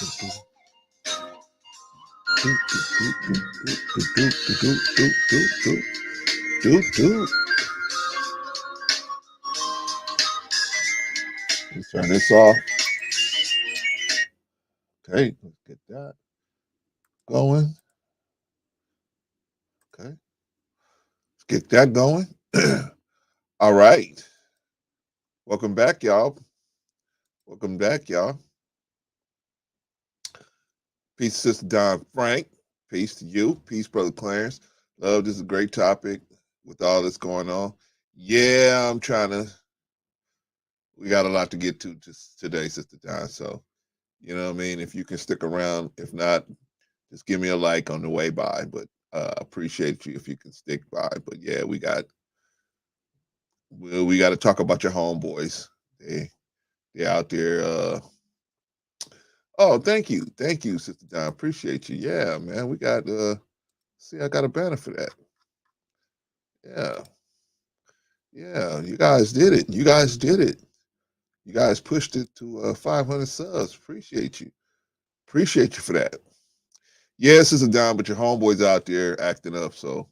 Let's turn this off. Okay, let's get that going. Okay, let's get that going. All right. Welcome back, y'all. Welcome back, y'all. Peace, Sister Don Frank. Peace to you. Peace, Brother Clarence. Love, this is a great topic with all that's going on. Yeah, I'm trying to. We got a lot to get to just today, Sister Don. So, you know what I mean? If you can stick around, if not, just give me a like on the way by. But appreciate you if you can stick by. But yeah, we got to talk about your homeboys. They out there. Oh, thank you, Sister Don. Appreciate you. Yeah, man. We got. See, I got a banner for that. Yeah, yeah. You guys did it. You guys did it. You guys pushed it to 500 subs. Appreciate you. Appreciate you for that. Yes, it's a dime, but your homeboy's out there acting up. So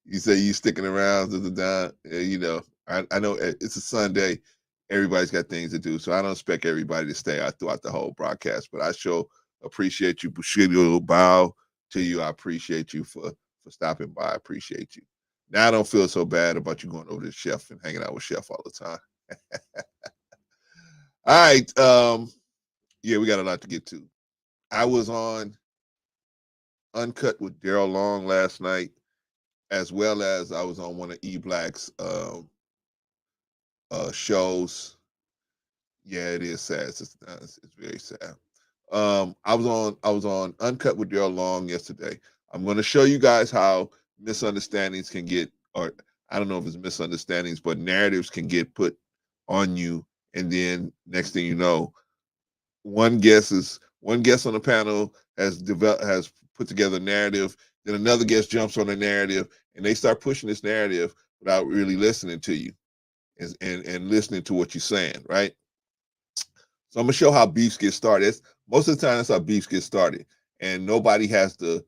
you say you sticking around to the dime. You know, I know it's a Sunday. Everybody's got things to do, so I don't expect everybody to stay out throughout the whole broadcast. But I sure appreciate you. Bushido bow to you. I appreciate you for stopping by. I appreciate you. Now I don't feel so bad about you going over to Chef and hanging out with Chef all the time. All right. Yeah, we got a lot to get to. I was on Uncut with Daryl Long last night, as well as I was on one of E Black's shows. Yeah, it is sad. It's very sad. I was on Uncut with Daryl Long yesterday. I'm going to show you guys how misunderstandings can get, or I don't know if it's misunderstandings, but narratives can get put on you, and then next thing you know, one guest on the panel has put together a narrative, then another guest jumps on the narrative, and they start pushing this narrative without really listening to you and listening to what you're saying, right? So I'm gonna show how beefs get started. Most of the time, that's how beefs get started, and nobody has the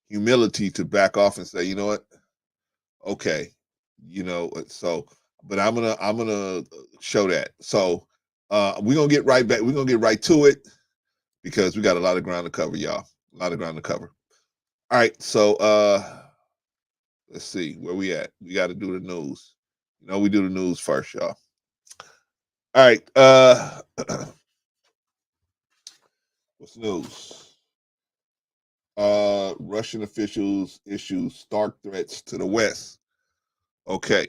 humility to back off and say, you know what, okay, you know. So, but I'm gonna show that. So we're gonna get right back. We're gonna get right to it because we got a lot of ground to cover, y'all. A lot of ground to cover. All right, so let's see where we at. We got to do the news. You know, we do the news first, y'all. All right, what's news? Russian officials issue stark threats to the West. Okay,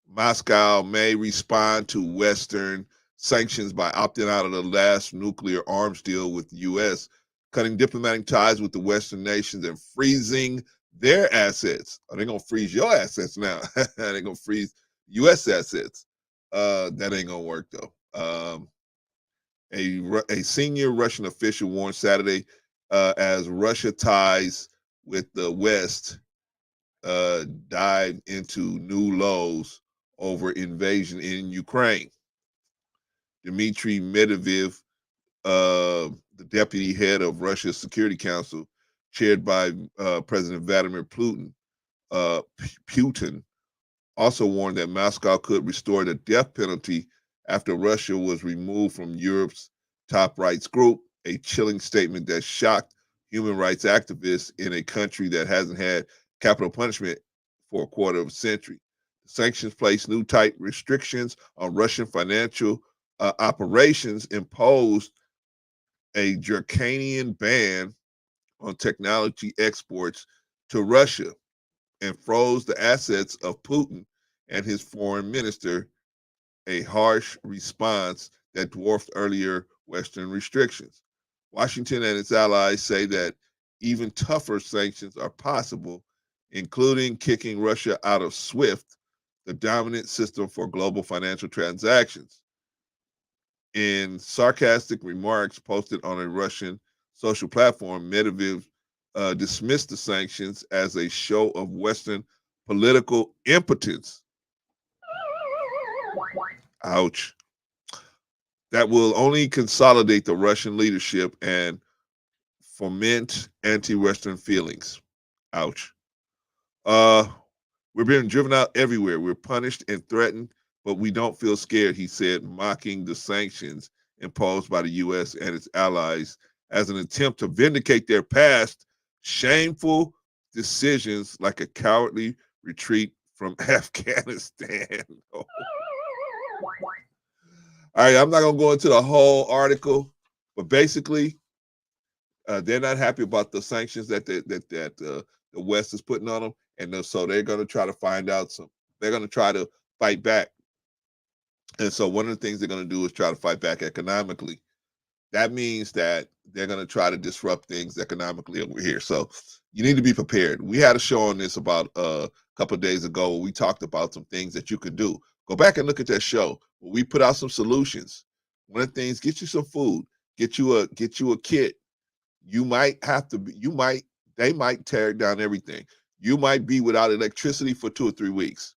Moscow may respond to Western sanctions by opting out of the last nuclear arms deal with the U.S., cutting diplomatic ties with the Western nations and freezing their assets. Are they going to freeze your assets now? They're going to freeze U.S. assets. That ain't going to work, though. A senior Russian official warned Saturday as Russia ties with the West dive into new lows over invasion in Ukraine. Dmitry Medvedev, the deputy head of Russia's Security Council, chaired by President Vladimir Putin, also warned that Moscow could restore the death penalty after Russia was removed from Europe's top rights group, a chilling statement that shocked human rights activists in a country that hasn't had capital punishment for a quarter of a century. The sanctions place new tight restrictions on Russian financial operations, imposed a draconian ban on technology exports to Russia, and froze the assets of Putin and his foreign minister, a harsh response that dwarfed earlier Western restrictions. Washington and its allies say that even tougher sanctions are possible, including kicking Russia out of SWIFT, the dominant system for global financial transactions. In sarcastic remarks posted on a Russian social platform, Medvedev dismissed the sanctions as a show of Western political impotence. Ouch. that will only consolidate the Russian leadership and foment anti-Western feelings. Ouch. Uh, we're being driven out everywhere. We're punished and threatened, but we don't feel scared, he said, mocking the sanctions imposed by the U.S. and its allies as an attempt to vindicate their past shameful decisions like a cowardly retreat from Afghanistan. All right, I'm not going to go into the whole article, but basically, they're not happy about the sanctions the West is putting on them, and so they're going to try to find out some. They're going to try to fight back, and so one of the things they're going to do is try to fight back economically. That means that they're going to try to disrupt things economically over here. So you need to be prepared. We had a show on this about a couple of days ago where we talked about some things that you could do. Go back and look at that show. We put out some solutions. One of the things: get you some food, get you a kit. You might have to be, you might, they might tear down everything. You might be without electricity for 2 or 3 weeks.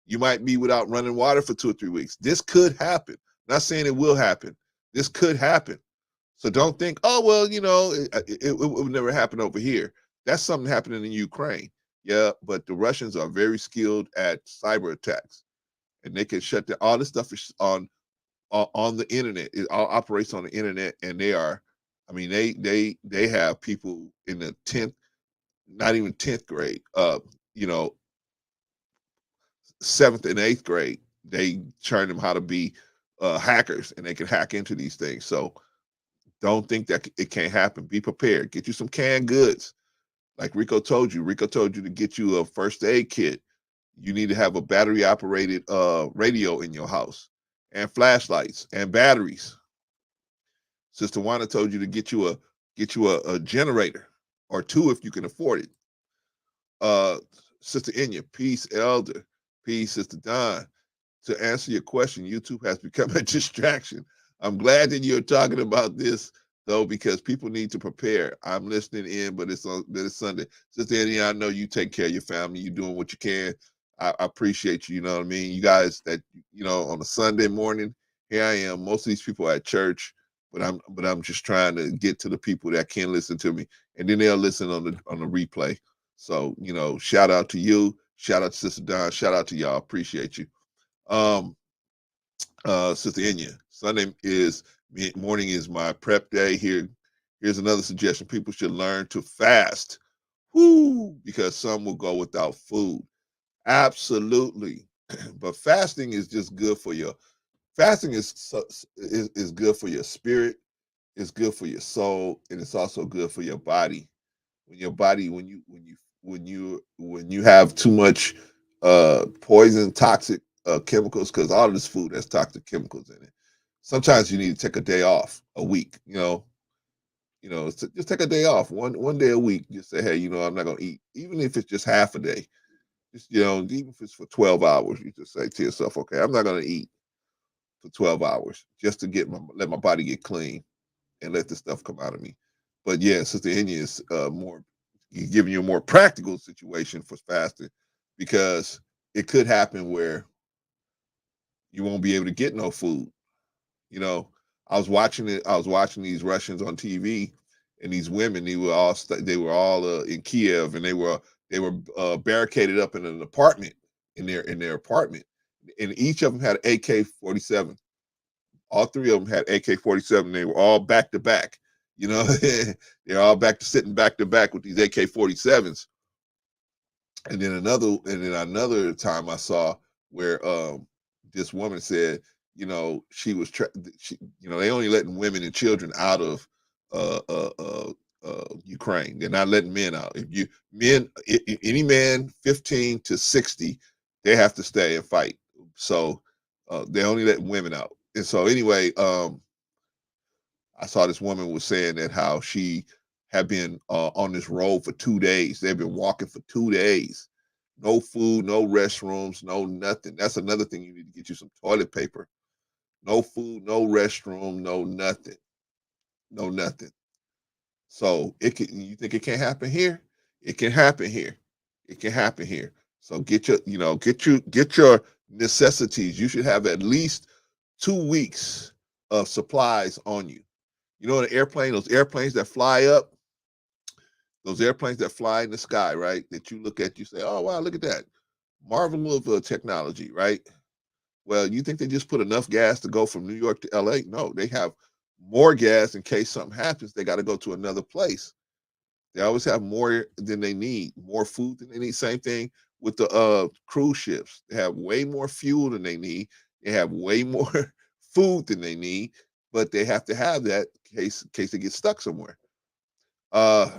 You might be without running water for 2 or 3 weeks. This could happen. Not saying it will happen. This could happen. So don't think, oh, well, it would never happen over here. That's something happening in Ukraine. Yeah, but the Russians are very skilled at cyber attacks, and they can shut down all this stuff is on the internet. It all operates on the internet, and they are, I mean, they have people in the 10th, not even 10th grade, you know, 7th and 8th grade. They train them how to be hackers, and they can hack into these things. So don't think that it can't happen. Be prepared. Get you some canned goods, like Rico told you. Rico told you to get you a first aid kit. You need to have a battery operated radio in your house, and flashlights and batteries. Sister Wanda told you to get you a generator or two if you can afford it. Uh, Sister Inya, peace, Elder, peace, Sister Don. To answer your question, YouTube has become a distraction. I'm glad that you're talking about this though, because people need to prepare. I'm listening in, but it's Sunday. Sister Inya, I know you take care of your family. You're doing what you can. I appreciate you. You know what I mean. You guys that on a Sunday morning, here I am. Most of these people are at church, but I'm just trying to get to the people that can listen to me, and then they'll listen on the replay. So shout out to you, shout out to Sister Don, shout out to y'all. Appreciate you. Um, Sister Inya, Sunday is morning is my prep day. Here's another suggestion: people should learn to fast. Whoo, because some will go without food. Absolutely, but fasting is just good for your. Fasting is good for your spirit. It's good for your soul, and it's also good for your body. When your body, when you have too much poison, toxic chemicals, because all of this food has toxic chemicals in it. Sometimes you need to take a day off, a week. Just take a day off, one day a week. Just say, hey, I'm not gonna eat, even if it's just half a day. Just even if it's for 12 hours, you just say to yourself, okay, I'm not gonna eat for 12 hours just to let my body get clean and let the stuff come out of me. But yeah, Sister Enya is more giving you a more practical situation for fasting, because it could happen where you won't be able to get no food. You know, I was watching it. I was watching these Russians on TV, and these women. They were all in Kiev, and they were barricaded up in an apartment in their apartment, and each of them had an AK-47. All three of them had AK-47. They were all back to back. They're all sitting back to back with these AK-47s. And then another time I saw where this woman said, she was they only letting women and children out of uh, uh, uh, Ukraine. They're not letting men out. If you men, any man 15 to 60, they have to stay and fight. So they only let women out. And so anyway, I saw this woman was saying that how she had been on this road for 2 days. They've been walking for 2 days. No food, no restrooms, no nothing. That's another thing. You need to get you some toilet paper. No food, no restroom, no nothing. No nothing. So you think it can't happen here? It can happen here. It can happen here. So get your necessities. You should have at least 2 weeks of supplies on you. You know, an airplane, those airplanes that fly up, those airplanes that fly in the sky, right? That you look at, you say, "Oh wow, look at that marvel of technology," right? Well, you think they just put enough gas to go from New York to LA? No, they have more gas in case something happens. They got to go to another place. They always have more than they need, more food than they need. Same thing with the cruise ships. They have way more fuel than they need. They have way more food than they need, but they have to have that in case they get stuck somewhere. Uh,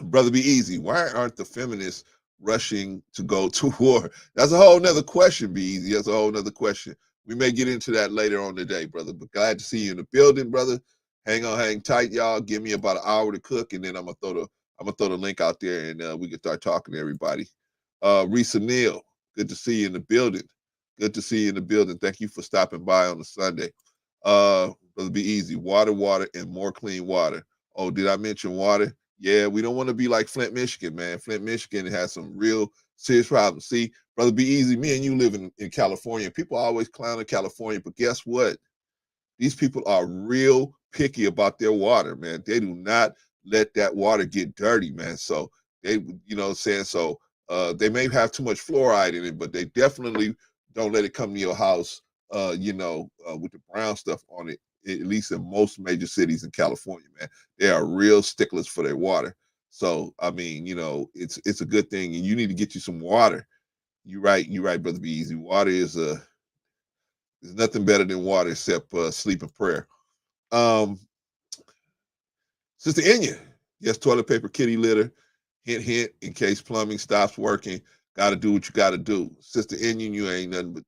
Brother Be Easy, why aren't the feminists rushing to go to war? That's a whole nother question, Be Easy. That's a whole nother question. We may get into that later on today, brother. But glad to see you in the building, brother. Hang on, hang tight, y'all. Give me about an hour to cook, and then I'm gonna throw the link out there, and we can start talking to everybody. Risa Neal, good to see you in the building. Good to see you in the building. Thank you for stopping by on a Sunday. Brother Be Easy, water, water, and more clean water. Oh, did I mention water? Yeah, we don't want to be like Flint, Michigan, man. Flint, Michigan has some real serious problems. See, Brother Be Easy, me and you live in California. People always clown in California, but guess what? These people are real picky about their water, man. They do not let that water get dirty, man. So they, you know what I'm saying? So they may have too much fluoride in it, but they definitely don't let it come to your house, with the brown stuff on it, at least in most major cities in California, man. They are real sticklers for their water. So, I mean, it's a good thing, and you need to get you some water. You're right, brother. Be easy. Water is nothing better than water except sleep and prayer. Um, Sister Enya, yes, toilet paper, kitty litter, hint, hint, in case plumbing stops working. Got to do what you got to do. Sister Enya, you ain't nothing but,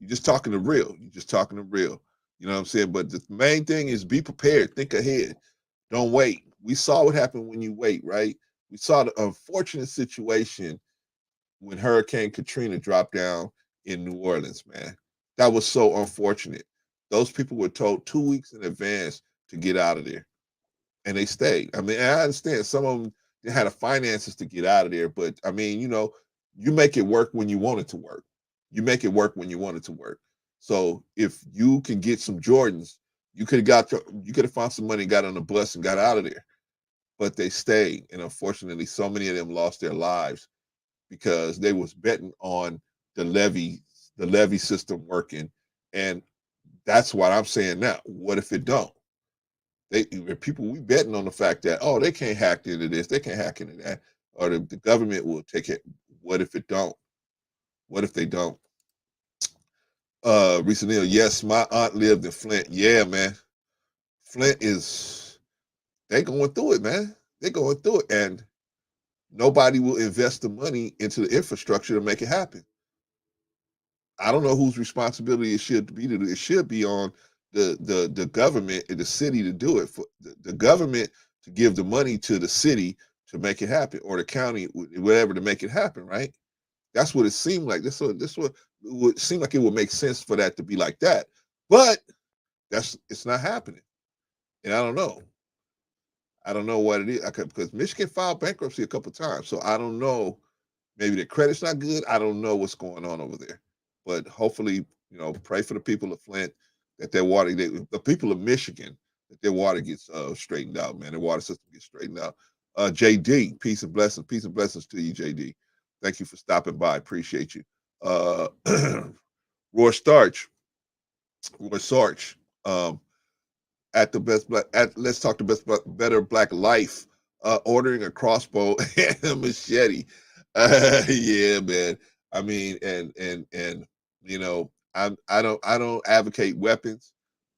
you're just talking to real. You're just talking to real. You know what I'm saying? But the main thing is be prepared. Think ahead. Don't wait. We saw what happened when you wait, right? We saw the unfortunate situation when Hurricane Katrina dropped down in New Orleans, man. That was so unfortunate. Those people were told 2 weeks in advance to get out of there, and they stayed. I mean, I understand some of them they had the finances to get out of there, but I mean, you make it work when you want it to work. You make it work when you want it to work. So if you can get some Jordans, you could have found some money, got on a bus, and got out of there. But they stayed, and unfortunately, so many of them lost their lives because they was betting on the levy system working, and that's what I'm saying now. What if it don't? People we betting on the fact that, oh, they can't hack into this, they can't hack into that, or the government will take it. What if it don't? What if they don't? Recently, yes, my aunt lived in Flint. Yeah, man, Flint is they going through it, man. They going through it, and nobody will invest the money into the infrastructure to make it happen. I don't know whose responsibility it should be to do. It should be on the government and the city to do it. For the government to give the money to the city to make it happen, or the county, whatever, to make it happen. Right? That's what it seemed like. This what it would seem like it would make sense for that to be like that. But it's not happening, and I don't know. I don't know what it is because Michigan filed bankruptcy a couple of times, so I don't know. Maybe their credit's not good. I don't know what's going on over there, but hopefully, pray for the people of Flint that their water, the people of Michigan, that their water gets straightened out. Man, their water system gets straightened out. JD, peace and blessings to you, JD. Thank you for stopping by. Appreciate you. Uh, Roy Starch, Roy Sarch. Um, at the best black at let's talk the best better black life, ordering a crossbow and a machete. Yeah, man. I mean, and I don't advocate weapons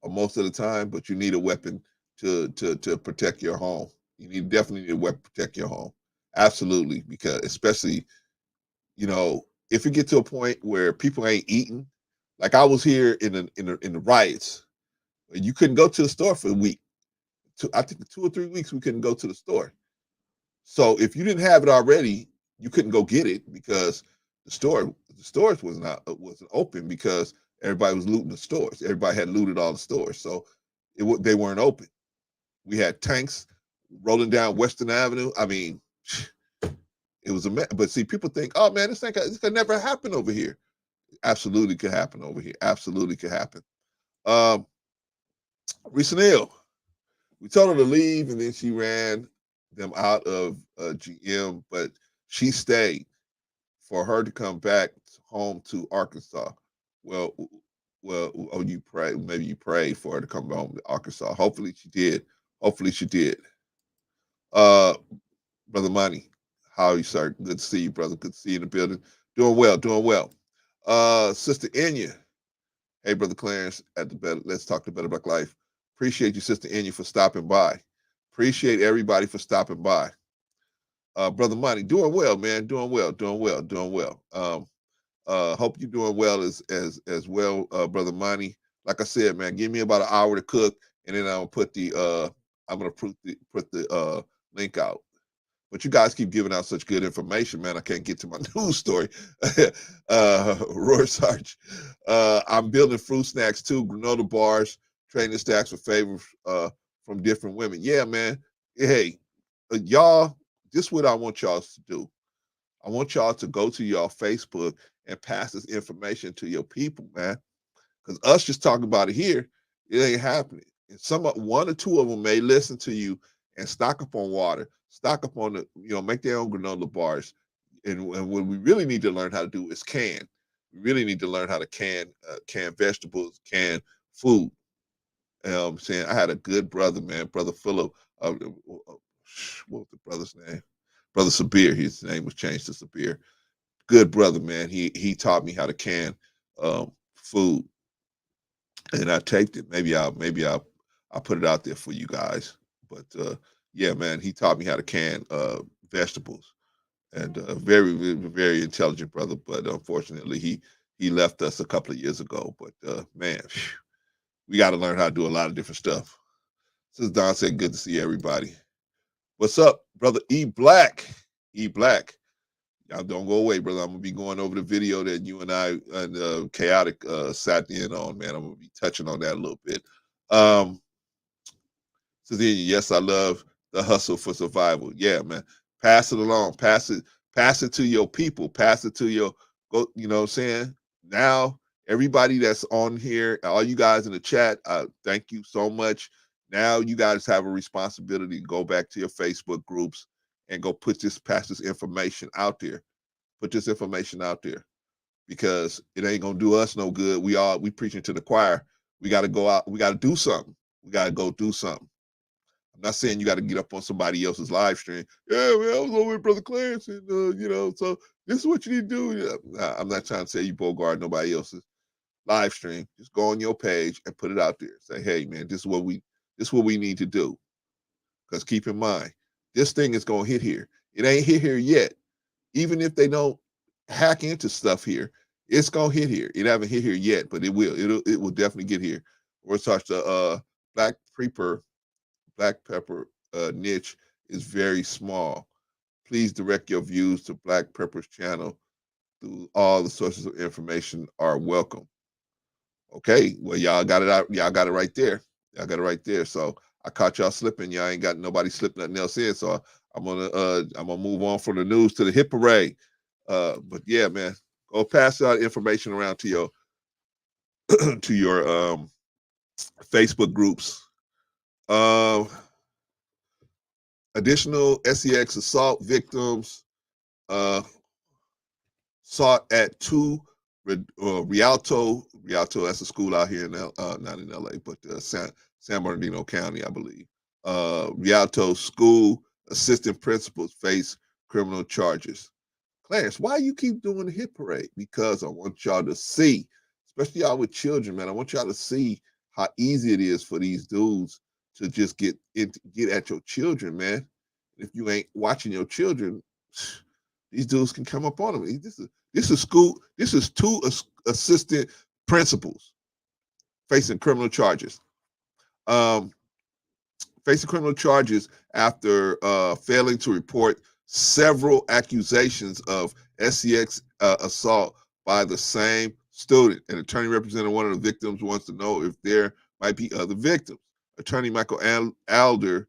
most of the time, but you need a weapon to protect your home. Definitely need a weapon to protect your home. Absolutely, because especially, if you get to a point where people ain't eating, like I was here in the riots, you couldn't go to the store for a week. I think 2 or 3 weeks we couldn't go to the store. So if you didn't have it already, you couldn't go get it because the stores wasn't open because everybody was looting the stores. Everybody had looted all the stores, so they weren't open. We had tanks rolling down Western Avenue. I mean, it was a mess. But see, people think, oh man, this could never happen over here. Absolutely could happen over here. Absolutely could happen. Um, Recent ill. We told her to leave, and then she ran them out of GM, but she stayed for her to come back home to Arkansas. Well, oh, you pray. Maybe you prayed for her to come home to Arkansas. Hopefully she did. Hopefully she did. Uh, Brother Money, how are you, sir? Good to see you, brother. Good to see you in the building. Doing well, doing well. Sister Enya. Hey, Brother Clarence, at the Better, Let's Talk the Better Black Life. Appreciate you, Sister Enya, for stopping by. Appreciate everybody for stopping by. Brother Money, doing well, man. Doing well, doing well, doing well. Hope you're doing well as well, Brother Money. Like I said, man, give me about an hour to cook, and then I'm gonna put the link out. But you guys keep giving out such good information, man. I can't get to my news story. Roy Sarge. I'm building fruit snacks too, granola bars, training stacks for favors from different women. Yeah, man. Hey, y'all, this is what I want y'all to do. I want y'all to go to y'all Facebook and pass this information to your people, man. Because us just talking about it here, it ain't happening. And one or two of them may listen to you and stock up on water, stock up on make their own granola bars. And what we really need to learn how to do is can. We really need to learn how to can vegetables, can food. I'm saying I had a good brother, man, Brother Phillip. What was the brother's name? Brother Sabir. His name was changed to Sabir. Good brother, man. He taught me how to can food, and I taped it. I'll put it out there for you guys. But yeah, man, he taught me how to can vegetables, and very very intelligent brother. But unfortunately, he left us a couple of years ago. But man, we got to learn how to do a lot of different stuff. Since Don said, good to see everybody. What's up, brother E Black? E Black. Y'all don't go away, brother. I'm gonna be going over the video that you and I and Chaotic sat in on, man. I'm gonna be touching on that a little bit. So then, yes, I love the hustle for survival. Yeah, man. Pass it along. Pass it to your people. Pass it to your go. You know what I'm saying? Now, everybody that's on here, all you guys in the chat, thank you so much. Now you guys have a responsibility to go back to your Facebook groups and go pass this information out there. Put this information out there because it ain't gonna do us no good. We preaching to the choir. We got to go out. We got to do something. We got to go do something. I'm not saying you got to get up on somebody else's live stream. Yeah, man, I was over with Brother Clarence, and so this is what you need to do. Yeah. Nah, I'm not trying to say you bogart nobody else's live stream. Just go on your page and put it out there. Say, hey, man, this is what we need to do. Because keep in mind, this thing is gonna hit here. It ain't hit here yet. Even if they don't hack into stuff here, it's gonna hit here. It haven't hit here yet, but it will. It will definitely get here. We're such the black pepper niche is very small. Please direct your views to Black Pepper's channel. Through all the sources of information are welcome. Okay, well y'all got it out. Y'all got it right there. Y'all got it right there. So I caught y'all slipping. Y'all ain't got nobody slip nothing else in. So I'm gonna move on from the news to the hit parade. But yeah, man, go pass that information around to your to your Facebook groups. Additional SEX assault victims sought at two Rialto. That's a school out here in not in LA, but San Bernardino County, I believe. Rialto school assistant principals face criminal charges. Clarence, why you keep doing the hit parade? Because I want y'all to see, especially y'all with children, man. I want y'all to see how easy it is for these dudes to just get at your children, man. If you ain't watching your children, these dudes can come up on them. This is school. This is two assistant principals facing criminal charges. Um, Facing criminal charges after failing to report several accusations of SEX assault by the same student. An attorney representing one of the victims wants to know if there might be other victims. Attorney Michael Alder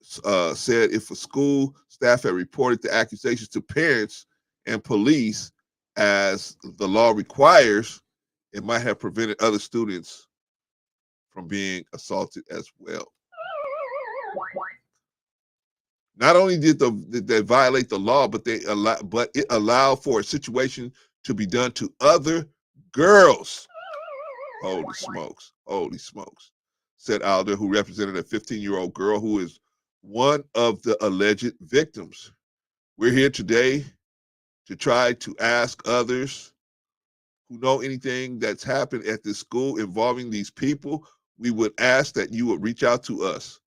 said if a school staff had reported the accusations to parents and police, as the law requires, it might have prevented other students from being assaulted as well. Not only did they violate the law, but it allowed for a situation to be done to other girls. Holy smokes! Holy smokes! Said Alder, who represented a 15-year-old girl who is one of the alleged victims. We're here today to try to ask others who know anything that's happened at this school involving these people. We would ask that you would reach out to us.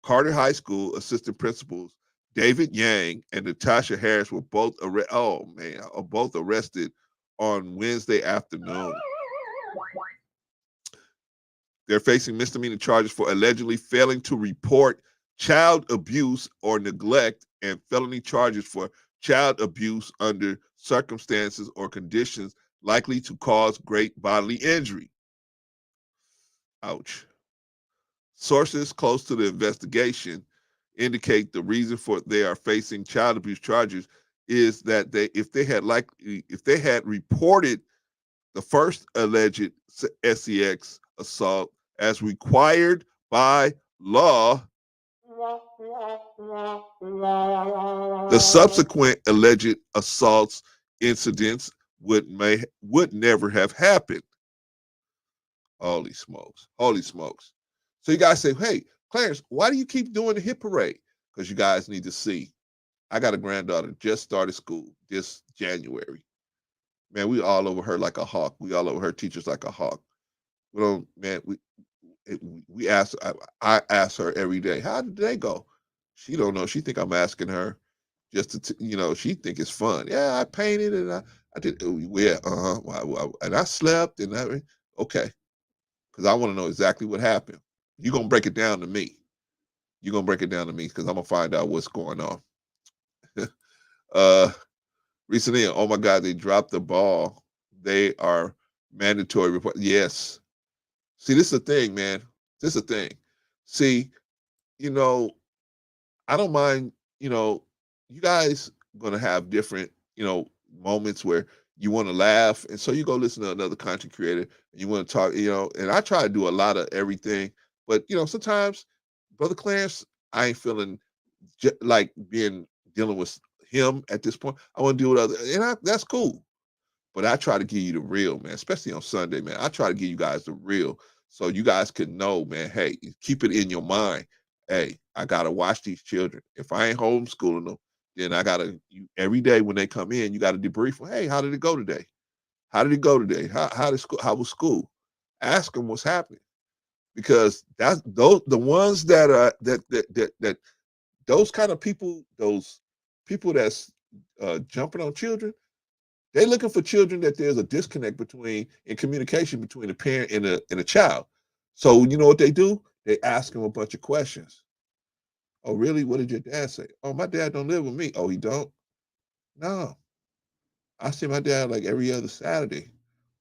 Carter High School assistant principals David Yang and Natasha Harris were both both arrested on Wednesday afternoon. They're facing misdemeanor charges for allegedly failing to report child abuse or neglect and felony charges for child abuse under circumstances or conditions likely to cause great bodily injury. Ouch. Sources close to the investigation indicate the reason for they are facing child abuse charges is that if they had reported the first alleged sex assault as required by law, the subsequent alleged assaults incidents would never have happened. Holy smokes. Holy smokes. So you guys say, hey, Clarence, why do you keep doing the hit parade? Because you guys need to see. I got a granddaughter, just started school this January. Man, we all over her like a hawk. We all over her teachers like a hawk. We don't, man, we ask, I ask her every day, how did they go? She don't know. She think I'm asking her just to, she think it's fun. Yeah, I painted and I did, yeah, and I slept and okay. Because I want to know exactly what happened. You're going to break it down to me. You're going to break it down to me because I'm going to find out what's going on. Recently, oh my God, they dropped the ball. They are mandatory report. Yes. See, this is the thing, man. This is the thing. See, I don't mind, you guys going to have different, moments where you want to laugh. And so you go listen to another content creator and you want to talk, and I try to do a lot of everything. But, sometimes, Brother Clarence, I ain't feeling like dealing with him at this point. I want to deal with other, and that's cool. But I try to give you the real, man, especially on Sunday, man. I try to give you guys the real so you guys can know, man, hey, keep it in your mind. Hey, I got to watch these children. If I ain't homeschooling them, then I got to, every day when they come in, you got to debrief them. Hey, how did it go today? How did it go today? How was school? Ask them what's happening. Because that's the ones that are that those kind of people, those people that's jumping on children, they're looking for children that there's a disconnect between in communication between a parent and a child. So you know what they do? They ask them a bunch of questions. Oh, really? What did your dad say? Oh, my dad don't live with me. Oh, he don't? No. I see my dad like every other Saturday.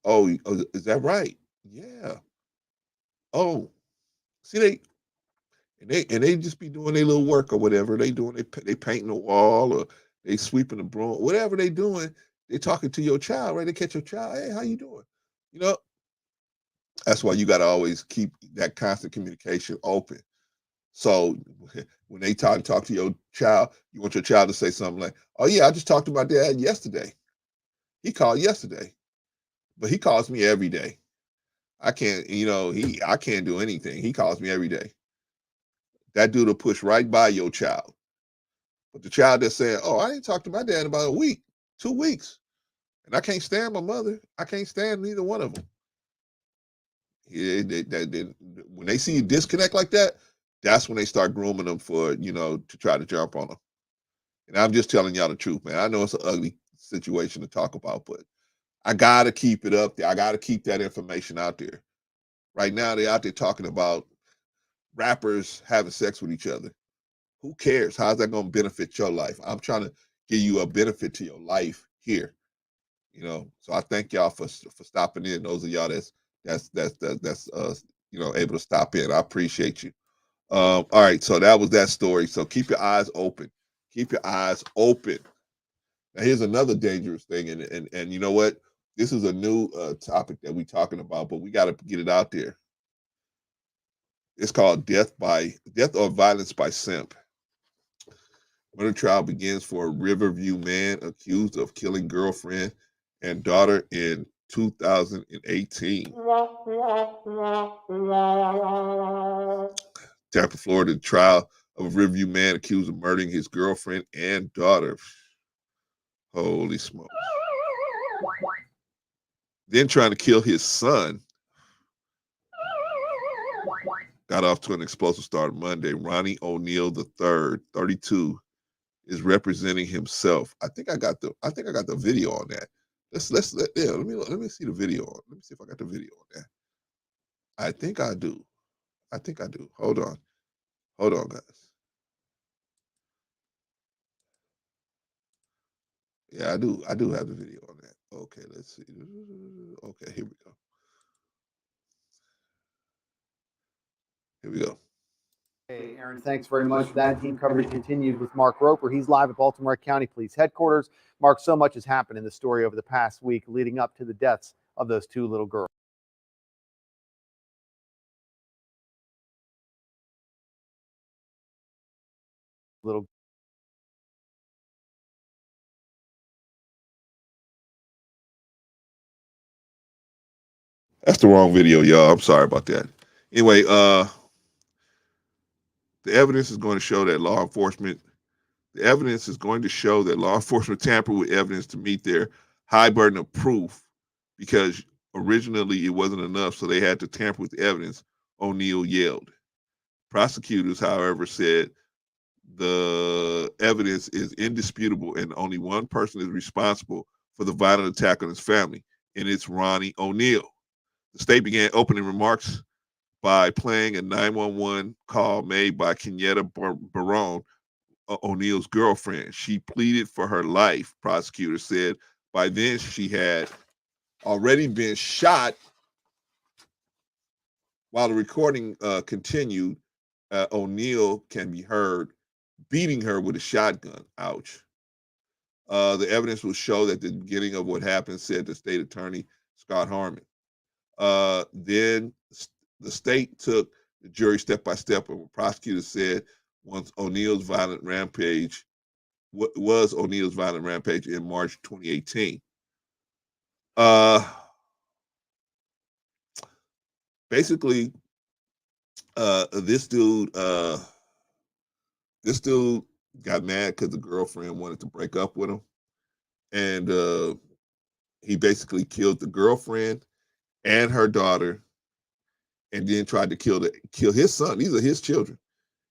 Oh, is that right? Yeah. Oh, see they just be doing their little work or whatever they doing. They painting the wall or they sweeping the broom, whatever they doing. They talking to your child, right? They catch your child. Hey, how you doing? You know, that's why you got to always keep that constant communication open. So when they talk to your child, you want your child to say something like, "Oh yeah, I just talked to my dad yesterday. He called yesterday, but he calls me every day. I can't, I can't do anything. He calls me every day." That dude will push right by your child. But the child that's saying, "Oh, I didn't talk to my dad in about a week, 2 weeks, and I can't stand my mother. I can't stand neither one of them." Yeah, when they see you disconnect like that, that's when they start grooming them for, to try to jump on them. And I'm just telling y'all the truth, man. I know it's an ugly situation to talk about, but I got to keep it up there. I got to keep that information out there. Right now, they're out there talking about rappers having sex with each other. Who cares? How's that going to benefit your life? I'm trying to give you a benefit to your life here. So I thank y'all for stopping in. Those of y'all that's able to stop in. I appreciate you. All right, so that was that story. So keep your eyes open. Keep your eyes open. Now here's another dangerous thing, and you know what? This is a new topic that we're talking about, but we got to get it out there. It's called Death or Violence by Simp. Murder trial begins for a Riverview man accused of killing girlfriend and daughter in 2018. Tampa, Florida, trial of a Riverview man accused of murdering his girlfriend and daughter. Holy smokes. Then trying to kill his son. Got off to an explosive start Monday. Ronnie O'Neill III, 32, is representing himself. I think I got the video on that. Let me see the video on. Let me see if I got the video on that. I think I do. Hold on, guys. Yeah, I do. I do have the video on that. Okay, let's see. Okay, here we go. Here we go. Hey, Aaron, thanks very much for that. Team coverage continues with Mark Roper. He's live at Baltimore County Police Headquarters. Mark, so much has happened in the story over the past week leading up to the deaths of those two little girls. That's the wrong video, y'all. I'm sorry about that. Anyway, the evidence is going to show that law enforcement tampered with evidence to meet their high burden of proof because originally it wasn't enough, so they had to tamper with the evidence, O'Neill yelled. Prosecutors, however, said the evidence is indisputable and only one person is responsible for the violent attack on his family, and it's Ronnie O'Neill. The state began opening remarks by playing a 911 call made by Kenyatta Barone, O'Neill's girlfriend. She pleaded for her life, prosecutors said. By then, she had already been shot. While the recording continued, O'Neill can be heard beating her with a shotgun. Ouch. The evidence will show that the beginning of what happened, said the state attorney, Scott Harmon. Then the state took the jury step by step, and what prosecutors said was O'Neill's violent rampage in March 2018. Basically, this dude got mad because the girlfriend wanted to break up with him, and he basically killed the girlfriend and her daughter, and then tried to kill his son. These are his children.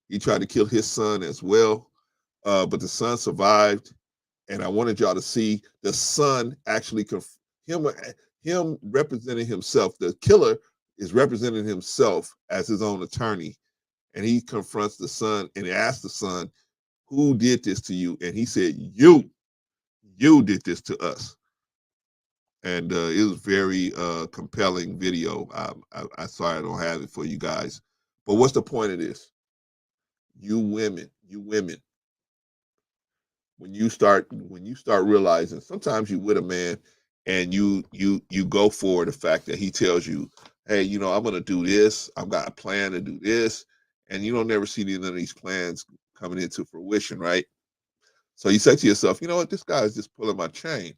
He tried to kill his son as well, but the son survived. And I wanted y'all to see the son actually him representing himself. The killer is representing himself as his own attorney, and he confronts the son and he asks the son, "Who did this to you?" And he said, "You did this to us." And it was very compelling video. I sorry I don't have it for you guys, but what's the point of this? You women, when you start realizing, sometimes you with a man and you go for the fact that he tells you, hey, I'm gonna do this, I've got a plan to do this, and you don't never see none of these plans coming into fruition, right? So you say to yourself, you know what, this guy is just pulling my chain.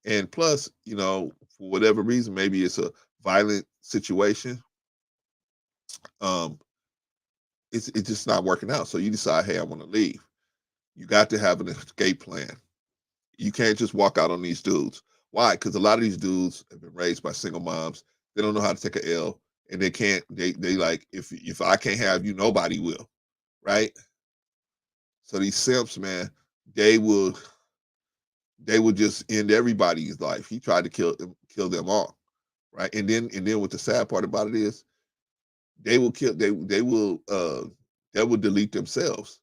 And plus, for whatever reason, maybe it's a violent situation, it's just not working out. So you decide, hey, I want to leave. You got to have an escape plan. You can't just walk out on these dudes. Why? Because a lot of these dudes have been raised by single moms. They don't know how to take an L, and they can't. They like, if I can't have you, nobody will, right? So these simps, man, they will just end everybody's life. He tried to kill them all, right? And then what the sad part about it is, they will delete themselves.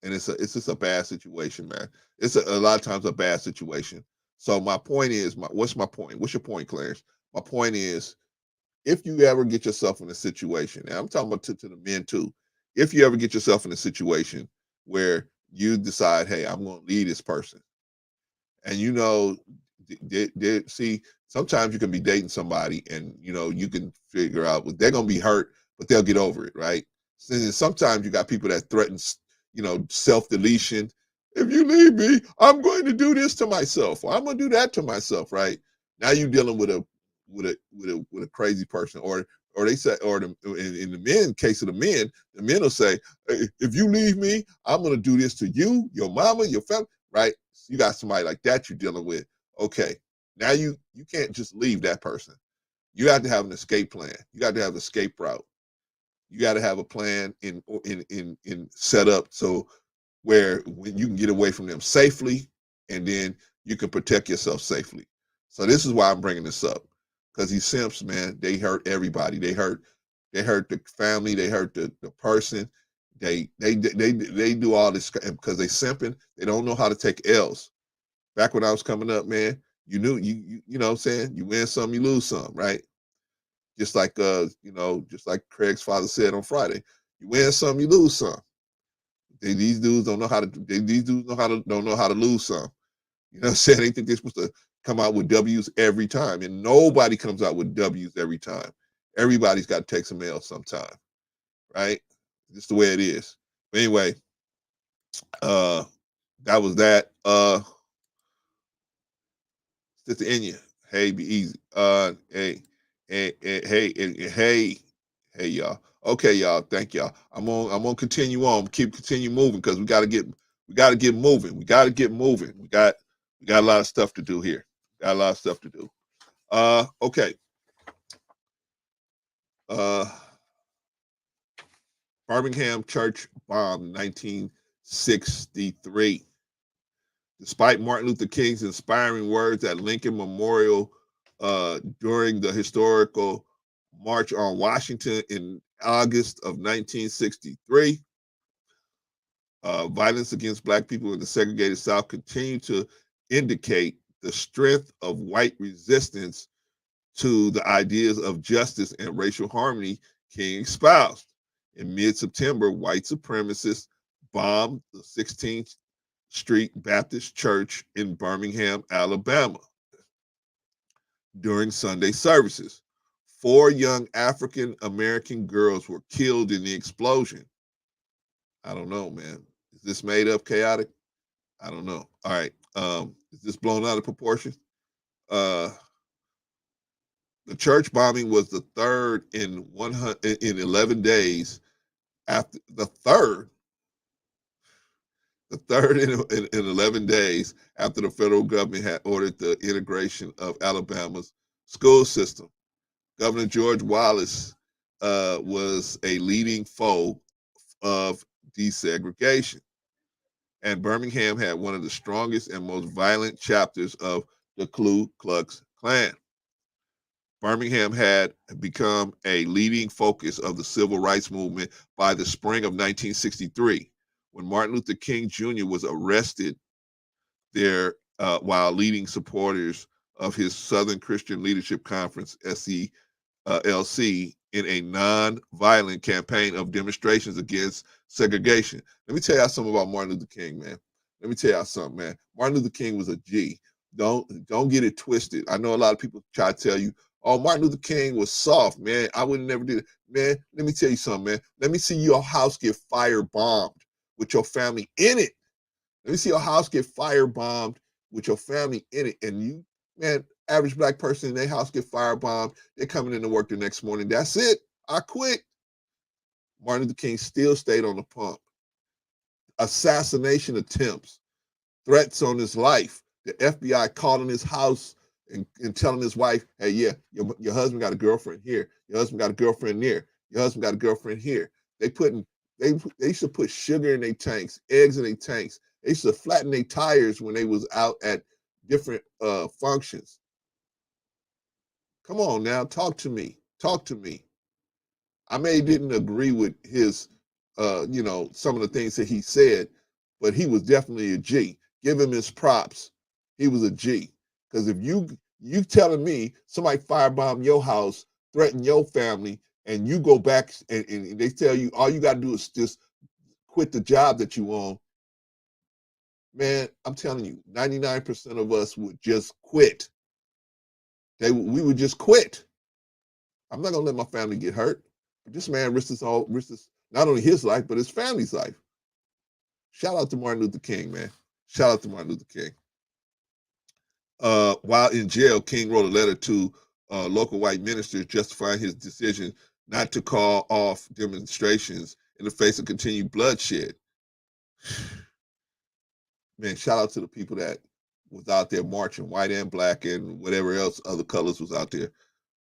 And it's just a bad situation, man. It's a lot of times a bad situation. So my point is, what's my point? What's your point, Clarence? My point is, if you ever get yourself in a situation, and I'm talking about to the men too, if you ever get yourself in a situation where you decide, hey, I'm going to leave this person, and see, sometimes you can be dating somebody, and you can figure out, well, they're going to be hurt, but they'll get over it, right? So then sometimes you got people that threaten, self-deletion. If you leave me, I'm going to do this to myself, or I'm going to do that to myself, right? Now you're dealing with a crazy person, or they say, or in the men case of the men will say, "Hey, if you leave me, I'm going to do this to you, your mama, your family," right? So you got somebody like that you're dealing with. Okay, now you can't just leave that person. You have to have an escape plan. You got to have an escape route. You got to have a plan in set up so where when you can get away from them safely, and then you can protect yourself safely. So this is why I'm bringing this up, because these simps, man, they hurt everybody. They hurt the family. They hurt the person. They do all this because they simping. They don't know how to take L's. Back when I was coming up, man, you knew you know what I'm saying? You win some, you lose some, right? Just like Craig's father said on Friday, you win some, you lose some. These dudes don't know how to. These dudes don't know how to lose some. You know what I'm saying? They think they're supposed to come out with W's every time, and nobody comes out with W's every time. Everybody's got to take some L sometime, right? Just the way it is. But anyway, uh, that was that. Sister Enya, hey, be easy. Hey, y'all. Okay, y'all. Thank y'all. I'm gonna continue on. Continue moving because we gotta get moving. We gotta get moving. We got a lot of stuff to do here. Got a lot of stuff to do. Okay. Uh, Birmingham church bomb 1963. Despite Martin Luther King's inspiring words at Lincoln Memorial during the historical March on Washington in August of 1963, violence against Black people in the segregated South continued to indicate the strength of white resistance to the ideas of justice and racial harmony King espoused. In mid-September, white supremacists bombed the 16th Street Baptist Church in Birmingham, Alabama during Sunday services. 4 young African American girls were killed in the explosion. I don't know, man. Is this made up chaotic? I don't know. All right. Is this blown out of proportion? Uh, the church bombing was the third in 11 days after the third in 11 days after the federal government had ordered the integration of Alabama's school system. Governor George Wallace was a leading foe of desegregation, and Birmingham had one of the strongest and most violent chapters of the Ku Klux Klan. Birmingham had become a leading focus of the civil rights movement by the spring of 1963, when Martin Luther King Jr. was arrested there while leading supporters of his Southern Christian Leadership Conference, SCLC, in a non-violent campaign of demonstrations against segregation. Let me tell y'all something about Martin Luther King, man. Let me tell y'all something, man. Martin Luther King was a G. Don't get it twisted. I know a lot of people try to tell you, "Oh, Martin Luther King was soft, man. I would never do it." Man, let me tell you something, man. Let me see your house get firebombed with your family in it. Let me see your house get firebombed with your family in it, and you, man, average Black person in their house get firebombed. They're coming into work the next morning. That's it. I quit. Martin Luther King still stayed on the pump. Assassination attempts, threats on his life. The FBI calling his house and telling his wife, "Hey, yeah, your husband got a girlfriend here. Your husband got a girlfriend there. Your husband got a girlfriend here." They putting they used to put sugar in their tanks, eggs in their tanks. They used to flatten their tires when they was out at different functions. Come on now, talk to me. Talk to me. I may didn't agree with his, some of the things that he said, but he was definitely a G. Give him his props. He was a G. Because if you telling me somebody firebomb your house, threaten your family, and you go back and they tell you all you got to do is just quit the job that you on, man, I'm telling you, 99% of us would just quit. We would just quit. I'm not gonna let my family get hurt. But this man risked not only his life, but his family's life. Shout out to Martin Luther King, man. Shout out to Martin Luther King. While in jail, King wrote a letter to local white ministers justifying his decision not to call off demonstrations in the face of continued bloodshed. Man, shout out to the people that was out there marching, white and black and whatever else other colors was out there.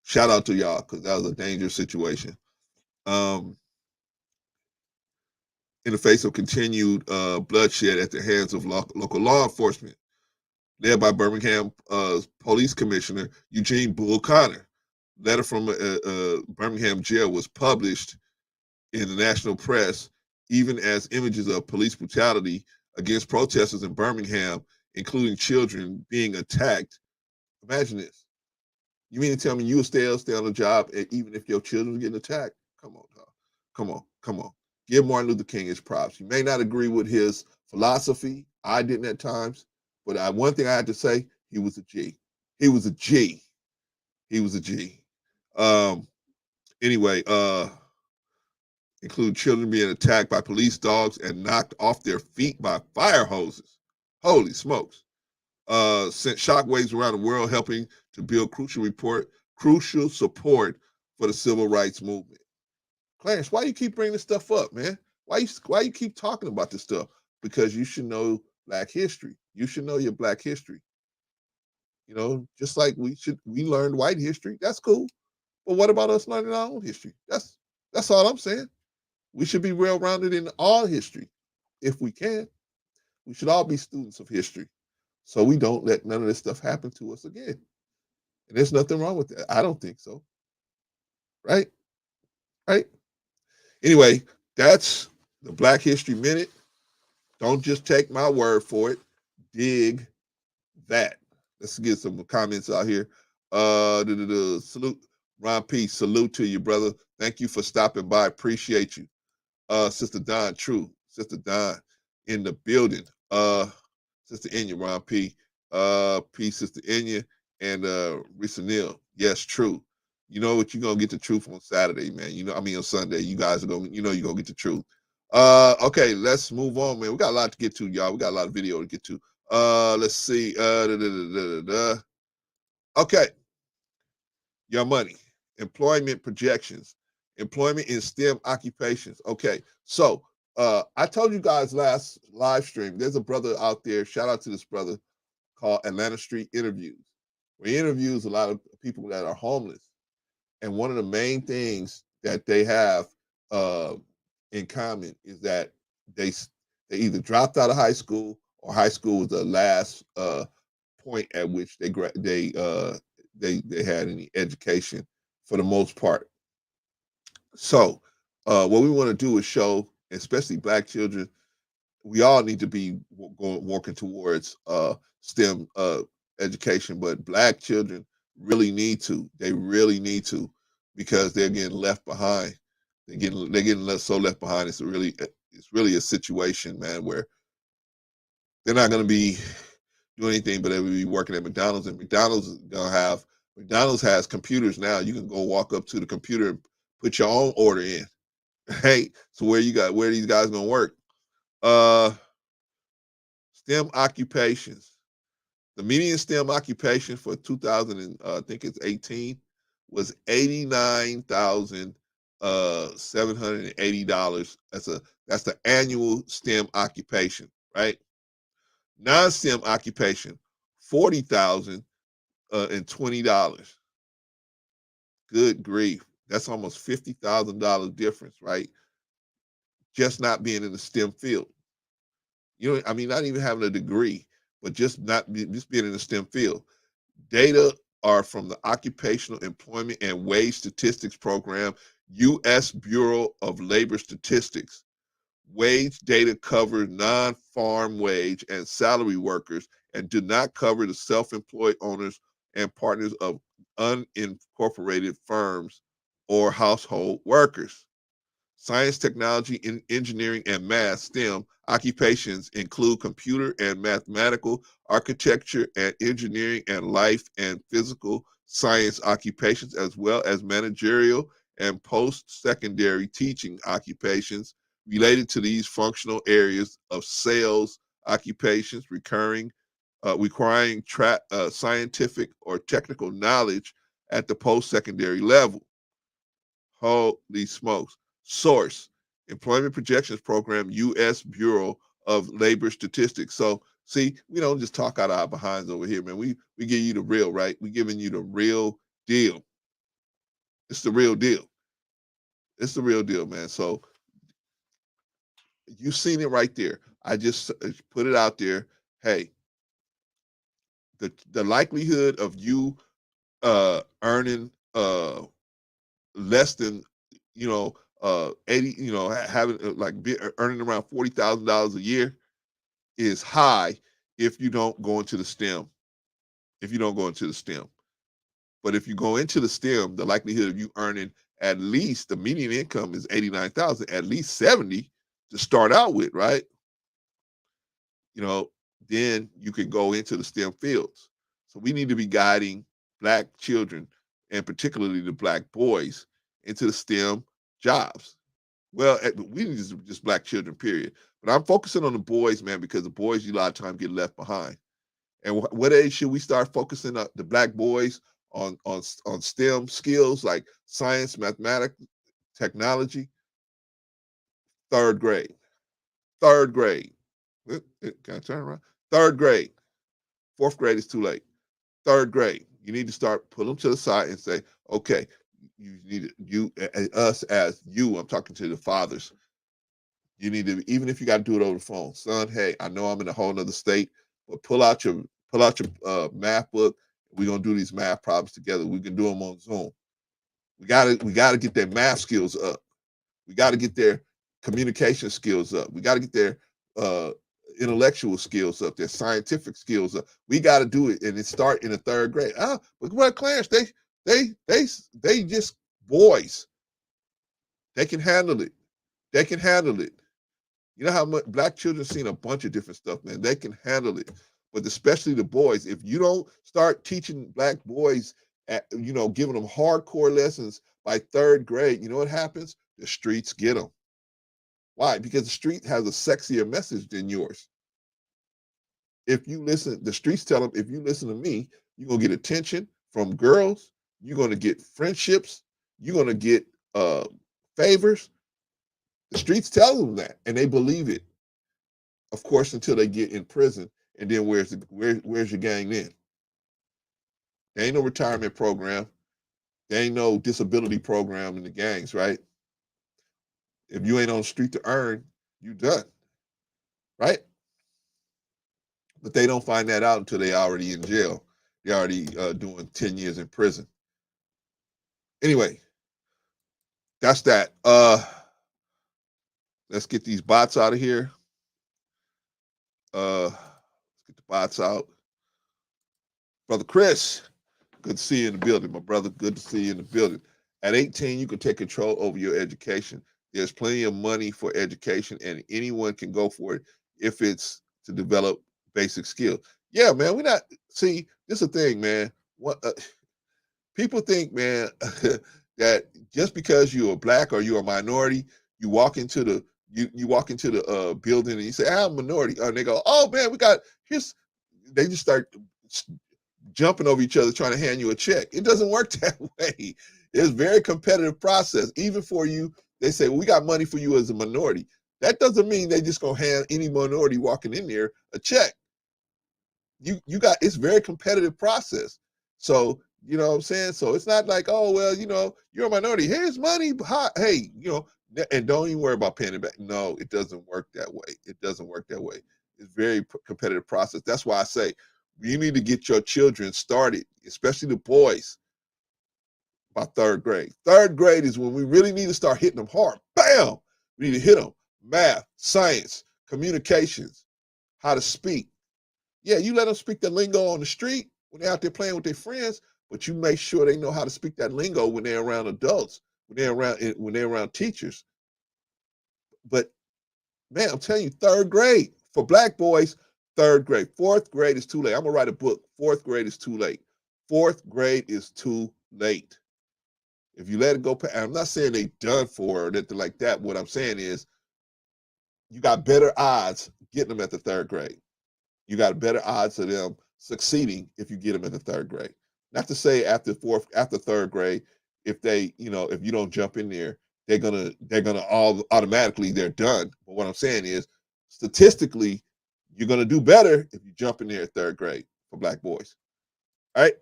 Shout out to y'all because that was a dangerous situation. Um, in the face of continued bloodshed at the hands of local law enforcement, led by Birmingham Police Commissioner Eugene Bull Connor. Letter from Birmingham jail was published in the national press, even as images of police brutality against protesters in Birmingham, including children being attacked. Imagine this. You mean to tell me you will stay on the job even if your children are getting attacked? Come on, dog. Come on, come on. Give Martin Luther King his props. You may not agree with his philosophy. I didn't at times, but one thing I had to say, he was a G. He was a G. He was a G. Um, anyway, include children being attacked by police dogs and knocked off their feet by fire hoses. Holy smokes. Sent shockwaves around the world, helping to build crucial support for the civil rights movement. Clarence, why you keep bringing this stuff up, man? Why you keep talking about this stuff? Because you should know Black history. You should know your Black history. You know, just like we learned white history. That's cool. But what about us learning our own history? That's all I'm saying. We should be well rounded in all history, if we can. We should all be students of history, so we don't let none of this stuff happen to us again. And there's nothing wrong with that. I don't think so. Right? Right? Anyway, that's the Black History Minute. Don't just take my word for it. Dig that. Let's get some comments out here. Salute, Ron P. Salute to you, brother. Thank you for stopping by. Appreciate you. Sister Don, true. Sister Don in the building. Sister Enya, Ron P. P. Sister Enya and Risa Neal. Yes, true. You know what? You're gonna get the truth on Saturday, man. On Sunday. You guys are gonna, you're gonna get the truth. Okay, let's move on, man. We got a lot to get to, y'all. We got a lot of video to get to. Let's see. Okay, your money, employment projections, employment in STEM occupations. Okay, so I told you guys last live stream. There's a brother out there. Shout out to this brother called Atlanta Street Interviews, where he interviews a lot of people that are homeless. And one of the main things that they have uh, in common is that they they either dropped out of high school or high school was the last point at which they had any education for the most part. So what we want to do is show, especially Black children, we all need to be working towards STEM education, but Black children really need to. They really need to because they're getting left behind. They're getting so left behind. It's really a situation, man, where they're not going to be doing anything, but they will be working at McDonald's, and McDonald's has computers now. You can go walk up to the computer and put your own order in. Hey, so where are these guys going to work? Uh, STEM occupations. The median STEM occupation for 2000 and I think it's 18 was $89,780. That's the annual STEM occupation, right? Non-STEM occupation, $40,020. Good grief, that's almost $50,000 difference, right? Just not being in the STEM field. Not even having a degree, but just being in the STEM field. Data are from the Occupational Employment and Wage Statistics Program, U.S. Bureau of Labor Statistics. Wage data covers non-farm wage and salary workers and do not cover the self-employed owners and partners of unincorporated firms or household workers. Science, technology, engineering, and math (STEM) occupations include computer and mathematical, architecture and engineering, and life and physical science occupations, as well as managerial and post-secondary teaching occupations related to these functional areas of sales occupations requiring scientific or technical knowledge at the post-secondary level. Holy smokes. Source, Employment Projections Program, U.S. Bureau of Labor Statistics. So, see, we don't just talk out of our behinds over here, man. We give you the real, right? We giving you the real deal. It's the real deal. It's the real deal, man. So you've seen it right there. I just put it out there. Hey, the likelihood of you earning less than 80, having earning around $40,000 a year is high if you don't go into the STEM. If you don't go into the STEM, but if you go into the STEM, the likelihood of you earning at least the median income is 89,000, at least 70 to start out with, right? You know, then you can go into the STEM fields. So we need to be guiding Black children, and particularly the Black boys, into the STEM jobs. Well, we need just Black children, period. But I'm focusing on the boys, man, because the boys a lot of times get left behind. And what age should we start focusing on the Black boys on STEM skills like science, mathematics, technology? Third grade. Third grade. Can I turn around? Third grade. Fourth grade is too late. Third grade, you need to start put them to the side and say, okay, you need us as you. I'm talking to the fathers. You need to, even if you got to do it over the phone, son. Hey, I know I'm in a whole nother state, but pull out your math book. We're gonna do these math problems together. We can do them on Zoom. We gotta get their math skills up. We got to get their communication skills up. We got to get their uh, intellectual skills up, their scientific skills up. We got to do it, and it start in the third grade. But what, Clarence? They just boys. They can handle it. They can handle it. You know how much Black children seen a bunch of different stuff, man. They can handle it, but especially the boys. If you don't start teaching Black boys, giving them hardcore lessons by third grade, you know what happens? The streets get them. Why? Because the street has a sexier message than yours. If you listen, the streets tell them, if you listen to me, you're going to get attention from girls. You're going to get friendships. You're going to get favors. The streets tell them that, and they believe it. Of course, until they get in prison, and then where's your gang then? There ain't no retirement program. There ain't no disability program in the gangs, right? If you ain't on the street to earn, you done, right? But they don't find that out until they already in jail. They're already doing 10 years in prison. Anyway, that's that. Let's get these bots out of here. Let's get the bots out. Brother Chris, good to see you in the building. My brother, good to see you in the building. At 18, you can take control over your education. There's plenty of money for education, and anyone can go for it if it's to develop basic skills. Yeah, man, we're not. See, this is the thing, man. What people think, man, that just because you're Black or you're a minority, you walk into the building and you say, I'm a minority, and they go, oh man, they just start jumping over each other trying to hand you a check. It doesn't work that way. It's a very competitive process. Even for you, they say, well, we got money for you as a minority. That doesn't mean they just gonna hand any minority walking in there a check. It's very competitive process. So, you know what I'm saying? So it's not like, oh, well, you're a minority. Here's money. Hey, and don't even worry about paying it back. No, it doesn't work that way. It doesn't work that way. It's very competitive process. That's why I say you need to get your children started, especially the boys, by third grade. Third grade is when we really need to start hitting them hard. Bam! We need to hit them. Math, science, communications, how to speak. Yeah, you let them speak the lingo on the street when they're out there playing with their friends, but you make sure they know how to speak that lingo when they're around adults, when they're around teachers. But man, I'm telling you, third grade for Black boys, third grade. Fourth grade is too late. I'm gonna write a book. Fourth grade is too late. Fourth grade is too late. If you let it go, I'm not saying they done for or anything like that. What I'm saying is you got better odds getting them at the third grade. You got better odds of them succeeding if you get them in the third grade. Not to say after third grade, if they, if you don't jump in there, they're gonna all automatically they're done. But what I'm saying is, statistically, you're gonna do better if you jump in there at third grade for black boys. All right,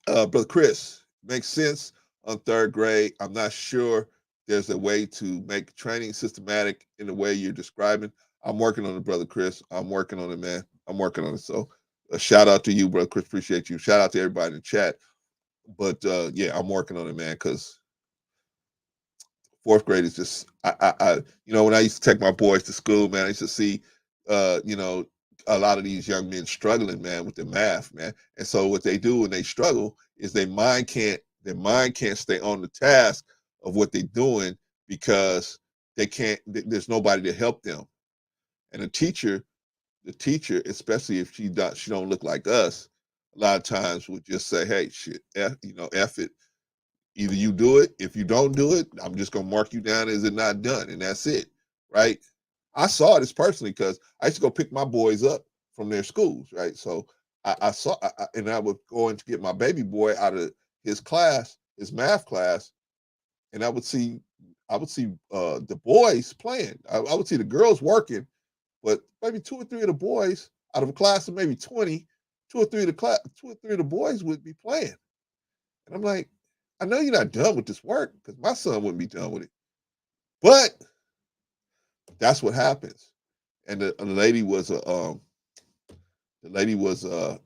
brother Chris, makes sense on third grade. I'm not sure there's a way to make training systematic in the way you're describing. I'm working on it, brother Chris. I'm working on it, man. I'm working on it. So, a shout out to you, brother Chris. Appreciate you. Shout out to everybody in the chat. But yeah, I'm working on it, man. Because fourth grade is just, when I used to take my boys to school, man, I used to see, a lot of these young men struggling, man, with the math, man. And so what they do when they struggle is their mind can't stay on the task of what they're doing because they can't. There's nobody to help them. And the teacher, especially if she don't look like us, a lot of times would just say, "Hey, shit, F it. Either you do it. If you don't do it, I'm just gonna mark you down as it not done, and that's it, right?" I saw this personally because I used to go pick my boys up from their schools, right? So I saw, and I was going to get my baby boy out of his class, his math class, and I would see the boys playing. I would see the girls working, but maybe two or three of the boys out of a class of maybe 20, two or three of the boys would be playing. And I'm like, I know you're not done with this work because my son wouldn't be done with it. But that's what happens. And the lady was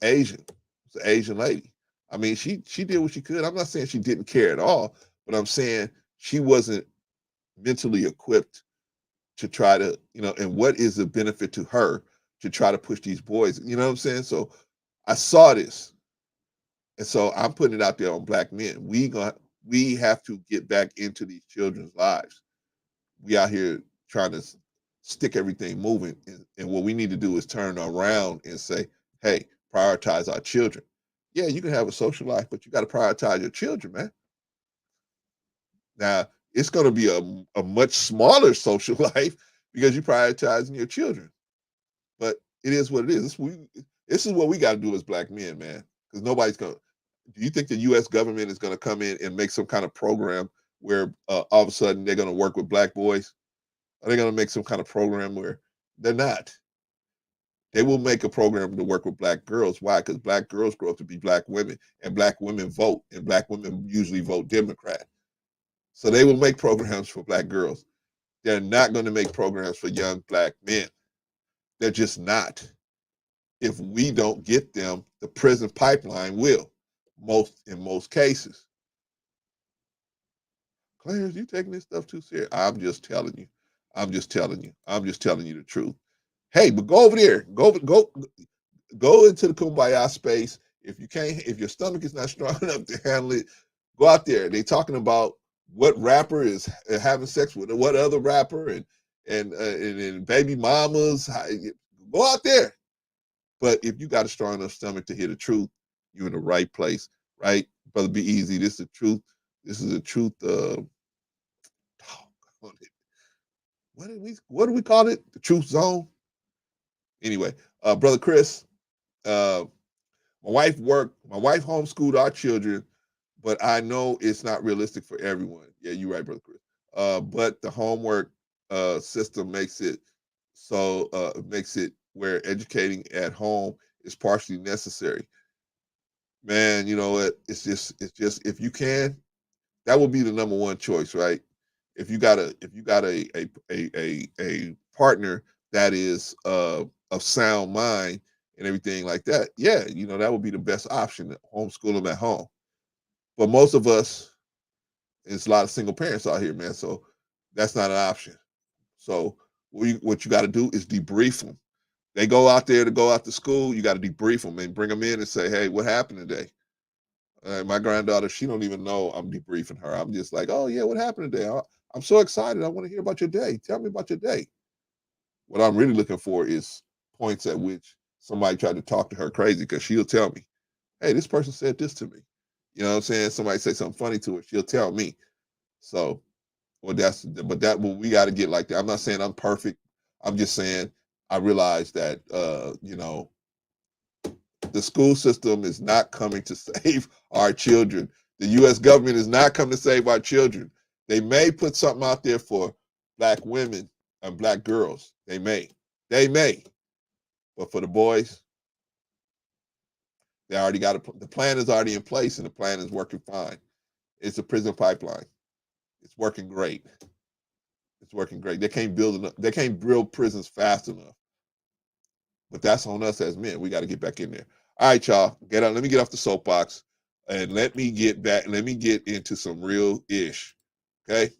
Asian. It's an Asian lady. I mean, she did what she could. I'm not saying she didn't care at all, but I'm saying she wasn't mentally equipped to try to, and what is the benefit to her to try to push these boys? You know what I'm saying? So I saw this. And so I'm putting it out there on black men. We have to get back into these children's lives. We out here trying to stick everything moving, and what we need to do is turn around and say, "Hey, prioritize our children." Yeah, you can have a social life, but you got to prioritize your children, man. Now it's going to be a much smaller social life because you're prioritizing your children. But it is what it is. This is what we got to do as black men, man. Because nobody's going to. Do you think the U.S. government is going to come in and make some kind of program where all of a sudden they're going to work with black boys? Are they going to make some kind of program where they're not? They will make a program to work with black girls. Why? Because black girls grow up to be black women, and black women vote, and black women usually vote Democrat. So they will make programs for black girls. They're not going to make programs for young black men. They're just not. If we don't get them, the prison pipeline will. In most cases. Clarence, you taking this stuff too serious? I'm just telling you. I'm just telling you. I'm just telling you the truth. Hey, but go over there. Go into the kumbaya space. If you can't, if your stomach is not strong enough to handle it, go out there. They talking about what rapper is having sex with what other rapper and baby mamas. Go out there. But if you got a strong enough stomach to hear the truth, you're in the right place, right? Brother, be easy. This is the truth. This is the truth. What do we call it? The truth zone. Anyway, brother Chris, uh, my wife homeschooled our children, but I know it's not realistic for everyone. Yeah, you're right, brother Chris. But the homework system makes it where educating at home is partially necessary. Man, you know what? It's just if you can, that would be the number one choice, right? If you got a partner that is of sound mind and everything like that, yeah, that would be the best option. Homeschool them at home. But most of us, there's a lot of single parents out here, man. So that's not an option. So what you got to do is debrief them. They go out there to go out to school. You got to debrief them and bring them in and say, "Hey, what happened today?" My granddaughter, she don't even know I'm debriefing her. I'm just like, "Oh yeah, what happened today? I'm so excited. I want to hear about your day. Tell me about your day." What I'm really looking for is points at which somebody tried to talk to her crazy because she'll tell me, "Hey, this person said this to me." You know what I'm saying? Somebody say something funny to her, she'll tell me. So, well, but we got to get like that. I'm not saying I'm perfect. I'm just saying I realize that the school system is not coming to save our children. The U.S. government is not coming to save our children. They may put something out there for black women and black girls. They may, but for the boys, they already got the plan is already in place, and the plan is working fine. It's a prison pipeline. It's working great. It's working great. They can't build prisons fast enough. But that's on us as men. We got to get back in there. All right, y'all. Get out. Let me get off the soapbox and let me get back. Let me get into some real ish. Okay.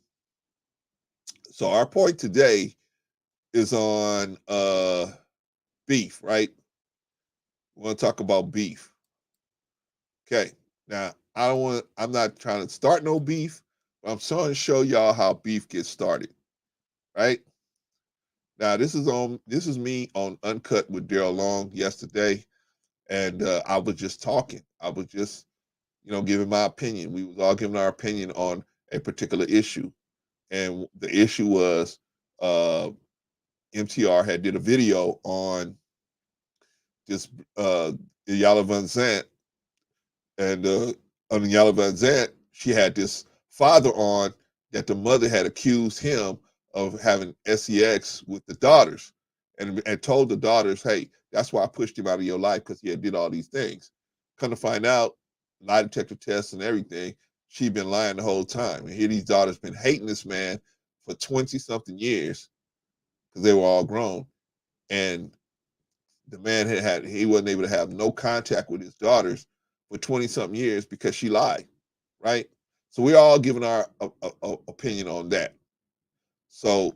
So our point today is on beef, right? We want to talk about beef. Okay. Now, I'm not trying to start no beef, but I'm trying to show y'all how beef gets started, right? Now, this is me on Uncut with Daryl Long yesterday, and I was just talking. I was just giving my opinion. We was all giving our opinion on a particular issue, and the issue was uh, MTR had did a video on this Yalla Van Zant, and on Yalla Van Zant, she had this father on that the mother had accused him of having sex with the daughters, and told the daughters, "Hey, that's why I pushed him out of your life because he had did all these things." Come to find out, lie detector tests and everything, she'd been lying the whole time. And here these daughters been hating this man for 20 something years because they were all grown, and the man he wasn't able to have no contact with his daughters for 20 something years because she lied, right? So we're all giving our opinion on that. So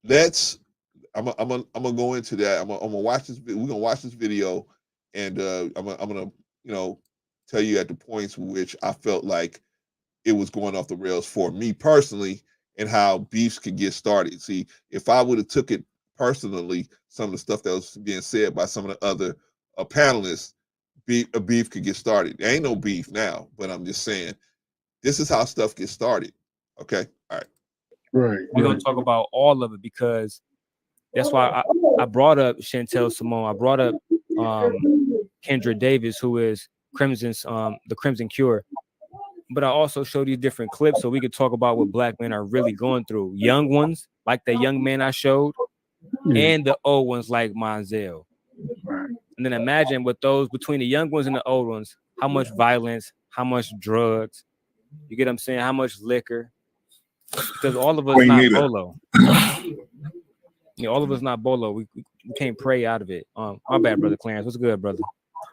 let's I'm gonna go into that. I'm gonna watch this. We're gonna watch this video, and I'm gonna tell you at the points which I felt like it was going off the rails for me personally, and how beefs could get started. See, if I would have took it personally, some of the stuff that was being said by some of the other panelists, a beef could get started. There ain't no beef now, but I'm just saying this is how stuff gets started. Okay, all right. Right. We're gonna talk about all of it because that's why I brought up Chantel Simone. I brought up Kendra Davis, who is Crimson's the Crimson Cure. But I also showed you different clips so we could talk about what black men are really going through. Young ones, like the young man I showed, and the old ones like Monzel. And then imagine with those between the young ones and the old ones, how much violence, how much drugs, you get what I'm saying? How much liquor? Because all of us Queen not Nita. bolo. All of us not bolo. We can't pray out of it. My bad, brother Clarence. What's good, brother?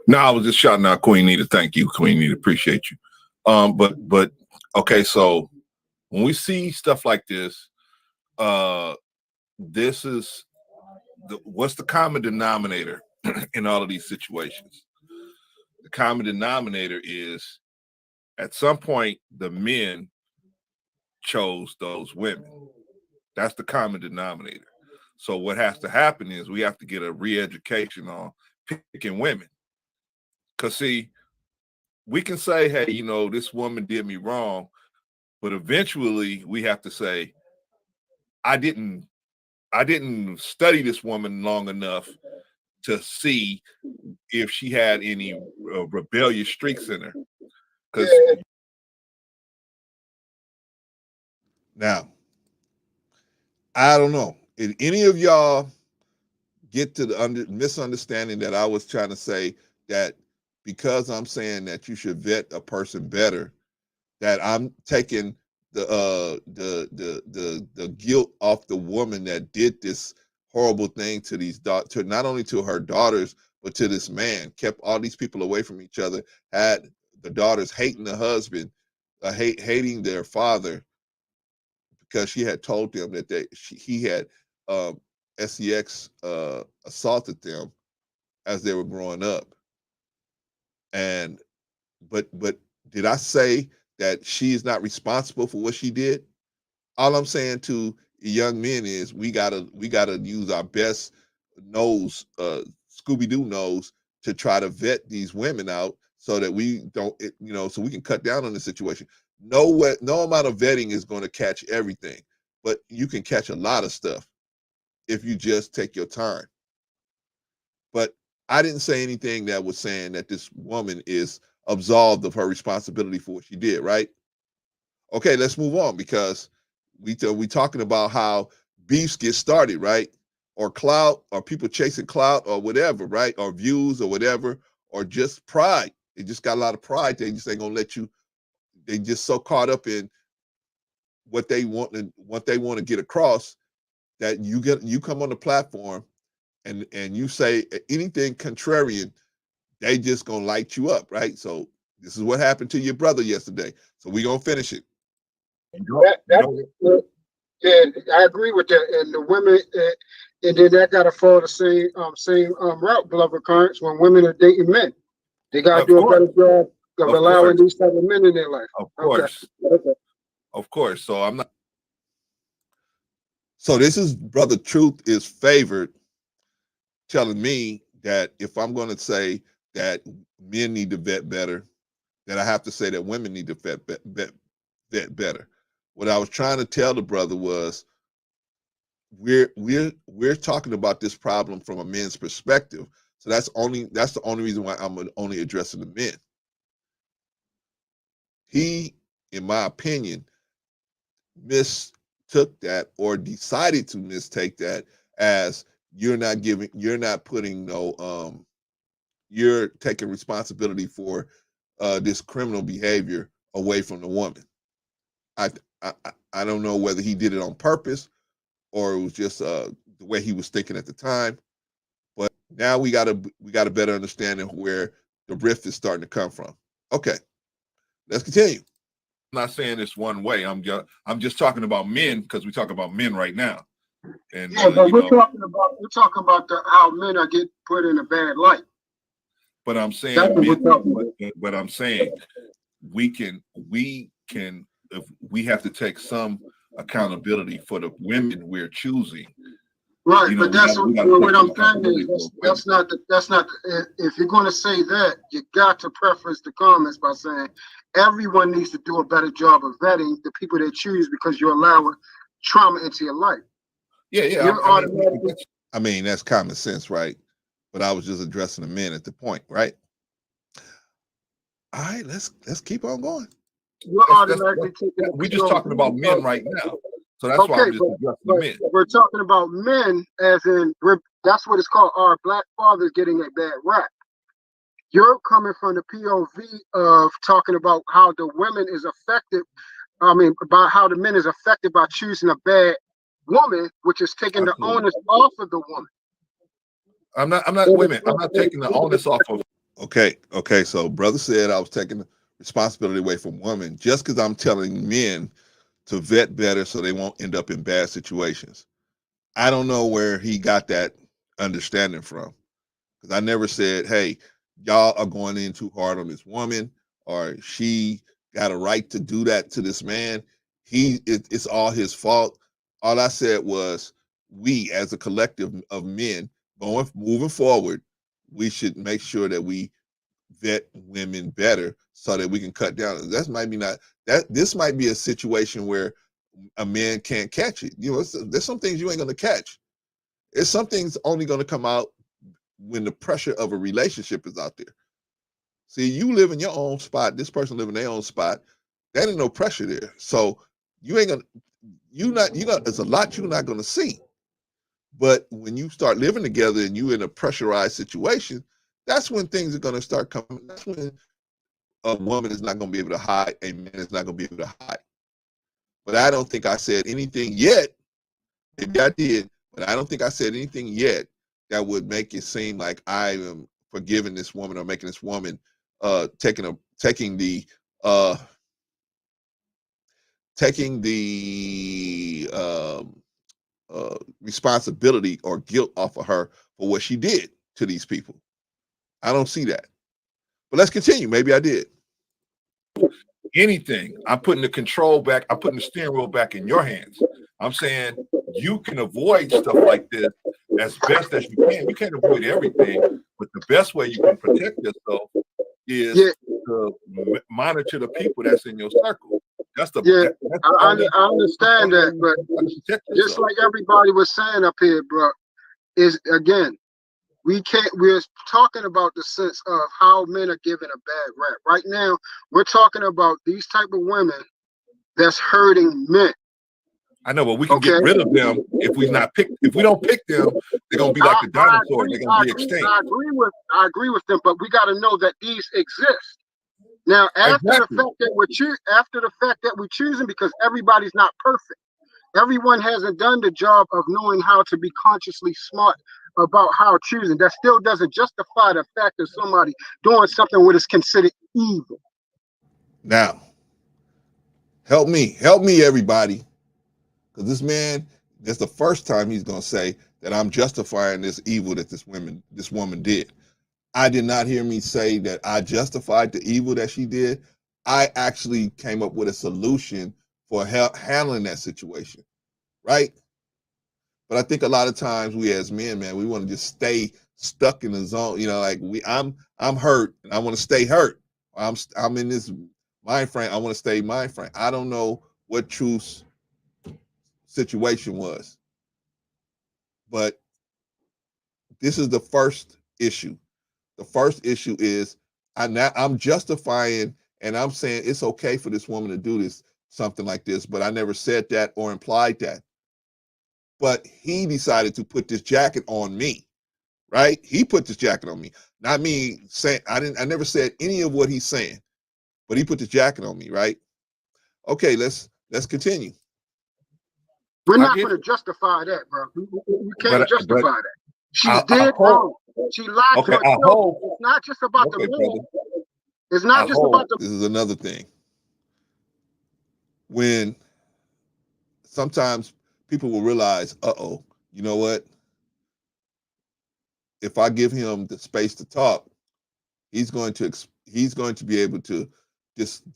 No, I was just shouting out Queen Nita. Thank you, Queen Nita. Appreciate you. But okay, so when we see stuff like this, this is what's the common denominator in all of these situations? The common denominator is at some point the men chose those women. That's the common denominator. So what has to happen is we have to get a re-education on picking women. Because see, we can say, hey, this woman did me wrong, but eventually we have to say, I didn't study this woman long enough to see if she had any rebellious streaks in her. Because Now, I don't know. Did any of y'all get to the misunderstanding that I was trying to say that because I'm saying that you should vet a person better, that I'm taking the guilt off the woman that did this horrible thing to to not only to her daughters but to this man, kept all these people away from each other, had the daughters hating the husband, hating their father because she had told them that he had um, sex assaulted them as they were growing up. And but did I say that she is not responsible for what she did? All I'm saying to young men is we gotta use our best nose, Scooby Doo nose, to try to vet these women out so that we don't, so we can cut down on the situation. No amount of vetting is going to catch everything, but you can catch a lot of stuff if you just take your time. But I didn't say anything that was saying that this woman is absolved of her responsibility for what she did, right? Okay, let's move on, because we talking about how beefs get started, right? Or clout, or people chasing clout, or whatever, right? Or views, or whatever, or just pride. They just got a lot of pride. They just ain't gonna let you. They just so caught up in what they want and what they want to get across that you come on the platform and you say anything contrarian, they just gonna light you up, right? So this is what happened to your brother yesterday. So we gonna finish it. Yeah, I agree with that. And the women, and then that got to follow the same route, beloved currents. When women are dating men, they got to do a better job of allowing these type of men in their life. Of course, okay. Of course. So I'm not. So this is Brother Truth is favored, telling me that if I'm going to say that men need to vet better, then I have to say that women need to vet better. What I was trying to tell the brother was we're talking about this problem from a man's perspective. So that's the only reason why I'm only addressing the men. He, in my opinion, mistook that, or decided to mistake that, as you're not putting you're taking responsibility for this criminal behavior away from the woman. I don't know whether he did it on purpose or it was just the way he was thinking at the time. But now we got a better understanding where the rift is starting to come from. Okay, let's continue. I'm not saying this one way. I'm just talking about men, because we talk about men right now. And yeah, but we're talking about how men are getting put in a bad light. But I'm saying, but I'm saying we can if we have to take some accountability for the women we're choosing. Right, but that's what I'm saying is that's not if you're going to say that, you got to preface the comments by saying everyone needs to do a better job of vetting the people they choose, because you're allowing trauma into your life. Yeah. I mean, that's common sense, right? But I was just addressing the men at the point, right? All right, let's keep on going. We're just talking about men right now. So that's why I'm just addressing the men. We're talking about men as in, that's what it's called, our black fathers getting a bad rap. You're coming from the POV of talking about how the women is affected, about how the men is affected by choosing a bad woman, which is taking the onus off of the woman. I'm not wait a minute, I'm not taking the onus off of. Okay, so brother said I was taking the responsibility away from women just because I'm telling men to vet better so they won't end up in bad situations. I don't know where he got that understanding from, because I never said, hey, y'all are going in too hard on this woman, or she got a right to do that to this man. It's all his fault. All I said was, we as a collective of men moving forward, we should make sure that we vet women better so that we can cut down. This might be a situation where a man can't catch it. There's some things you ain't gonna catch. There's some things only gonna come out when the pressure of a relationship is out there. See, you live in your own spot, this person live in their own spot. There ain't no pressure there. So there's a lot you're not gonna see. But when you start living together and you're in a pressurized situation, that's when things are gonna start coming. That's when a woman is not gonna be able to hide, a man is not gonna be able to hide. But I don't think I said anything yet. Maybe I did, but I don't think I said anything yet that would make it seem like I am forgiving this woman or making this woman taking the responsibility or guilt off of her for what she did to these people. I don't see that. But let's continue. Maybe I did. Anything. I'm putting the control back. I'm putting the steering wheel back in your hands. I'm saying you can avoid stuff like this as best as you can. You can't avoid everything, but the best way you can protect yourself is Yeah. to monitor the people that's in your circle. That's the Yeah, that's I the understand that, but protect just yourself. like everybody was saying up here, bro, is again, we're talking about the sense of how men are given a bad rap. Right now, we're talking about these type of women that's hurting men. I know, but we can Okay. get rid of them if we don't pick them, they're gonna be like the dinosaurs. They're gonna be extinct. I agree with them, but we got to know that these exist. Now, after the fact that we're choosing, because everybody's not perfect. Everyone hasn't done the job of knowing how to be consciously smart about how choosing. That still doesn't justify the fact of somebody doing something what is considered evil. Now, help me, everybody. Because this man, that's the first time he's going to say that I'm justifying this evil that this woman did. I did not hear me say that I justified the evil that she did. I actually came up with a solution for handling that situation, right? But I think a lot of times we as men, man, we want to just stay stuck in the zone. You know, like I'm hurt and I want to stay hurt. I'm in this mind frame. I want to stay mind frame. I don't know what Truth's situation was, but this is the first issue. The first issue is I'm justifying and I'm saying it's okay for this woman to do this, something like this, but I never said that or implied that. But he decided to put this jacket on me, right? He put this jacket on me. Not me saying I never said any of what he's saying, but he put this jacket on me, right? Okay, let's continue. We're not going to justify that, bro. We can't justify that. She did wrong. She lied to her children. It's not just about the man. It's not just about the. This is another thing. When sometimes people will realize, you know what? If I give him the space to talk, he's going to be able to just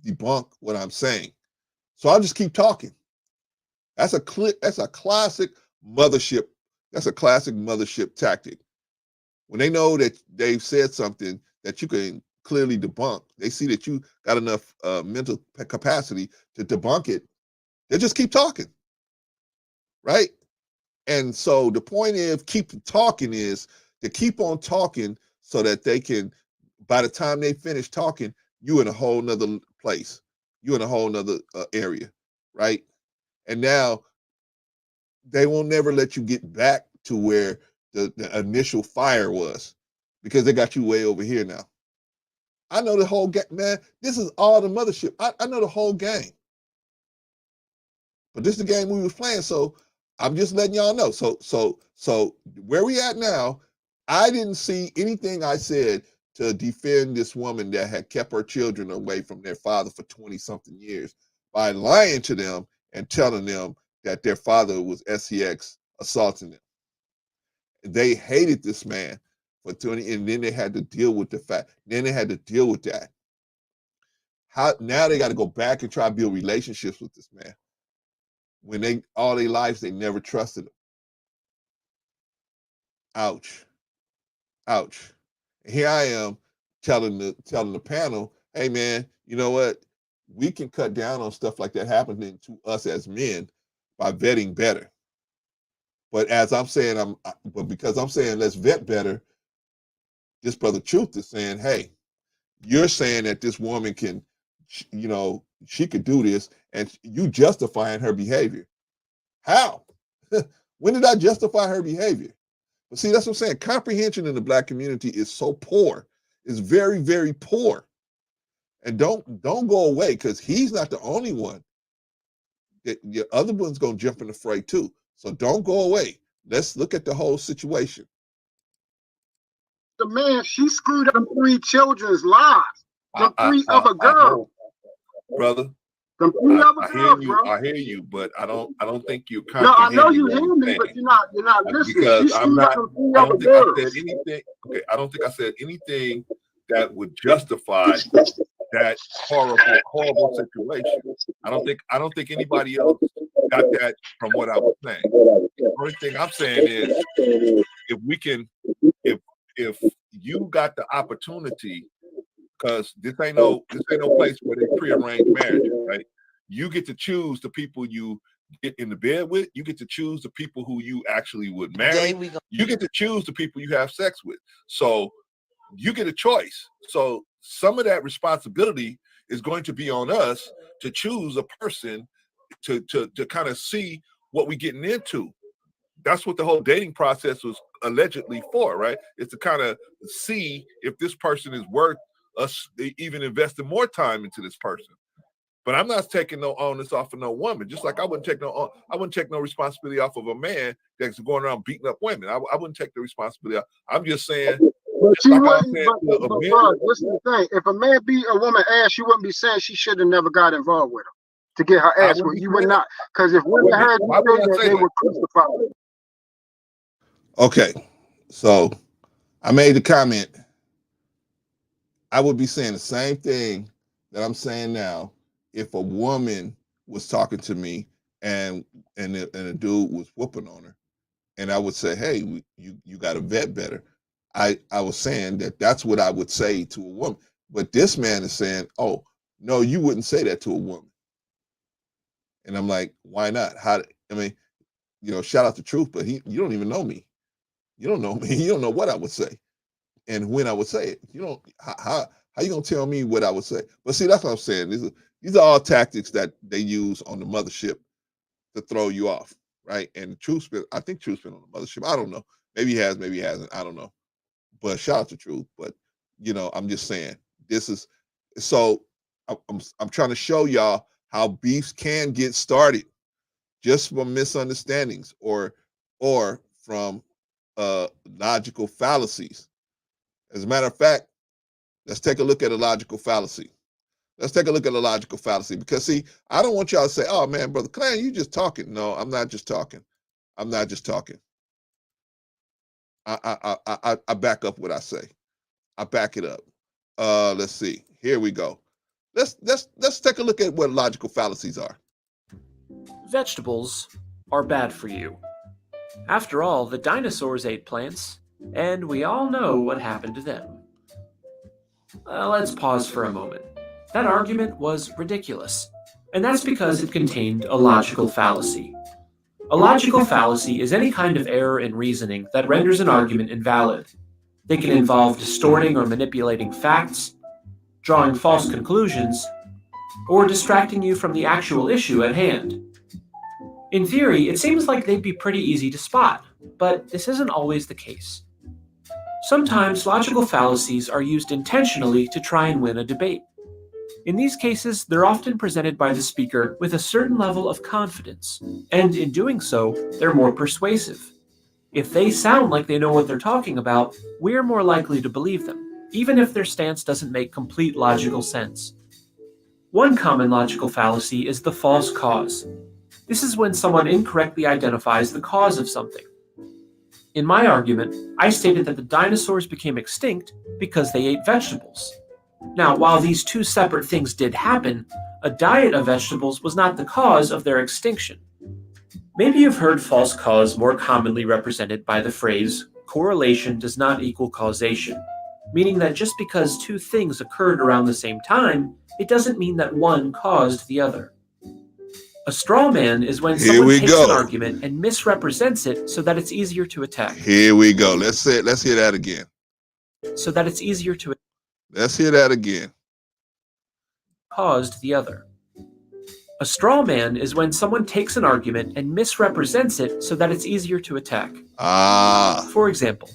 debunk what I'm saying. So I'll just keep talking. That's a classic mothership. That's a classic mothership tactic. When they know that they've said something that you can clearly debunk, they see that you got enough mental capacity to debunk it, they just keep talking, right? And so the point of keep talking is to keep on talking so that they can, by the time they finish talking, you in a whole nother place, you in a whole nother area, right? And now they won't never let you get back to where the initial fire was because they got you way over here now. I know the whole game, man. This is all the mothership. I know the whole game. But this is the game we was playing, so I'm just letting y'all know. So where we at now, I didn't see anything I said to defend this woman that had kept her children away from their father for 20-something years by lying to them and telling them that their father was SEX assaulting them. They hated this man for 20, and then they had to deal with the fact. Then they had to deal with that. Now they got to go back and try to build relationships with this man. When all their lives they never trusted him. Ouch. Ouch. And here I am telling the panel, hey man, you know what? We can cut down on stuff like that happening to us as men by vetting better. But as I'm saying, because I'm saying let's vet better, this brother Truth is saying, hey, you're saying that this woman can, she could do this, and you justifying her behavior. How? When did I justify her behavior? But see, that's what I'm saying. Comprehension in the Black community is so poor. It's very, very poor. And don't go away, because he's not the only one. The other one's gonna jump in the fray too. So don't go away. Let's look at the whole situation. The man, she screwed up 3 children's lives. The 3 other girls, brother. The 3 other girls, bro. I hear you, but I don't think you No, I know you hear hear me, but you're not listening. Because She screwed up them 3 I other don't think I girls. said anything. Okay, I don't think I said anything that would justify that horrible situation. I don't think anybody else got that from what I was saying. The only thing I'm saying is if you got the opportunity, because this ain't no place where they prearranged marriages, right? You get to choose the people you get in the bed with. You get to choose the people who you actually would marry. You get to choose the people you have sex with. So you get a choice. So some of that responsibility is going to be on us to choose a person to kind of see what we're getting into. That's what the whole dating process was allegedly for, right? It's to kind of see if this person is worth us even investing more time into this person. But I'm not taking no onus off of no woman. Just like I wouldn't take no responsibility off of a man that's going around beating up women. I wouldn't take the responsibility off. I'm just saying. But you Like wouldn't. But bro, listen to the thing. If a man beat a woman ass, you wouldn't be saying she should have never got involved with him to get her ass whipped. You would not, because if women heard you say that, they would crucify you. Okay, so I made the comment. I would be saying the same thing that I'm saying now if a woman was talking to me and a dude was whooping on her, and I would say, "Hey, you got to vet better." I was saying that's what I would say to a woman, but this man is saying, "Oh, no, you wouldn't say that to a woman," and I'm like, "Why not? How? I mean, shout out the truth, but you don't even know me. You don't know me. You don't know what I would say." And when I would say it, how you gonna tell me what I would say? But see, that's what I'm saying. These are all tactics that they use on the mothership to throw you off, right? And I think Truth's been on the mothership. I don't know. Maybe he has, maybe he hasn't. I don't know. But shout out to Truth. But I'm just saying this is so. I'm trying to show y'all how beefs can get started just from misunderstandings or from logical fallacies. As a matter of fact, let's take a look at a logical fallacy. Let's take a look at a logical fallacy because, see, I don't want y'all to say, "Oh, man, Brother Clan, you just talking." No, I'm not just talking. I'm not just talking. I back up what I say. I back it up. Let's see. Here we go. Let's take a look at what logical fallacies are. Vegetables are bad for you. After all, the dinosaurs ate plants, and we all know what happened to them. Let's pause for a moment. That argument was ridiculous, and that's because it contained a logical fallacy. A logical fallacy is any kind of error in reasoning that renders an argument invalid. They can involve distorting or manipulating facts, drawing false conclusions, or distracting you from the actual issue at hand. In theory, it seems like they'd be pretty easy to spot, but this isn't always the case. Sometimes logical fallacies are used intentionally to try and win a debate. In these cases, they're often presented by the speaker with a certain level of confidence, and in doing so, they're more persuasive. If they sound like they know what they're talking about, we're more likely to believe them, even if their stance doesn't make complete logical sense. One common logical fallacy is the false cause. This is when someone incorrectly identifies the cause of something. In my argument, I stated that the dinosaurs became extinct because they ate vegetables. Now, while these two separate things did happen, a diet of vegetables was not the cause of their extinction. Maybe you've heard false cause more commonly represented by the phrase, correlation does not equal causation, meaning that just because two things occurred around the same time, it doesn't mean that one caused the other. A straw man is when someone takes an argument and misrepresents it so that it's easier to attack. Here we go. Let's hear that again. So that it's easier to Let's hear that again. Caused the other. A straw man is when someone takes an argument and misrepresents it so that it's easier to attack. For example,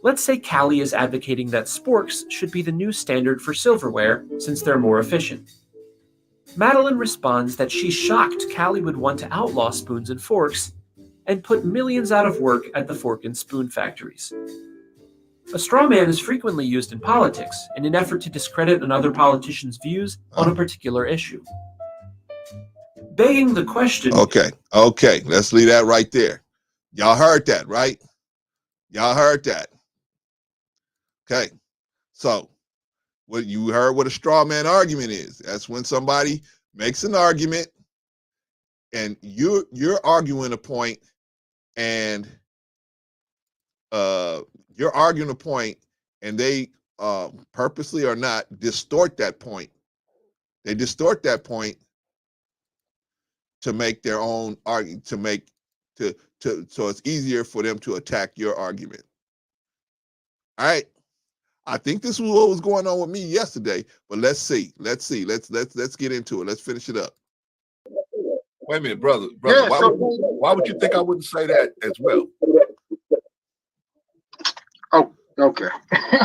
let's say Callie is advocating that sporks should be the new standard for silverware since they're more efficient. Madeline responds that she's shocked Callie would want to outlaw spoons and forks and put millions out of work at the fork and spoon factories. A straw man is frequently used in politics in an effort to discredit another politician's views on a particular issue. Begging the question... Okay, let's leave that right there. Y'all heard that, right? Y'all heard that. Okay, so what you heard what a straw man argument is. That's when somebody makes an argument and you're arguing a point and and they purposely or not distort that point. They distort that point to make their own argument, so it's easier for them to attack your argument. All right. I think this was what was going on with me yesterday, but let's see. Let's get into it. Let's finish it up. Wait a minute, brother. Yeah, Why would you think I wouldn't say that as well? Oh, okay.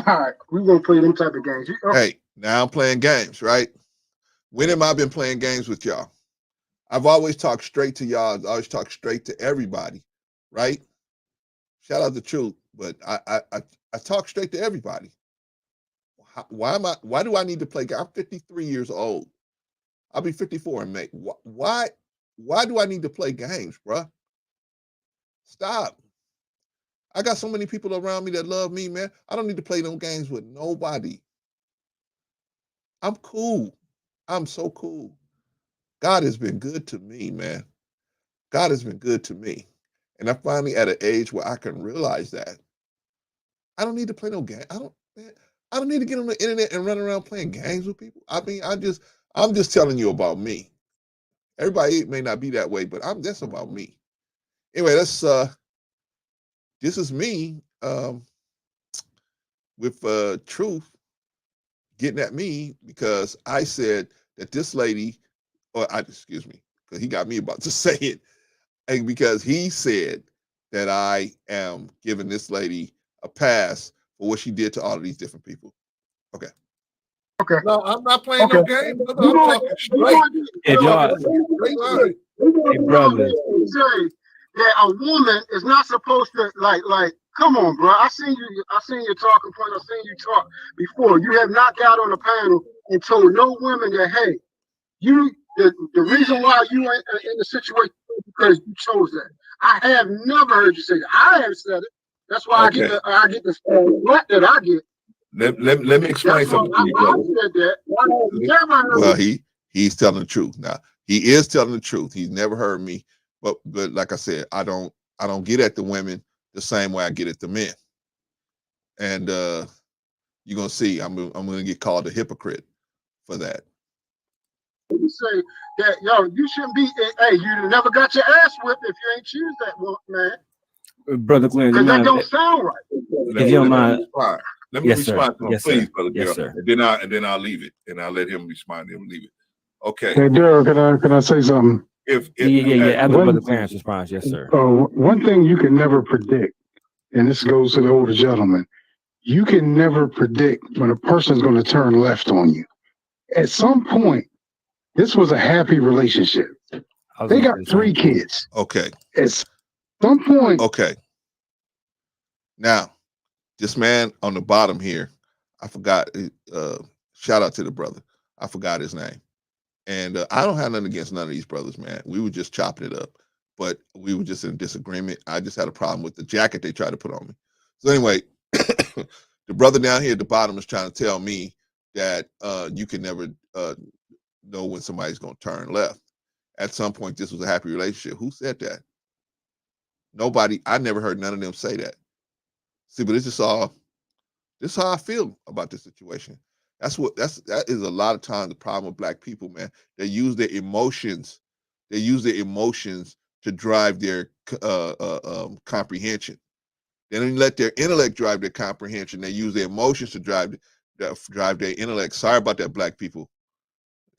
All right. We're gonna play them type of games. Hey, now I'm playing games, right? When have I been playing games with y'all? I've always talked straight to y'all. I've always talked straight to everybody, right? Shout out the truth, but I talk straight to everybody. Why do I need to play? I'm 53 years old. I'll be 54 in May. Why do I need to play games, bruh? Stop. I got so many people around me that love me, man. I don't need to play no games with nobody. I'm cool. I'm so cool. God has been good to me, man. God has been good to me. And I'm finally at an age where I can realize that. I don't need to play no game. I don't need to get on the internet and run around playing games with people. I mean, I'm just telling you about me. Everybody may not be that way, but that's about me. Anyway, this is me with Truth getting at me because I said that this lady, excuse me, because he got me about to say it, and because he said that I am giving this lady a pass for what she did to all of these different people. Okay. Okay. No, I'm not playing no game, brother. I'm talking straight. If y'all, hey, brother, say that a woman is not supposed to like. Come on, bro. I seen your talking point. I seen you talk before. You have not got on the panel and told no women that, hey, the reason why you ain't in the situation is because you chose that. I have never heard you say that. I have said it. That's why Okay. I get the what that I get. Let me explain something to you, brother. I said that. I never heard. Well, he's telling the truth. Now, he is telling the truth. He's never heard me, but like I said, I don't get at the women the same way I get at the men. And you're gonna see, I'm gonna get called a hypocrite for that. You say that, yo, you shouldn't be. Hey, you never got your ass whipped if you ain't choose that one, man. brother Glenn, Because that don't sound right. If you don't mind, let me yes, sir. respond to him, Yes, please, sir. brother. Yes, Darrell. sir. And then I'll leave it, and I'll let him respond and leave it. Okay. Hey, Daryl, can I say something? Yeah. After Brother Clarence responds, yes, sir. One thing you can never predict, and this goes to the older gentleman, you can never predict when a person's going to turn left on you. At some point, this was a happy relationship. They got 3 kids. Okay. At some point. Okay. Now, this man on the bottom here, I forgot. Shout out to the brother. I forgot his name. And I don't have nothing against none of these brothers, man. We were just chopping it up, but we were just in disagreement. I just had a problem with the jacket they tried to put on me. So anyway, the brother down here at the bottom is trying to tell me that you can never know when somebody's going to turn left. At some point, this was a happy relationship. Who said that? Nobody. I never heard none of them say that. See, but this is how I feel about this situation. That is a lot of times the problem with black people, man. They use their emotions. They use their emotions to drive their comprehension. They don't let their intellect drive their comprehension. They use their emotions to drive their intellect. Sorry about that, black people.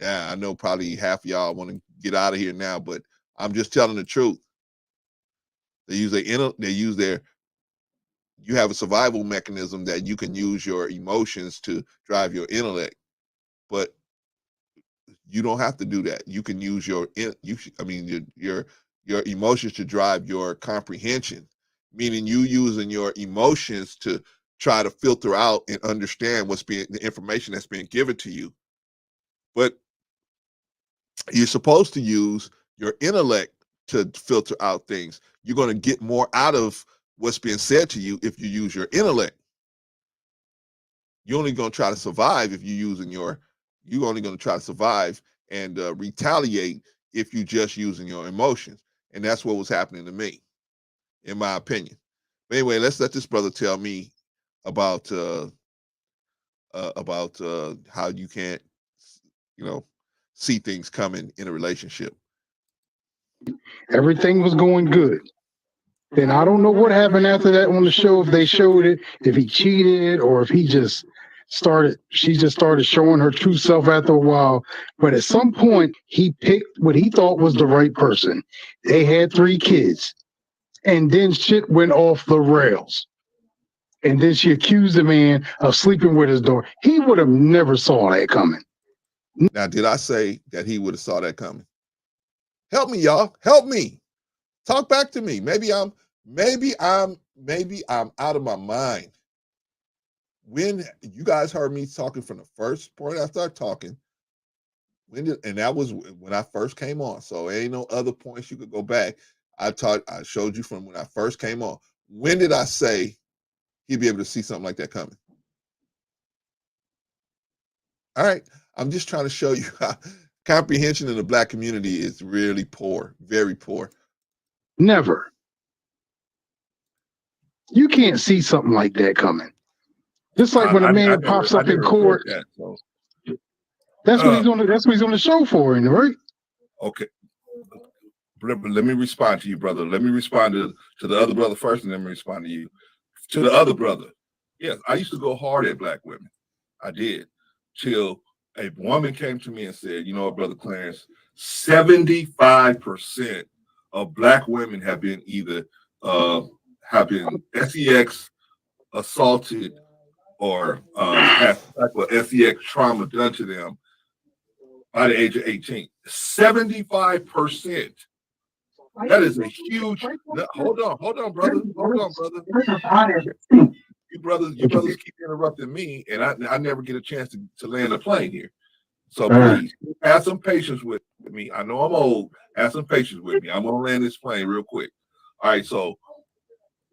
Yeah, I know probably half of y'all want to get out of here now, but I'm just telling the truth. They use you have a survival mechanism that you can use your emotions to drive your intellect, but you don't have to do that. You can use your emotions to drive your comprehension, meaning you using your emotions to try to filter out and understand the information that's being given to you. But you're supposed to use your intellect to filter out things. You're going to get more out of what's being said to you if you use your intellect. You're only going to try to survive if you're only going to try to survive and retaliate if you're just using your emotions. And that's what was happening to me, in my opinion. But anyway, let's let this brother tell me about about how you can't, see things coming in a relationship. Everything was going good. Then I don't know what happened after that on the show, if they showed it, if he cheated or if she just started showing her true self after a while. But at some point, he picked what he thought was the right person. They had 3 kids. And then shit went off the rails. And then she accused the man of sleeping with his daughter. He would have never saw that coming. Now, did I say that he would have saw that coming? Help me, y'all. Help me. Talk back to me. Maybe I'm out of my mind. When you guys heard me talking from the first point I started talking, and that was when I first came on. So ain't no other points you could go back. I showed you from when I first came on. When did I say he'd be able to see something like that coming? All right. I'm just trying to show you how comprehension in the Black community is really poor, very poor. Never. You can't see something like that coming. Just like when a man pops up in court. That's what he's on the show for, right? Okay. Let me respond to you, brother. Let me respond to the other brother first, and then respond to you. To the other brother. Yes, I used to go hard at Black women. I did. Till a woman came to me and said, you know what, Brother Clarence, 75% of Black women have been either sex assaulted or have sex trauma done to them by the age of 18. 75%. That is a huge. Hold on, brother. Hold on, brother. You brothers keep interrupting me, and I never get a chance to land a plane here. So please have some patience with me. I know I'm old. Have some patience with me. I'm gonna land this plane real quick. All right. So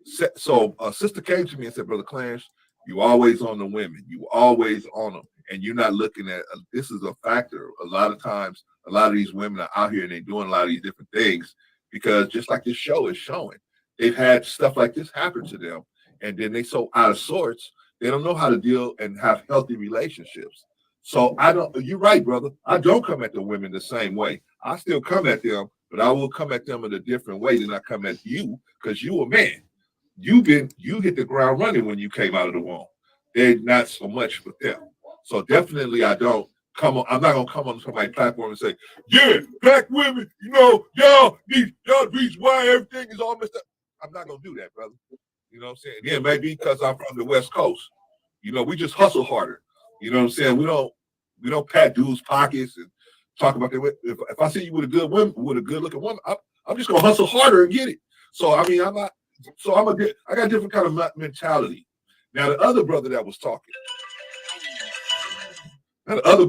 sister came to me and said, Brother Clarence, you always on the women. You always on them, and you're not looking at. This is a factor. A lot of times, a lot of these women are out here and they're doing a lot of these different things because just like this show is showing, they've had stuff like this happen to them. And then they so out of sorts, they don't know how to deal and have healthy relationships. So you're right, brother. I don't come at the women the same way. I still come at them, but I will come at them in a different way than I come at you, because you a man. You hit the ground running when you came out of the womb. They're not so much with them. So definitely I'm not gonna come on somebody's platform and say, yeah, Black women, y'all reason why everything is all messed up. I'm not gonna do that, brother. You know what I'm saying? Yeah, maybe because I'm from the West Coast. We just hustle harder. You know what I'm saying? We don't pat dudes' pockets and talk about that. If I see you with a good looking woman, I'm just gonna hustle harder and get it. So I mean, I got a different kind of mentality. Now the other brother that was talking. Oh,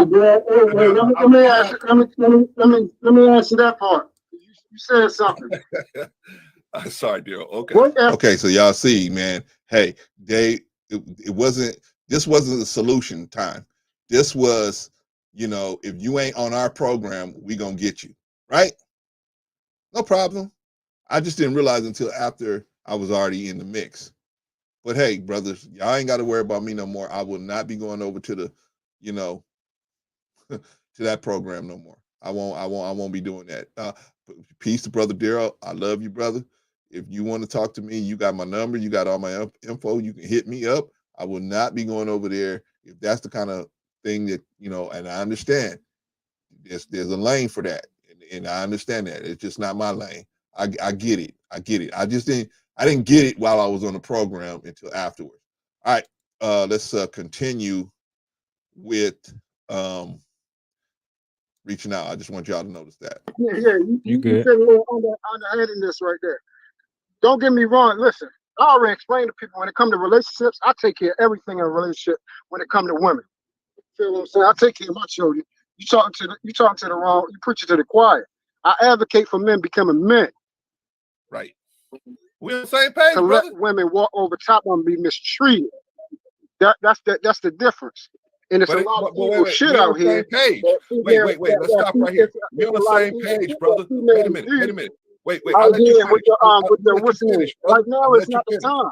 bro. Let me answer that part. You said something. Sorry, Daryl. Okay. Okay, so y'all see, man. Hey, this wasn't a solution time. This was, if you ain't on our program, we gonna get you, right? No problem. I just didn't realize until after I was already in the mix. But hey, brothers, y'all ain't got to worry about me no more. I will not be going over to the, to that program no more. I won't be doing that. Peace to Brother Daryl. I love you, brother. If you want to talk to me, you got my number, you got all my info, you can hit me up. I will not be going over there if that's the kind of thing that, and I understand there's a lane for that. And I understand that. It's just not my lane. I get it. I didn't get it while I was on the program until afterwards. All right. Let's continue with reaching out. I just want y'all to notice that. Yeah. You good. Underhanding this right there. Don't get me wrong. Listen, I already explained to people when it comes to relationships, I take care of everything in a relationship when it comes to women. Feel what I'm saying? I take care of my children. You talking to the wrong, you preaching to the choir. I advocate for men becoming men. Right. We're on the same page, to brother. let women walk over top of them and be mistreated. That's the difference. And it's a lot of evil shit out here. Wait. Let's stop right here. We're on the same page, brother. Wait a minute. Wait. I'll let you finish. Right now, it's not the time.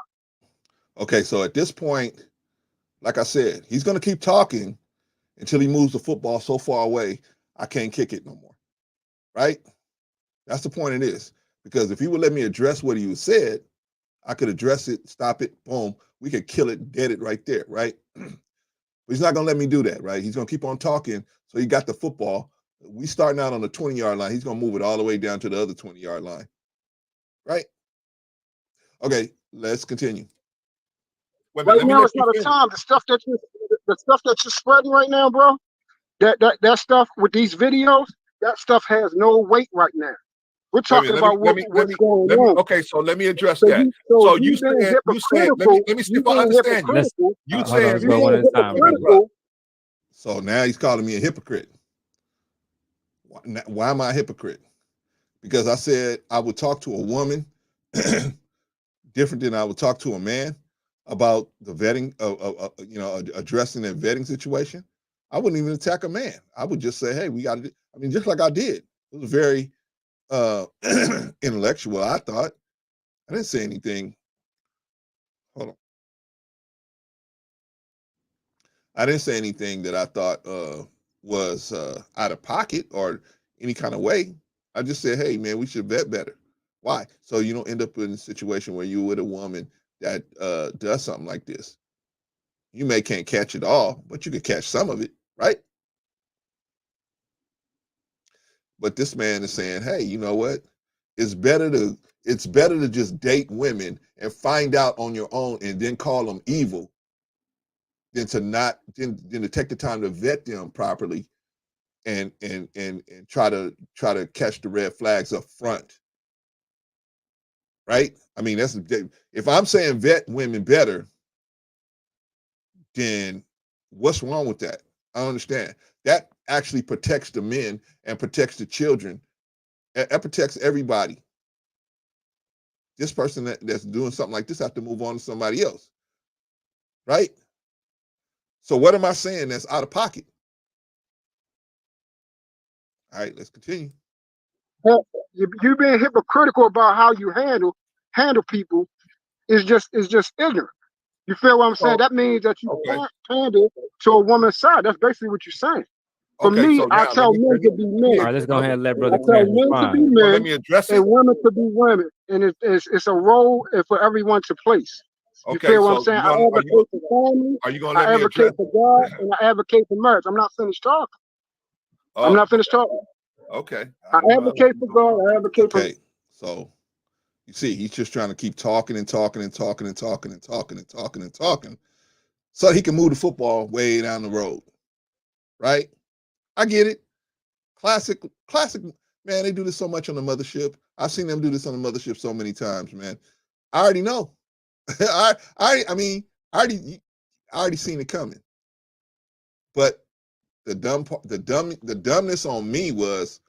Okay, so at this point, like I said, he's going to keep talking until he moves the football so far away, I can't kick it no more. Right? That's the point of this. Because if he would let me address what he said, I could address it, stop it, boom. We could kill it, dead it right there, right? But he's not going to let me do that, right? He's going to keep on talking. So he got the football. We starting out on the 20-yard line. He's going to move it all the way down to the other 20-yard line, right? Okay, let's continue. Wait a Right minute, let me now, let it's you not a finish. time. The stuff that you're spreading right now, bro. That stuff with these videos, that stuff has no weight right now. We're Wait a talking minute, about what's going on. okay, so let me address So that. so You you being said, hypocritical. let me see You if I being understand you. Let's hypocritical. You hold on. saying Let's You go me, one being at a time, brother. hypocritical. So now he's calling me a hypocrite. Why am I a hypocrite? Because I said I would talk to a woman different than I would talk to a man about the vetting, addressing that vetting situation. I wouldn't even attack a man. I would just say, hey, we got to, I mean, just like I did. It was very intellectual, I thought. I didn't say anything. Hold on. I didn't say anything that I thought was out of pocket or any kind of way. I just said, hey, man, we should vet better. Why? So you don't end up in a situation where you're with a woman that does something like this. You may can't catch it all, but you can catch some of it, right? But this man is saying, hey, you know what? It's better to just date women and find out on your own and then call them evil than to take the time to vet them properly and try to catch the red flags up front. Right? I mean, if I'm saying vet women better, then what's wrong with that? I don't understand. That actually protects the men and protects the children. That protects everybody. This person that's doing something like this have to move on to somebody else. Right? So what am I saying that's out of pocket? All right, let's continue. You being hypocritical about how you handle people is just ignorant. You feel what I'm saying? Oh, That means that you okay. can't handle to a woman's side. That's basically what you're saying. For Okay, me, so I now tell men to be All men. right, let's go ahead and let I Brother tell Clarence men to be respond. well, let men me address it. and women to be women. And it's a role for everyone to place. You Okay, feel what I'm so saying? I advocate for family, are you gonna I let me address advocate for God, and I advocate for marriage. I'm not finished talking. I'm Oh, not finished talking. okay. I advocate for God. I advocate for. Okay, so you see, he's just trying to keep talking and talking and talking and talking and talking and talking and talking so he can move the football way down the road. Right? I get it. Classic, man, they do this so much on the mothership. I've seen them do this on the mothership so many times, man. I already know. I mean, I already seen it coming. But the dumbness on me was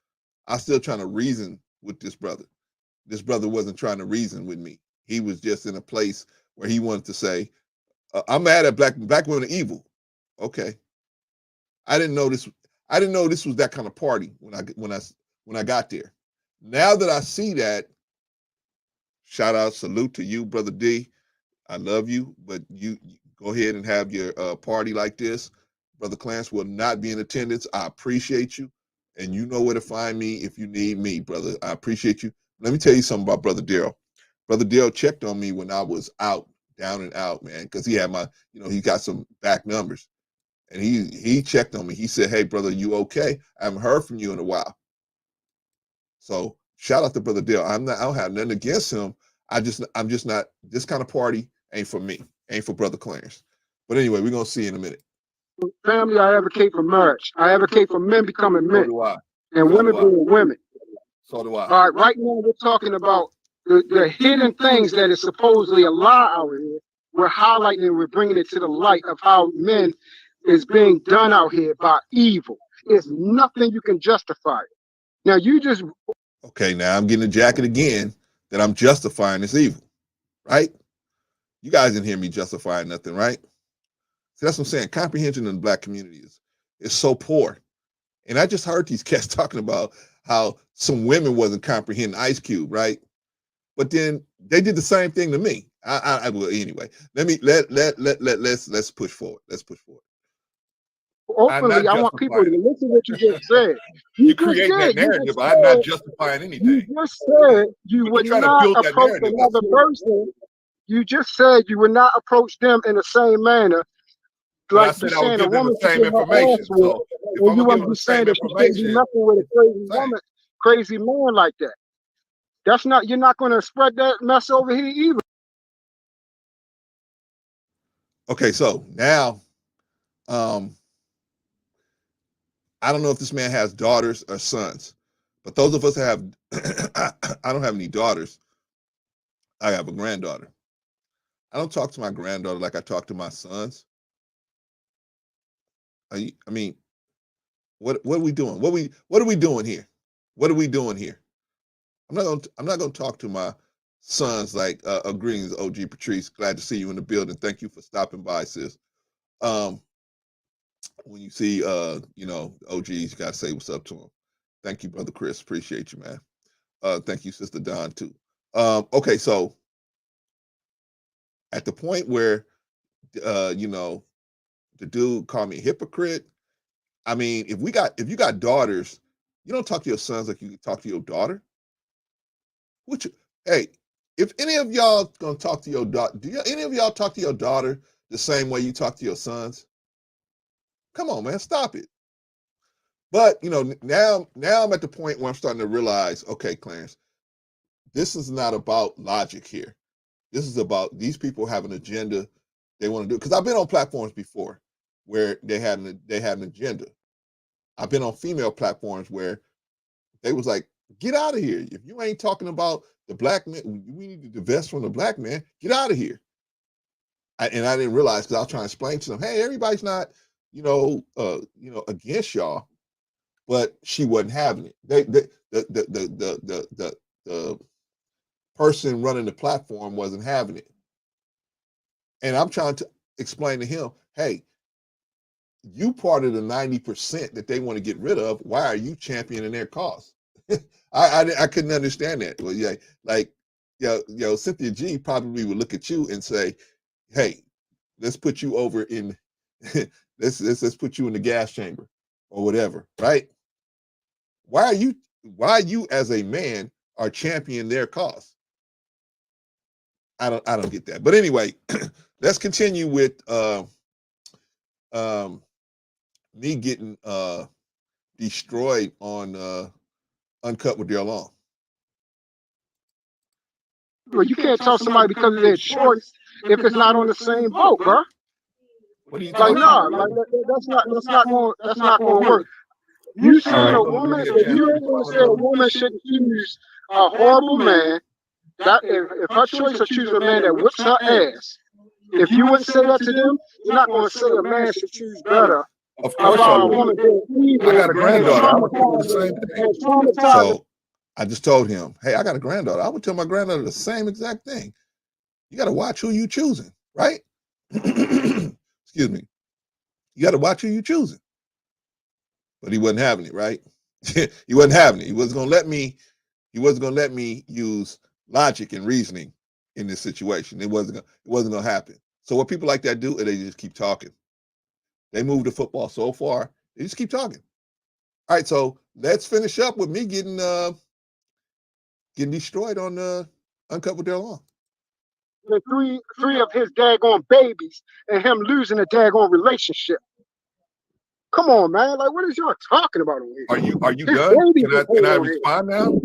I still trying to reason with this brother. This brother wasn't trying to reason with me. He was just in a place where he wanted to say, "I'm mad at black women are evil." Okay, I didn't know this. I didn't know this was that kind of party when I got there. Now that I see that, shout out, salute to you, brother D. I love you, but you go ahead and have your party like this. Brother Clarence will not be in attendance. I appreciate you, and you know where to find me if you need me, brother. I appreciate you. Let me tell you something about Brother Daryl. Brother Daryl checked on me when I was out, down and out, man, because he had he got some back numbers, and he checked on me. He said, "Hey, brother, you okay? I haven't heard from you in a while." So shout out to Brother Daryl. I don't have nothing against him. I'm just not, this kind of party ain't for me. Ain't for Brother Clarence. But anyway, we're gonna see in a minute. Family, I advocate for marriage. I advocate for men becoming So men do I. and So women do I. being women. So do I. All right, right now we're talking about the hidden things that is supposedly a lie out here. We're highlighting and we're bringing it to the light of how men is being done out here by evil. It's nothing you can justify it. Now you just Okay, now I'm getting a jacket again that I'm justifying this evil, right? You guys didn't hear me justifying nothing, right? See, that's what I'm saying. Comprehension in the black community is so poor. And I just heard these cats talking about how some women wasn't comprehending Ice Cube, right? But then they did the same thing to me. I will anyway. Let's push forward. Let's push forward. Openly, I want people to listen to what you just said. You create that narrative. I'm not justifying anything. You just said you would not approach another person. You just said you would not approach them in the same manner. Like you're saying, a woman should give her ass with, and you wouldn't be saying that she shouldn't be messing with a crazy woman, crazy man like that. That's not. You're not going to spread that mess over here either. Okay, so now, I don't know if this man has daughters or sons, but those of us that have, I don't have any daughters. I have a granddaughter. I don't talk to my granddaughter like I talk to my sons. I mean, what are we doing? What are we doing here? What are we doing here? I'm not gonna talk to my sons like greetings, OG Patrice. Glad to see you in the building. Thank you for stopping by, sis. When you see you know, OGs, you gotta say what's up to them. Thank you, brother Chris. Appreciate you, man. Thank you, sister Don, too. Okay, so at the point where you know, the dude called me a hypocrite. I mean, if you got daughters, you don't talk to your sons like you talk to your daughter. Hey, if any of y'all gonna talk to your daughter, any of y'all talk to your daughter the same way you talk to your sons? Come on, man, stop it. But you know, now I'm at the point where I'm starting to realize, okay, Clarence, this is not about logic here. This is about these people have an agenda they want to do. Because I've been on platforms before where they had an agenda. I've been on female platforms where they was like, get out of here. If you ain't talking about the black man, we need to divest from the black man, get out of here. And I didn't realize, because I was trying to explain to them, hey, everybody's not, against y'all, but she wasn't having it. The person running the platform wasn't having it. And I'm trying to explain to him, hey, you part of the 90% that they want to get rid of. Why are you championing their cause? I couldn't understand that. Well, yeah, like, Cynthia G probably would look at you and say, hey, let's put you over in, let's put you in the gas chamber or whatever, right? Why you as a man are championing their cause? I don't get that. But anyway, let's continue with me getting destroyed on Uncut with Dale Long. Well, you can't tell somebody because of their choice if it's not on the same boat, bro. What are you talking about? Like that's not going to work. You saying a woman, if you ain't going to say a woman shouldn't choose a horrible man, that if her choice is choose a man that whips her ass, if you wouldn't say that to them, you're not going to say a man should choose better. Of course I would. I got a granddaughter. I would tell her the same thing. So I just told him, hey, I got a granddaughter. I would tell my granddaughter the same exact thing. You got to watch who you choosing, right? Excuse me. You got to watch who you choosing. But he wasn't having it, right? He wasn't having it. He wasn't going to let me use logic and reasoning in this situation. It wasn't going to happen. So what people like that do is they just keep talking. They move the football so far, they just keep talking. All right, so let's finish up with me getting destroyed on Uncut with Dale Long. The three of his daggone babies and him losing a daggone relationship. Come on, man. Like, what is y'all talking about over here? Are you done? Can I respond now?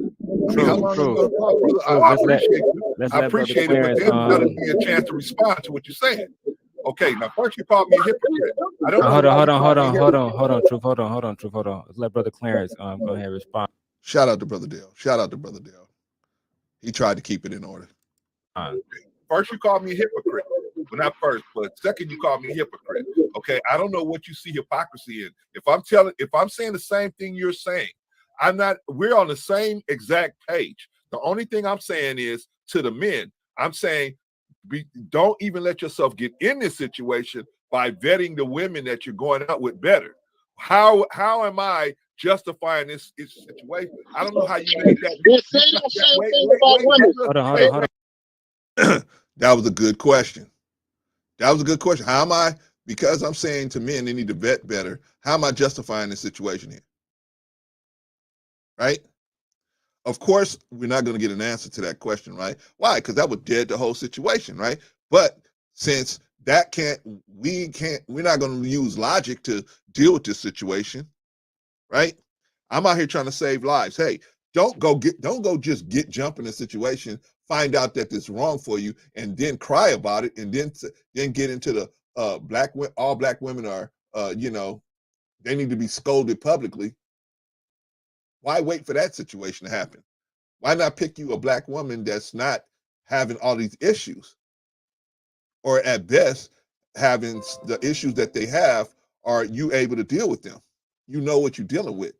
I appreciate it, but then let me a chance to respond to what you're saying. Okay, now first you called me a hypocrite. I don't hold on, Truth. Let's let Brother Clarence go ahead and respond. Shout out to Brother Dale. He tried to keep it in order. First you called me a hypocrite. Well, not first, but second you called me a hypocrite. Okay, I don't know what you see hypocrisy in. If I'm saying the same thing you're saying, we're on the same exact page. The only thing I'm saying is to the men, I'm saying don't even let yourself get in this situation by vetting the women that you're going out with better. How am I justifying this situation? I don't know how you made that. They're saying the same thing about women. Hold on. That was a good question. That was a good question. How am I, because I'm saying to men they need to vet better, how am I justifying this situation here? Right? Of course, we're not going to get an answer to that question, right? Why? Because that would dead the whole situation, right? But since we're not going to use logic to deal with this situation, right? I'm out here trying to save lives. Hey, don't go just get jump in a situation, find out that it's wrong for you, and then cry about it, and then get into the all black women are they need to be scolded publicly. Why wait for that situation to happen? Why not pick you a black woman that's not having all these issues, or at best having the issues that they have? Are you able to deal with them? You know what you're dealing with.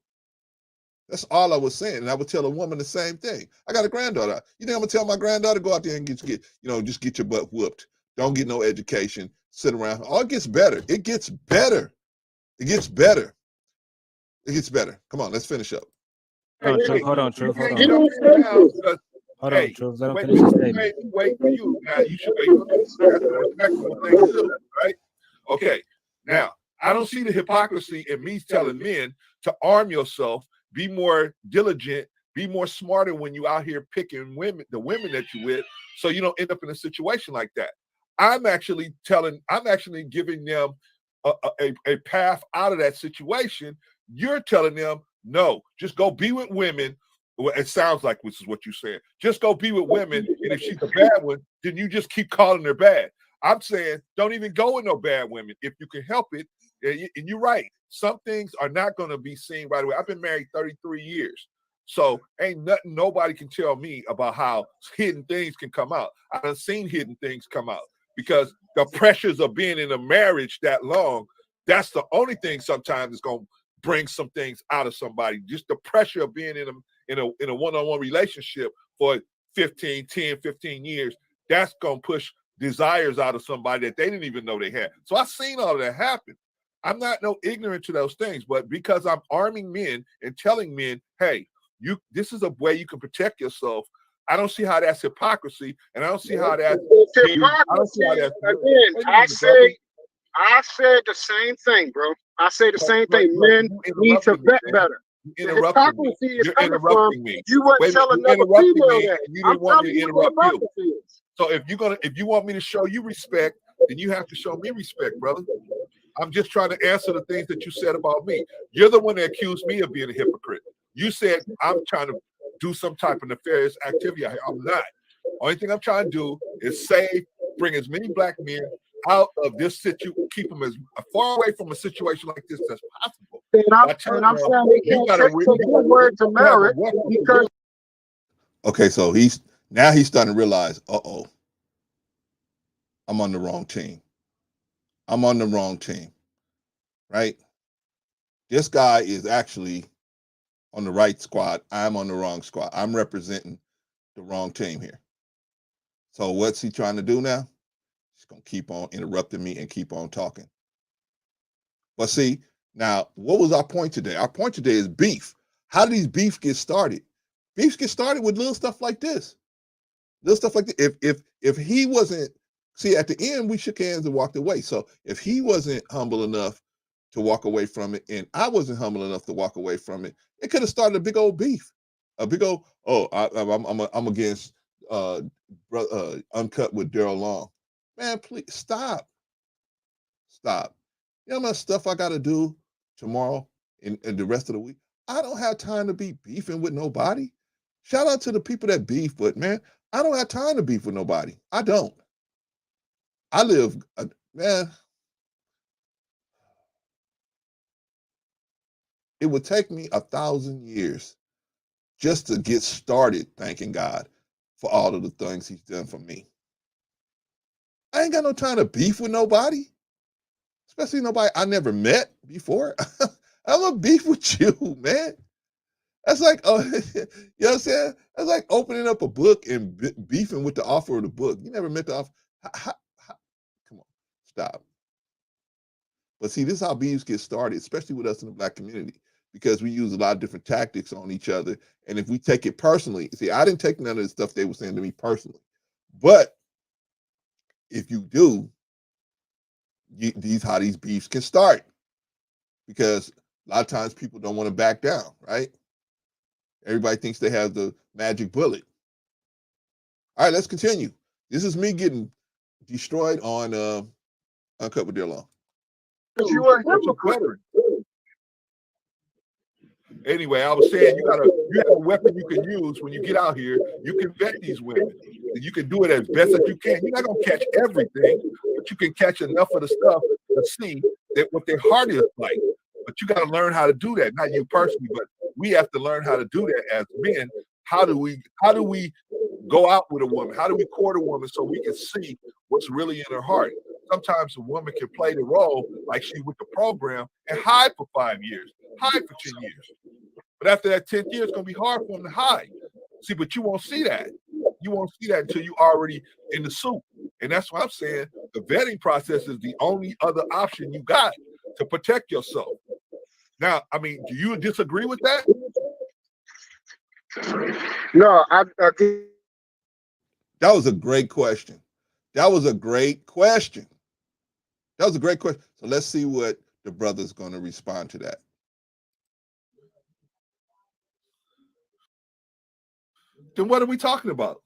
That's all I was saying. And I would tell a woman the same thing. I got a granddaughter. You think I'm gonna tell my granddaughter, go out there and just get your butt whooped. Don't get no education. Sit around. Oh, it gets better. It gets better. It gets better. It gets better. Come on, let's finish up. Hold on, Truth. Hold on, Truth. Hold Hey, on. Hold on, hey, Truth. Let him wait, finish his statement. wait for you. Now you should be respectable thing too, right? Okay. Now I don't see the hypocrisy in me telling men to arm yourself, be more diligent, be more smarter when you out here picking women, the women that you with, so you don't end up in a situation like that. I'm actually giving them a path out of that situation. You're telling them, no, just go be with women. Well, it sounds like this is what you said. Just go be with women, and if she's a bad one, then you just keep calling her bad. I'm saying don't even go with no bad women if you can help it. And you're right. Some things are not going to be seen right away. I've been married 33 years. So ain't nothing nobody can tell me about how hidden things can come out. I've seen hidden things come out because the pressures of being in a marriage that long, that's the only thing sometimes is going to bring some things out of somebody. Just the pressure of being in a one-on-one relationship for 10, 15 years, that's going to push desires out of somebody that they didn't even know they had. So I've seen all of that happen. I'm not no ignorant to those things, but because I'm arming men and telling men, hey, this is a way you can protect yourself. I don't see how that's hypocrisy, and I don't see how that's hypocrisy. Again, I said the same thing, bro. I say the same thing. Men need to vet better. The hypocrisy is coming from you wouldn't tell another female that. I'm telling you what hypocrisy is. So if you want me to show you respect, then you have to show me respect, brother. I'm just trying to answer the things that you said about me. You're the one that accused me of being a hypocrite. You said I'm trying to do some type of nefarious activity out here. I'm not. Only thing I'm trying to do is bring as many black men out of this situation, keep them as far away from a situation like this as possible. And I'm saying they can't take the word to merit because. Okay, so he's starting to realize, I'm on the wrong team. I'm on the wrong team, right? This guy is actually on the right squad. I'm on the wrong squad. I'm representing the wrong team here. So what's he trying to do now? He's going to keep on interrupting me and keep on talking. But see, now, what was our point today? Our point today is beef. How do these beefs get started? Beefs get started with little stuff like this. Little stuff like that. If he wasn't, see, at the end, we shook hands and walked away. So if he wasn't humble enough to walk away from it, and I wasn't humble enough to walk away from it, it could have started a big old beef. A big old, I'm against Uncut with Daryl Long. Man, please stop. Stop. You know how much stuff I got to do tomorrow and the rest of the week? I don't have time to be beefing with nobody. Shout out to the people that beef, but man, I don't have time to beef with nobody. I don't. I live, man. It would take me 1,000 years just to get started thanking God for all of the things he's done for me. I ain't got no time to beef with nobody, especially nobody I never met before. I'm gonna beef with you, man. That's like, you know what I'm saying? That's like opening up a book and beefing with the author of the book. You never met the author. Come on, stop. But see, this is how beefs get started, especially with us in the black community, because we use a lot of different tactics on each other. And if we take it personally, see, I didn't take none of the stuff they were saying to me personally, but if you do, these how these beefs can start, because a lot of times people don't want to back down, right? Everybody thinks they have the magic bullet. All right, let's continue. This is me getting destroyed on Uncut with Dear Law. You are a veteran. Anyway, I was saying you have a weapon you can use when you get out here. You can vet these women. You can do it as best as you can. You're not gonna catch everything, but you can catch enough of the stuff to see that what their heart is like. But you got to learn how to do that. Not you personally, but we have to learn how to do that as men. How do we go out with a woman? How do we court a woman so we can see what's really in her heart? Sometimes a woman can play the role like she with the program and hide for 5 years, hide for 10 years. But after that 10th year, it's going to be hard for them to hide. See, but you won't see that. You won't see that until you're already in the suit. And that's what I'm saying. The vetting process is the only other option you got to protect yourself. Now, I mean, do you disagree with that? No, That was a great question. That was a great question. So let's see what the brother's going to respond to that. Then what are we talking about?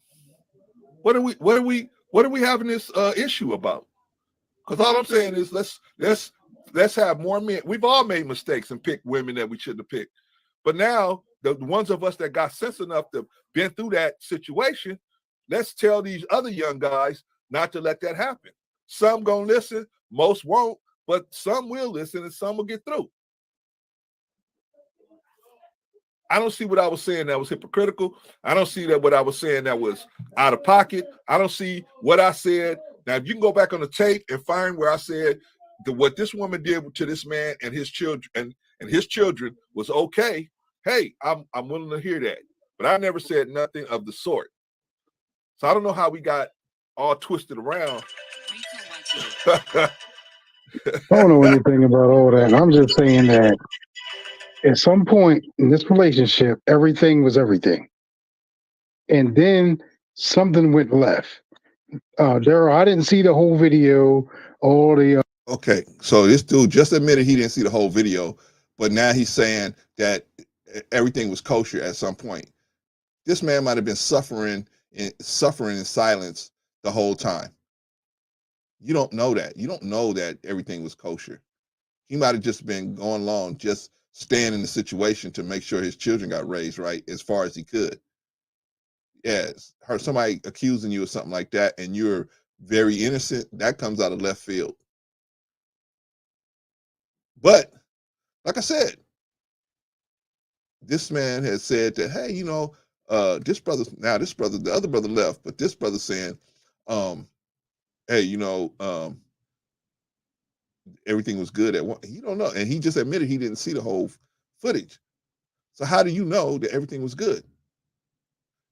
What are we having this issue about? Because all I'm saying is let's have more men. We've all made mistakes and picked women that we shouldn't have picked. But now the ones of us that got sense enough to been through that situation, let's tell these other young guys not to let that happen. Some gonna listen, most won't, but some will listen and some will get through. I don't see what I was saying that was hypocritical. I don't see that what I was saying that was out of pocket. I don't see what I said. Now, if you can go back on the tape and find where I said that what this woman did to this man and his children and his children was okay, hey, I'm willing to hear that. But I never said nothing of the sort. So I don't know how we got all twisted around. I don't know anything about all that. I'm just saying that at some point in this relationship, everything was everything. And then something went left. Daryl, I didn't see the whole video. All the Okay, so this dude just admitted he didn't see the whole video, but now he's saying that everything was kosher at some point. This man might have been suffering in silence the whole time. You don't know that. You don't know that everything was kosher. He might have just been going along, just staying in the situation to make sure his children got raised right as far as he could. Yes, somebody accusing you of something like that, and you're very innocent. That comes out of left field. But like I said, this man has said that, hey, the other brother left, but this brother saying, hey, everything was good at one. You don't know, and he just admitted he didn't see the whole footage. So how do you know that everything was good?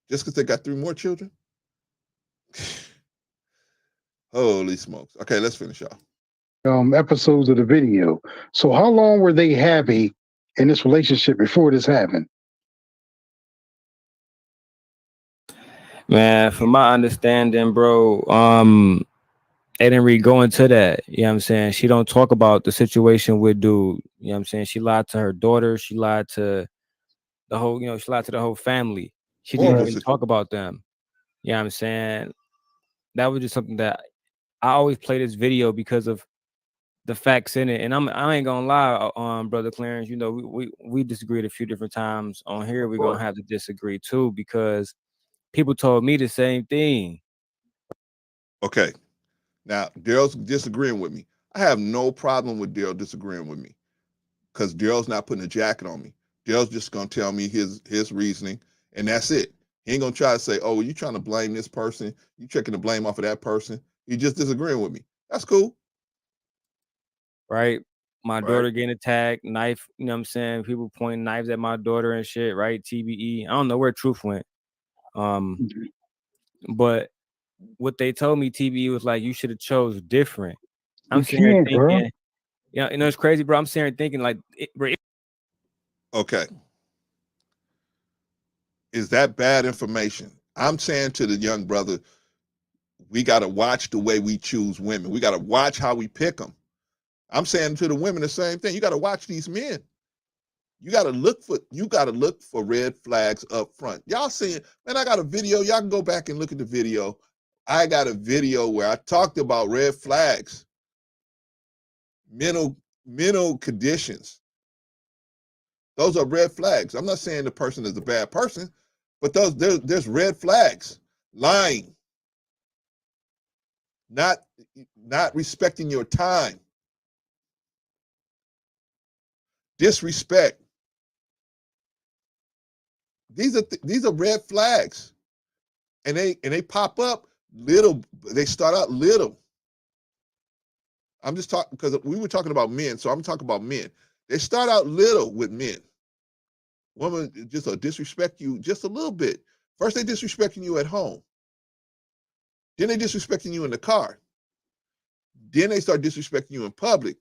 Just because they got 3 more children? Holy smokes! Okay, let's finish off. episodes of the video. So how long were they happy in this relationship before this happened? Man, from my understanding, bro, they didn't really go into that. You know what I'm saying? She don't talk about the situation with dude. You know what I'm saying? She lied to her daughter. She lied to the whole, she lied to the whole family. She didn't even talk about them. You know what I'm saying? That was just something that I always play this video because of the facts in it. And I ain't gonna lie, Brother Clarence, we disagreed a few different times on here. We're gonna have to disagree too, because people told me the same thing. Okay. Now, Daryl's disagreeing with me. I have no problem with Daryl disagreeing with me because Daryl's not putting a jacket on me. Daryl's just going to tell me his reasoning, and that's it. He ain't going to try to say, oh, well, you trying to blame this person. You checking the blame off of that person. He just disagreeing with me. That's cool. Right? My daughter getting attacked, knife, you know what I'm saying? People pointing knives at my daughter and shit, right? TBE. I don't know where truth went. But what they told me, TBE was like, you should have chose different. I'm sitting here thinking, it's crazy, bro. I'm sitting here thinking like, okay. Is that bad information? I'm saying to the young brother, we got to watch the way we choose women. We got to watch how we pick them. I'm saying to the women the same thing. You got to watch these men. You got to look for red flags up front. Y'all seeing, man, I got a video. Y'all can go back and look at the video. I got a video where I talked about red flags, mental conditions. Those are red flags. I'm not saying the person is a bad person, but there's red flags. Lying, not respecting your time, disrespect. These are red flags, and they pop up little. They start out little. I'm just talking because we were talking about men, so I'm talking about men. They start out little with men. Women just disrespect you just a little bit. First, they disrespecting you at home. Then they disrespecting you in the car. Then they start disrespecting you in public.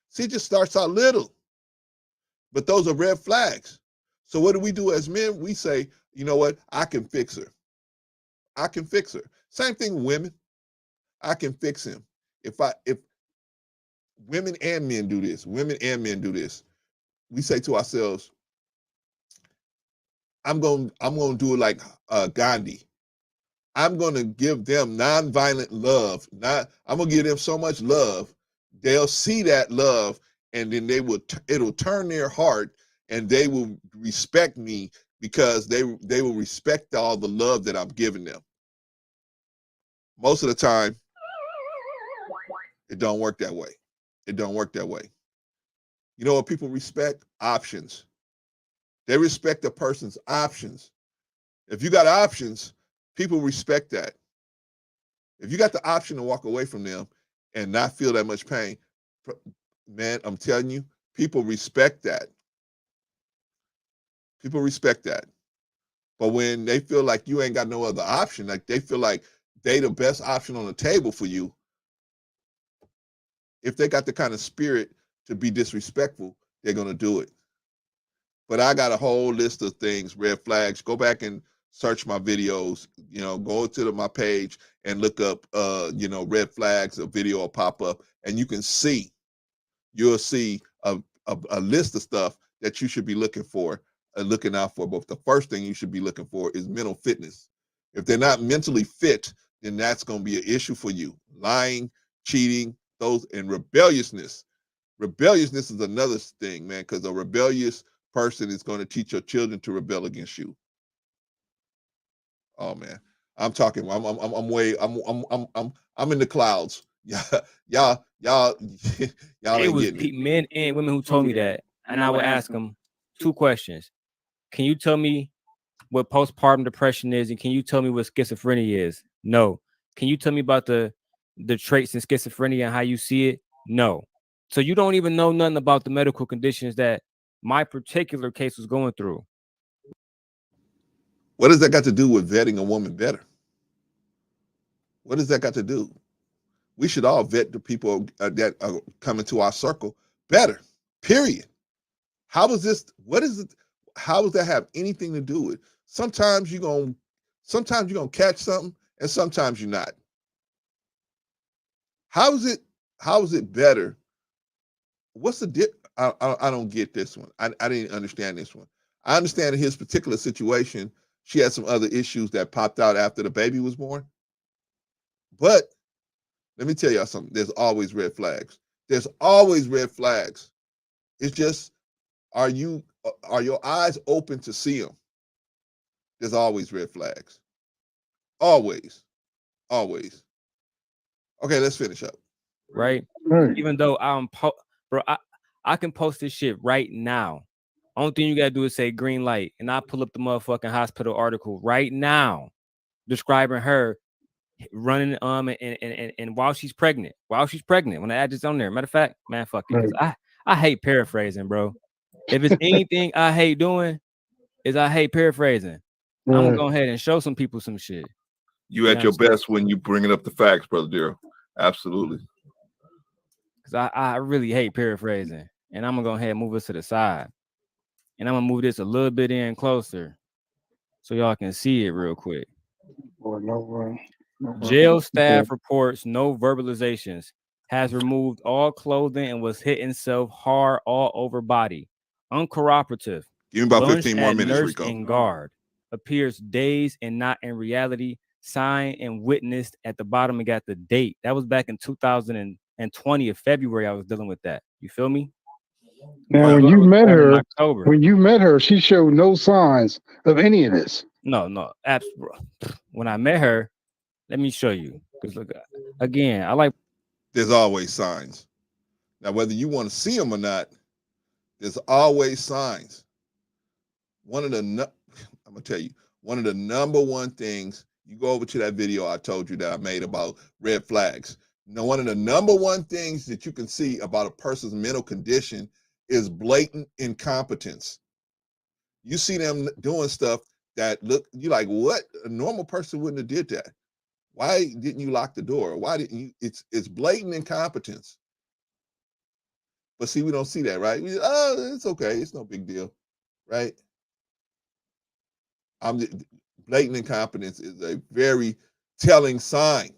See, it just starts out little. But those are red flags. So what do we do as men? We say, you know what? I can fix her. I can fix her. Same thing with women. I can fix him. If women and men do this, we say to ourselves, I'm going to do it like Gandhi. I'm going to give them nonviolent love. I'm going to give them so much love. They'll see that love, and then it'll turn their heart, and they will respect me because they will respect all the love that I'm giving them. Most of the time, it don't work that way. It don't work that way. You know what people respect? Options. They respect a person's options. If you got options, people respect that. If you got the option to walk away from them and not feel that much pain, man, I'm telling you, people respect that. People respect that. But when they feel like you ain't got no other option, like they feel like they the best option on the table for you, if they got the kind of spirit to be disrespectful, they're going to do it. But I got a whole list of things, red flags. Go back and search my videos, go to my page and look up, red flags. A video will pop up, and you'll see a list of stuff that you should be looking out for. But the first thing you should be looking for is mental fitness. If they're not mentally fit, then that's going to be an issue for you. Lying, cheating, and rebelliousness. Rebelliousness is another thing, man, because a rebellious person is going to teach your children to rebel against you. Oh man, I'm talking. I'm in the clouds. Y'all It ain't was getting it. men and women who told me that, and I would ask them 2 questions. Can you tell me what postpartum depression is, and can you tell me what schizophrenia is? No. Can you tell me about the traits in schizophrenia and how you see it? No. So you don't even know nothing about the medical conditions that my particular case was going through. What does that got to do with vetting a woman better? What does that got to do? We should all vet the people that are coming to our circle better, period. How does that have anything to do with? Sometimes you're going to catch something, and sometimes you're not. How is it better? What's the dip? I don't get this one. I didn't understand this one. I understand in his particular situation, she had some other issues that popped out after the baby was born. But let me tell y'all something. There's always red flags. There's always red flags. It's just, are your eyes open to see them? There's always red flags. Always. Always. Okay, let's finish up. Right? Even though bro, I can post this shit right now. Only thing you gotta do is say green light, and I pull up the motherfucking hospital article right now describing her running and while she's pregnant. When I add this on there. Matter of fact, man, fuck it. 'Cause I hate paraphrasing, bro. If it's anything I hate doing, is I hate paraphrasing. I'm gonna go ahead and show some people some shit. You at your best when you bringing up the facts, brother Daryl. Absolutely. Because I really hate paraphrasing. And I'm gonna go ahead and move us to the side. And I'm gonna move this a little bit in closer so y'all can see it real quick. Boy, no way. Jail staff reports no verbalizations. Has removed all clothing and was hitting self hard all over body. Uncooperative. Give me about Lunged 15 more at minutes, nurse Rico. and guard. Appears dazed and not in reality. Signed and witnessed at the bottom and got the date. That was back in 2020 of February. I was dealing with that. You feel me? Now, when you met her, she showed no signs of any of this. No, absolutely. When I met her, let me show you. Because look, again, I like. There's always signs. Now, whether you want to see them or not, there's always signs. I'm gonna tell you, one of the number one things. You go over to that video I told you that I made about red flags. Now, one of the number one things that you can see about a person's mental condition is blatant incompetence. You see them doing stuff that look, you're like, what? A normal person wouldn't have did that. Why didn't you lock the door? Why didn't you? It's blatant incompetence. But see, we don't see that, right? It's okay. It's no big deal, right? Blatant incompetence is a very telling sign.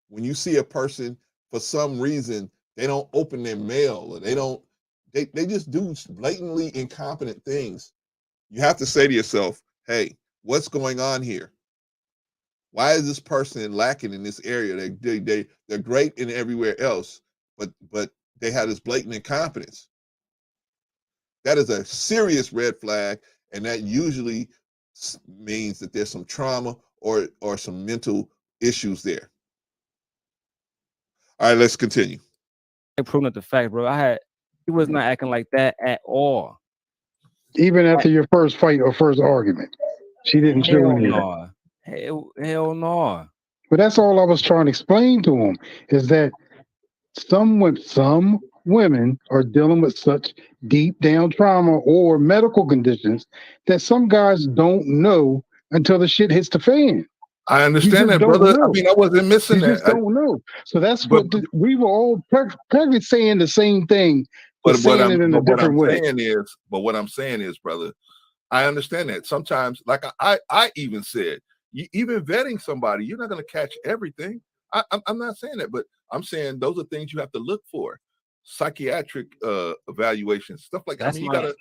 When you see a person, for some reason, they don't open their mail or they just do blatantly incompetent things. You have to say to yourself, hey, what's going on here? Why is this person lacking in this area? They're great in everywhere else, but they have this blatant incompetence. That is a serious red flag, and that usually means that there's some trauma or some mental issues there. All right, let's continue. Proving up the fact, bro. He was not acting like that at all. Even after your first fight or first argument, she didn't show any of that. Hell no. But that's all I was trying to explain to him, is that some women are dealing with such deep down trauma or medical conditions that some guys don't know until the shit hits the fan. I understand that, brother. Know. I mean, I wasn't missing you that. Just don't know. So that's what we were all practically saying the same thing, but saying it in a different way. But what I'm saying is, brother, I understand that. Sometimes, like I even said, even vetting somebody, you're not going to catch everything. I'm not saying that, but I'm saying those are things you have to look for. Psychiatric evaluations, stuff like that. I mean, you gotta.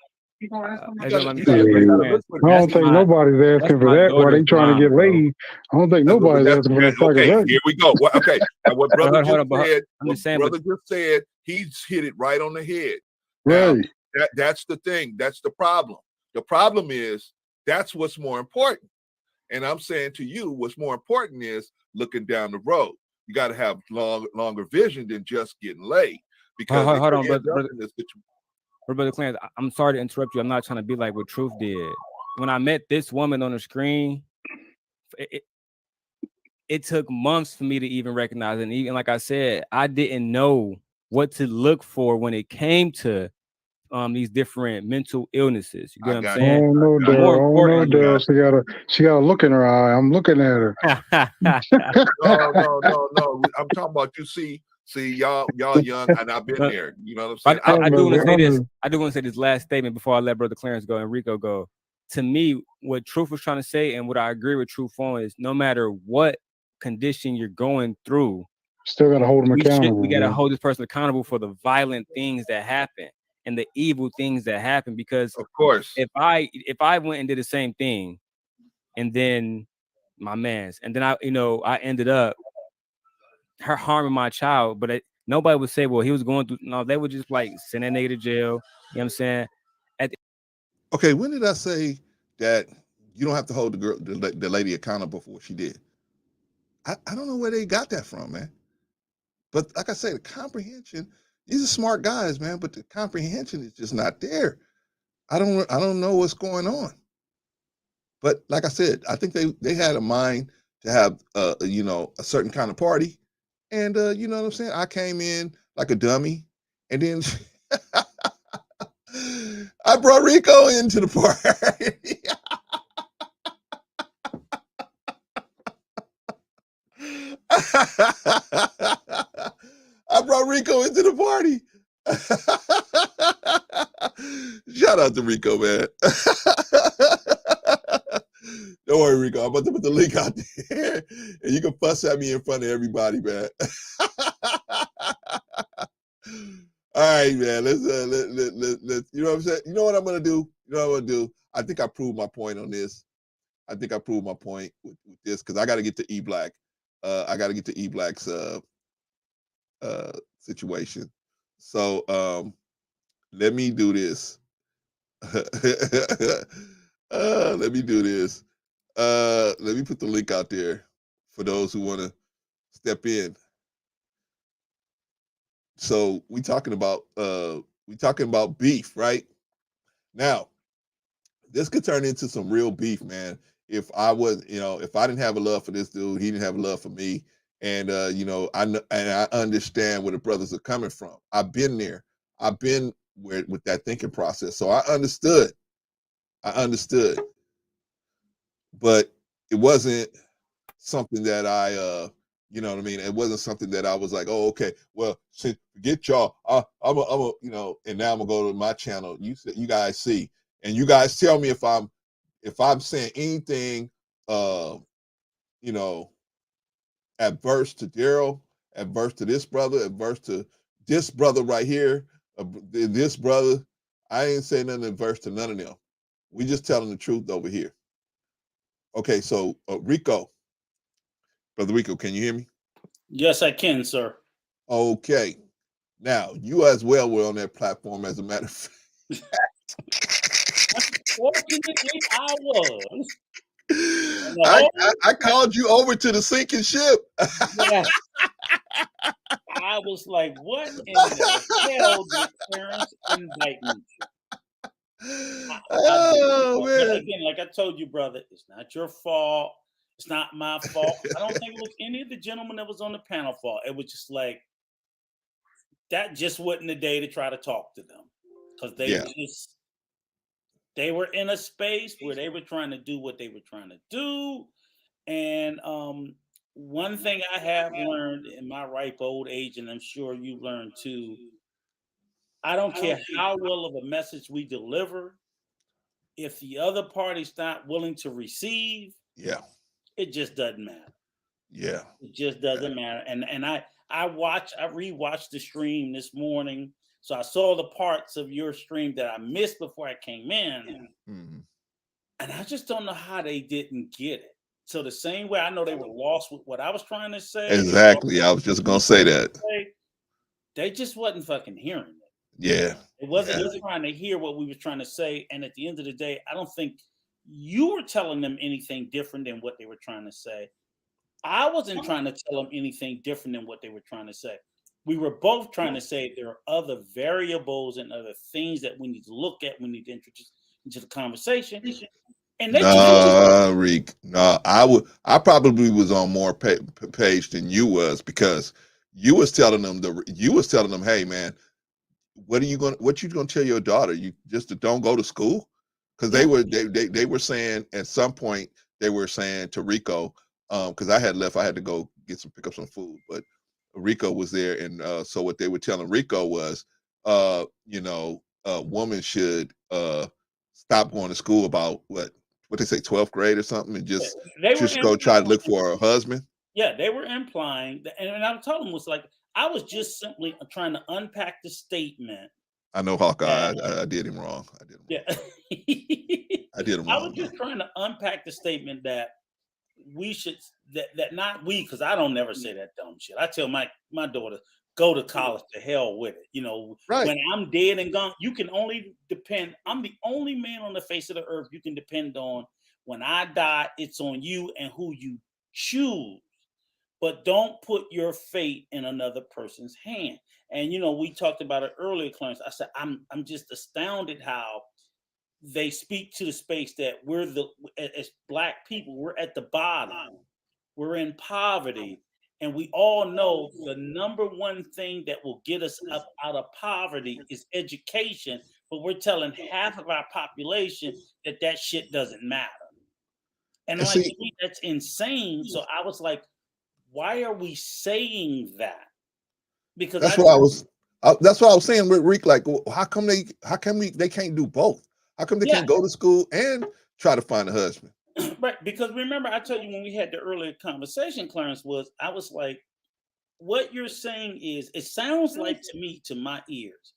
I don't think nobody's asking for that. Why they trying to get laid? I don't think nobody's asking for that. Okay, here we go. Okay, now what brother just said, he's hit it right on the head. Now, right. That's the thing. That's the problem. The problem is that's what's more important. And I'm saying to you, what's more important is looking down the road. You got to have longer vision than just getting laid. Because hold on, Brother Clarence, I'm sorry to interrupt you. I'm not trying to be like what Truth did. When I met this woman on the screen, it took months for me to even recognize it. And even like I said, I didn't know what to look for when it came to these different mental illnesses. You get what I'm saying? Oh no, Daryl. She got a look in her eye. I'm looking at her. No. I'm talking about See, y'all young, and I've been there. You know what I'm saying? I do want to say this. I do want to say this last statement before I let Brother Clarence go and Rico go. To me, what Truth was trying to say, and what I agree with Truth on, is no matter what condition you're going through, still got to hold them accountable. We got to hold this person accountable for the violent things that happen and the evil things that happen. Because, of course, if I went and did the same thing, and then my man's, and then I ended up her harming my child, but nobody would say, well, he was going through. No, they would just like send that nigga to jail. You know what I'm saying? Okay, when did I say that you don't have to hold the lady accountable for what she did? I don't know where they got that from, man. But like I say, the comprehension, these are smart guys, man, but the comprehension is just not there. I don't know what's going on. But like I said, I think they had a mind to have a certain kind of party. And you know what I'm saying? I came in like a dummy, and then I brought Rico into the party. I brought Rico into the party. Shout out to Rico, man. Don't worry, Rico. I'm about to put the link out there, and you can fuss at me in front of everybody, man. All right, man. Let's you know what I'm saying? You know what I'm gonna do? You know what I'm gonna do? I think I proved my point on this. I think I proved my point with this because I got to get to E Black. I got to get to E Black's situation. So let me do this. Let me do this. Let me put the link out there for those who want to step in. So we talking about beef, right? Now, this could turn into some real beef, man. If I was, if I didn't have a love for this dude, he didn't have a love for me, and I understand where the brothers are coming from. I've been there. I've been with that thinking process, so I understood. But it wasn't something that you know what I mean. It wasn't something that I was like, oh, okay, well, forget y'all. I'm a, and now I'm gonna go to my channel. You guys see, and you guys tell me if I'm saying anything, adverse to Daryl, adverse to this brother, adverse to this brother right here, this brother. I ain't saying nothing adverse to none of them. We just telling the truth over here. Okay, so Rico, brother Rico, can you hear me? Yes, I can, sir. Okay. Now, you as well were on that platform, as a matter of fact. Unfortunately, I was. I called you over to the sinking ship. Yes. I was like, what in the hell did Terrence invite me to? Oh, But man. again, like I told you, brother, it's not your fault. It's not my fault. I don't think it was any of the gentlemen that was on the panel fault. It was just like, that just wasn't the day to try to talk to them. Because they were in a space where they were trying to do what they were trying to do. And one thing I have learned in my ripe old age, and I'm sure you learned too, I don't care how well of a message we deliver, if the other party's not willing to receive, it just doesn't matter. Yeah. It just doesn't matter. And I rewatched the stream this morning. So I saw the parts of your stream that I missed before I came in. Mm-hmm. And I just don't know how they didn't get it. So the same way I know they were lost with what I was trying to say. Exactly. I was just going to say that. They just wasn't fucking hearing it. Yeah. It wasn't trying to hear what we were trying to say. And at the end of the day, I don't think you were telling them anything different than what they were trying to say. I wasn't trying to tell them anything different than what they were trying to say. We were both trying to say there are other variables and other things that we need to look at, we need to introduce into the conversation. And they Reek. No, I probably was on more page than you was, because you was telling them, hey man, what you gonna tell your daughter? You just don't go to school? Because they were saying at some point, they were saying to Rico, because I had left, I had to go pick up some food, but Rico was there, and so what they were telling Rico was, a woman should stop going to school about what they say, 12th grade or something, and just go try to look for a husband. Yeah, they were implying that, and I told them, was like, I was just simply trying to unpack the statement. I know, Hawkeye. I did him wrong. I did him wrong. I did him wrong. I was just trying to unpack the statement that we should, that not we, because I don't never say that dumb shit. I tell my daughter, go to college, to hell with it. Right. When I'm dead and gone, you can only depend. I'm the only man on the face of the earth you can depend on. When I die, it's on you and who you choose. But don't put your fate in another person's hand. And we talked about it earlier, Clarence. I said I'm just astounded how they speak to the space that we're as Black people, we're at the bottom. We're in poverty. And we all know the number one thing that will get us up out of poverty is education. But we're telling half of our population that shit doesn't matter. And I'm like, that's insane. So I was like, why are we saying that? Because that's what I was saying with Rick. Like, how come they can't do both? How come they can't go to school and try to find a husband? Right, because remember, I told you when we had the earlier conversation, Clarence, I was like, what you're saying is, it sounds like to me, to my ears,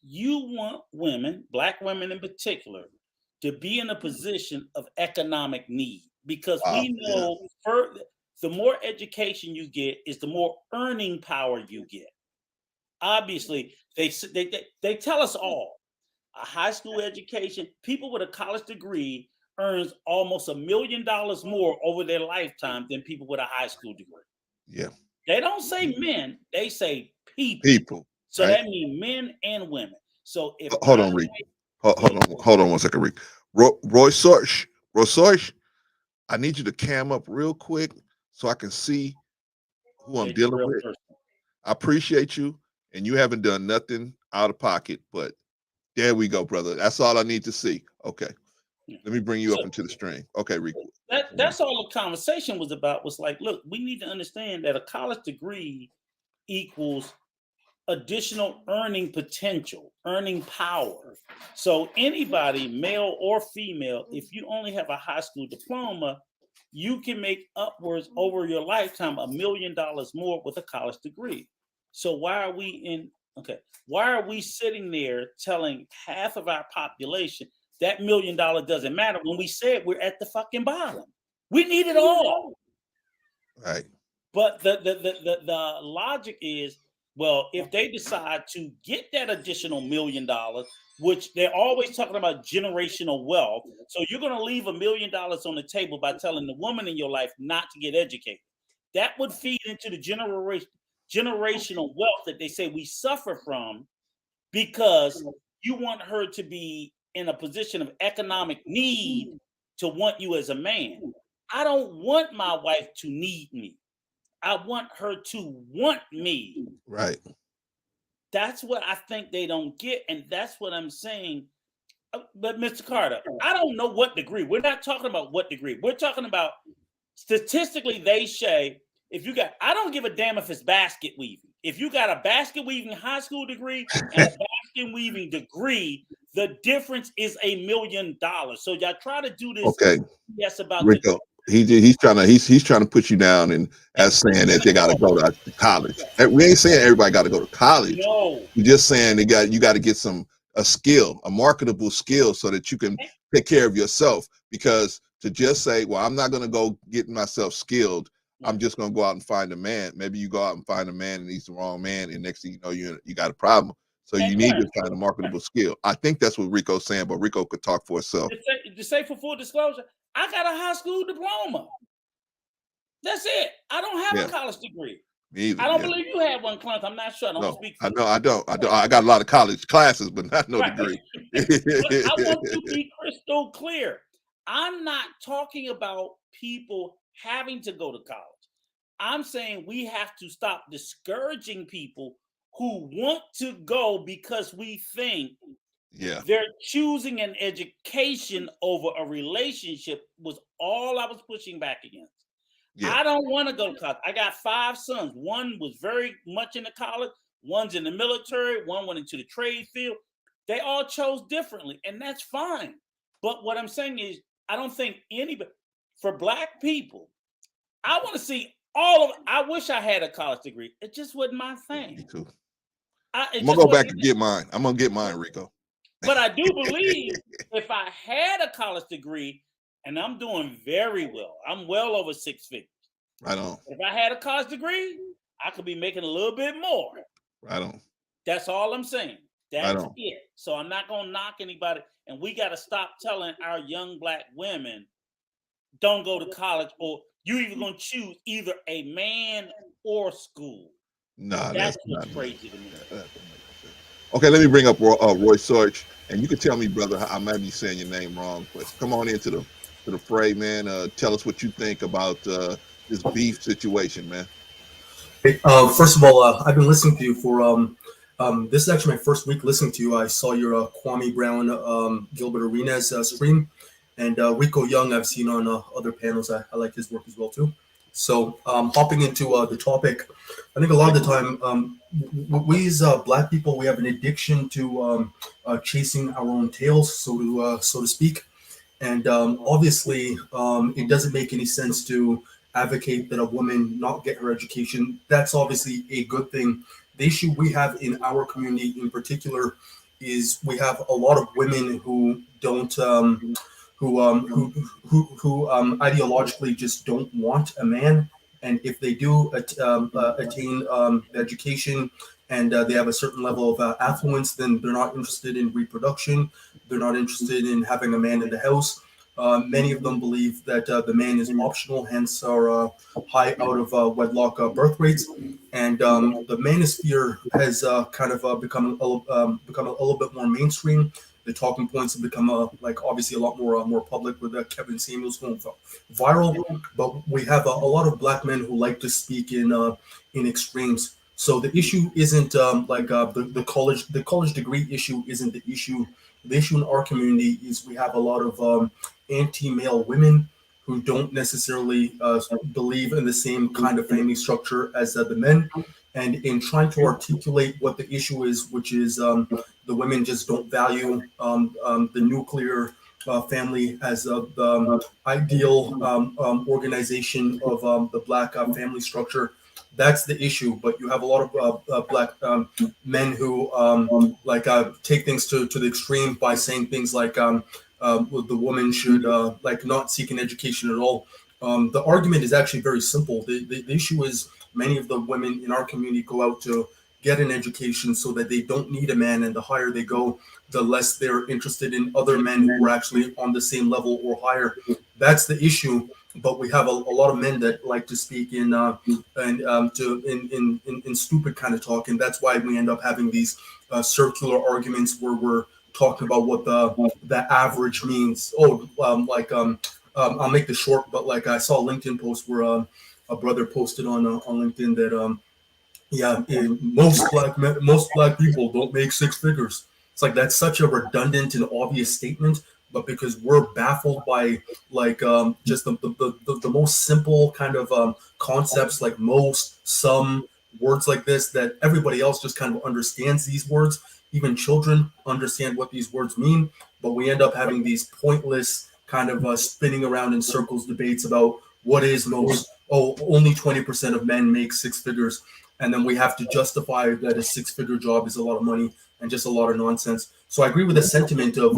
you want women, black women in particular, to be in a position of economic need, because we know the more education you get is the more earning power you get. Obviously, they tell us all a high school education, people with a college degree earns almost $1 million more over their lifetime than people with a high school degree. Yeah. They don't say men, they say people. People. So right? that means men and women. So if Hold on, Rick. Hold on 1 second, Rick. Roy Sorch, I need you to cam up real quick so I can see who I'm dealing with. I appreciate you, and you haven't done nothing out of pocket, but there we go, brother. That's all I need to see. Okay. Let me bring you up into the stream. Okay, Rick. That's all the conversation was about, was like, look, we need to understand that a college degree equals additional earning potential, earning power. So anybody, male or female, if you only have a high school diploma, you can make upwards over your lifetime $1 million more with a college degree. So why are we sitting there telling half of our population that $1 million doesn't matter, when we said we're at the fucking bottom? We need it all. Right. But the logic is, well, if they decide to get that additional $1 million, which they're always talking about generational wealth, so you're going to leave $1 million on the table by telling the woman in your life not to get educated. That would feed into the generational wealth that they say we suffer from, because you want her to be in a position of economic need to want you as a man. I don't want my wife to need me. I want her to want me. Right. That's what I think they don't get. And that's what I'm saying. But Mr. Carter, I don't know what degree. We're not talking about what degree. We're talking about, statistically, they say, I don't give a damn if it's basket weaving. If you got a basket weaving high school degree and a basket weaving degree, the difference is $1 million. So y'all try to do this. Okay. Yes, about Rico. He's trying to put you down and as saying that they got to go to college. We ain't saying everybody got to go to college. No. We're just saying you got to get a skill, a marketable skill, so that you can take care of yourself. Because to just say, well, I'm not going to go get myself skilled, I'm just going to go out and find a man. Maybe you go out and find a man and he's the wrong man, and next thing you know, you got a problem. So you need to find a marketable skill. I think that's what Rico's saying, but Rico could talk for himself. To say for full disclosure, I got a high school diploma. That's it. I don't have a college degree. Me either, I don't believe you have one, Clarence. I'm not sure. I don't speak for you. I don't. I got a lot of college classes, but not no degree. But I want to be crystal clear. I'm not talking about people having to go to college. I'm saying we have to stop discouraging people who want to go because we think they're choosing an education over a relationship, was all I was pushing back against. I don't want to go to college. I got 5 sons. One was very much into college. One's in the military. One went into the trade field. They all chose differently, and that's fine. But what I'm saying is, I don't think anybody, for black people, I want to see I wish I had a college degree. It just wasn't my thing. Me too. I'm gonna go back and get mine. I'm gonna get mine, Rico. But I do believe if I had a college degree, and I'm doing very well, I'm well over 6 figures. I don't. If I had a college degree, I could be making a little bit more. I don't. That's all I'm saying. That's it. So I'm not gonna knock anybody, and we got to stop telling our young black women, don't go to college, or you even gonna choose either a man or school. Nah, that's what's crazy to me. Okay, let me bring up Roy Sorch, and you can tell me, brother, I might be saying your name wrong, but come on into the fray, man. Tell us what you think about this beef situation, man. Hey, first of all, I've been listening to you for this is actually my first week listening to you. I saw your Kwame Brown, Gilbert Arenas stream, and Rico Young I've seen on other panels. I like his work as well too. So hopping into the topic, I think a lot of the time we as black people, we have an addiction to chasing our own tails, so to speak. And obviously, it doesn't make any sense to advocate that a woman not get her education. That's obviously a good thing. The issue we have in our community in particular is we have a lot of women who don't who ideologically just don't want a man, and if they do attain education and they have a certain level of affluence, then they're not interested in reproduction. They're not interested in having a man in the house. Many of them believe that the man is optional, hence our high out of wedlock birth rates. And the manosphere has kind of become a little bit more mainstream. The talking points have become like obviously a lot more public with Kevin Samuels going viral. But we have a lot of black men who like to speak in extremes. So the issue isn't the college degree issue isn't the issue. The issue in our community is we have a lot of anti-male women who don't necessarily believe in the same kind of family structure as the men. And in trying to articulate what the issue is, which is the women just don't value the nuclear family as the ideal organization of the black family structure. That's the issue. But you have a lot of black men who take things to the extreme by saying things like the woman should like not seek an education at all. The argument is actually very simple. The issue is many of the women in our community go out to get an education so that they don't need a man, and the higher they go, the less they're interested in other men who are actually on the same level or higher. That's the issue. But we have a lot of men that like to speak in stupid kind of talk, and that's why we end up having these circular arguments where we're talking about what the average means. I'll make this short, but like I saw a LinkedIn post where a brother posted on LinkedIn that most black people don't make six figures. It's like that's such a redundant and obvious statement, but because we're baffled by like just the most simple kind of concepts like most, some, words like this that everybody else just kind of understands these words. Even children understand what these words mean, but we end up having these pointless kind of spinning around in circles debates about what is most. Oh, only 20% of men make six figures, and then we have to justify that a six-figure job is a lot of money and just a lot of nonsense. So I agree with the sentiment of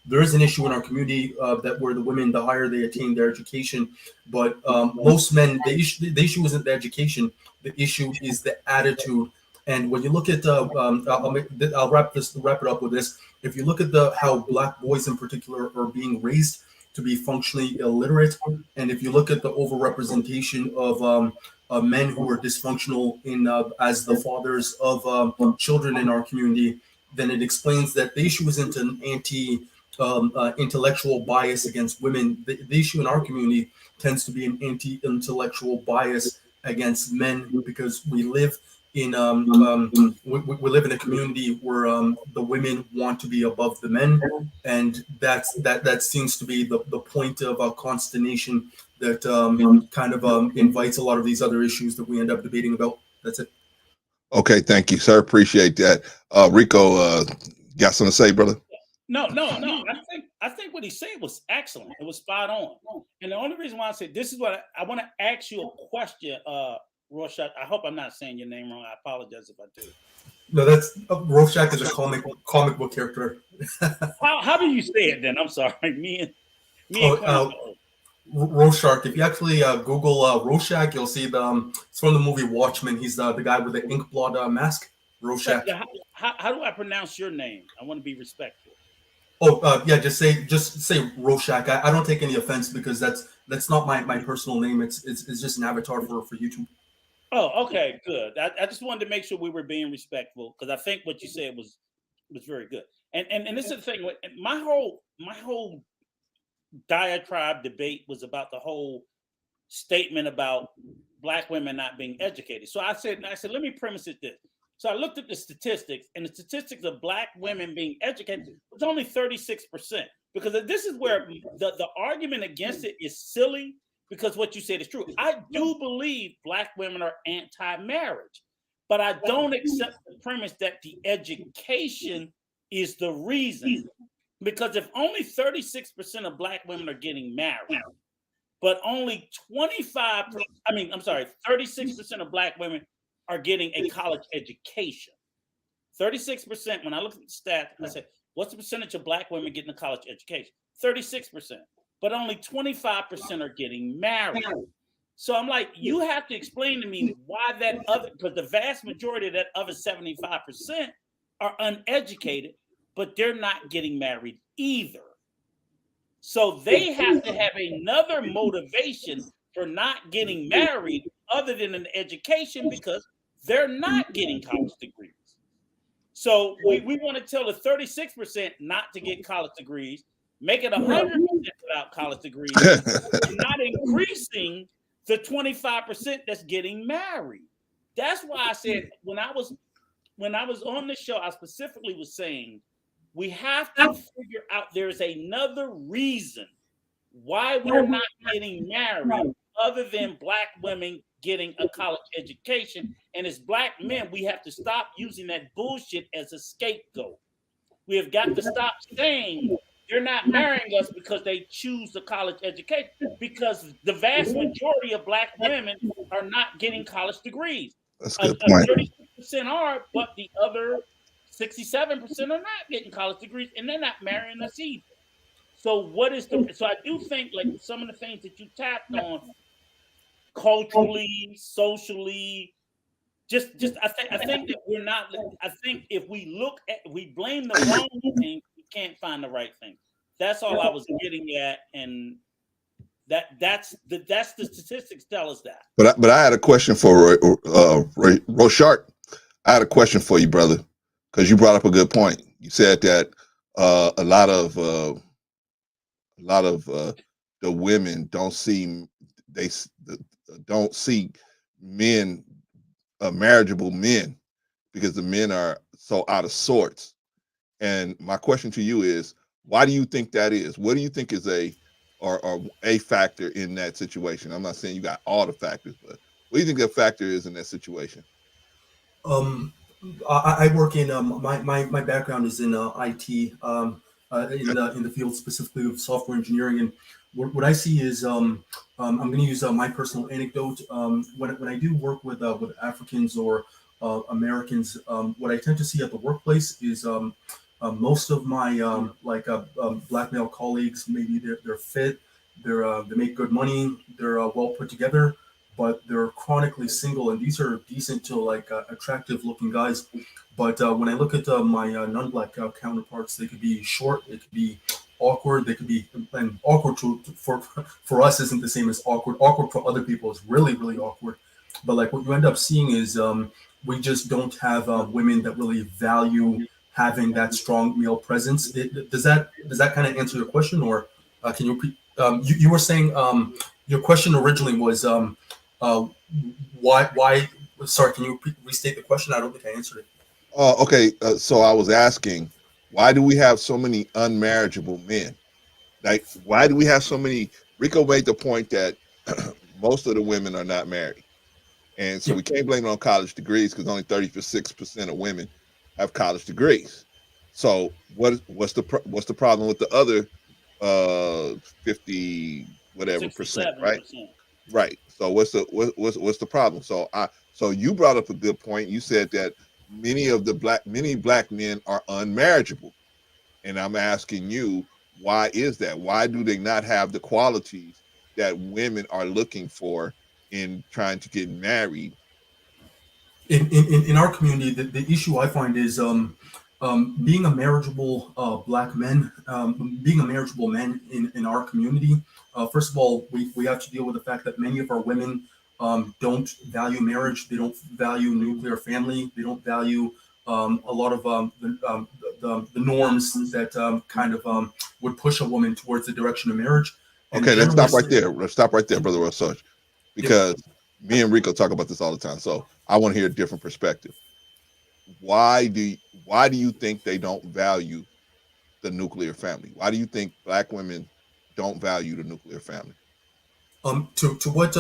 there is an issue in our community that where the women, the higher they attain their education, but most men, the issue isn't the education. The issue is the attitude. And when you look at, I'll wrap it up with this. If you look at how black boys in particular are being raised to be functionally illiterate, and if you look at the overrepresentation of men who are dysfunctional in as the fathers of children in our community, then it explains that the issue isn't an intellectual bias against women. The issue in our community tends to be an anti-intellectual bias against men because we live in we live in a community where the women want to be above the men, and that seems to be the point of consternation that kind of invites a lot of these other issues that we end up debating about. That's it. Okay, thank you, sir. Appreciate that. Rico, got something to say, brother? No. I think what he said was excellent. It was spot on. And the only reason why I said this is what I want to ask you a question, Rorschach. I hope I'm not saying your name wrong. I apologize if I do. No, that's Rorschach is a comic book character. How do you say it then? I'm sorry. Me and Rorschach. If you actually Google Rorschach, you'll see it's from the movie Watchmen. He's the guy with the ink blot mask. Rorschach. How do I pronounce your name? I want to be respectful. Oh, just say Rorschach. I don't take any offense because that's not my personal name. It's just an avatar for YouTube. Oh, okay, good. I just wanted to make sure we were being respectful because I think what you said was very good. And this is the thing. My whole diatribe debate was about the whole statement about black women not being educated. So I said, let me premise it this. So I looked at the statistics, and the statistics of black women being educated was only 36%. Because this is where the argument against it is silly, because what you said is true. I do believe black women are anti-marriage, but I don't accept the premise that the education is the reason. Because if only 36% of black women are getting married, but only 36% of black women are getting a college education. 36%, when I look at the stats, I said, what's the percentage of black women getting a college education? 36%. But only 25% are getting married. So I'm like, you have to explain to me why that other, because the vast majority of that other 75% are uneducated, but they're not getting married either. So they have to have another motivation for not getting married other than an education because they're not getting college degrees. So we want to tell the 36% not to get college degrees, make it 100% without college degrees, and not increasing the 25% that's getting married. That's why I said when I was on the show, I specifically was saying we have to figure out there's another reason why we're not getting married other than black women getting a college education. And as black men, we have to stop using that bullshit as a scapegoat. We have got to stop saying they're not marrying us because they choose the college education, because the vast majority of black women are not getting college degrees. That's a good point. 36% are, but the other 67% are not getting college degrees, and they're not marrying us either. So so I do think like some of the things that you tapped on culturally, socially, I think that we're not. I think if we blame the wrong thing, we can't find the right thing. That's all I was getting at, and that's the statistics tell us that. But I had a question for Rochart. I had a question for you, brother, because you brought up a good point. You said that a lot of the women don't see men, marriageable men, because the men are so out of sorts. And my question to you is, why do you think that is? What do you think is a factor in that situation? I'm not saying you got all the factors, but what do you think the factor is in that situation? I work in my background is in IT, in the field specifically of software engineering, and what I see is I'm going to use my personal anecdote. When I do work with Africans or Americans, what I tend to see at the workplace is most of my black male colleagues, maybe they're fit, they make good money, they're well put together, but they're chronically single, and these are decent to attractive looking guys. But when I look at my non-black counterparts, they could be short, they could be awkward, they could be, and awkward for us isn't the same as awkward. Awkward for other people is really, really awkward. But like what you end up seeing is we just don't have women that really value having that strong male presence. Does that kind of answer your question, or can you repeat? You were saying your question originally was why? Sorry, can you restate the question? I don't think I answered it. Okay. So I was asking, why do we have so many unmarriageable men? Like, why do we have so many? Rico made the point that most of the women are not married, and so we can't blame it on college degrees because only 36% of women have college degrees. So what's the problem with the other 50 whatever percent, right? Right. So what's the problem? So you brought up a good point. You said that many black men are unmarriageable, and I'm asking you, why is that? Why do they not have the qualities that women are looking for in trying to get married? In our community, the issue I find is being a marriageable being a marriageable man in our community. First of all, we have to deal with the fact that many of our women don't value marriage. They don't value nuclear family. They don't value a lot of the norms that kind of would push a woman towards the direction of marriage. And okay, let's stop right there. Let's stop right there, Brother Russell, because me and Rico talk about this all the time. So I want to hear a different perspective. Why do you think they don't value the nuclear family? Why do you think black women don't value the nuclear family? To what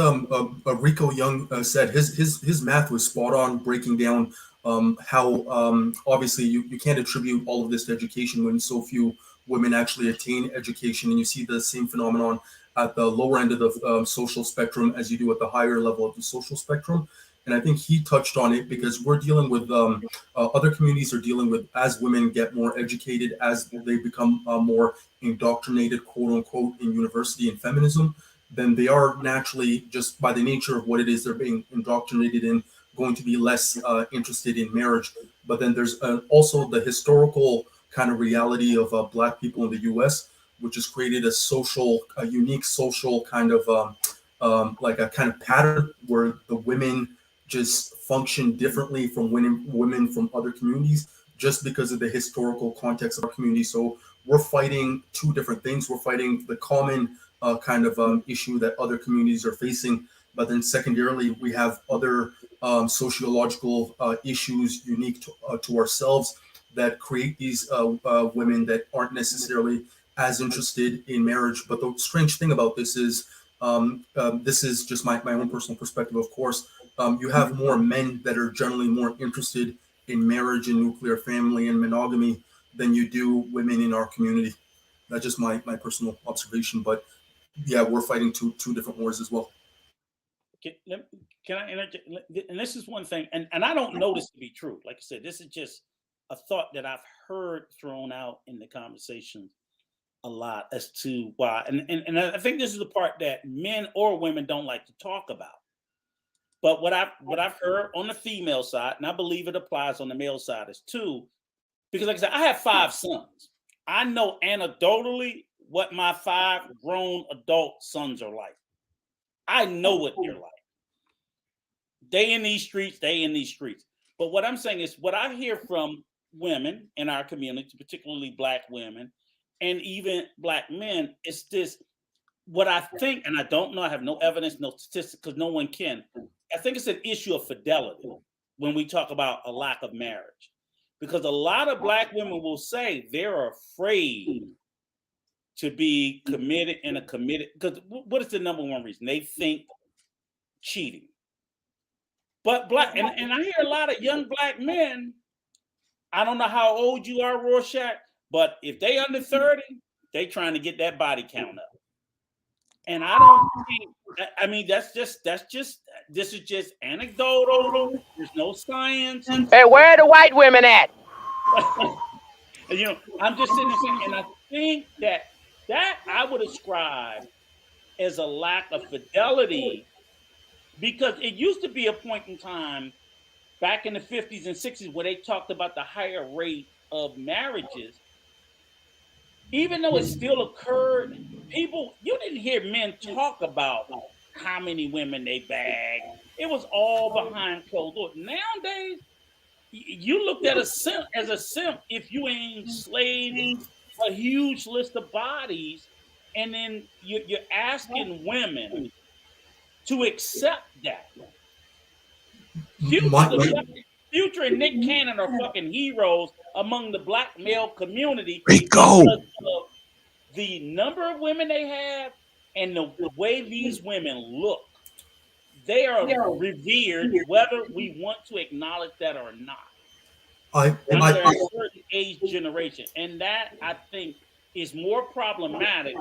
Rico Young said, his math was spot on, breaking down how obviously you can't attribute all of this to education when so few women actually attain education, and you see the same phenomenon at the lower end of the social spectrum as you do at the higher level of the social spectrum. And I think he touched on it because we're dealing with other communities are dealing with, as women get more educated, as they become more indoctrinated, quote unquote, in university and feminism, then they are naturally, just by the nature of what it is they're being indoctrinated in, going to be less interested in marriage. But then there's also the historical kind of reality of Black people in the U.S., which has created a unique social kind of like a kind of pattern where the women just function differently from women from other communities just because of the historical context of our community. So we're fighting two different things. We're fighting the common kind of issue that other communities are facing, but then secondarily, we have other sociological issues unique to ourselves that create these women that aren't necessarily as interested in marriage. But the strange thing about this is just my own personal perspective, of course. You have more men that are generally more interested in marriage and nuclear family and monogamy than you do women in our community. That's just my personal observation. But yeah, we're fighting two different wars as well. Can I interject? And this is one thing, and I don't know this to be true. Like I said, this is just a thought that I've heard thrown out in the conversation a lot as to why. And I think this is the part that men or women don't like to talk about. But what I've heard on the female side, and I believe it applies on the male side is too, because like I said, I have 5 sons. I know anecdotally what my 5 grown adult sons are like. I know what they're like. They in these streets. But what I'm saying is what I hear from women in our community, particularly Black women, and even Black men, is this, what I think, and I don't know, I have no evidence, no statistics, because no one can. I think it's an issue of fidelity when we talk about a lack of marriage. Because a lot of Black women will say they're afraid to be committed in a committed, because what is the number one reason? They think cheating. But Black, and I hear a lot of young Black men, I don't know how old you are, Rorschach, but if they under 30, they trying to get that body count up. And I don't think, I mean, this is just anecdotal. There's no science. Hey, where are the white women at? You know, I'm just sitting there saying, and I think that I would ascribe as a lack of fidelity, because it used to be a point in time back in the 50s and 60s where they talked about the higher rate of marriages. Even though it still occurred, you didn't hear men talk about how many women they bagged. It was all behind closed doors. Nowadays, you looked at a simp as a simp if you ain't slayed a huge list of bodies, and then you're asking women to accept that. Future and Nick Cannon are fucking heroes among the Black male community because of the number of women they have and the way these women look. They are revered, whether we want to acknowledge that or not. Under a certain age generation, and that I think is more problematic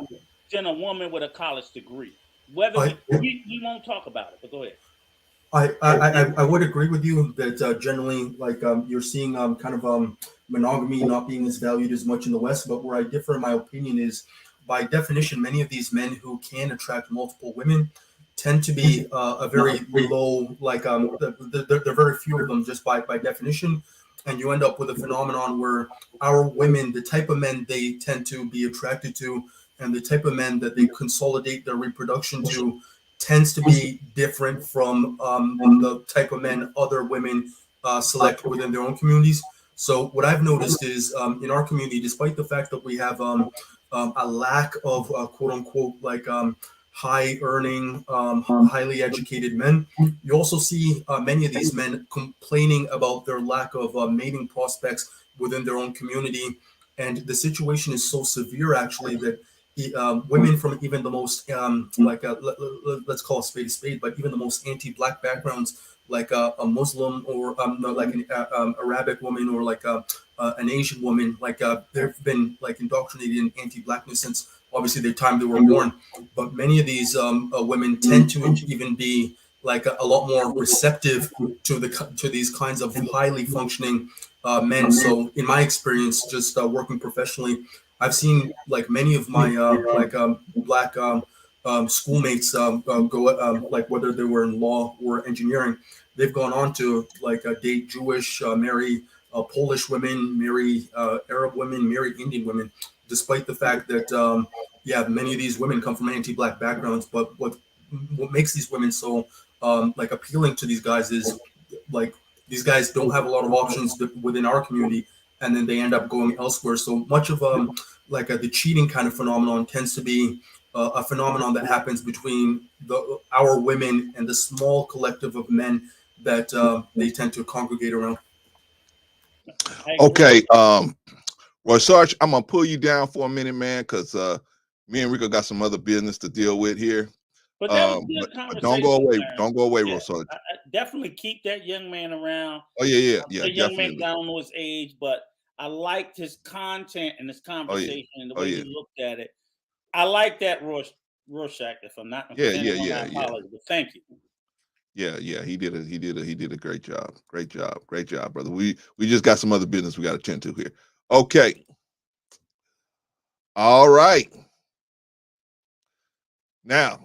than a woman with a college degree. Whether we won't talk about it, but go ahead. I would agree with you that generally, like you're seeing kind of monogamy not being as valued as much in the West. But where I differ in my opinion is, by definition, many of these men who can attract multiple women tend to be a very low, like there are very few of them just by definition. And you end up with a phenomenon where our women, the type of men they tend to be attracted to, and the type of men that they consolidate their reproduction to, tends to be different from the type of men other women select within their own communities. So what I've noticed is in our community, despite the fact that we have a lack of quote unquote like high earning, highly educated men, you also see many of these men complaining about their lack of mating prospects within their own community. And the situation is so severe actually that women from even the most let's call a spade, but even the most anti-black backgrounds, like a Muslim or no, like an Arabic woman or like an Asian woman, like they've been like indoctrinated in anti-blackness since obviously the time they were born. But many of these women tend to even be like a lot more receptive to these kinds of highly functioning men. So in my experience, just working professionally, I've seen like many of my black schoolmates go like whether they were in law or engineering, they've gone on to like date Jewish, marry Polish women, marry Arab women, marry Indian women, despite the fact that yeah, many of these women come from anti-black backgrounds. But what makes these women so like appealing to these guys is like these guys don't have a lot of options within our community, and then they end up going elsewhere. So much of the cheating kind of phenomenon tends to be a phenomenon that happens between our women and the small collective of men that they tend to congregate around. Okay, Roy Sarge, I'm gonna pull you down for a minute, man, because me and Rico got some other business to deal with here. But that was good But conversation. don't go away. Aaron. Don't go away, Yeah, Roy Sarge. I definitely keep that young man around. Oh yeah, The young man, definitely. I don't know his age, but I liked his content and his conversation and the way he looked at it. I like that Rorschach, if I'm not mistaken. I apologize, but thank you. Yeah, he did a great job. Great job, brother. We just got some other business we got to tend to here. Okay. All right. Now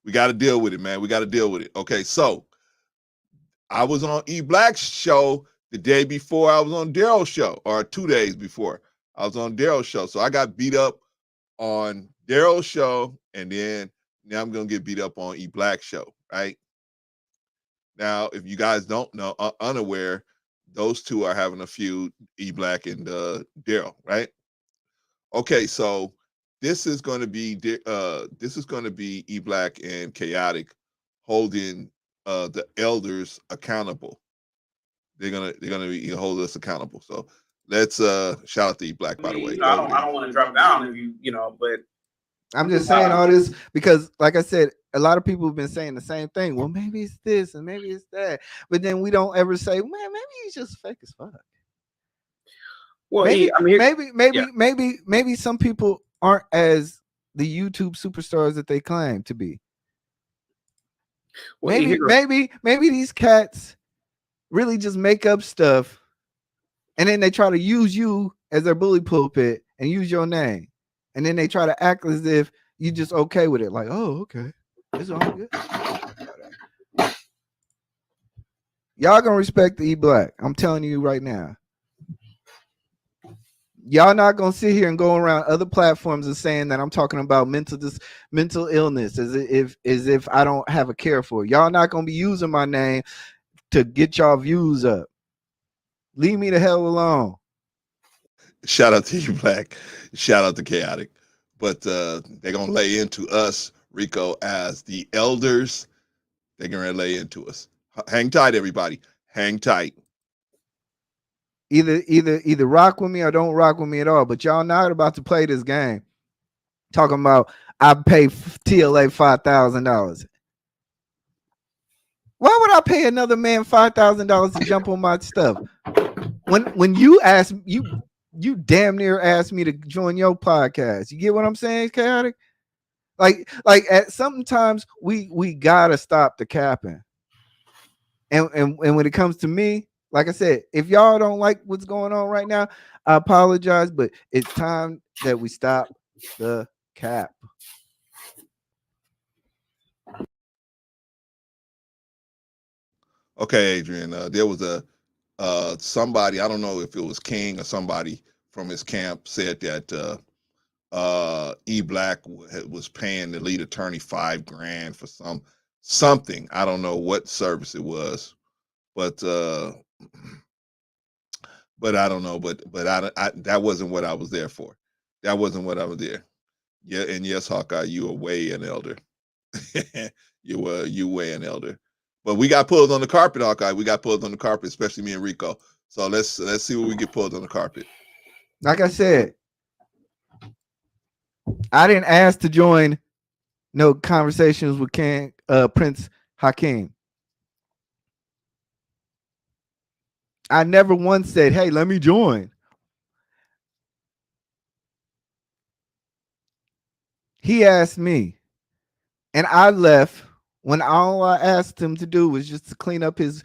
we got to deal with it, man. We got to deal with it. Okay, so I was on E Black's show the day before I was on Daryl's show, or 2 days before I was on Daryl's show. So I got beat up on Daryl's show, and then now I'm gonna get beat up on E Black's show, right? Now, if you guys don't know, unaware, those two are having a feud, E Black and Daryl, right? Okay, so this is going to be E Black and Chaotic holding the elders accountable. They're gonna hold us accountable. So let's shout out to E Black, by the way. I don't want to drop down if but I'm just saying all this because, like I said, a lot of people have been saying the same thing. Well, maybe it's this and maybe it's that, but then we don't ever say, man, maybe he's just fake as fuck. Well, maybe some people aren't as the YouTube superstars that they claim to be. Well, maybe these cats really just make up stuff, and then they try to use you as their bully pulpit and use your name. And then they try to act as if you just okay with it. Like, oh, okay. It's all good. Y'all gonna respect the E Black. I'm telling you right now. Y'all not gonna sit here and go around other platforms and saying that I'm talking about mental illness as if I don't have a care for it. Y'all not gonna be using my name to get y'all views up. Leave me the hell alone. Shout out to you, Black. Shout out to Chaotic. But they're gonna lay into us, Rico, as the elders. They're gonna lay into us. Hang tight, everybody. Hang tight. Either rock with me or don't rock with me at all. But y'all not about to play this game. Talking about I pay TLA $5,000. Why would I pay another man $5,000 to jump on my stuff? When you ask you damn near asked me to join your podcast. You get what I'm saying, Chaotic? Like at sometimes we gotta stop the capping. And when it comes to me, like I said, if y'all don't like what's going on right now, I apologize, but it's time that we stop the cap. Okay, Adrian. There was a somebody, I don't know if it was King or somebody from his camp, said that E Black was paying the lead attorney $5,000 for something. I don't know what service it was, but I don't know. But I that wasn't what I was there for. That wasn't what I was there. Yeah, and yes, Hawkeye, you were way an elder. you way an elder. But we got pulled on the carpet, Hawkeye. We got pulled on the carpet, especially me and Rico. So let's see what we get pulled on the carpet. Like I said, I didn't ask to join no conversations with Prince Hakeem. I never once said, hey, let me join. He asked me, and I left when all I asked him to do was just to clean up his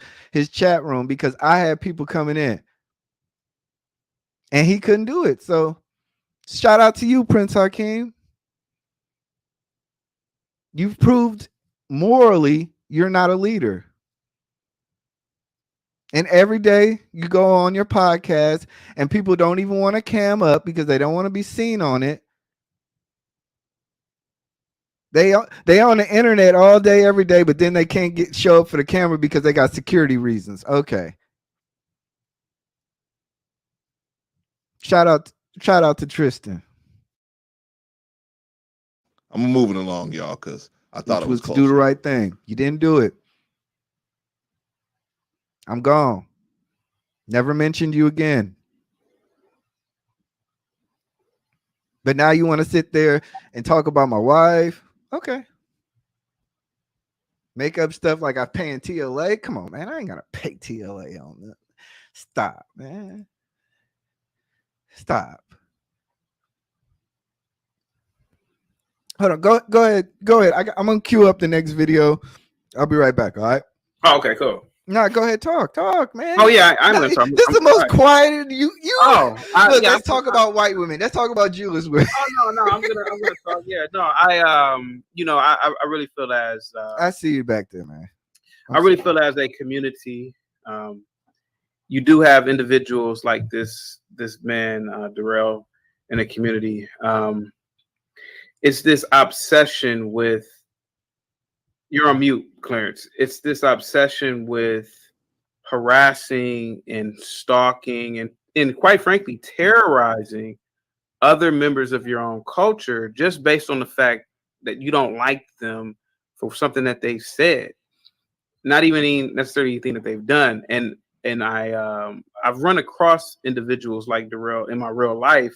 chat room because I had people coming in. And he couldn't do it. So shout out to you, Prince Hakeem. You've proved morally you're not a leader. And every day you go on your podcast and people don't even want to cam up because they don't want to be seen on it. They on the internet all day, every day, but then they can't show up for the camera because they got security reasons. Okay. Shout out to Tristan. I'm moving along, y'all, because I thought Which it was to close. do the right thing. You didn't do it. I'm gone. Never mentioned you again. But now you want to sit there and talk about my wife? Okay. Make up stuff like I'm paying TLA. Come on, man. I ain't gonna pay TLA on that. Stop, man. Stop. Hold on. Go ahead. I'm gonna queue up the next video. I'll be right back. All right. Oh, okay, cool. No, go ahead. Talk, man. Oh yeah, I'm gonna talk. This is the most quiet. You. Oh, look. yeah, Let's talk about white women. Let's talk about Jewish women. Oh no, I'm gonna talk. Yeah, no, I really feel as I see you back there, man. I really feel as a community, you do have individuals like this man Darrell in a community. It's this obsession with. You're on mute, Clarence. It's this obsession with harassing and stalking and quite frankly terrorizing other members of your own culture just based on the fact that you don't like them for something that they've said, not even necessarily anything that they've done. And I've run across individuals like Darrell in my real life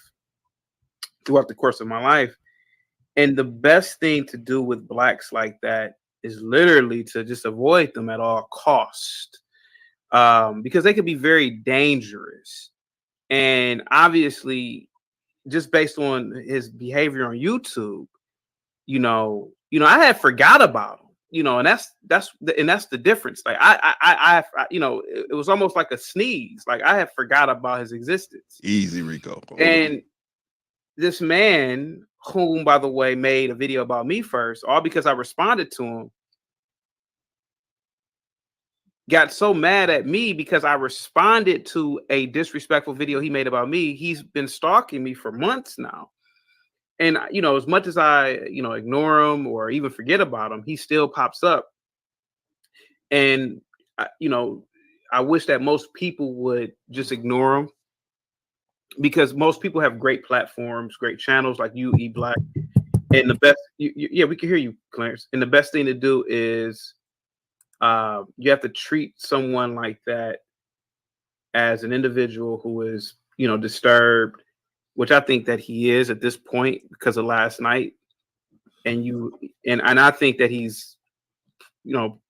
throughout the course of my life. And the best thing to do with blacks like that is literally to just avoid them at all cost, because they could be very dangerous. And obviously, just based on his behavior on YouTube, I had forgot about him, and that's the difference. Like I it was almost like a sneeze. Like I had forgot about his existence. Easy, Rico. And this man, whom, by the way, made a video about me first, all because I responded to him, got so mad at me because I responded to a disrespectful video he made about me. He's been stalking me for months now. And, as much as I, ignore him or even forget about him, he still pops up. And, I wish that most people would just ignore him, because most people have great platforms, great channels like you, E Black. And the best, yeah, we can hear you, Clarence. And the best thing to do is you have to treat someone like that as an individual who is, disturbed, which I think that he is at this point because of last night. And I think that he's,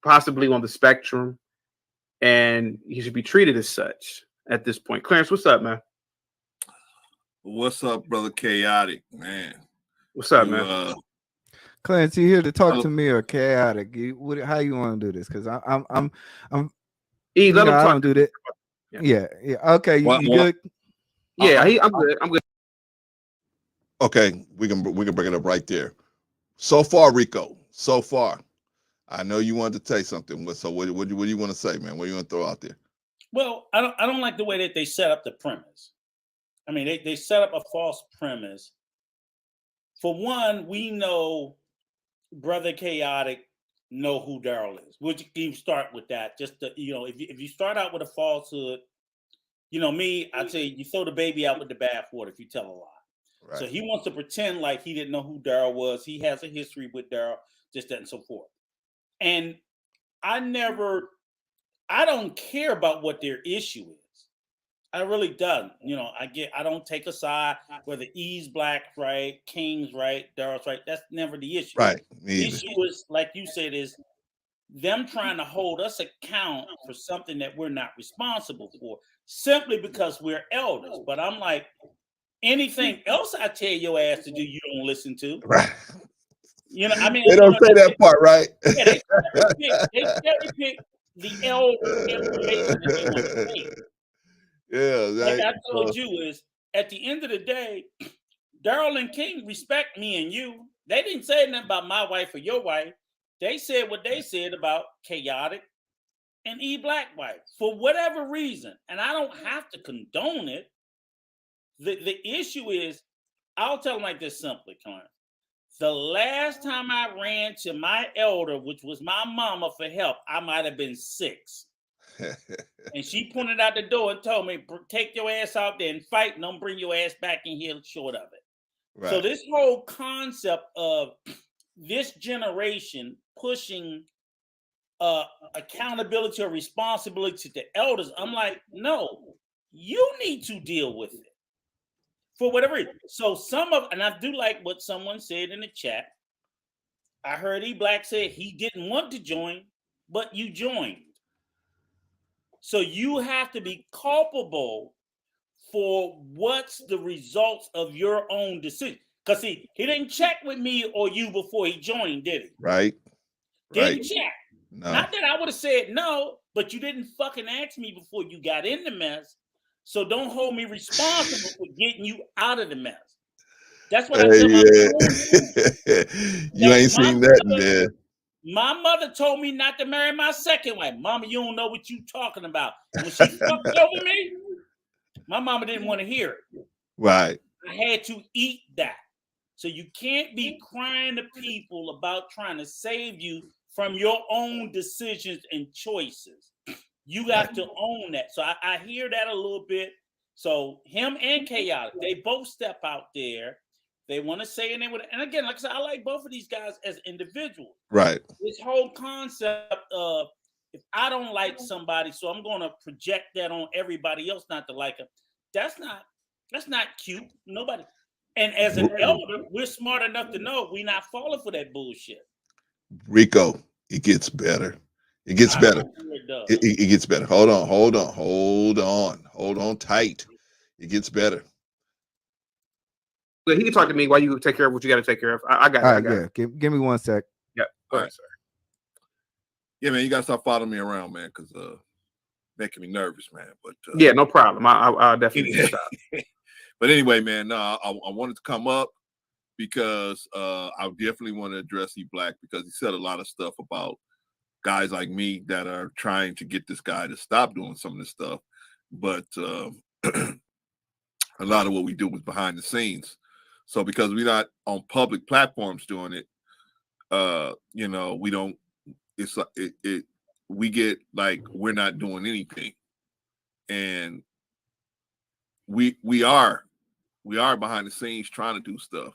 possibly on the spectrum, and he should be treated as such at this point. Clarence, what's up, man? What's up, brother? Chaotic, man. What's up, man? Clarence, you here to talk to me or chaotic? How you want to do this? Because I'm let him I talk. don't do that. Yeah. Okay, you good? Yeah, I'm good. I'm good. Okay, we can bring it up right there. So far, Rico. So far, I know you wanted to say something. So what do you want to say, man? What do you want to throw out there? Well, I don't like the way that they set up the premise. I mean, they set up a false premise. For one, we know Brother Chaotic know who Daryl is. We'll even start with that. Just to, if you start out with a falsehood, me, I'd say you throw the baby out with the bathwater if you tell a lie. Right. So he wants to pretend like he didn't know who Daryl was. He has a history with Daryl, just that and so forth. And I don't care about what their issue is. I really don't. I don't take a side whether E's black, right, King's right, Daryl's right. That's never the issue. Right. The Me either. issue is, like you said, is them trying to hold us account for something that we're not responsible for, simply because we're elders. But I'm like, anything else I tell your ass to do, you don't listen to. Right. I mean, They don't say that part, right? Yeah, they cherry pick the elder information that they want to take. Yeah, Like right. I told you, is at the end of the day, Daryl and King respect me and you. They didn't say nothing about my wife or your wife. They said what they said about Chaotic and E Black wife for whatever reason, and I don't have to condone it. The issue is, I'll tell them like this simply, Clarence. The last time I ran to my elder, which was my mama, for help, I might have been 6. And she pointed out the door and told me, take your ass out there and fight, and don't bring your ass back in here short of it. Right. So this whole concept of this generation pushing accountability or responsibility to elders, I'm like, no, you need to deal with it. For whatever reason. So and I do like what someone said in the chat. I heard E Black said he didn't want to join, but you joined. So you have to be culpable for what's the results of your own decision. Because he didn't check with me or you before he joined, did he? Right. Didn't check. No. Not that I would have said no, but you didn't fucking ask me before you got in the mess. So don't hold me responsible for getting you out of the mess. That's what I tell my mother. You ain't seen that, man. My mother told me not to marry my second wife. Mama, you don't know what you talking about. When she fucked over me, my mama didn't want to hear it. Right. I had to eat that. So you can't be crying to people about trying to save you from your own decisions and choices. You have to own that. So I hear that a little bit. So him and Chaotic, they both step out there. They want to say, and again, like I said, I like both of these guys as individuals. Right. This whole concept of, if I don't like somebody, so I'm going to project that on everybody else not to like them. That's not cute. Nobody. And as an elder, we're smart enough to know we're not falling for that bullshit. Rico, it gets better. It gets better. It gets better. Hold on tight. It gets better. He can talk to me while you take care of what you got to take care of. I got it. Yeah, give me 1 sec. Yeah. All right, sir. Yeah, man, you gotta stop following me around, man, because making me nervous, man. But yeah, no problem. I'll definitely stop. But anyway, man, no, I wanted to come up because I definitely want to address E Black, because he said a lot of stuff about guys like me that are trying to get this guy to stop doing some of this stuff. But a lot of what we do was behind the scenes. So because we're not on public platforms doing it, we don't. It's we get like we're not doing anything, and we are behind the scenes trying to do stuff.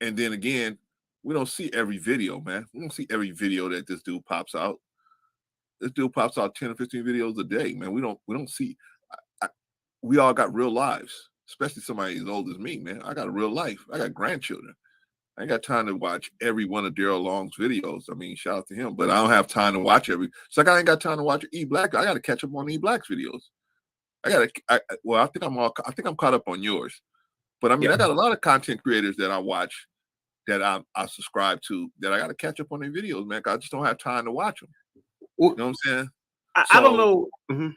And then again, we don't see every video, man. We don't see every video that this dude pops out. This dude pops out 10 or 15 videos a day, man. We don't see. We all got real lives, especially somebody as old as me, man. I got a real life. I got grandchildren. I ain't got time to watch every one of Daryl Long's videos. I mean, shout out to him, but I don't have time to watch every. It's like I ain't got time to watch E Black. I got to catch up on E Black's videos. I think I'm caught up on yours, but I mean, I got a lot of content creators that I watch, that I subscribe to, that I got to catch up on their videos, man. I just don't have time to watch them. You know what I'm saying? I don't know. Mm-hmm.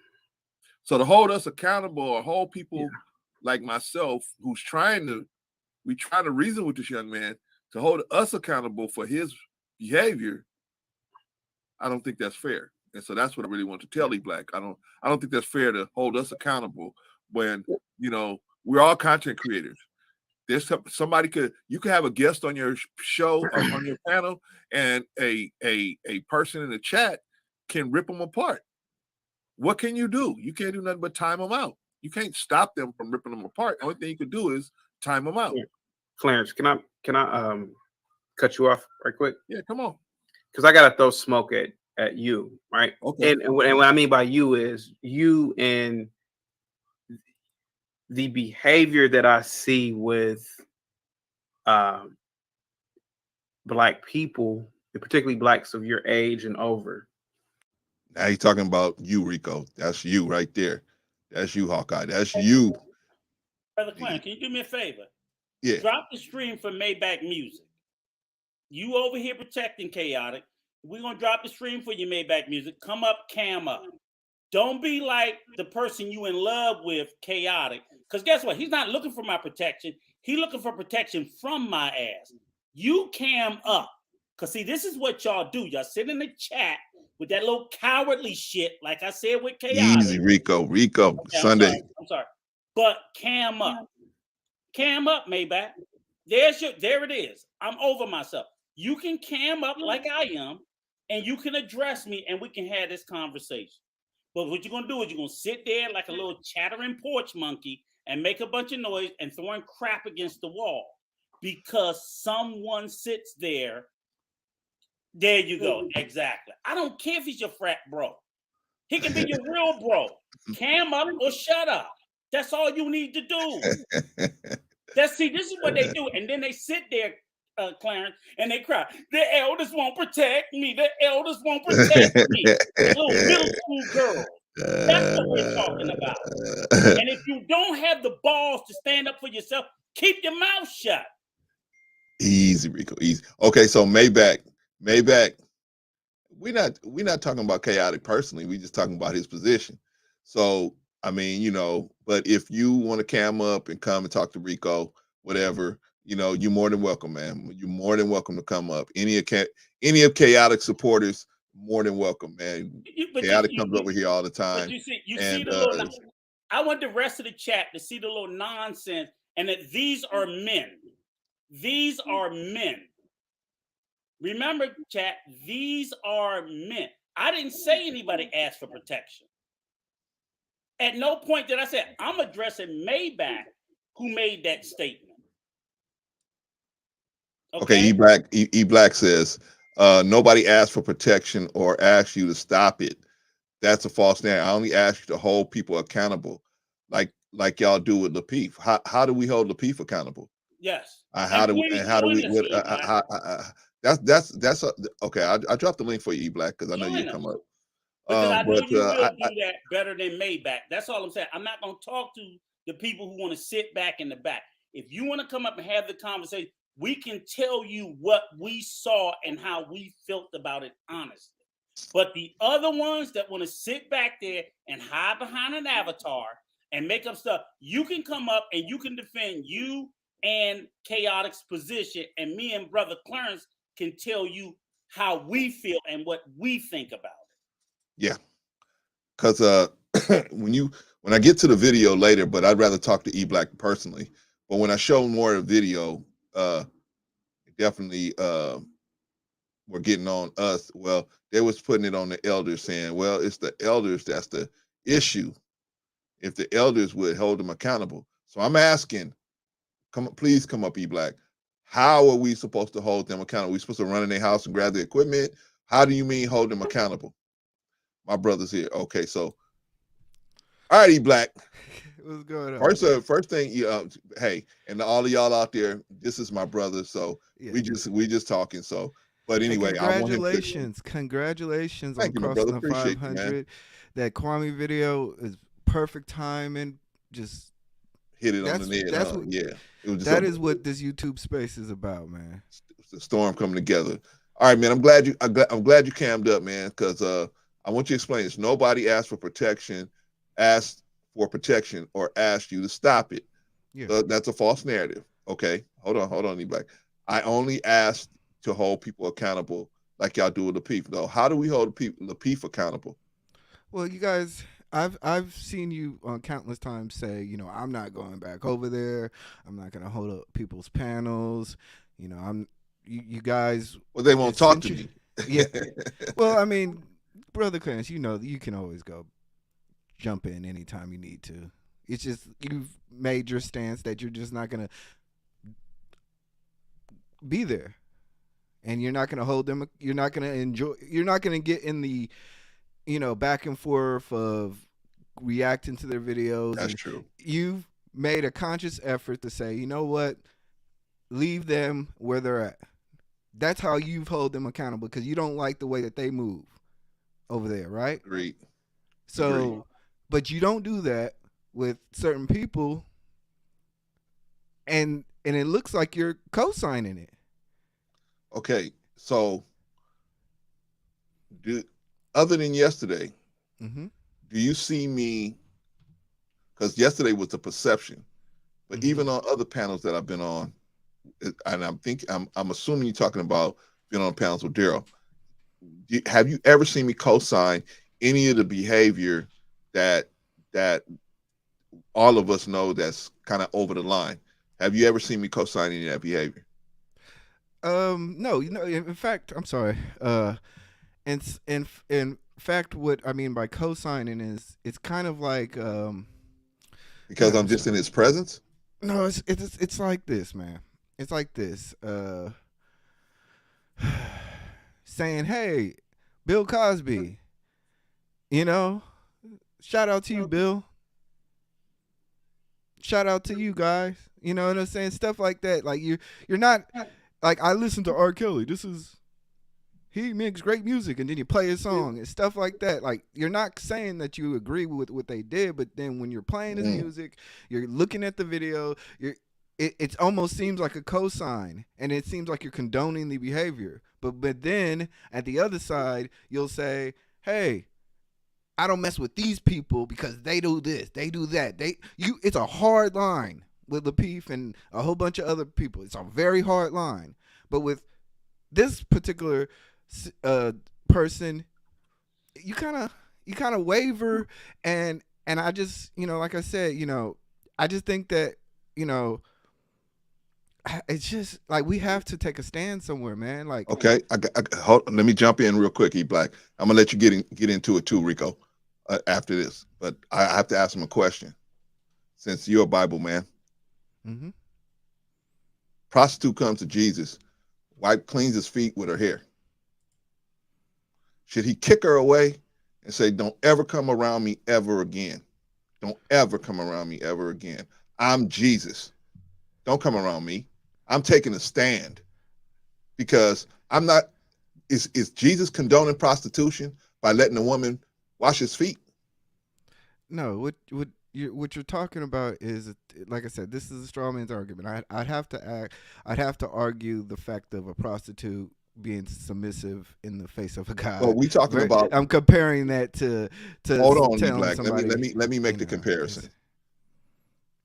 So to hold us accountable, or hold people like myself who's trying to reason with this young man, to hold us accountable for his behavior, I don't think that's fair. And so that's what I really want to tell E Black. I don't think that's fair to hold us accountable when, we're all content creators. There's you could have a guest on your show, on your panel, and a person in the chat can rip them apart. What can you do? You can't do nothing but time them out. You can't stop them from ripping them apart. The only thing you could do is time them out. Clarence, can I cut you off right quick? Yeah, come on. Because I gotta throw smoke at you, right? Okay. And what I mean by you is you and the behavior that I see with Black people, and particularly Blacks of your age and over. Now he's talking about you, Rico. That's you right there. That's you, Hawkeye. That's you. Brother Clarence, can you do me a favor? Yeah. Drop the stream for Maybach Music. You over here protecting Chaotic. We're gonna drop the stream for your Maybach Music. Come up, cam up. Don't be like the person you in love with, Chaotic. Because guess what? He's not looking for my protection. He's looking for protection from my ass. You cam up. Because see, this is what y'all do. Y'all sit in the chat with that little cowardly shit, like I said with Chaotic. Easy, Rico. Okay, Sunday. I'm sorry. But cam up. Cam up, Maybach. There it is. I'm over myself. You can cam up like I am, and you can address me, and we can have this conversation. But what you're gonna do is you're gonna sit there like a little chattering porch monkey and make a bunch of noise and throwing crap against the wall because someone sits there. There you go. Exactly. I don't care if he's your frat bro. He can be your real bro. Cam up or shut up. That's all you need to do. This is what they do. And then they sit there, Clarence, and they cry. The elders won't protect me. The elders won't protect me. Little middle school girls. That's what we're talking about. And if you don't have the balls to stand up for yourself, keep your mouth shut. Easy, Rico. Easy. Okay, so Maybach. We're not talking about Chaotic personally. We're just talking about his position. So I mean, but if you want to cam up and come and talk to Rico, whatever, you're more than welcome, man. You're more than welcome to come up. Any of Chaotic supporters, more than welcome, man. Chaotic comes over here all the time. But you see the little. I want the rest of the chat to see the little nonsense, and that these are men. These are men. Remember, chat. These are men. I didn't say anybody asked for protection. At no point did I say I'm addressing Maybach, who made that statement. Okay, E Black says nobody asked for protection or asked you to stop it. That's a false narrative. I only ask you to hold people accountable, like y'all do with Lapeef. How do we hold Lapeef accountable? Yes. How do we? That's okay. I dropped the link for you, E Black, because I know you'll come up. Because I know you will do that better than Maybach. That's all I'm saying. I'm not going to talk to the people who want to sit back in the back. If you want to come up and have the conversation, we can tell you what we saw and how we felt about it honestly. But the other ones that want to sit back there and hide behind an avatar and make up stuff, you can come up and you can defend you and Chaotic's position, and me and Brother Clarence can tell you how we feel and what we think about it. Yeah, because when I get to the video later, but I'd rather talk to E Black personally. But when I show more of the video, definitely were getting on us. Well, they was putting it on the elders, saying, "Well, it's the elders that's the issue. If the elders would hold them accountable." So I'm asking, please come up, E Black. How are we supposed to hold them accountable? Are we supposed to run in their house and grab the equipment? How do you mean hold them accountable? My brother's here. Okay, so all right, E Black. What's going on? First thing, hey, and all of y'all out there, this is my brother. So yeah, we just talking. So, but anyway, congratulations on crossing the 500. That Kwame video is perfect timing. Just hit it on the nail. That is what this YouTube space is about, man. It's the storm coming together. All right, man. I'm glad you cammed up, man, because I want you to explain this. Nobody asked for protection, or asked you to stop it. Yeah. That's a false narrative. Okay, hold on, E-Black. I only asked to hold people accountable like y'all do with Lapeef. Though, how do we hold Lapeef accountable? Well, you guys, I've seen you countless times say, I'm not going back over there. I'm not going to hold up people's panels. You guys. Well, they won't talk to me. Yeah. Well, I mean, Brother Clarence, you can always go jump in anytime you need to. It's just you've made your stance that you're just not going to be there. And you're not going to hold them. You're not going to get in the back and forth of reacting to their videos. That's true. You've made a conscious effort to say, you know what, leave them where they're at. That's how you hold them accountable because you don't like the way that they move over there, right? Agreed. So, but you don't do that with certain people, and it looks like you're co-signing it. Okay, so other than yesterday, Mm-hmm. do you see me? Because yesterday was the perception, but even on other panels that I've been on, and I'm assuming you're talking about being on panels with Daryl. Have you ever seen me co-sign any of the behavior that all of us know that's kind of over the line? Have you ever seen me co-sign any of that behavior? No, in fact, I'm sorry. In fact, what I mean by co-signing is it's kind of like Because I'm just in his presence. No, it's like this, man. It's like this. Saying, "Hey, Bill Cosby, shout out to you, Bill. Shout out to you guys. You know what I'm saying? Stuff like that. Like you're not like I listen to R. Kelly. He makes great music, and then you play his song and stuff like that. Like you're not saying that you agree with what they did, but then when you're playing his music, you're looking at the video, it almost seems like a cosign, and it seems like you're condoning the behavior. But then at the other side, you'll say, "Hey, I don't mess with these people because they do this, they do that. It's a hard line with Lapeef and a whole bunch of other people. It's a very hard line. But with this particular person, you kind of waver, and I just, like I said, I just think that, it's just like we have to take a stand somewhere, man. Like, okay, let me jump in real quick, E Black. I'm gonna let you get into it too, Rico, after this. But I have to ask him a question, since you're a Bible man. Mm-hmm. Prostitute comes to Jesus, cleans his feet with her hair. Should he kick her away and say, "Don't ever come around me ever again. Don't ever come around me ever again. I'm Jesus. Don't come around me. I'm taking a stand because I'm not." Is Jesus condoning prostitution by letting a woman wash his feet? No, what you're talking about is, like I said, this is a straw man's argument. I'd have to argue the fact of a prostitute being submissive in the face of a God. Well, we talking about. I'm comparing that to Hold on, telling Black. somebody. Let me make the comparison.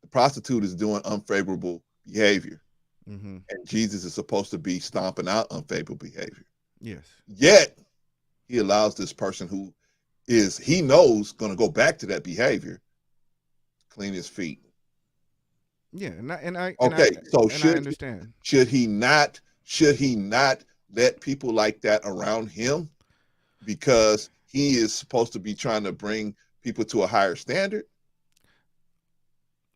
The prostitute is doing unfavorable behavior, mm-hmm. and Jesus is supposed to be stomping out unfavorable behavior. Yes. Yet he allows this person who he knows going to go back to that behavior, clean his feet. Yeah, and I understand. Should he not let people like that around him, because he is supposed to be trying to bring people to a higher standard?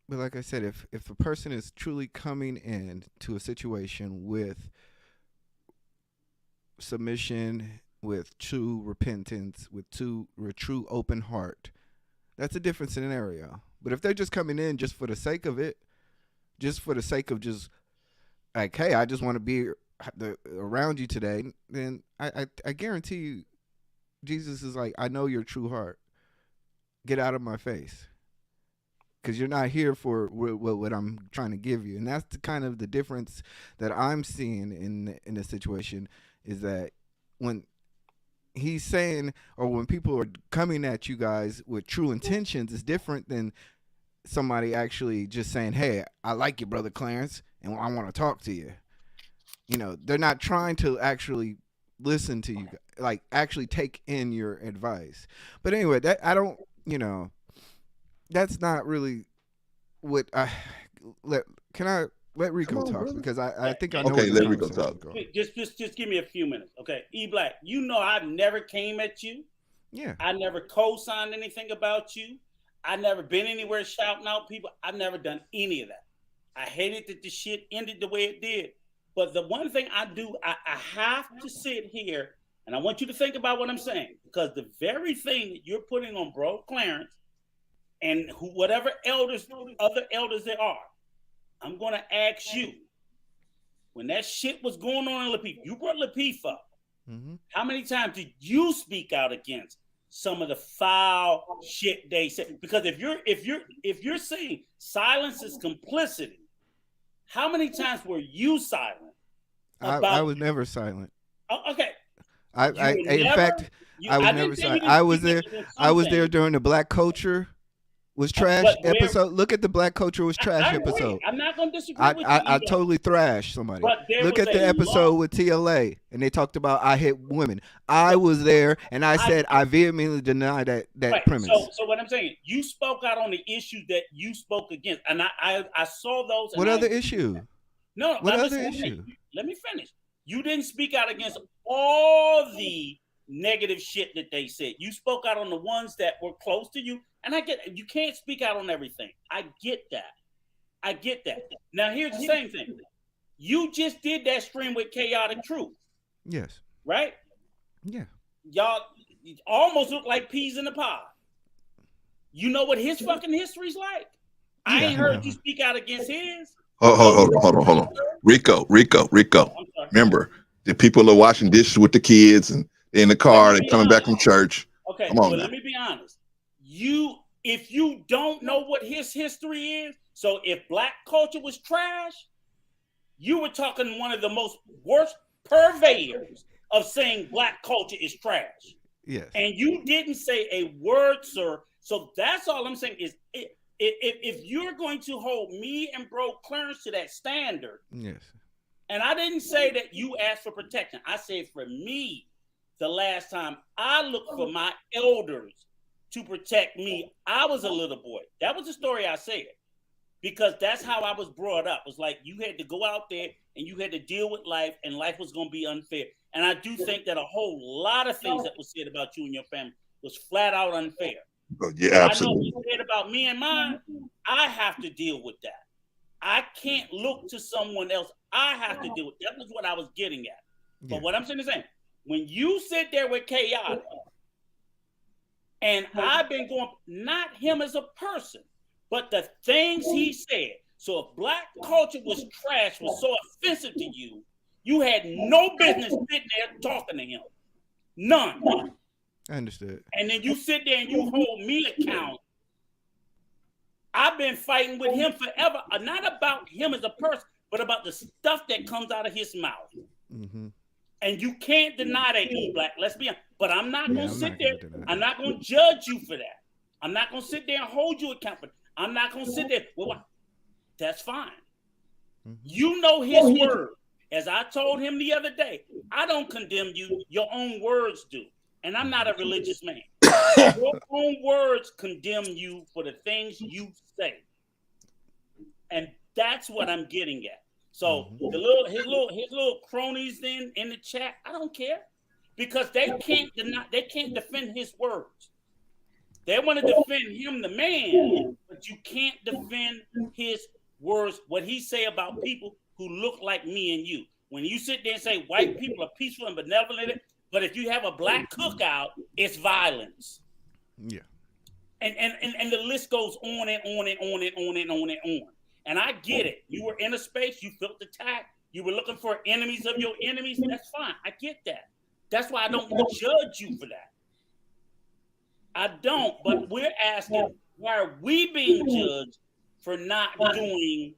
But like I said, if the person is truly coming in to a situation with submission, with true repentance, with true open heart, that's a different scenario. But if they're just coming in just for the sake of it, just for the sake of just like, hey, I just want to be around you today, then I guarantee you, Jesus is like, I know your true heart. Get out of my face, because you're not here for what I'm trying to give you. And that's the kind of the difference that I'm seeing in this situation, is that when he's saying, or when people are coming at you guys with true intentions, is different than somebody actually just saying, hey, I like you, Brother Clarence, and I want to talk to you. They're not trying to actually listen to you, like actually take in your advice. But anyway, that I don't, that's not really what can I let Rico talk, brother? Because I think I know. Okay, let Rico talk. Just give me a few minutes, okay? E Black, I never came at you. Yeah. I never co-signed anything about you. I never been anywhere shouting out people. I've never done any of that. I hated that the shit ended the way it did. But the one thing I do, I have to sit here, and I want you to think about what I'm saying, because the very thing that you're putting on Bro Clarence and whatever other elders there are, I'm going to ask you, when that shit was going on in Lapeef, you brought Lapeef up. Mm-hmm. How many times did you speak out against some of the foul shit they said? Because if you're saying silence is complicity, how many times were you silent? I was never silent. Okay. In fact, I was never silent. I was there. I was there during the Black Culture was trash episode. Look at the Black Culture was trash episode. I'm not going to disagree with you. I totally thrashed somebody. Look at the episode with TLA, and they talked about I hit women. I was there, and I said I vehemently deny that right. premise. So what I'm saying, you spoke out on the issue that you spoke against, and I saw those. What other issue? No. What other issue? Let me finish. You didn't speak out against all the negative shit that they said. You spoke out on the ones that were close to you. And I get you can't speak out on everything. I get that. Now here's the same thing. You just did that stream with Chaotic Truth. Yes. Right? Yeah. Y'all almost look like peas in a pod. You know what his fucking history's like? I ain't heard you speak out against his. Hold on. Rico. Remember, the people are washing dishes with the kids and in the car and coming back from church. Okay, so let me be honest. If you don't know what his history is, so if Black culture was trash, you were talking one of the most worst purveyors of saying Black culture is trash. Yes. And you didn't say a word, sir. So that's all I'm saying is if you're going to hold me and Bro Clarence to that standard, yes. And I didn't say that you asked for protection. I said for me, the last time I looked for my elders to protect me, I was a little boy. That was the story I said. Because that's how I was brought up. It was like you had to go out there and you had to deal with life, and life was going to be unfair. And I do think that a whole lot of things that was said about you and your family was flat out unfair. Yeah, absolutely. I know you said about me and mine, I have to deal with that. I can't look to someone else. I have to do it. That was what I was getting at. But what I'm saying is, when you sit there with Chaotic, and I've been going, not him as a person, but the things he said. So if Black culture was trash, was so offensive to you, you had no business sitting there talking to him. None. I understood. And then you sit there and you hold me account. I've been fighting with him forever, not about him as a person, but about the stuff that comes out of his mouth. Mm-hmm. And you can't deny that, E-Black. Let's be honest. But I'm not going to sit there. I'm not going to judge you for that. I'm not going to sit there and hold you accountable. I'm not going to sit there. Well, that's fine. Mm-hmm. You know his word. As I told him the other day, I don't condemn you. Your own words do. And I'm not a religious man. Your own words condemn you for the things you say. And that's what I'm getting at. So his little cronies in the chat, I don't care. Because they can't defend his words. They want to defend him, the man, but you can't defend his words, what he say about people who look like me and you. When you sit there and say white people are peaceful and benevolent, but if you have a black cookout, it's violence. Yeah. And the list goes on and on and on and on and on and on. And I get it. You were in a space, you felt attacked, you were looking for enemies of your enemies. That's fine. I get that. That's why I don't judge you for that. I don't, but we're asking, why are we being judged for not doing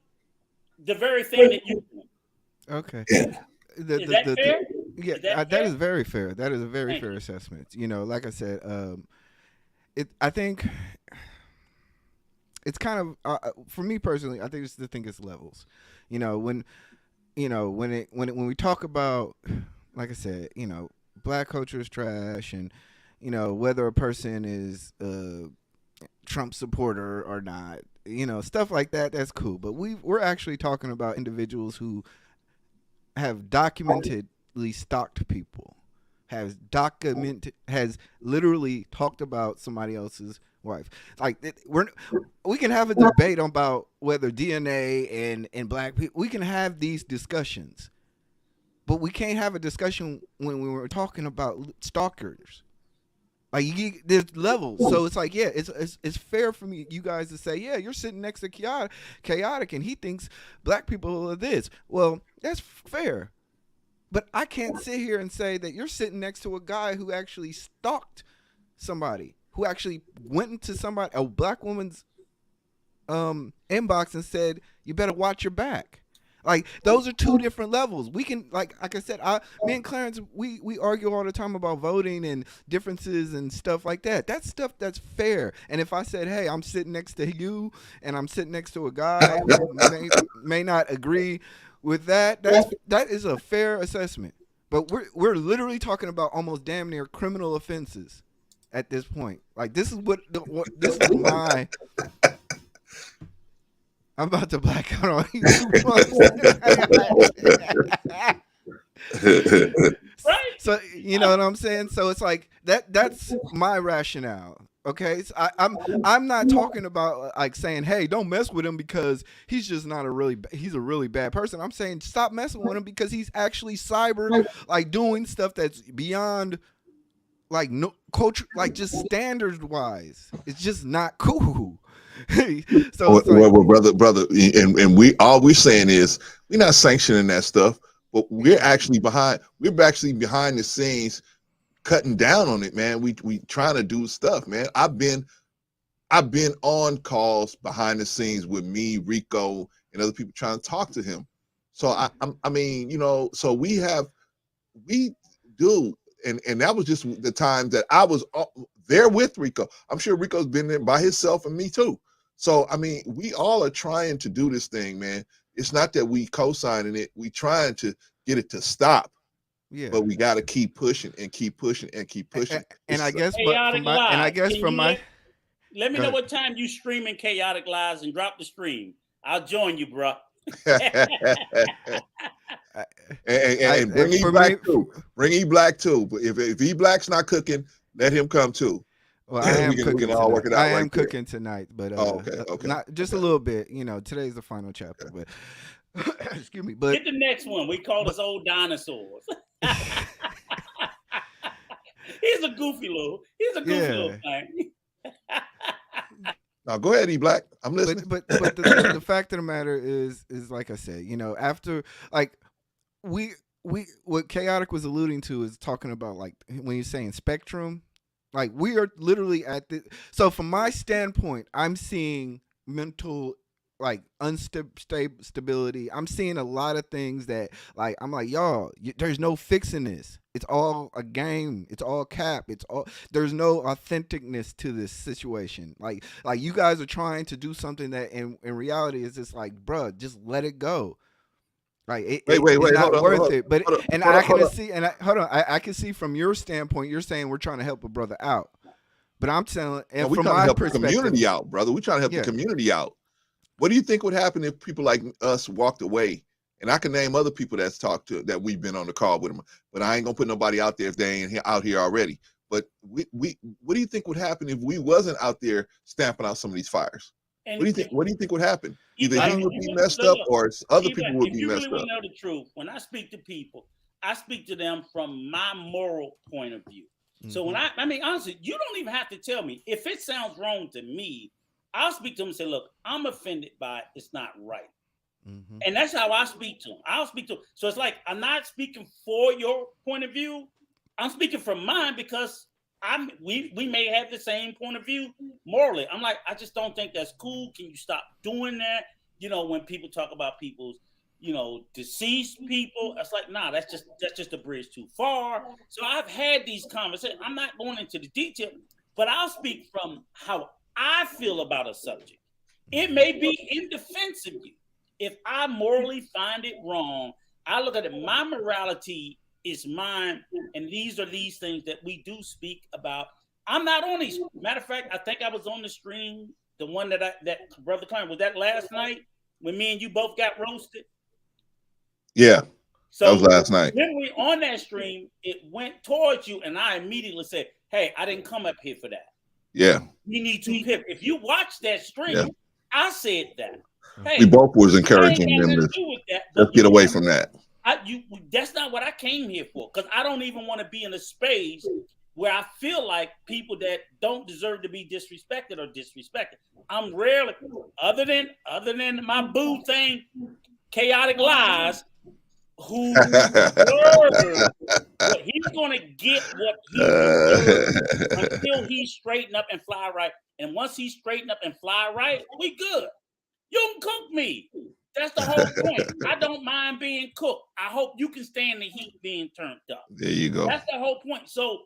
the very thing that you do? Okay. Is that fair? Yeah, that is very fair. That is a very fair assessment. You know, like I said, I think it's kind of for me personally. I think it's levels. You know, when we talk about, like I said, you know, black culture is trash, and you know whether a person is a Trump supporter or not, you know, stuff like that. That's cool. But we're actually talking about individuals who have documentedly stalked people, has literally talked about somebody else's wife. Like we can have a debate about whether DNA and black people. We can have these discussions, but we can't have a discussion when we were talking about stalkers. Like there's levels, so it's like, yeah, it's fair for me, you guys, to say, yeah, you're sitting next to chaotic, and he thinks black people are this. Well, that's fair, but I can't sit here and say that you're sitting next to a guy who actually stalked somebody, who actually went into a black woman's inbox and said, you better watch your back. Like, those are two different levels. We can, like I said, me and Clarence, we argue all the time about voting and differences and stuff like that. That's stuff that's fair. And if I said, hey, I'm sitting next to you and I'm sitting next to a guy who may not agree with that is a fair assessment. But we're literally talking about almost damn near criminal offenses at this point. Like, this is this is my. I'm about to black out on you. Right? So you know what I'm saying? So it's like that's my rationale. Okay, so I'm not talking about like saying, hey, don't mess with him because he's just not he's a really bad person. I'm saying stop messing with him because he's actually cyber, like doing stuff that's beyond like no culture, like just standard wise. It's just not cool. So it's like, well, brother, and we're saying is we're not sanctioning that stuff, but we're actually behind the scenes cutting down on it, man. We trying to do stuff, man. I've been on calls behind the scenes with me, Rico, and other people trying to talk to him. So I mean, you know, so we do, and that was just the time that I was there with Rico. I'm sure Rico's been there by himself and me too. So, I mean, we all are trying to do this thing, man. It's not that we co-signing it. We trying to get it to stop. Yeah. But we got to keep pushing and keep pushing and keep pushing. And I guess, let me know what time you streaming Chaotic Lives and drop the stream. I'll join you, bro. and bring E-Black too. Bring E-Black too. But if E-Black's not cooking, let him come too. Well, I am cooking tonight. I am cooking tonight, but okay. Not just a little bit. You know, today's the final chapter. But excuse me. But get the next one. We call us old dinosaurs. He's a goofy little thing. Now go ahead, E-Black. I'm listening. But the fact of the matter is like I said, you know, after like what Chaotic was alluding to is talking about like when you're saying spectrum. Like, we are literally at the. So from my standpoint, I'm seeing mental, like, instability. I'm seeing a lot of things that, like, I'm like, y'all, there's no fixing this. It's all a game. It's all cap. There's no authenticness to this situation. Like you guys are trying to do something that in reality is just like, bruh, just let it go. Like it's not worth it. But I can see from your standpoint, you're saying we're trying to help a brother out. But I'm telling, and we're from trying my to help perspective, the community out, brother. We're trying to help the community out. What do you think would happen if people like us walked away? And I can name other people that's talked to that we've been on the call with them, but I ain't gonna put nobody out there if they ain't out here already. But what do you think would happen if we wasn't out there stamping out some of these fires? And what do you think would happen? Either he would be messed up or other people would be messed up. If you really know the truth, when I speak to people, I speak to them from my moral point of view. Mm-hmm. So when I mean, honestly, you don't even have to tell me. If it sounds wrong to me, I'll speak to them and say, look, I'm offended by it. It's not right. Mm-hmm. And that's how I speak to them. I'll speak to them. So it's like, I'm not speaking for your point of view. I'm speaking from mine because we may have the same point of view morally. I'm like, I just don't think that's cool. Can you stop doing that? You know, when people talk about people's, you know, deceased people, it's like, nah, that's just a bridge too far. So I've had these conversations. I'm not going into the detail, but I'll speak from how I feel about a subject. It may be in defense of you. If I morally find it wrong, I look at it. My morality is mine, and these are these things that we do speak about. I'm not on these. Matter of fact, I think I was on the stream, the one that Brother Klein, was that last night when me and you both got roasted? Yeah, so that was last night. Literally on that stream, it went towards you, and I immediately said, hey, I didn't come up here for that. Yeah. We need to pivot. If you watch that stream, I said that. Hey, we both was encouraging them to let's get away from that. That's not what I came here for, because I don't even want to be in a space where I feel like people that don't deserve to be disrespected are disrespected. I'm rarely, other than my boo thing, Chaotic Lies, who deserves what he's going to get, what he deserves until he straighten up and fly right. And once he straighten up and fly right, we good. You can cook me. That's the whole point. I don't mind being cooked. I hope you can stand the heat being turned up. There you go. That's the whole point. So,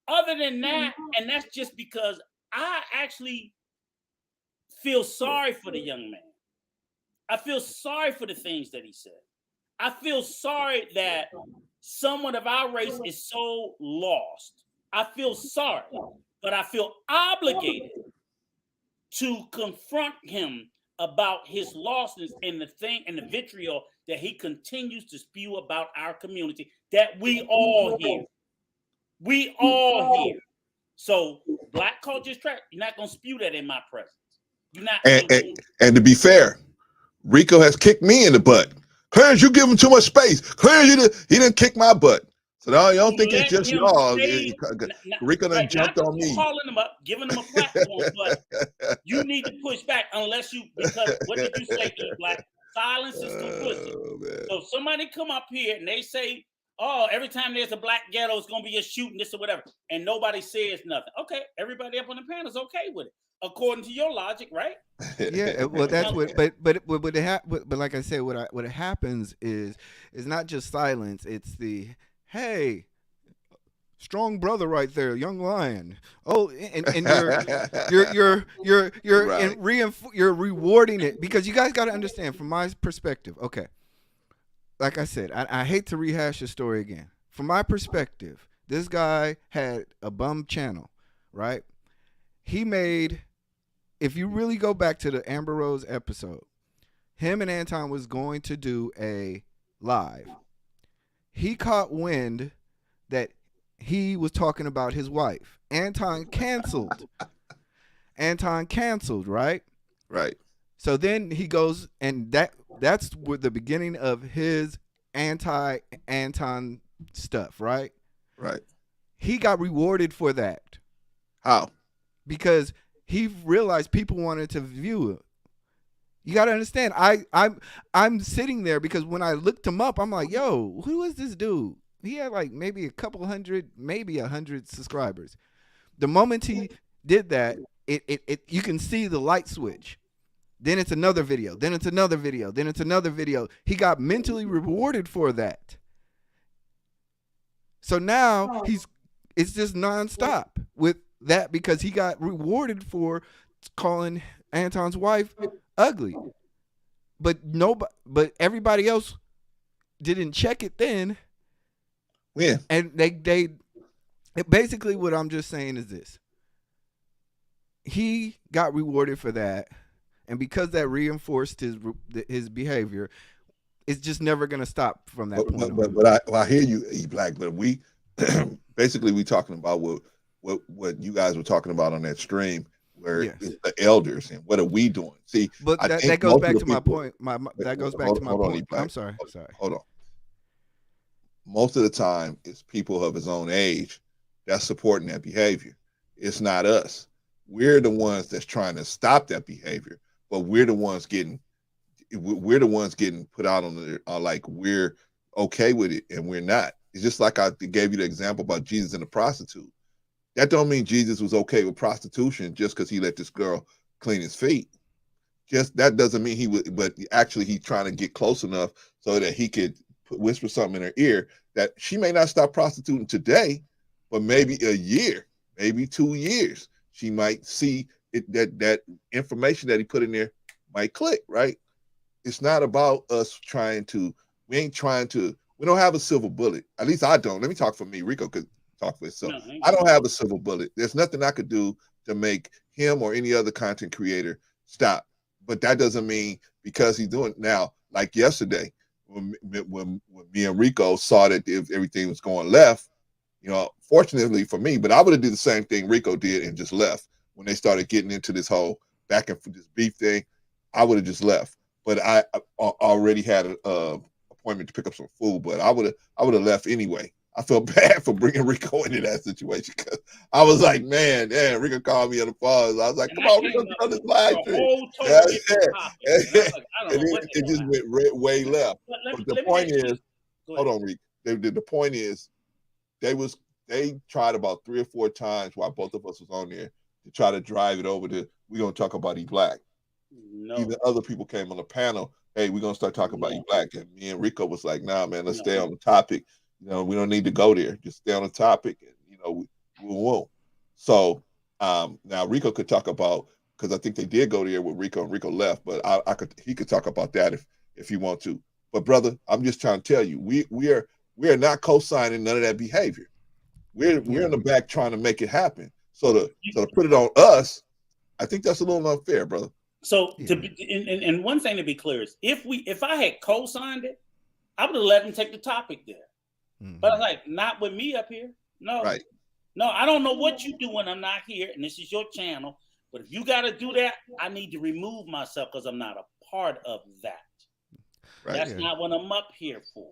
other than that, and that's just because I actually feel sorry for the young man. I feel sorry for the things that he said. I feel sorry that someone of our race is so lost. I feel sorry, but I feel obligated to confront him about his lostness and the thing and the vitriol that he continues to spew about our community that we all hear. We all hear. So black culture is trash. You're not gonna spew that in my presence. You're not. And to be fair, Rico has kicked me in the butt. Clarence, you give him too much space. Clarence, he didn't kick my butt. So now you don't think it's just y'all. Rico done jumped on me. Calling them up, giving them a platform, but you need to push back unless you, because what did you say, E Black? Silence is complicit. So if somebody come up here and they say, oh, every time there's a black ghetto, it's gonna be a shooting, this or whatever, and nobody says nothing. Okay, everybody up on the panel is okay with it, according to your logic, right? Yeah, well, that's what. But like I said, what happens is not just silence. It's the hey, strong brother right there, young lion. Oh, and you're right. You're rewarding it, because you guys got to understand from my perspective. Okay, like I said, I hate to rehash the story again. From my perspective, this guy had a bum channel, right? He made. If you really go back to the Amber Rose episode, him and Anton was going to do a live. He caught wind that he was talking about his wife. Anton canceled, right? Right. So then he goes, and that's the beginning of his anti-Anton stuff, right? Right. He got rewarded for that. How? Because he realized people wanted to view it. You got to understand. I'm sitting there because when I looked him up, I'm like, yo, who is this dude? He had like maybe a couple hundred, maybe 100 subscribers. The moment he did that, it you can see the light switch. Then it's another video. Then it's another video. Then it's another video. He got mentally rewarded for that. So now it's just nonstop with that, because he got rewarded for calling Anton's wife ugly. But everybody else didn't check it then. Yeah. And they basically, what I'm just saying is this. He got rewarded for that, and because that reinforced his behavior, it's just never going to stop from that point on. But I hear you, E Black, but we basically we talking about what you guys were talking about on that stream, where it's the elders and what are we doing? See, but that goes back to my point. That goes back to my point. I'm sorry. Hold on. Most of the time, it's people of his own age that's supporting that behavior. It's not us. We're the ones that's trying to stop that behavior, but we're the ones getting put out on the like we're okay with it and we're not. It's just like I gave you the example about Jesus and the prostitute. That don't mean Jesus was okay with prostitution just because he let this girl clean his feet. Just that doesn't mean he would, but actually he's trying to get close enough so that he could whisper something in her ear that she may not stop prostituting today, but maybe a year, maybe 2 years, she might see it, that information that he put in there might click, right? It's not about us we don't have a silver bullet. At least I don't. Let me talk for me. Rico could talk for himself. No, I don't have a silver bullet. There's nothing I could do to make him or any other content creator stop. But that doesn't mean because he's doing it now, like yesterday, when me and Rico saw that everything was going left, fortunately for me, but I would have did the same thing Rico did and just left. When they started getting into this whole back and forth, this beef thing, I would have just left. But I already had an appointment to pick up some food, but I would have left anyway. I felt bad for bringing Rico into that situation because I was like, man, Rico called me on the phone. I was like, And come I on, came Rico, up get on this with live a stream. whole Yeah, total different topic. And I was like, I don't and know then what the it hell just happened. went way left. But But the let me point ask you is, this. Go hold ahead. on, Rick. The point is, they tried about 3 or 4 times while both of us was on there to try to drive it over to we're gonna talk about E Black. No. Even other people came on the panel. Hey, we're gonna start talking about E Black, and me and Rico was like, nah, man, let's stay on the topic. You know, we don't need to go there. Just stay on the topic, and you know, we won't. So now Rico could talk about because I think they did go there with Rico, and Rico left, but he could talk about that if you want to. But brother, I'm just trying to tell you, we are not co-signing none of that behavior. We're in the back trying to make it happen. So to put it on us, I think that's a little unfair, brother. So and one thing to be clear is if I had co-signed it, I would have let him take the topic there. Mm-hmm. But I was like, not with me up here. No. Right. No, I don't know what you do when I'm not here, and this is your channel. But if you got to do that, I need to remove myself because I'm not a part of that. Right. That's not what I'm up here for.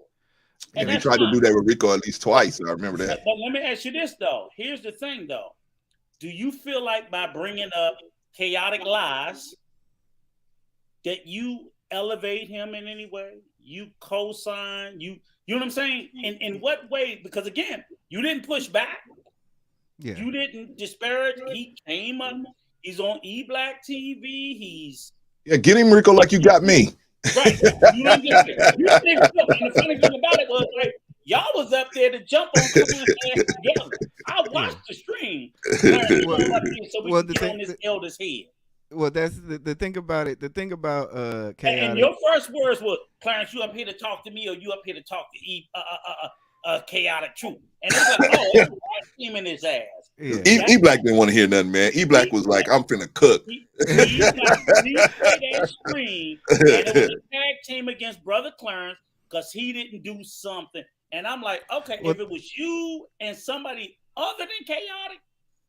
And he tried to do that with Rico at least twice. I remember that. But let me ask you this, though. Here's the thing, though. Do you feel like by bringing up chaotic lies that you elevate him in any way? You co-sign? You know what I'm saying? In what way? Because, again, you didn't push back. Yeah. You didn't disparage. He came up. He's on E-Black TV. Get him, Rico, like you got me. Right. You didn't get it. You didn't feel. And the funny thing about it was, like, y'all was up there to jump on Clout's ass together. I watched the stream. So we can get on this elder's head. Well, that's the thing about it. The thing about chaotic. And your first words were, Clarence, you up here to talk to me, or you up here to talk to chaotic truth? And it's like, oh, him in his ass. Yeah. E-Black didn't want to hear nothing, man. E-Black was like, I'm finna cook. He played that screen, and it was a tag team against Brother Clarence because he didn't do something. And I'm like, okay, if it was you and somebody other than chaotic,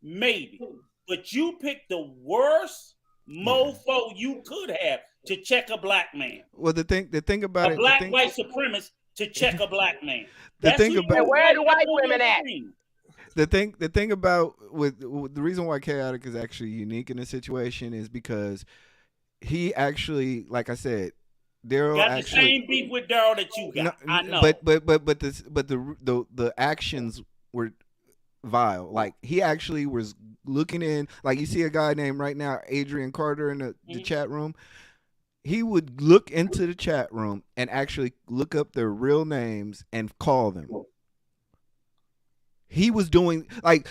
maybe. But you picked the worst mofo you could have to check a black man. Well, the thing about a black white supremacist to check a black man. Where are the white women at? The thing about with the reason why chaotic is actually unique in this situation is because he actually, like I said, Daryl got actually the same beef with Daryl that you got. I know, but the actions were vile. Like he actually was looking in, like you see a guy named right now Adrian Carter in the chat room. He would look into the chat room and actually look up their real names and call them. He was doing like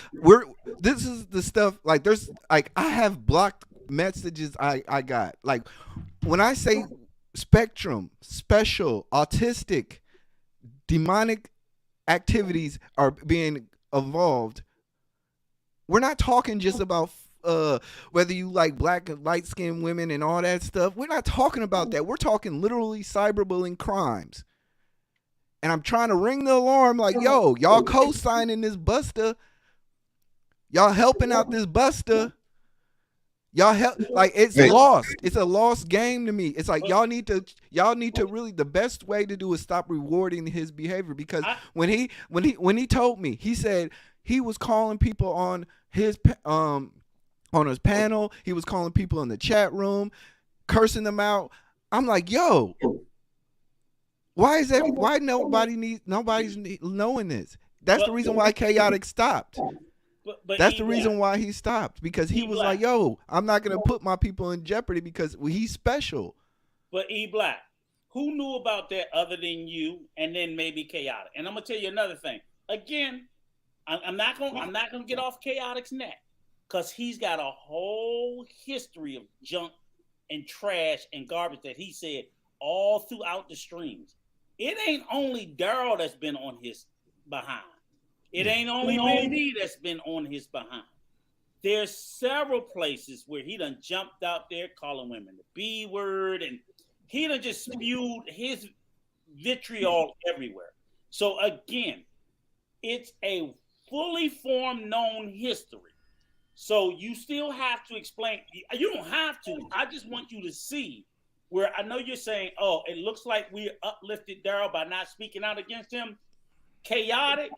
this is the stuff like there's like I have blocked messages I got. Like when I say spectrum, special, autistic, demonic activities are being evolved, we're not talking just about whether you like black and light skinned women and all that stuff. We're not talking about that. We're talking literally cyberbullying crimes. And I'm trying to ring the alarm like, yo, y'all co-signing this buster. Y'all helping out this buster. Y'all help, like it's lost. It's a lost game to me. It's like y'all need to really, the best way to do is stop rewarding his behavior, because when he told me, he said he was calling people on his panel, he was calling people in the chat cursing them out. I'm like, yo, why nobody's knowing this? That's the reason why chaotic stopped. But that's the reason why he stopped, because he was like, yo, I'm not going to put my people in jeopardy because he's special. But E-Black, who knew about that other than you and then maybe chaotic? And I'm going to tell you another thing. Again, I'm not going to get off chaotic's neck because he's got a whole history of junk and trash and garbage that he said all throughout the streams. It ain't only Daryl that's been on his behind. It ain't only me that's been on his behind. There's several places where he done jumped out there calling women the B word, and he done just spewed his vitriol everywhere. So again, it's a fully formed known history. So you still have to explain. You don't have to. I just want you to see where I know you're saying, oh, it looks like we uplifted Daryl by not speaking out against him. Chaotic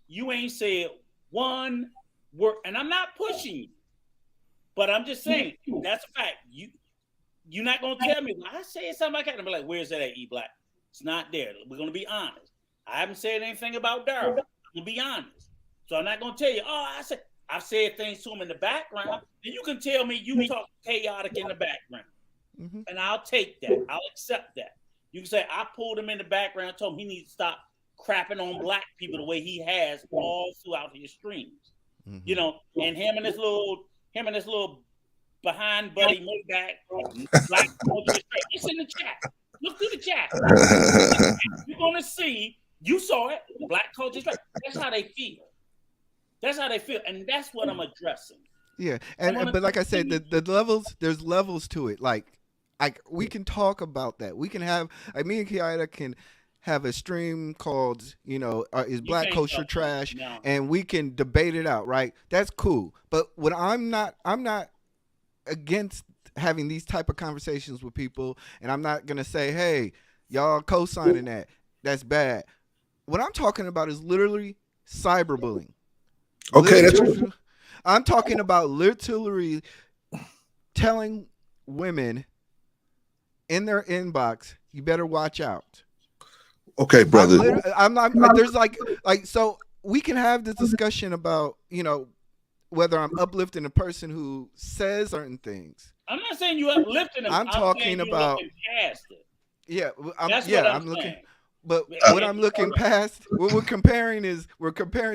you ain't said one word, and I'm not pushing you, but I'm just saying that's a fact. You're not gonna tell me when I say something like that. I'm like, where's that at, E Black? It's not there. We're gonna be honest. I haven't said anything about Daryl. I'm gonna be honest. So I'm not gonna tell you, I've said things to him in the background. And you can tell me you talk chaotic in the background. Mm-hmm. And I'll take that. I'll accept that. You can say I pulled him in the background, told him he needs to stop crapping on black people the way he has all throughout his streams. Mm-hmm. You know, and him and this little behind buddy Maybach, black culture. It's in the chat. Look through the chat. You're gonna see. You saw it. Black culture. That's how they feel. That's how they feel, and that's what I'm addressing. Yeah, but like I said, the levels. There's levels to it. Like we can talk about that. We can have. Me and Kiara can have a stream called, is black culture trash, and we can debate it out. Right? That's cool. But what I'm not against having these type of conversations with people, and I'm not gonna say, hey, y'all co-signing that. That's bad. What I'm talking about is literally cyberbullying. Okay, I'm talking about literally telling women in their inbox, you better watch out. Okay, brother. There's like so we can have this discussion about, whether I'm uplifting a person who says certain things. I'm not saying you uplifting them. I'm talking about past it. Yeah, I'm looking. But what I'm looking past, what we're comparing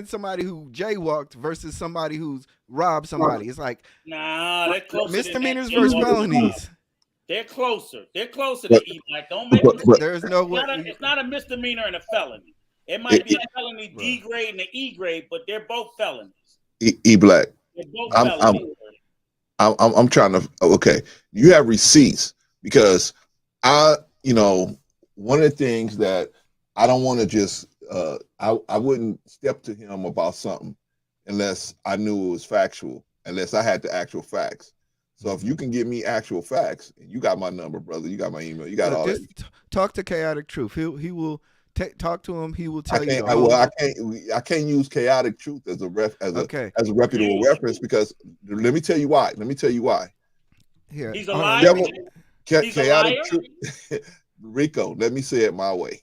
somebody who jaywalked versus somebody who's robbed somebody. It's like, they're closer. Misdemeanors versus felonies. They're closer. They're closer to E Black. Don't make them. There's no way. It's not a misdemeanor and a felony. It might be a felony D grade and an E grade, but they're both felonies. E Black. They're both felonies. I'm trying to. Okay, you have receipts because one of the things that I don't want to just I wouldn't step to him about something unless I knew it was factual, unless I had the actual facts. So if you can give me actual facts, you got my number, brother. You got my email. You got all that. Talk to Chaotic Truth. He will talk to him. He will tell you. I can't use Chaotic Truth as a reputable reference because let me tell you why. Here, he's a liar. Chaotic Truth. Rico, let me say it my way.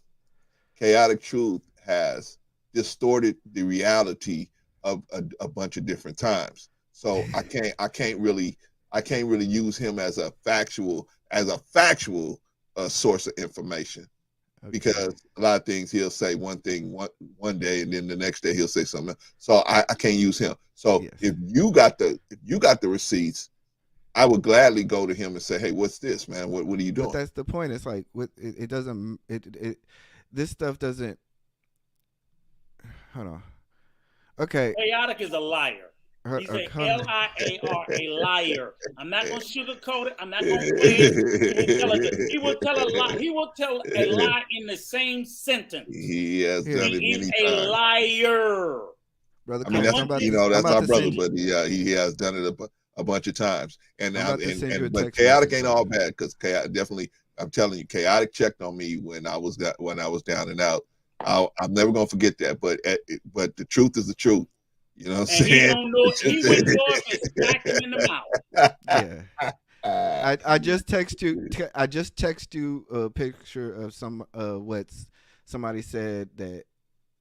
Chaotic Truth has distorted the reality of a bunch of different times. So I can't really use him as a factual source of information, because a lot of things he'll say one thing one day and then the next day he'll say something else. So I can't use him. So if you got the receipts, I would gladly go to him and say, hey, what's this, man? What are you doing? But that's the point. It's like it doesn't this stuff doesn't. Hold on. Okay. Chaotic is a liar. He's a L-I-A-R, a liar. I'm not going to sugarcoat it. I'm not going to play it. He will tell a lie. He will tell a lie in the same sentence. He has done it many times. He's a liar. Brother, I mean, that's our brother, but he has done it a bunch of times. But Chaotic ain't all bad, because Chaotic definitely, I'm telling you, Chaotic checked on me when I was down and out. I'm never gonna forget that. But the truth is the truth. You know what I'm saying? He wouldn't know if it's smack him in the mouth. Yeah. I just text you a picture of what somebody said that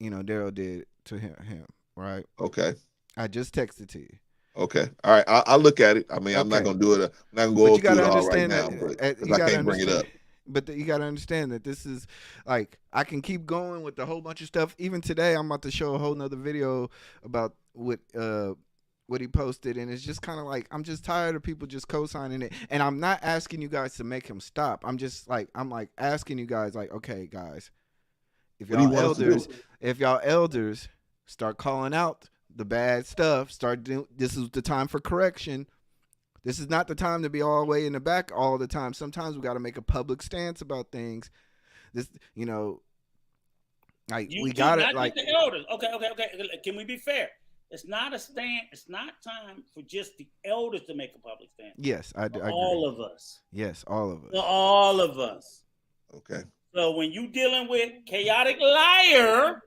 Daryl did to him. Right? Okay. I just texted to you. Okay. All right. I'll look at it. I mean, I'm not gonna do it. I'm not gonna go through it all right now, because I can't bring it up. But you got to understand that this is like, I can keep going with a whole bunch of stuff. Even today, I'm about to show a whole nother video about what he posted. And it's just kind of like, I'm just tired of people just co-signing it. And I'm not asking you guys to make him stop. I'm asking you guys like, okay, guys, if y'all elders start calling out the bad stuff, this is the time for correction. This is not the time to be all the way in the back all the time. Sometimes we got to make a public stance about things. This, like we got it. Like the elders. Okay. Can we be fair? It's not a stand. It's not time for just the elders to make a public stand. Yes, I agree. All of us. Yes, all of us. All of us. Okay. So when you dealing with Chaotic Liar,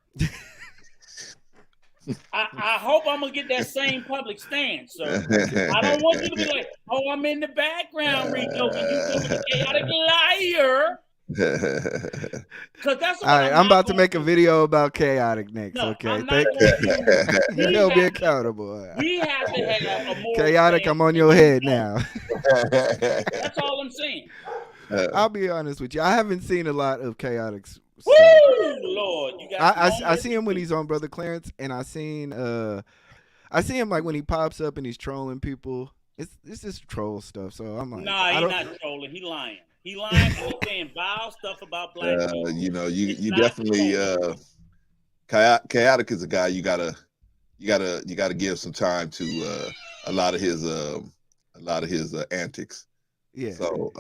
I hope I'm gonna get that same public stance, sir. I don't want you to be like, oh, I'm in the background, Rico, and you come with a chaotic liar. Because that's All what right, I'm I'm not about to going make to a do. video about chaotic next. No, Okay, I'm not going to. you gonna be accountable. We have to have a moral Chaotic, stance, I'm on and your you head don't. now. That's all I'm saying. I'll be honest with you. I haven't seen a lot of chaotic stuff. Woo, Lord, you got I see him when he's on Brother Clarence, and I see him like when he pops up and he's trolling people. It's just troll stuff. So I'm like, Nah, I he's don't. not trolling. He lying. He lying and he's saying vile stuff about black people. You know, It's you not definitely trolling. chaotic is a guy you gotta give some time to a lot of his antics. Yeah. So,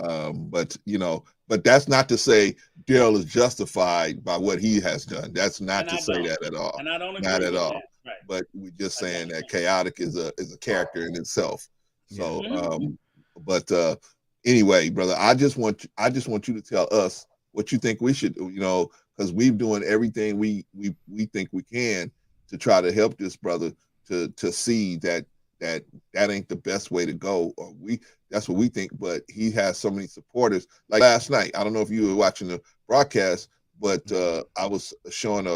but but that's not to say Daryl is justified by what he has done. That's not And to I say don't. that at all. And I don't agree Not at with all. that. Right. But we're just I saying don't. that chaotic is a character in itself. So, but anyway, brother, I just want you to tell us what you think we should do. Because we've doing everything we think we can to try to help this brother to see that ain't the best way to go. Or that's what we think. But he has so many supporters. Like last night, I don't know if you were watching the broadcast, but I was showing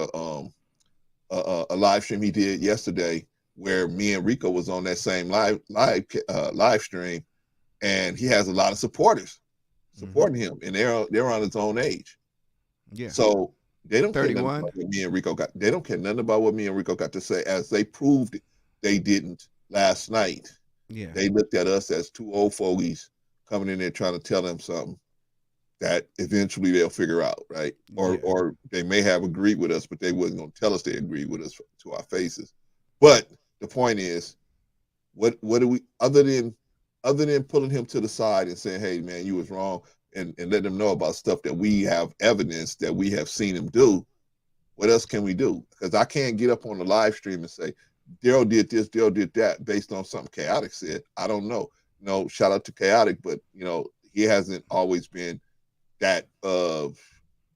a live stream he did yesterday where me and Rico was on that same live stream, and he has a lot of supporters supporting him, and they're on his own age. Yeah. So they don't care nothing 31. about what me and Rico got. They don't care nothing about what me and Rico got to say, as they proved they didn't last night. Yeah. They looked at us as two old fogies coming in there trying to tell them something that eventually they'll figure out, right? Or they may have agreed with us, but they wasn't going to tell us they agreed with us to our faces. But the point is, what do we, other than pulling him to the side and saying, hey man, you was wrong, and letting him know about stuff that we have evidence that we have seen him do, what else can we do? Because I can't get up on the live stream and say Daryl did this, Daryl did that based on something Chaotic said. I don't know. Shout out to Chaotic, but he hasn't always been that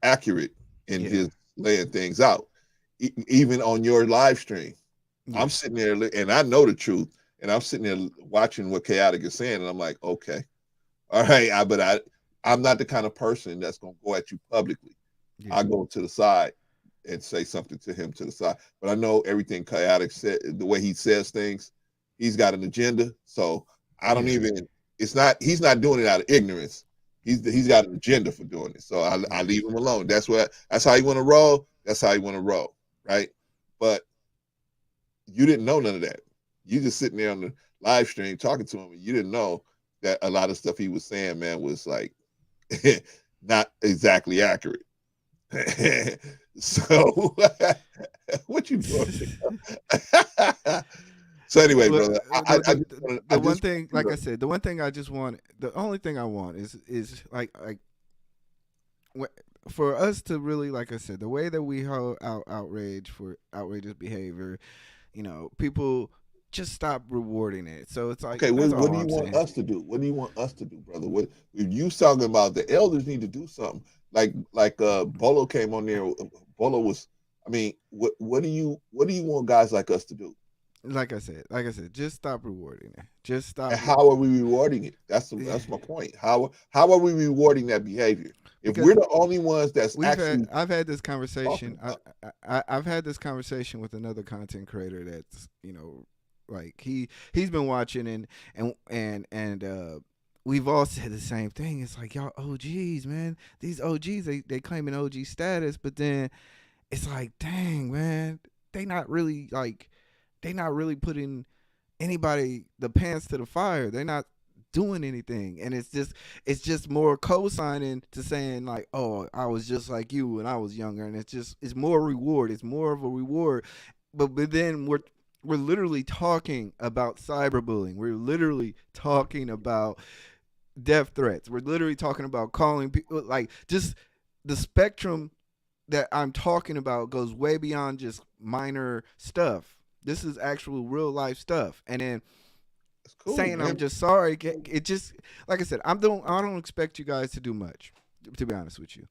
accurate in his laying things out. Even on your live stream, I'm sitting there and I know the truth, and I'm sitting there watching what Chaotic is saying, and I'm like, okay, all right, I'm not the kind of person that's gonna go at you publicly. I go to the side and say something to him to the side, but I know everything Chaotic said, the way he says things, he's got an agenda. So I don't even. He's not doing it out of ignorance. He's got an agenda for doing it. So I leave him alone. That's how you want to roll. That's how you want to roll, right? But you didn't know none of that. You just sitting there on the live stream talking to him, and you didn't know that a lot of stuff he was saying, man, was like not exactly accurate. So what you doing? So anyway, brother, the one thing, like I said, the one thing I just want, the only thing I want is like for us to really, like I said, the way that we hold out outrage for outrageous behavior, people just stop rewarding it. So it's like, okay, what do you want us to do? What do you want us to do, brother? What you talking about? The elders need to do something. Like Bolo came on there. Bolo was. I mean, what do you want guys like us to do? Like I said, just stop rewarding it. Just stop. And how are we rewarding it? That's my point. How are we rewarding that behavior? If we're the only ones that's I've had this conversation. I've had this conversation with another content creator that's like he's been watching and we've all said the same thing. It's like, y'all OGs, man. These OGs, they claiming OG status, but then it's like, dang, man, they not really putting anybody the pants to the fire. They're not doing anything, and it's just more co-signing to saying like, oh, I was just like you when I was younger, and it's more reward. It's more of a reward, but then we're literally talking about cyberbullying. We're literally talking about death threats. We're literally talking about calling people, like, just the spectrum that I'm talking about goes way beyond just minor stuff. This is actual real life stuff. And then cool, saying, man, I'm just sorry. It just, like I said, I don't expect you guys to do much, to be honest with you.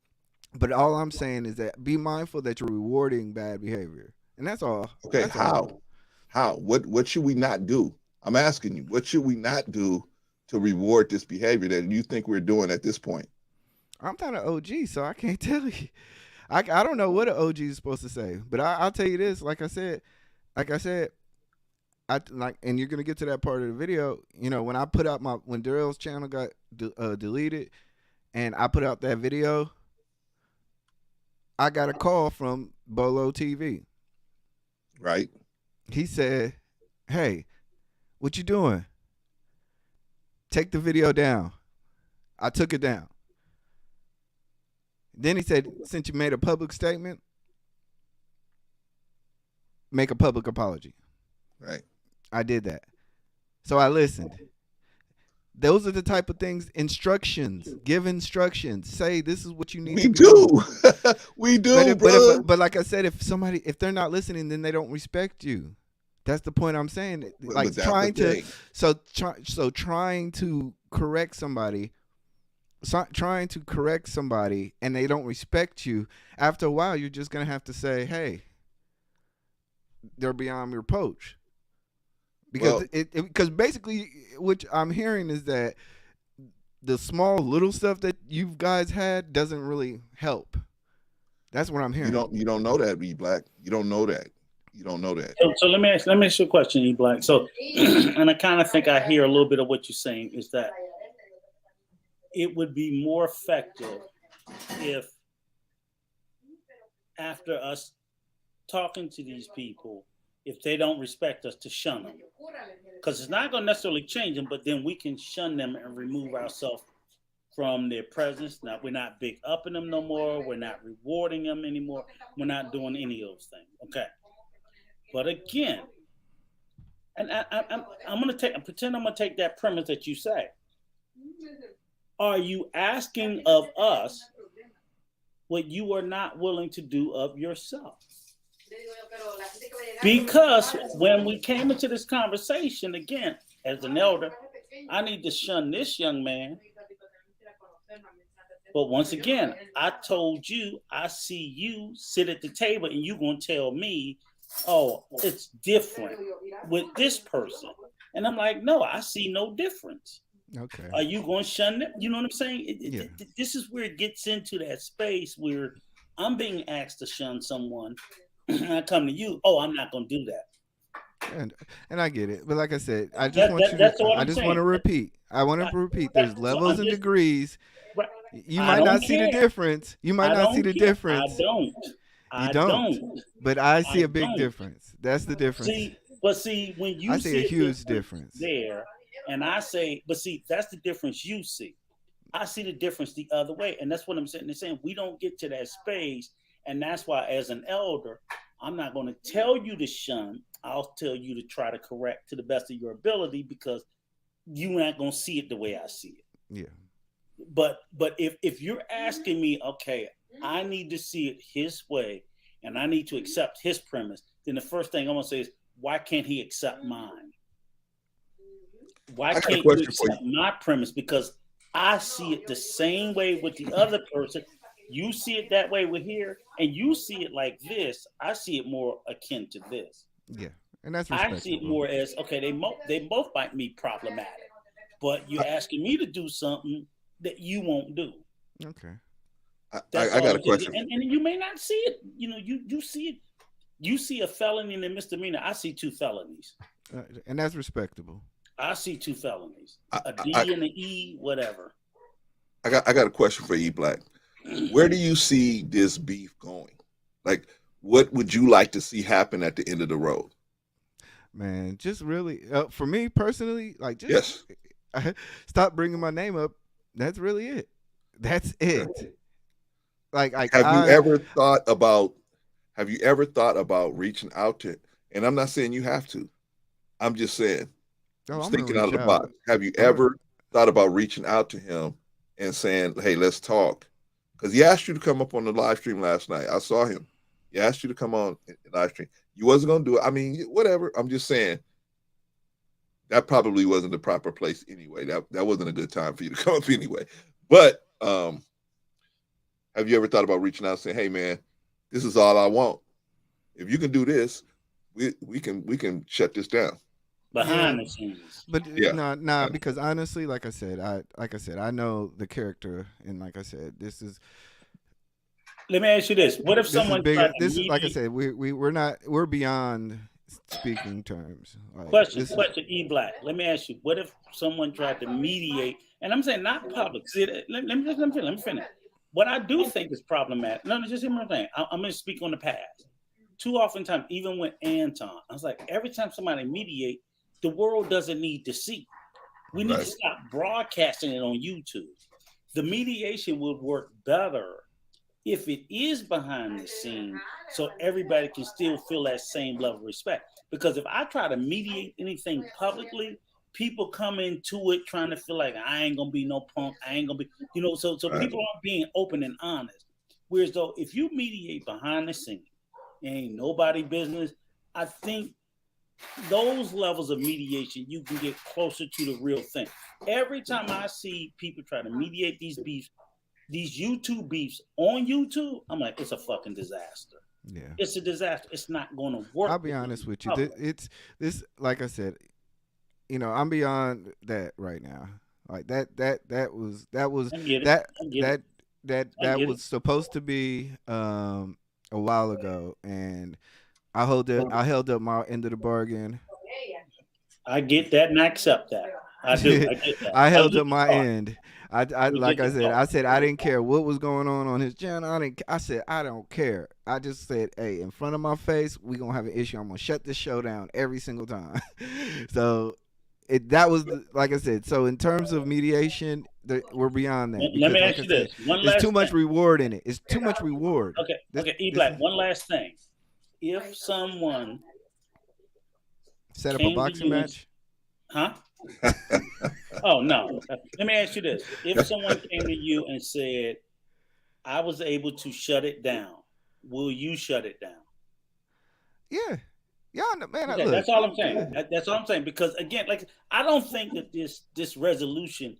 But all I'm saying is that be mindful that you're rewarding bad behavior. And that's all. Okay, That's how? all. How? What should we not do? I'm asking you, what should we not do to reward this behavior that you think we're doing at this point? I'm not an OG, so I can't tell you. I don't know what an OG is supposed to say, but I'll tell you this. Like I said, I like, and you're gonna get to that part of the video. You know, when I put out when Darrell's channel got deleted, and I put out that video, I got a call from Bolo TV. Right. He said, "Hey, what you doing? Take the video down." I took it down. Then he said, "Since you made a public statement, make a public apology." Right. I did that. So I listened. Those are the type of things, instructions, give instructions, say this is what you need to do. We do, but like I said, if they're not listening, then they don't respect you. That's the point I'm saying. Like trying to correct somebody, and they don't respect you. After a while, you're just gonna have to say, "Hey, they're beyond reproach." Because basically what I'm hearing is that the small little stuff that you guys had doesn't really help. That's what I'm hearing. You don't know that, E Black. You don't know that. You don't know that. So let me ask you a question, E Black. So and I kind of think I hear a little bit of what you're saying is that it would be more effective if after us talking to these people, if they don't respect us, to shun them. Because it's not going to necessarily change them, but then we can shun them and remove ourselves from their presence. Now, we're not big upping them no more. We're not rewarding them anymore. We're not doing any of those things. Okay. But again, and I'm going to pretend I'm going to take that premise that you say. Are you asking of us what you are not willing to do of yourself? Because when we came into this conversation, again, as an elder, I need to shun this young man. But once again, I told you, I see you sit at the table and you're going to tell me, oh, it's different with this person. And I'm like, no, I see no difference. Okay. Are you going to shun them? You know what I'm saying? This is where it gets into that space where I'm being asked to shun someone. I come to you. Oh, I'm not going to do that. And I get it, but like I said, I just want to repeat. I want to repeat. There's levels and degrees. You might not see the difference. You might not see the difference. I don't. But I see a big difference. That's the difference. See, when you I see a huge difference there, and I say, but see, that's the difference you see. I see the difference the other way, and that's what I'm saying. They're saying we don't get to that space. And that's why, as an elder, I'm not going to tell you to shun. I'll tell you to try to correct to the best of your ability because you're not going to see it the way I see it. Yeah. But if you're asking me, okay, I need to see it his way and I need to accept his premise, then the first thing I'm going to say is, why can't he accept mine? Why can't you accept my premise? Because I see it the same way with the other person. You see it that way with here, and you see it like this. I see it more akin to this. Yeah, and that's I see it more as, okay, they both might be problematic, but you're asking me to do something that you won't do. Okay. I got a question. And you may not see it. You know, you see it. You see a felony and a misdemeanor. I see 2 felonies. And that's respectable. I see 2 felonies. A D and an E, whatever. I got a question for E Black. Where do you see this beef going? Like, what would you like to see happen at the end of the road? Man, just really, for me personally, like, just stop bringing my name up. That's really it. That's it. Like have you ever thought about reaching out to? And I'm not saying you have to. I'm just saying. I'm thinking out of the box. Have you ever thought about reaching out to him and saying, "Hey, let's talk"? Because he asked you to come up on the live stream last night. I saw him. He asked you to come on the live stream. You wasn't going to do it. I mean, whatever. I'm just saying that probably wasn't the proper place anyway. That wasn't a good time for you to come up anyway. But have you ever thought about reaching out and saying, "Hey, man, this is all I want. if you can do this, we can shut this down. Behind the scenes. But Yeah. nah, because honestly, like I said, I know the character, and like I said, this is. Let me ask you this: what if This someone is bigger. tried to This is like I mediate? said, we're beyond speaking terms. Like, Question, this is- E Black. Let me ask you: what if someone tried to mediate? And I'm saying not public. See, let me finish. What I do think is problematic. No, just hear my thing. I'm going to speak on the past. Too often times, even with Anton, I was like, every time somebody mediate, the world doesn't need to see. We need to stop broadcasting it on YouTube. The mediation would work better if it is behind the scene, so everybody can still feel that same level of respect. Because if I try to mediate anything publicly, people come into it trying to feel like I ain't gonna be no punk, I ain't gonna be, so people aren't being open and honest. Whereas though, if you mediate behind the scene, ain't nobody business, I think those levels of mediation, you can get closer to the real thing. Every time I see people try to mediate these beefs, these YouTube beefs on YouTube, I'm like, it's a fucking disaster. Yeah, it's a disaster. It's not going to work. I'll be honest with you. It's this, like I said, I'm beyond that right now. Like that was supposed to be a while ago, and I held up my end of the bargain. I get that and I accept that. I do. I get that. I held up my end. I like I said I didn't care what was going on his channel. I said I don't care. I just said, hey, in front of my face, we gonna have an issue. I'm gonna shut this show down every single time. So that was like I said. So in terms of mediation, we're beyond that. Let me ask you this. There's too much reward in it. It's too much reward. Okay. E Black. One last thing. If someone set up a boxing match, huh? Oh no. Let me ask you this: if someone came to you and said, "I was able to shut it down," will you shut it down? Yeah. Yeah, man. Okay, that's all I'm saying. That's all I'm saying. Because again, like I don't think that this resolution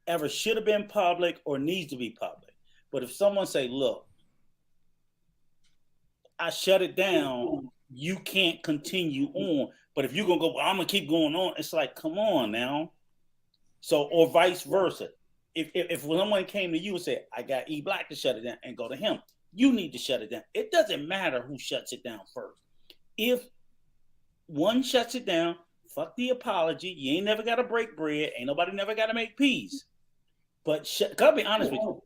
ever should have been public or needs to be public. But if someone say, "Look, I shut it down," you can't continue on. But if you're gonna go, well, I'm gonna keep going on. It's like, come on now. So, or vice versa. If someone came to you and said, I got E Black to shut it down, and go to him, you need to shut it down. It doesn't matter who shuts it down first. If one shuts it down, fuck the apology. You ain't never got to break bread. Ain't nobody never got to make peace. But I'll be honest with you,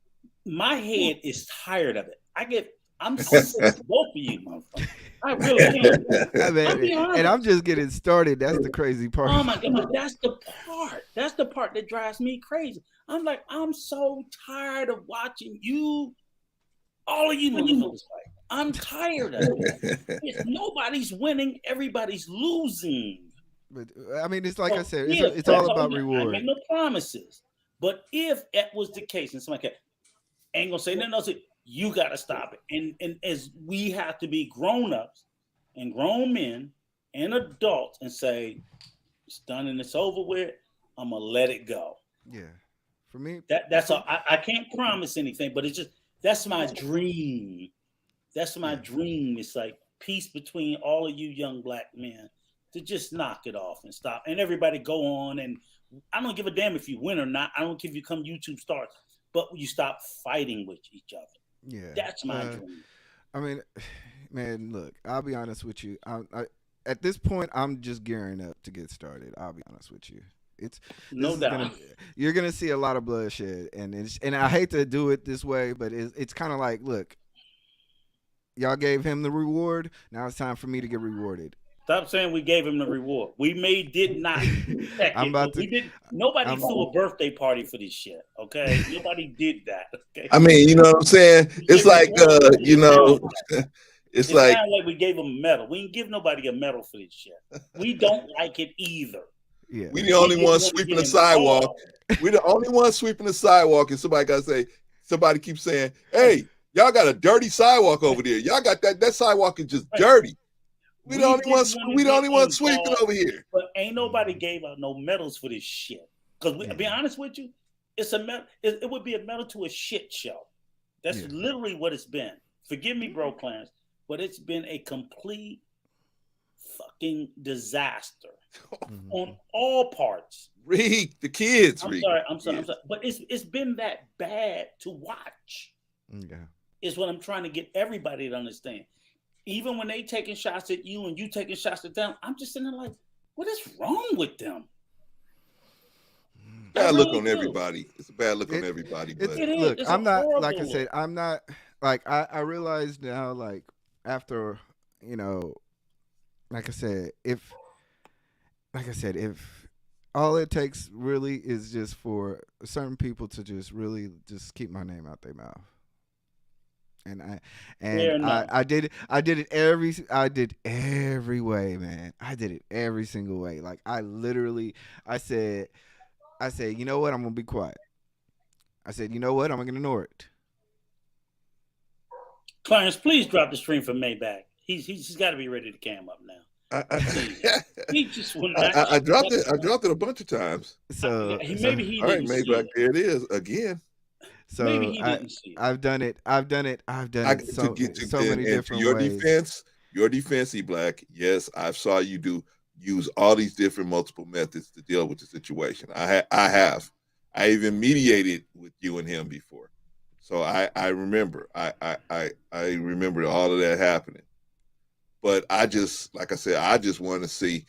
my head is tired of it. I'm sick of both of you, motherfucker. I really am. And I'm just getting started. That's the crazy part. Oh my God, that's the part. That's the part that drives me crazy. I'm like, I'm so tired of watching you, all of you motherfuckers fight. I'm tired of it. Nobody's winning, everybody's losing. But I mean, it's like I said, it's all about reward. I make no promises. But if that was the case, and somebody ain't gonna say nothing else, you got to stop it. And as we have to be grown-ups and grown men and adults and say, it's done and it's over with, I'm going to let it go. Yeah. For me, that's all. I can't promise anything, but it's just, that's my dream. That's my dream. It's like peace between all of you young Black men to just knock it off and stop. And everybody go on. And I don't give a damn if you win or not. I don't care if you come YouTube stars, but you stop fighting with each other. Yeah, that's my dream. I mean, man, look, I'll be honest with you. At this point, I'm just gearing up to get started. I'll be honest with you. No doubt. You're gonna see a lot of bloodshed, and I hate to do it this way, but it's kind of like, look, y'all gave him the reward. Now it's time for me to get rewarded. Stop saying we gave him the reward. We did not. Nobody threw a birthday party for this shit. Okay, nobody did that. Okay. I mean, you know what I'm saying? It's like, it's like kind of like we gave him a medal. We didn't give nobody a medal for this shit. We don't like it either. Yeah, we the only ones sweeping the sidewalk. We're the only ones sweeping the sidewalk, and somebody keeps saying, "Hey, y'all got a dirty sidewalk over there. Y'all got that sidewalk is just dirty." We the only ones sweeping over here. But ain't nobody gave out no medals for this shit. Because to be honest with you, it's a medal. It would be a medal to a shit show. That's literally what it's been. Forgive me, bro, Clarence. but it's been a complete fucking disaster on all parts. Reek, the kids. I'm Reek. sorry. But it's been that bad to watch. Yeah. Is what I'm trying to get everybody to understand. Even when they taking shots at you and you taking shots at them, I'm just sitting there like, what is wrong with them? Bad look on everybody. It's a bad look on everybody. But look, I'm not, like I said, I'm not, like, I realize now, like, after, you know, like I said, if all it takes really is just for certain people to just really just keep my name out their mouth. And I did it every way, man. I did it every single way. Like, I said, you know what? I'm gonna be quiet. I said, you know what? I'm gonna ignore it. Clarence, please drop the stream for Maybach. He's got to be ready to cam up now. He just will not. I dropped it. I dropped it a bunch of times. So maybe he all right, didn't see Maybach, it. there it is again. So maybe he didn't see it. I've done it so many different ways. Your defense, E-Black. Yes, I saw you use all these different multiple methods to deal with the situation. I have. I even mediated with you and him before, so I remember. I remember all of that happening. But I just, like I said, I just want to see,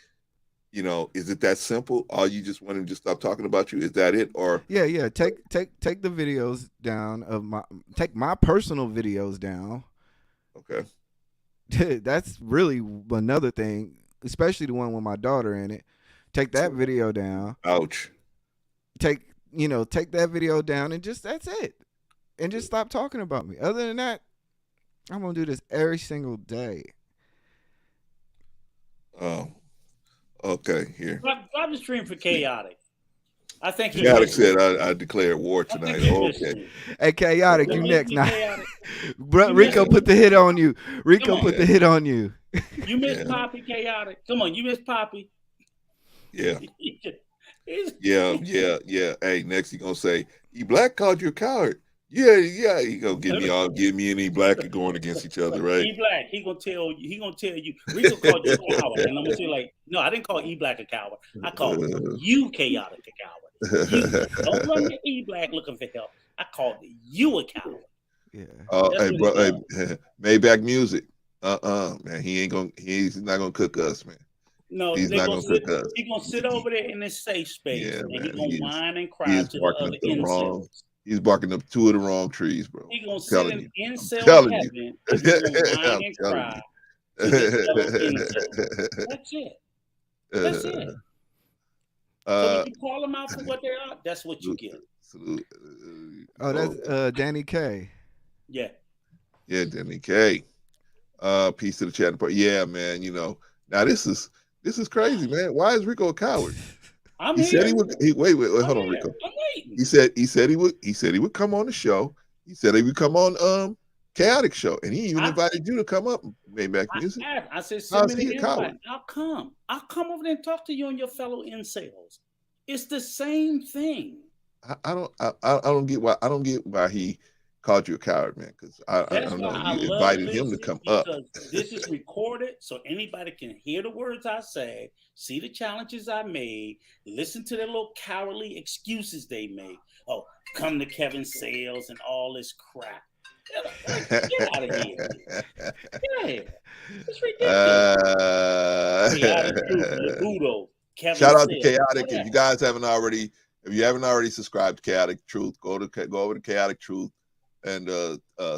you know, is it that simple? Or you just want him to stop talking about you? Is that it? Or yeah, take the videos down take my personal videos down. Okay. That's really another thing, especially the one with my daughter in it. Take that video down. Ouch. Take that video down and just, that's it. And just stop talking about me. Other than that, I'm gonna do this every single day. Oh, okay. Here. Drop the stream for Chaotic. I think Chaotic said I declared war tonight. Okay. Hey, Chaotic, you next now. Bro, Rico put the hit on you. Put the hit on you. You miss Poppy, Chaotic. Come on, you miss Poppy. Yeah. Yeah. Hey, next he gonna say, E-Black called you a coward. Yeah. He gonna get me and E-Black going against each other, right? E-Black, he gonna tell you. Rico called you a coward, and I'm gonna say like, no, I didn't call E-Black a coward. I called you, Chaotic, a coward. You, don't run to E-Black looking for help. I called you a coward. Yeah. Hey, bro, Maybach Music. Man, he's not gonna cook us, man. No, he's not gonna cook us. He's gonna sit over there in his safe space, and he's gonna whine and cry He's to the other incels. He's barking up two of the wrong trees, bro. He's gonna sit in incel heaven, and he's gonna whine and cry to the other incels. That's it. That's it. So when you call them out for what they are, that's what you get. Oh, that's Danny K. Yeah. Yeah, Danny K. Peace to the chat part. Yeah, man. You know, now this is crazy, man. Why is Rico a coward? He said he would. Wait, hold on, Rico. I'm waiting. He said he would come on the show. He said he would come on Chaotic show, and he even invited you to come up. Maybach Music. I said, send me the invite. I'll come over there and talk to you and your fellow incels. It's the same thing. I don't get why he called you a coward, man. Because I don't know. You invited him to come up. This is recorded, so anybody can hear the words I say, see the challenges I made, listen to the little cowardly excuses they make. Oh, come to Kevin Sales and all this crap. Get out of here. Yeah. It's ridiculous. Shout out to Chaotic. If you guys haven't already subscribed to Chaotic Truth, go over to Chaotic Truth and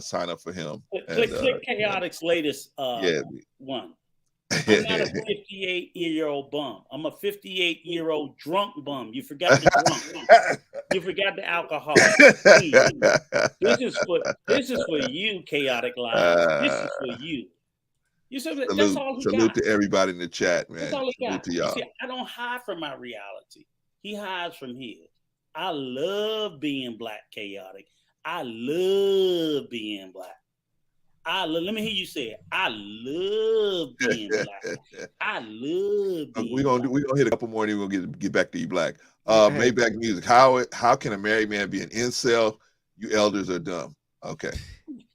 sign up for him. Click Chaotic's latest one. I'm not a 58-year-old bum. I'm a 58-year-old drunk bum. You forgot the drunk. You forgot the alcohol. This is for you, Chaotic Live. This is for you. You said that's all he salute got. To everybody in the chat, man. That's all he got. To y'all. See, I don't hide from my reality. He hides from his. I love being black, Chaotic. I love being black. Let me hear you say it. I love being black. I love being we're gonna hit a couple more and then we're gonna get back to you, Black. Maybach Music. How can a married man be an incel? You elders are dumb. Okay.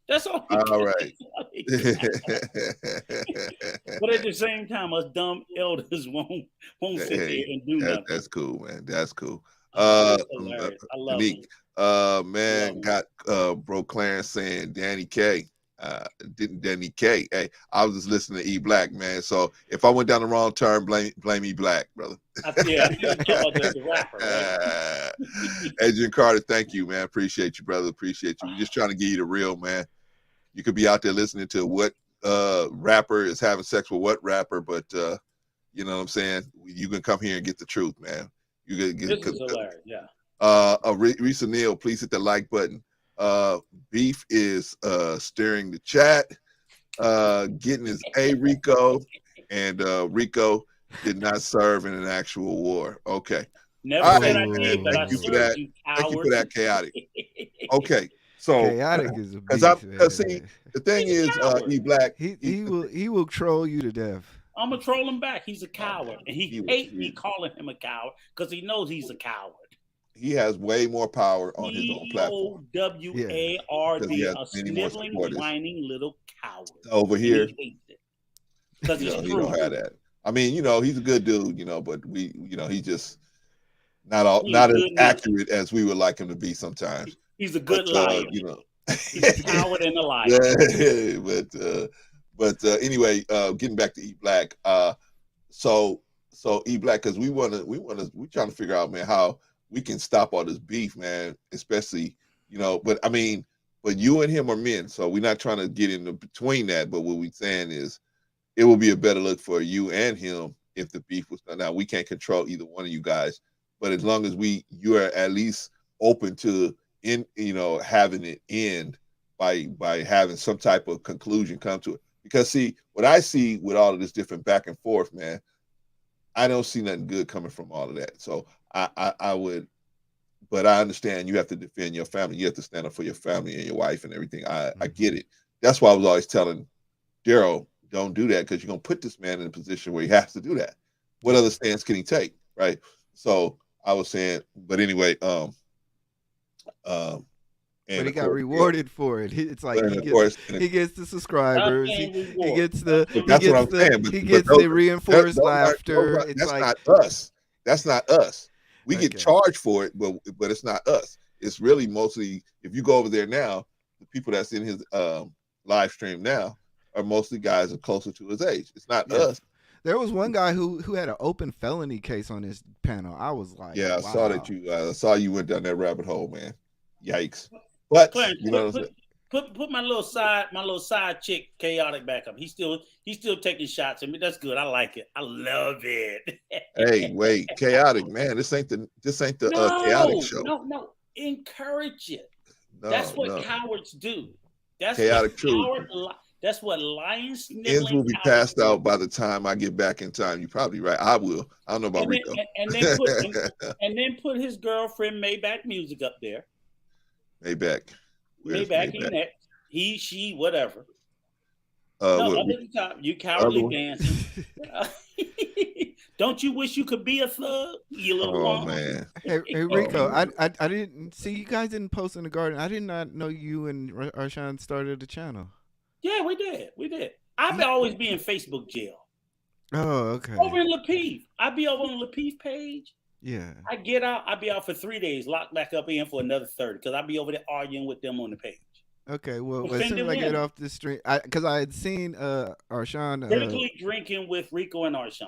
That's all. All right. But at the same time, us dumb elders won't sit there and do nothing. That's cool, man. That's cool. It's hilarious. I love Unique. them. Man, got bro Clarence saying Danny K. Didn't Danny K. Hey, I was just listening to E Black, man. So if I went down the wrong turn, blame E Black, brother. Yeah, the rapper, right? Adrian Carter, thank you, man. Appreciate you, brother. Appreciate you. We're just trying to give you the real, man. You could be out there listening to what rapper is having sex with what rapper, but you know what I'm saying? You can come here and get the truth, man. You can get this is hilarious, yeah. Risa Neal, please hit the like button. Beef is stirring the chat, getting his Rico, and Rico did not serve in an actual war. Okay. Never said I did, but I served you, coward. Thank you for that, chaotic. Okay. So chaotic is a beast. See, the thing is, E Black, he will troll you to death. I'm gonna troll him back. He's a coward, and he hates me calling him a coward because he knows he's a coward. He has way more power on his own platform. WARD, a sniveling, whining little coward. Over here, because he's he don't have that. I mean, he's a good dude, but he's just not as accurate as we would like him to be sometimes. He's a good liar. He's a coward and a liar. Yeah, but anyway, getting back to E Black. So E Black, because we're trying to figure out, man, how we can stop all this beef, man. Especially, but you and him are men, so we're not trying to get into between that. But what we're saying is, it will be a better look for you and him if the beef was done. Now we can't control either one of you guys, but as long as you are at least open to having it end by having some type of conclusion come to it. Because see, what I see with all of this different back and forth, man, I don't see nothing good coming from all of that. So I would, but I understand you have to defend your family. You have to stand up for your family and your wife and everything. I get it. That's why I was always telling Daryl, don't do that, because you're gonna put this man in a position where he has to do that. What other stance can he take, right? So I was saying, but anyway, but he got rewarded for it. It's like he gets the subscribers. He gets the reinforced laughter. That's not us. That's not us. We get charged for it, but it's not us. It's really mostly, if you go over there now, the people that's in his live stream now are mostly guys that are closer to his age. It's not us. There was one guy who had an open felony case on his panel. I was like, yeah, wow. I saw that you saw you went down that rabbit hole, man. Yikes! But Clarence, put my little side chick chaotic back up. He's still taking shots at me. That's good. I like it. I love it. Hey, wait, chaotic, man. This ain't the chaotic show. No. Encourage it. That's what cowards do. That's chaotic truth. That's what lions ends will be passed out by the time I get back in time. You're probably right. I will. I don't know about Rico. And then put his girlfriend Maybach music up there. Maybach. Maybach, he next. He, she, whatever. Up at the top. You cowardly dancing. Don't you wish you could be a thug? You little man. Hey Rico, I didn't see, you guys didn't post in the garden. I did not know you and Arshawn started the channel. Yeah, we did. I've always been in Facebook jail. Oh, okay. Over in Lapeef. I be over on the Lapeef page. Yeah. I get out. I be out for 3 days, locked back up in for another 30, because I be over there arguing with them on the page. Okay, well, as soon as I get off the stream, because I had seen Arshawn critically drinking with Rico and Arshawn.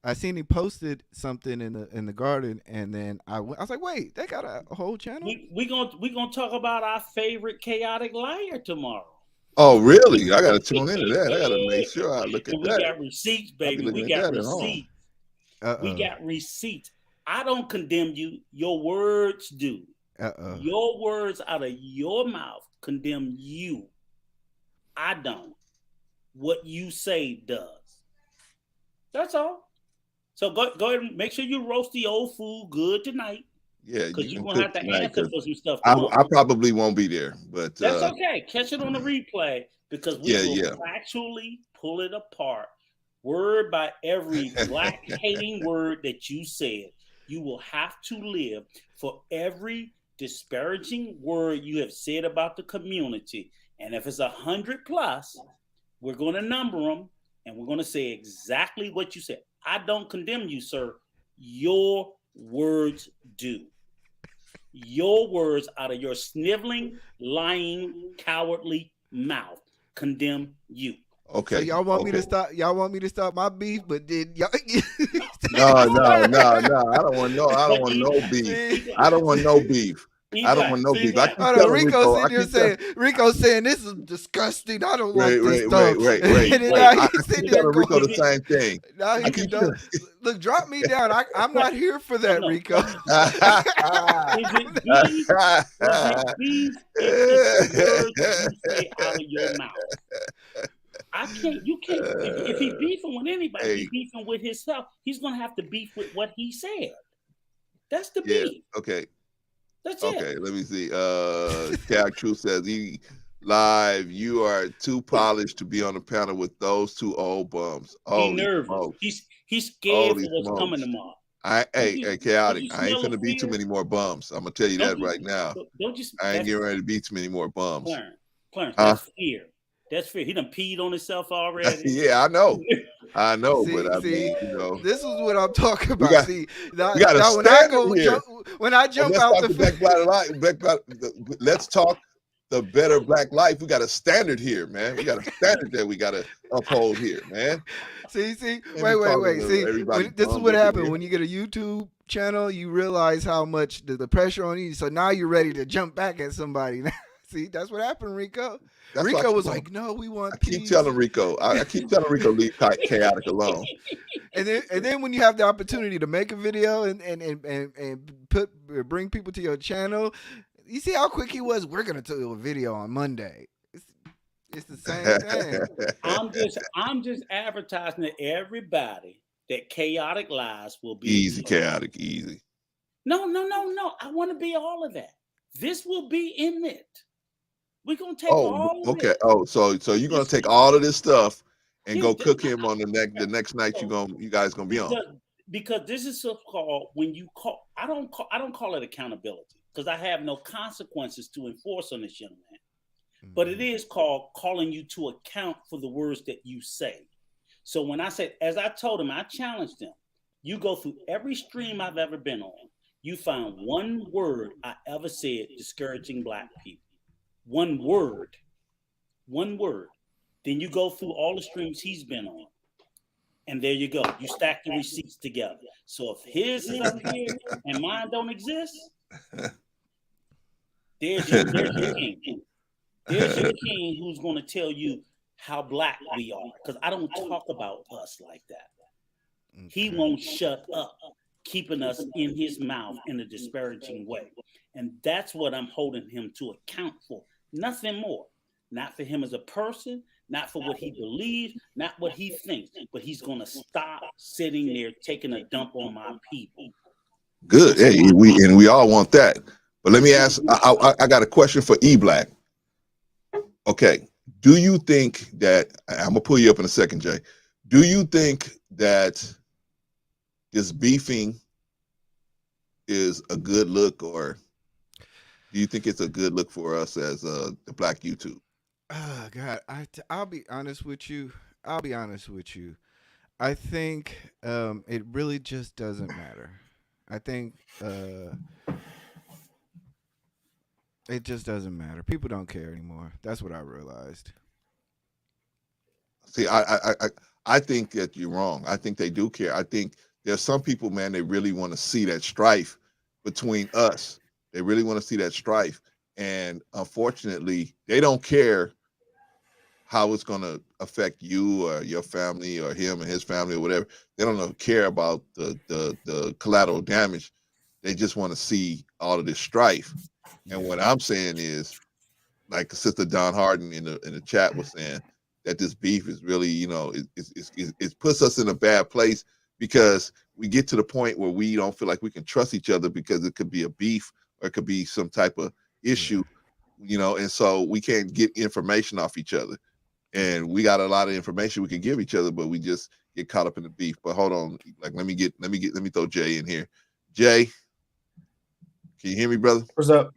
I seen he posted something in the garden, and then I was like, wait, they got a whole channel. We gonna talk about our favorite chaotic liar tomorrow. Oh, really? I gotta tune into that. I gotta make sure I look at that. We got receipts, baby. We got receipts. We got receipts. I don't condemn you. Your words do. Your words out of your mouth condemn you. I don't. What you say does. That's all. So go ahead and make sure you roast the old food good tonight. Yeah, because you're gonna have to answer for some stuff. I probably won't be there, but that's okay. Catch it on the replay, because we will actually pull it apart, word by every black hating word that you said. You will have to live for every disparaging word you have said about the community, and if it's 100 plus, We're going to number them, and we're going to say exactly what you said. I don't condemn you, sir. Your words do. Your words out of your sniveling, lying, cowardly mouth condemn you. Okay. So y'all want okay. me to stop? Y'all want me to stop my beef? But then y'all. No. I don't want no beef. I don't want no beef. I don't want no beef. I keep telling Rico Rico. sitting here saying, Rico saying this is disgusting. I don't like this stuff. Right. And then I now keep he's sitting telling there Rico going, the same thing. now he can do. Look, drop me down. I'm not here for that, Rico. Is it beef? Is it beef? It's the words that you say out of your mouth. I can't. You can't. If he beefing with anybody, he's beefing with himself. He's gonna have to beef with what he said. That's the beef. Okay. That's it. Okay. Let me see. Cat Truth says he live. You are too polished to be on the panel with those two old bums. He's nervous. Smokes. He's scared for what's coming tomorrow. Hey, chaotic. I ain't finna be too many more bums. I'm gonna tell you that right now. I ain't getting ready to be too many more bums. Clarence, that's fear. That's fear. He done peed on himself already. Yeah, I know. See, but I mean, you know, this is what I'm talking about. We got when I go here. When I jump out the let's talk the better black life. We got a standard here, man. We got a standard that we got to uphold here, man. See, wait. See, this is what happened when you get a YouTube channel. You realize how much the pressure on you. So now you're ready to jump back at somebody. See, that's what happened, Rico. Rico was like, "No, we want peace." I keep telling Rico. I keep telling Rico, leave chaotic alone. And then when you have the opportunity to make a video and bring people to your channel, you see how quick he was. We're gonna do a video on Monday. It's the same thing. I'm just advertising to everybody that chaotic lies will be easy, chaotic, easy. No. I want to be all of that. This will be in it. We're gonna take all of it. Oh, so you're gonna take all of this stuff and go cook him on the next night you guys gonna be on. Because this is so called when you call. I don't call it accountability because I have no consequences to enforce on this young man. Mm-hmm. But it is called calling you to account for the words that you say. So when I said, as I told him, I challenged him. You go through every stream I've ever been on. You found one word I ever said discouraging black people. One word. Then you go through all the streams he's been on. And there you go. You stack the receipts together. So if his is up here and mine don't exist, there's your king. There's your king who's going to tell you how black we are. Because I don't talk about us like that. He won't shut up, keeping us in his mouth in a disparaging way. And that's what I'm holding him to account for. Nothing more. Not for him as a person, not for what he believes, not what he thinks, but he's going to stop sitting there taking a dump on my people. Good. Hey, we all want that. But let me ask, I got a question for E-Black. Okay. Do you think that, I'm going to pull you up in a second, Jay. Do you think that this beefing is a good look, or do you think it's a good look for us as the black YouTube? Oh God, I'll be honest with you. I think it really just doesn't matter. I think it just doesn't matter. People don't care anymore. That's what I realized. See, I think that you're wrong. I think they do care. I think there's some people, man, they really want to see that strife between us. They really want to see that strife. And unfortunately, they don't care how it's going to affect you or your family or him and his family or whatever. They don't care about the collateral damage. They just want to see all of this strife. And what I'm saying is, like Sister Don Harden in the chat was saying, that this beef is really, it puts us in a bad place because we get to the point where we don't feel like we can trust each other because it could be a beef or it could be some type of issue, and so we can't get information off each other. And we got a lot of information we can give each other, but we just get caught up in the beef. But hold on, like let me throw Jay in here. Jay, can you hear me, brother? What's up?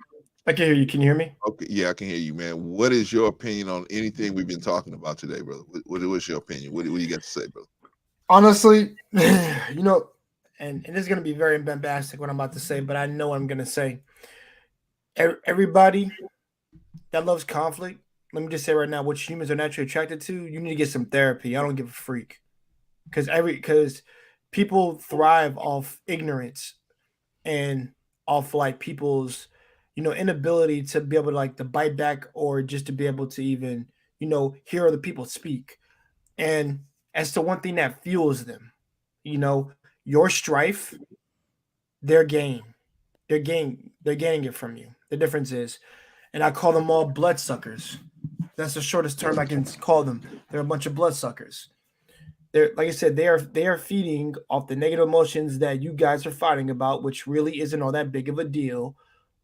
I can hear you. Can you hear me? Okay, yeah, I can hear you, man. What is your opinion on anything we've been talking about today, brother? What's your opinion? What do you got to say, brother? Honestly, you know, and this is going to be very bombastic what I'm about to say, but I know what I'm going to say. Everybody that loves conflict, let me just say right now, what humans are naturally attracted to, you need to get some therapy. I don't give a freak. Because people thrive off ignorance and off like people's, inability to be able to like to bite back or just to be able to even, hear other people speak. And as to one thing that fuels them, your strife, their gain. They're gaining it from you. The difference is, and I call them all bloodsuckers. That's the shortest term I can call them. They're a bunch of bloodsuckers. They're, like I said, they are feeding off the negative emotions that you guys are fighting about, which really isn't all that big of a deal.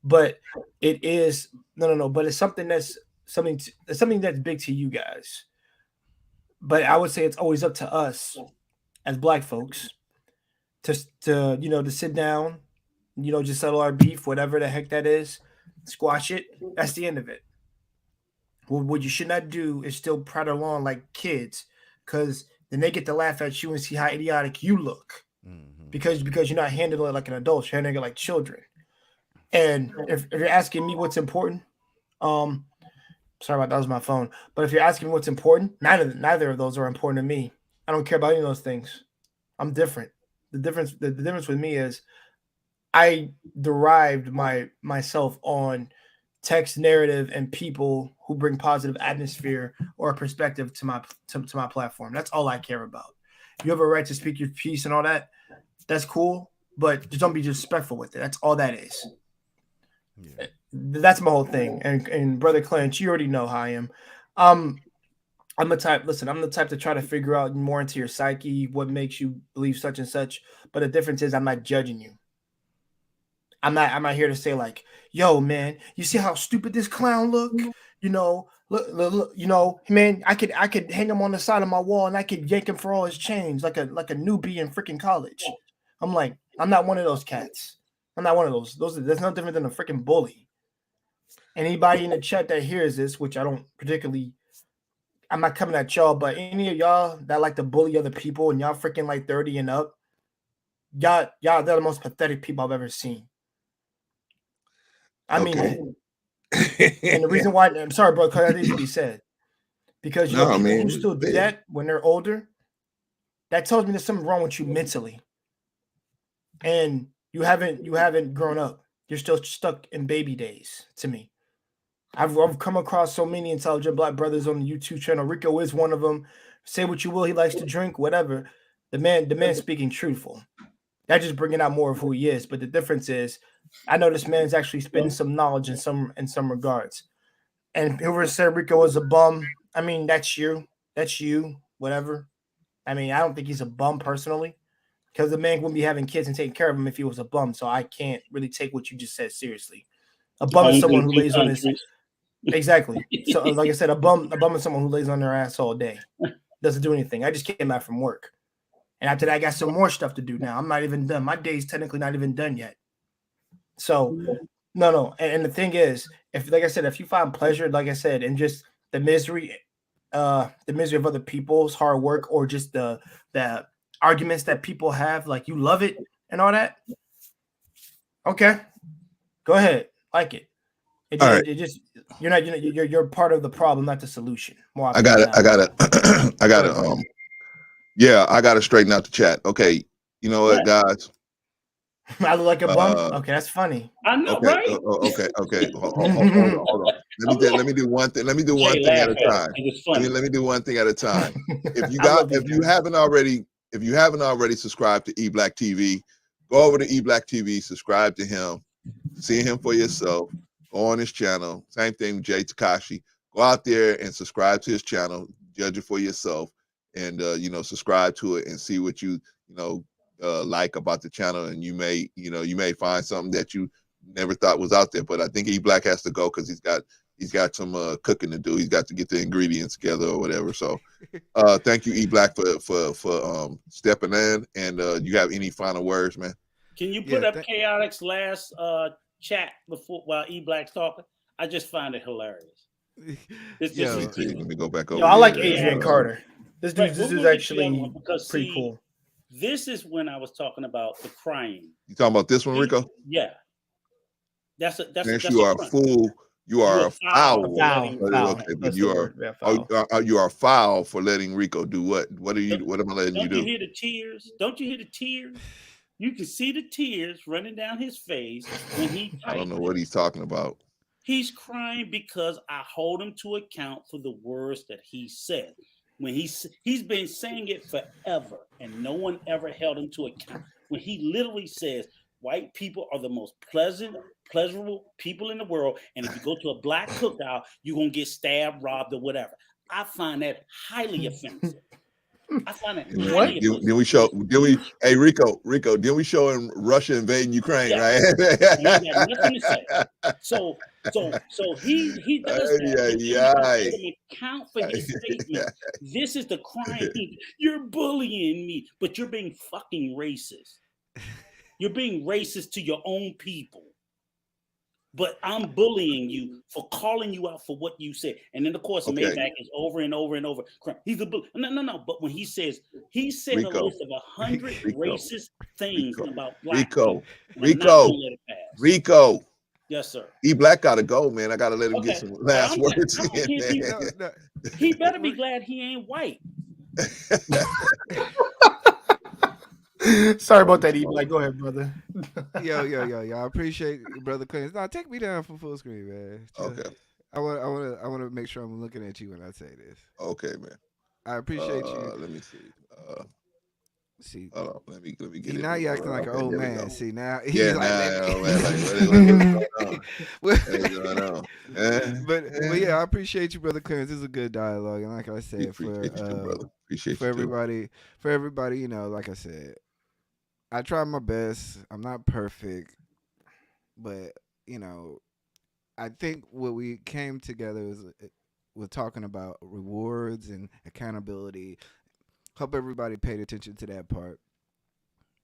But it is no. But it's something it's something that's big to you guys. But I would say it's always up to us as black folks to sit down, just settle our beef, whatever the heck that is, squash it. That's the end of it. What you should not do is still prattle along like kids, because then they get to laugh at you and see how idiotic you look, because you're not handling it like an adult, you're handling it like children. And if you're asking me what's important, sorry about that, was my phone. But if you're asking me what's important, neither of those are important to me. I don't care about any of those things. I'm different. The difference with me is I derived myself on text, narrative, and people who bring positive atmosphere or perspective to my platform. That's all I care about. You have a right to speak your piece and all that. That's cool, but just don't be disrespectful with it. That's all that is. Yeah. That's my whole thing. And brother Clint, you already know how I am. I'm the type. Listen, I'm the type to try to figure out more into your psyche, what makes you believe such and such. But the difference is, I'm not judging you. I'm not here to say like, yo, man, you see how stupid this clown look? Look, man, I could hang him on the side of my wall and I could yank him for all his chains like a newbie in freaking college. I'm like, I'm not one of those cats. I'm not one of those. That's no different than a freaking bully. Anybody in the chat that hears this, which I don't particularly, I'm not coming at y'all, but any of y'all that like to bully other people and y'all freaking like 30 and up, y'all they're the most pathetic people I've ever seen. I mean, and the reason why, I'm sorry, bro, because that needs to be said. Because people who still do that when they're older, that tells me there's something wrong with you mentally. And you haven't grown up. You're still stuck in baby days to me. I've come across so many intelligent black brothers on the YouTube channel. Rico is one of them. Say what you will, he likes to drink, whatever. The man speaking truthful. That just bringing out more of who he is. But the difference is, I know this man's actually spitting some knowledge in some regards. And whoever said Rico was a bum, I mean, that's you, whatever. I mean, I don't think he's a bum personally, because the man wouldn't be having kids and taking care of him if he was a bum. So I can't really take what you just said seriously. A bum is someone who lays on his exactly. So like I said, a bum is someone who lays on their ass all day, doesn't do anything. I just came out from work, and after that, I got some more stuff to do. Now I'm not even done. My day's technically not even done yet. So no. And the thing is, if like I said, if you find pleasure, like I said, in just the misery of other people's hard work, or just the arguments that people have, like you love it and all that, okay, go ahead, like it. It just you're part of the problem, not the solution. More I got it. Yeah, I got to straighten out the chat. Okay, you know what, guys? I look like a bum. Okay, that's funny. I know, okay, right? Okay. Hold on. Let me do one thing. Let me do one thing at a time. Let me do one thing at a time. If you haven't already subscribed to eBlack TV, go over to eBlack TV, subscribe to him, see him for yourself. Go on his channel. Same thing with Jay Takashi. Go out there and subscribe to his channel. Judge it for yourself, and subscribe to it and see what you like about the channel, and you may find something that you never thought was out there. But I think eBlack has to go because he's got some cooking to do. He's got to get the ingredients together or whatever. So thank you, eBlack, for stepping in. And you have any final words, man? Can you put up Chaotic's last chat before while eBlack's talking? I just find it hilarious. This Yo, is Let me go back over. Yo, I like here. Adrian Carter. This Right, dude's we'll get to the other actually one because pretty see, cool. this is when I was talking about the crying. You talking about this one, Rico? Yeah, that's a Since you are a crime. fool, you are a foul. Foul. Okay, but That's you the are word. Yeah, foul. you are foul for letting Rico do what? What am I letting you Don't you do? hear the tears? Don't you hear the tears? You can see the tears running down his face when he I don't know typed what it. he's talking about. He's crying because I hold him to account for the words that he said. When he's been saying it forever, and no one ever held him to account. When he literally says, "White people are the most pleasurable people in the world, and if you go to a black cookout, you're gonna get stabbed, robbed, or whatever." I find that highly offensive. I find it highly offensive. Then we show. Hey Rico, did we show him Russia invading Ukraine? Yeah. Right? You ain't got nothing to say. So he does that. And then you hold him account for his statement. This is the crying. You're bullying me, but you're being fucking racist. You're being racist to your own people. But I'm bullying you for calling you out for what you said. And then, of course, Maybach is over and over and over. He's a bully. No. But when he said Rico, a list of 100 racist things about black Rico, people. I'm not gonna let it pass. Rico. Yes, sir. E Black gotta go, man. I gotta let him get some last words in. He better be glad he ain't white. Sorry about that, E-Black. Go ahead, brother. yo. I appreciate you, brother Clinton. Now take me down from full screen, man. Okay. I want to make sure I'm looking at you when I say this. Okay, man. I appreciate you. Let me see. See, let me get it. Now you acting like an old man. See, now he's yeah, what's going on? But yeah, I appreciate you, brother Clarence. This is a good dialogue, and like I said, for everybody, you know, like I said, I try my best. I'm not perfect, but you know, I think what we came together was talking about rewards and accountability. Hope everybody paid attention to that part.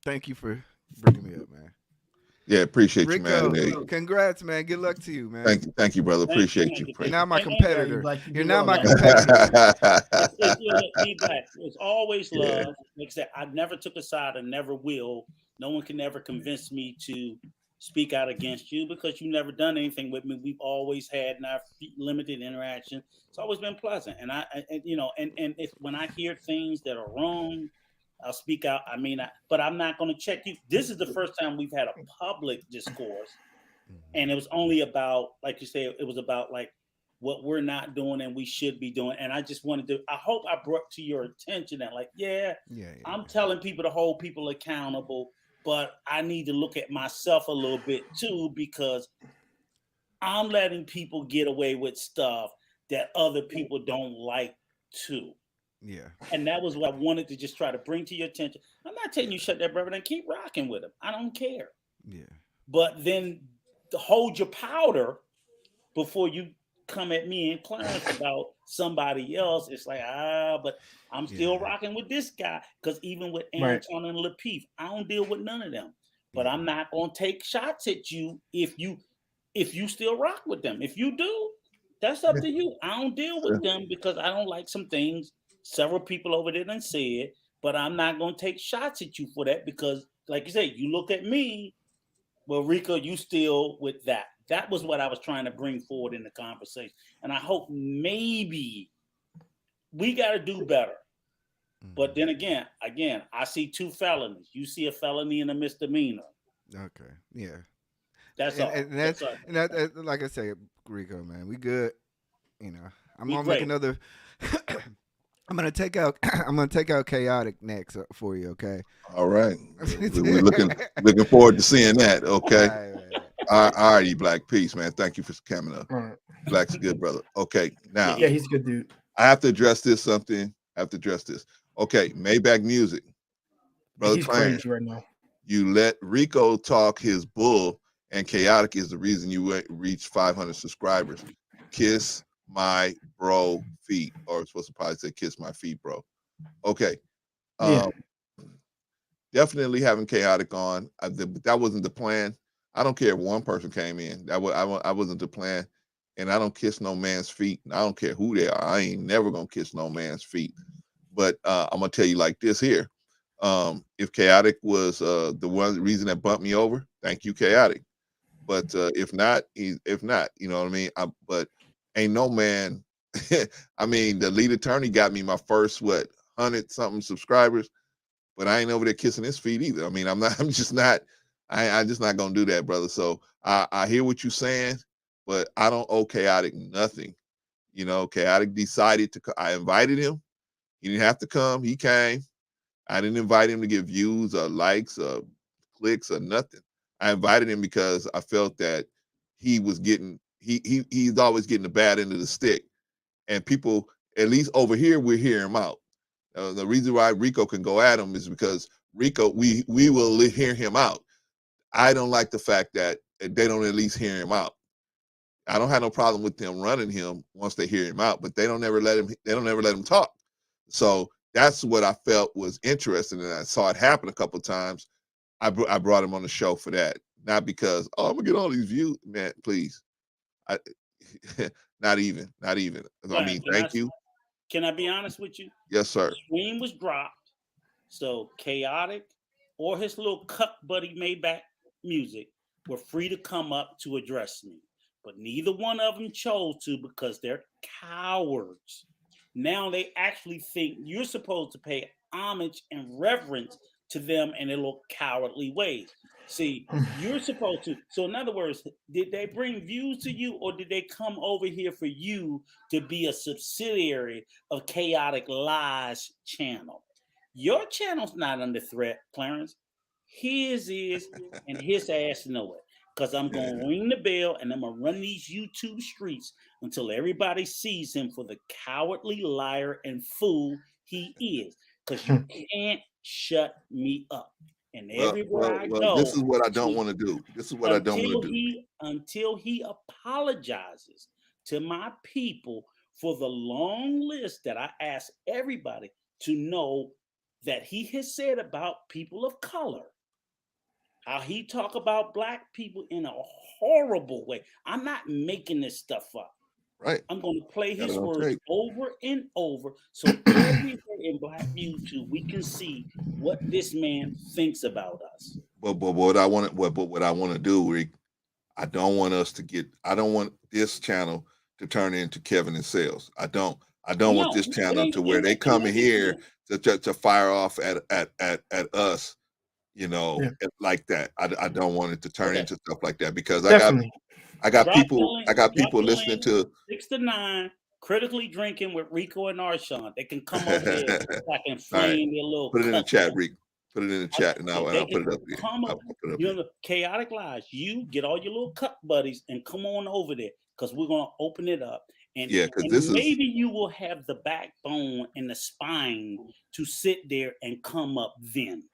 Thank you for bringing me up, man. Yeah, appreciate Rico, you, man. Congrats, man. Good luck to you, man. Thank you, brother. Appreciate you. You're not my competitor. You're not my competitor. It's always love. Like I said, I never took a side and never will. No one can ever convince me to speak out against you because you've never done anything with me. We've always had our limited interaction. It's always been pleasant. And if when I hear things that are wrong, I'll speak out. But I'm not going to check you. This is the first time we've had a public discourse, and it was only about, like you say, it was about like what we're not doing and we should be doing. And I just wanted to. I hope I brought to your attention that, like, I'm telling people to hold people accountable, but I need to look at myself a little bit too because I'm letting people get away with stuff that other people don't like too. Yeah. And that was what I wanted to just try to bring to your attention. I'm not telling you shut that brother and keep rocking with him. I don't care. Yeah. But then hold your powder before you come at me and Clarence about somebody else. It's like, but I'm still rocking with this guy. Because even with Anton and Lapeef, I don't deal with none of them. But I'm not gonna take shots at you if you still rock with them. If you do, that's up to you. I don't deal with them because I don't like some things several people over there done said, but I'm not going to take shots at you for that because, like you said, you look at me, well, Rico, you still with that. That was what I was trying to bring forward in the conversation. And I hope maybe we got to do better. But then again, I see 2 felonies. You see a felony and a misdemeanor. Okay. Yeah. That's all. And that's like I say, Rico, man, we good. You know, I'm gonna make another. I'm gonna take out chaotic next for you, okay? All right. We're looking forward to seeing that. Okay. All righty, Black. Peace, man. Thank you for coming up. Black's a good brother. Okay. Now he's a good dude. I have to address this. Okay, Maybach Music. Brother he's Clarence, crazy right now. You let Rico talk his bull, and chaotic is the reason you reached 500 subscribers. Kiss my bro feet, or it's supposed to probably say kiss my feet, bro. Okay. Definitely having chaotic on. That wasn't the plan. I don't care if one person came in. I wasn't the plan. and I don't kiss no man's feet. I don't care who they are. I ain't never gonna kiss no man's feet. But I'm gonna tell you like this here. If Chaotic was the one reason that bumped me over, thank you, Chaotic. But if not, if not, you know what I mean. But ain't no man. I mean, the lead attorney got me my first 100-something subscribers, but I ain't over there kissing his feet either. I mean, I'm not. I'm just not. I'm just not gonna do that, brother. So I hear what you're saying, but I don't owe Chaotic nothing. You know, Chaotic decided to. I invited him. He didn't have to come. He came. I didn't invite him to get views or likes or clicks or nothing. I invited him because I felt that he was getting he's always getting the bad end of the stick, and people, at least over here, we're hearing him out. The reason why Rico can go at him is because Rico, we will hear him out. I don't like the fact that they don't at least hear him out. I don't have no problem with them running him once they hear him out, but they don't ever let him. They don't ever let him talk. So that's what I felt was interesting, and I saw it happen a couple of times. I brought him on the show for that, not because I'm gonna get all these views, man. Please, not even. I mean, thank you. Can I be honest with you? Yes, sir. The stream was dropped, so Chaotic or his little cuck buddy Maybach Music were free to come up to address me, but neither one of them chose to because they're cowards. Now they actually think you're supposed to pay homage and reverence to them in their little cowardly ways. See, you're supposed to. So, in other words, did they bring views to you, or did they come over here for you to be a subsidiary of Chaotic Lies channel? Your channel's not under threat, Clarence. His is, and his ass know it. Because I'm going to ring the bell and I'm going to run these YouTube streets until everybody sees him for the cowardly liar and fool he is. Because you can't shut me up. And everywhere I go, this is what I don't want to do. This is what I don't want to do. Until he apologizes to my people for the long list that I asked everybody to know that he has said about people of color. How he talk about black people in a horrible way. I'm not making this stuff up. Right. I'm going to play his words over and over so everywhere in Black YouTube we can see what this man thinks about us. But what I want to do, Rick, I don't want this channel to turn into Kevin and Sales. I don't want this channel to where they come in here to fire off at us. You know, like that. I don't want it to turn into stuff like that because I got people listening to 6 to 9 critically drinking with Rico and Arshawn. They can come over here back and flame their little. Put it in the chat, Rick. Put it in the chat, and I'll put it up here. You know, Chaotic Lies. You get all your little cup buddies and come on over there because we're gonna open it up. And because maybe you will have the backbone and the spine to sit there and come up then.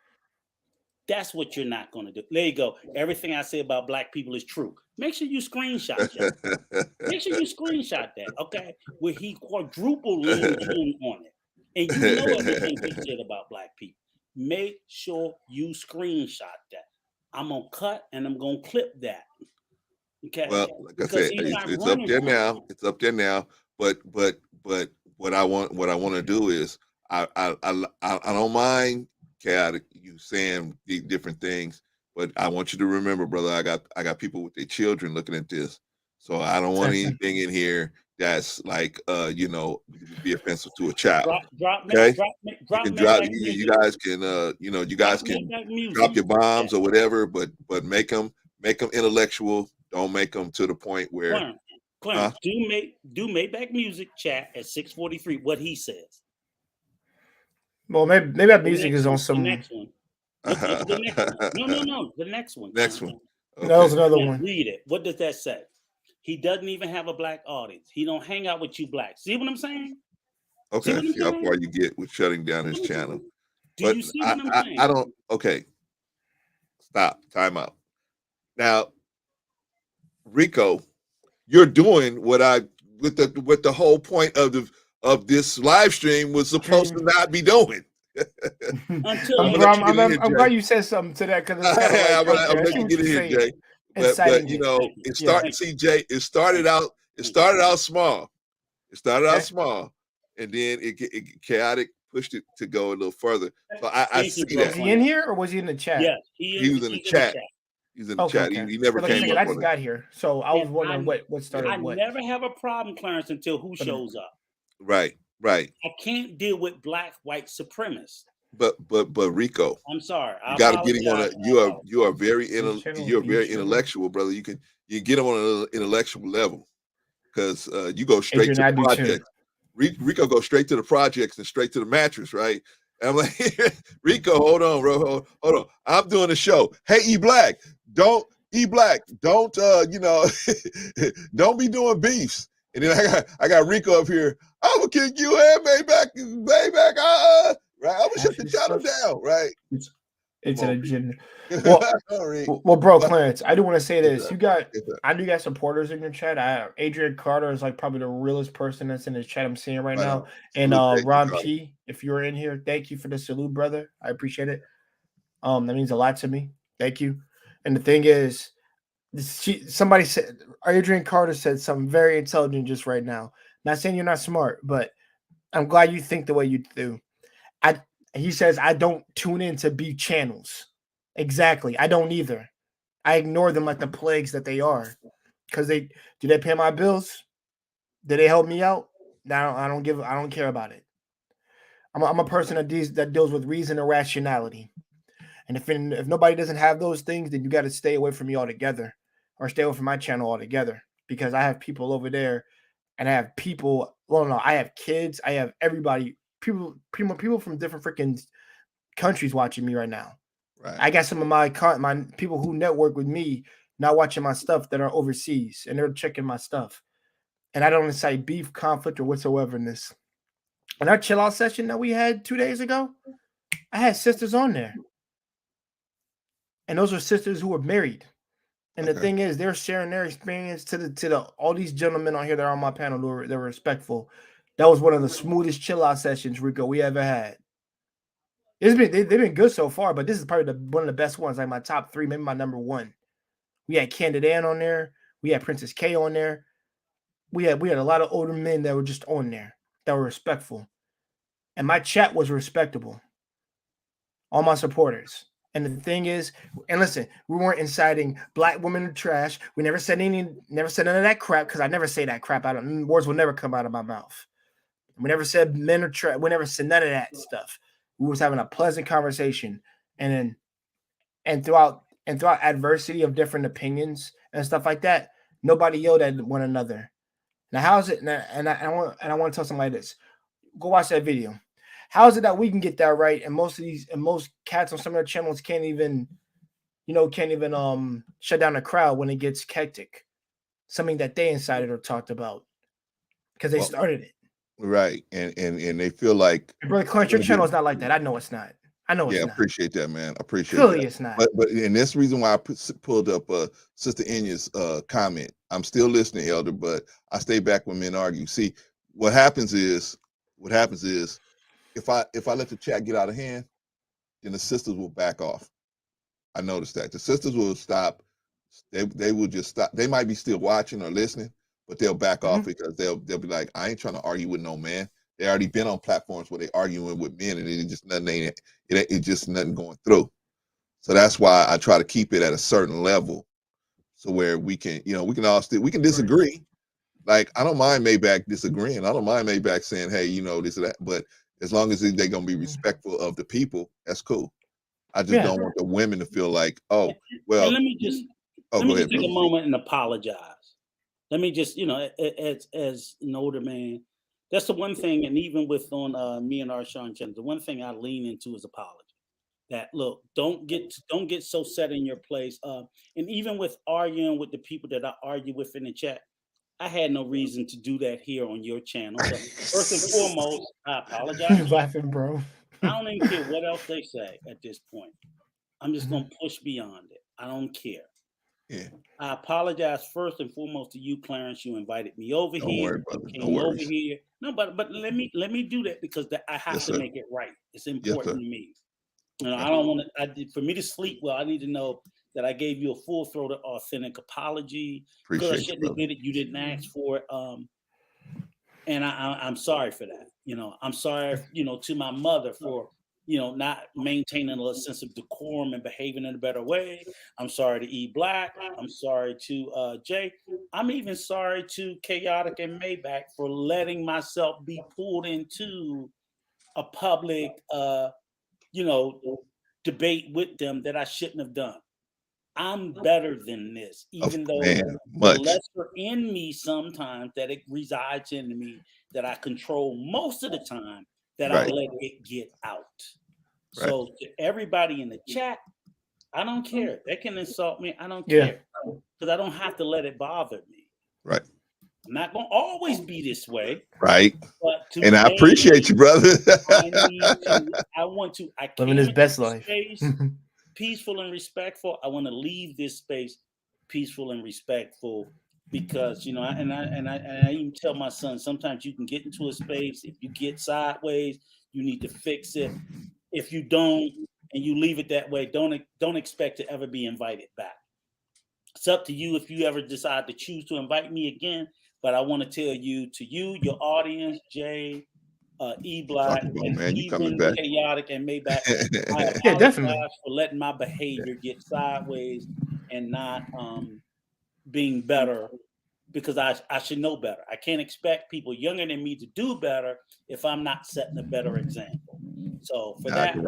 That's what you're not going to do. There you go. Everything I say about black people is true. Make sure you screenshot that. Make sure you screenshot that, okay? Where he quadruple leaned in on it. And you know everything he said about black people. Make sure you screenshot that. I'm going to cut and I'm going to clip that. Okay? Well, like I said, it's up there now. It's up there now. But what I want to do is I don't mind Chaotic, you saying different things, but I want you to remember, brother, I got people with their children looking at this, so I don't want anything in here that's like be offensive to a child. Okay, you guys can drop your bombs or whatever, but make them intellectual. Don't make them to the point where Clarence, do Maybach Music chat at 6:43 what he says. Well, maybe that music is on some. The next one. The next one. No. The next one. Next one. Okay. That was another one. Read it. What does that say? He doesn't even have a black audience. He don't hang out with you blacks. See what I'm saying? Okay. See how far you get with shutting down his channel. Do you see what I'm saying? I don't. Okay. Stop. Time out. Now, Rico, you're doing what with the whole point of this live stream was supposed to not be doing. I'm glad you said something to that because I'm let you get in here, Jay. But you know, it started. See, Jay, it started out It started out small. It started out Okay. small, and then it chaotic pushed it to go a little further. So I Thank you, see bro. Was that. he in here or was he in the chat? Yeah, He was in the he's chat. He's in the Okay, chat. okay. He never Well, like I came said, up I just on it. got here, so I was And wondering what started I what. never have a problem, Clarence, until who But- shows up. Right. I can't deal with black white supremacists. But Rico, I'm sorry. I you got to get him on a. apologize. You are very This channel you're is very being intellectual, brother. You get him on an intellectual level because you go straight Adrian, to I the do too. project. Rico goes straight to the projects and straight to the mattress, right? And I'm like, Rico, hold on, bro, hold on. I'm doing a show. Hey, don't don't be doing beefs. And then I got Rico up here. I'm gonna kick you and Maybach, right? I'm gonna shut the channel down, right? It's Come an on, agenda. Rick. Well, bro, But- Clarence, I do want to say this. Yes, You got, yes, sir. I do got supporters in your chat. Adrian Carter is like probably the realest person that's in the chat I'm seeing right Right now. on. And Salute to Ron Adrian P, if you're in here, thank you for the salute, brother. I appreciate it. That means a lot to me. Thank you. And the thing is, somebody said Adrian Carter said something very intelligent just right now. Not saying you're not smart, but I'm glad you think the way you do. He says I don't tune in to beef channels. Exactly. I don't either. I ignore them like the plagues that they are. Because they pay my bills? Do they help me out? I don't care about it. I'm a person that deals with reason and rationality. And if nobody doesn't have those things, then you got to stay away from me altogether, or stay away from my channel altogether. Because I have people over there, and I have people. Well, no, I have kids. I have everybody. People from different freaking countries watching me right now. Right. I got some of my people who network with me not watching my stuff that are overseas, and they're checking my stuff. And I don't incite beef, conflict, or whatsoever in this. In our chill out session that we had 2 days ago, I had sisters on there. And those are sisters who were married. And the thing is, they're sharing their experience to the all these gentlemen on here that are on my panel. They were respectful. That was one of the smoothest chill out sessions, Rico, we ever had. They've been good so far, but this is probably one of the best ones, like my top 3, maybe my number 1. We had Candid Ann on there. We had Princess K on there. We had a lot of older men that were just on there that were respectful, and my chat was respectable. All my supporters. And the thing is, and listen, we weren't inciting black women to trash. We never said none of that crap, because I never say that crap out. Words will never come out of my mouth. We never said men are trash. We never said none of that stuff. We was having a pleasant conversation, and throughout adversity of different opinions and stuff like that, nobody yelled at one another. Now, how is it? And I want to tell somebody this. Go watch that video. How is it that we can get that right, and most cats on some of their channels can't even shut down a crowd when it gets hectic? Something that they incited or talked about because they started it. Right, and they feel like, Brother Clarence, your channel is not like that. I know it's not. I know it's not. Appreciate that, man. Appreciate Clearly that. it's not. But and that's the reason why I pulled up Sister Enya's comment. I'm still listening, Elder, but I stay back when men argue. See, what happens is if I let the chat get out of hand, then the sisters will back off. I noticed that the sisters will stop. They will just stop. They might be still watching or listening, but they'll back off because they'll be like, I ain't trying to argue with no man. They already been on platforms where they arguing with men, and it just nothing going through. So that's why I try to keep it at a certain level, so where we can disagree. Like, I don't mind Maybach disagreeing. I don't mind Maybach saying, hey, this or that. But as long as they're gonna be respectful of the people, that's cool. I just don't want the women to feel like, oh, well. And let me just take a moment and apologize. Let me just, as an older man, that's the one thing, and even with on me and Arshawn channel, the one thing I lean into is apology. That look, don't get so set in your place. And even with arguing with the people that I argue with in the chat, I had no reason to do that here on your channel. So first and foremost, I apologize. Laughing, bro. I don't even care what else they say at this point. I'm just gonna push beyond it. I don't care. Yeah. I apologize first and foremost to you, Clarence. You invited me over Don't here. worry, brother. Came No worries. over here. No, but let me do that because I have to make it right. It's important to me. I don't want to. For me to sleep well, I need to know that I gave you a full-throated, authentic apology because I Appreciate you, shouldn't have brother. did it. You didn't ask for it. And I'm sorry for that. I'm sorry, to my mother for, not maintaining a sense of decorum and behaving in a better way. I'm sorry to E Black. I'm sorry to Jay. I'm even sorry to Chaotic and Maybach for letting myself be pulled into a public, debate with them that I shouldn't have done. I'm better than this, even though the much. lesser in me sometimes that it resides in me that I control most of the time that I Right. let it get out. Right. So to everybody in the chat, I don't care. They can insult me. I don't Yeah. care because I don't have to let it bother me. Right. I'm not going to always be this way. Right. But And I appreciate you, brother. I want to. I Living his came best into life. space peaceful and respectful. I want to leave this space peaceful and respectful because I even tell my son sometimes you can get into a space, if you get sideways, you need to fix it. If you don't and you leave it that way, don't expect to ever be invited back. It's up to you if you ever decide to choose to invite me again. But I want to tell you, your audience, Jay, E Black, and man, you coming even back. Chaotic and Maybach, I apologize Yeah, definitely. for letting my behavior get sideways and not being better because I should know better. I can't expect people younger than me to do better if I'm not setting a better example. So for that, I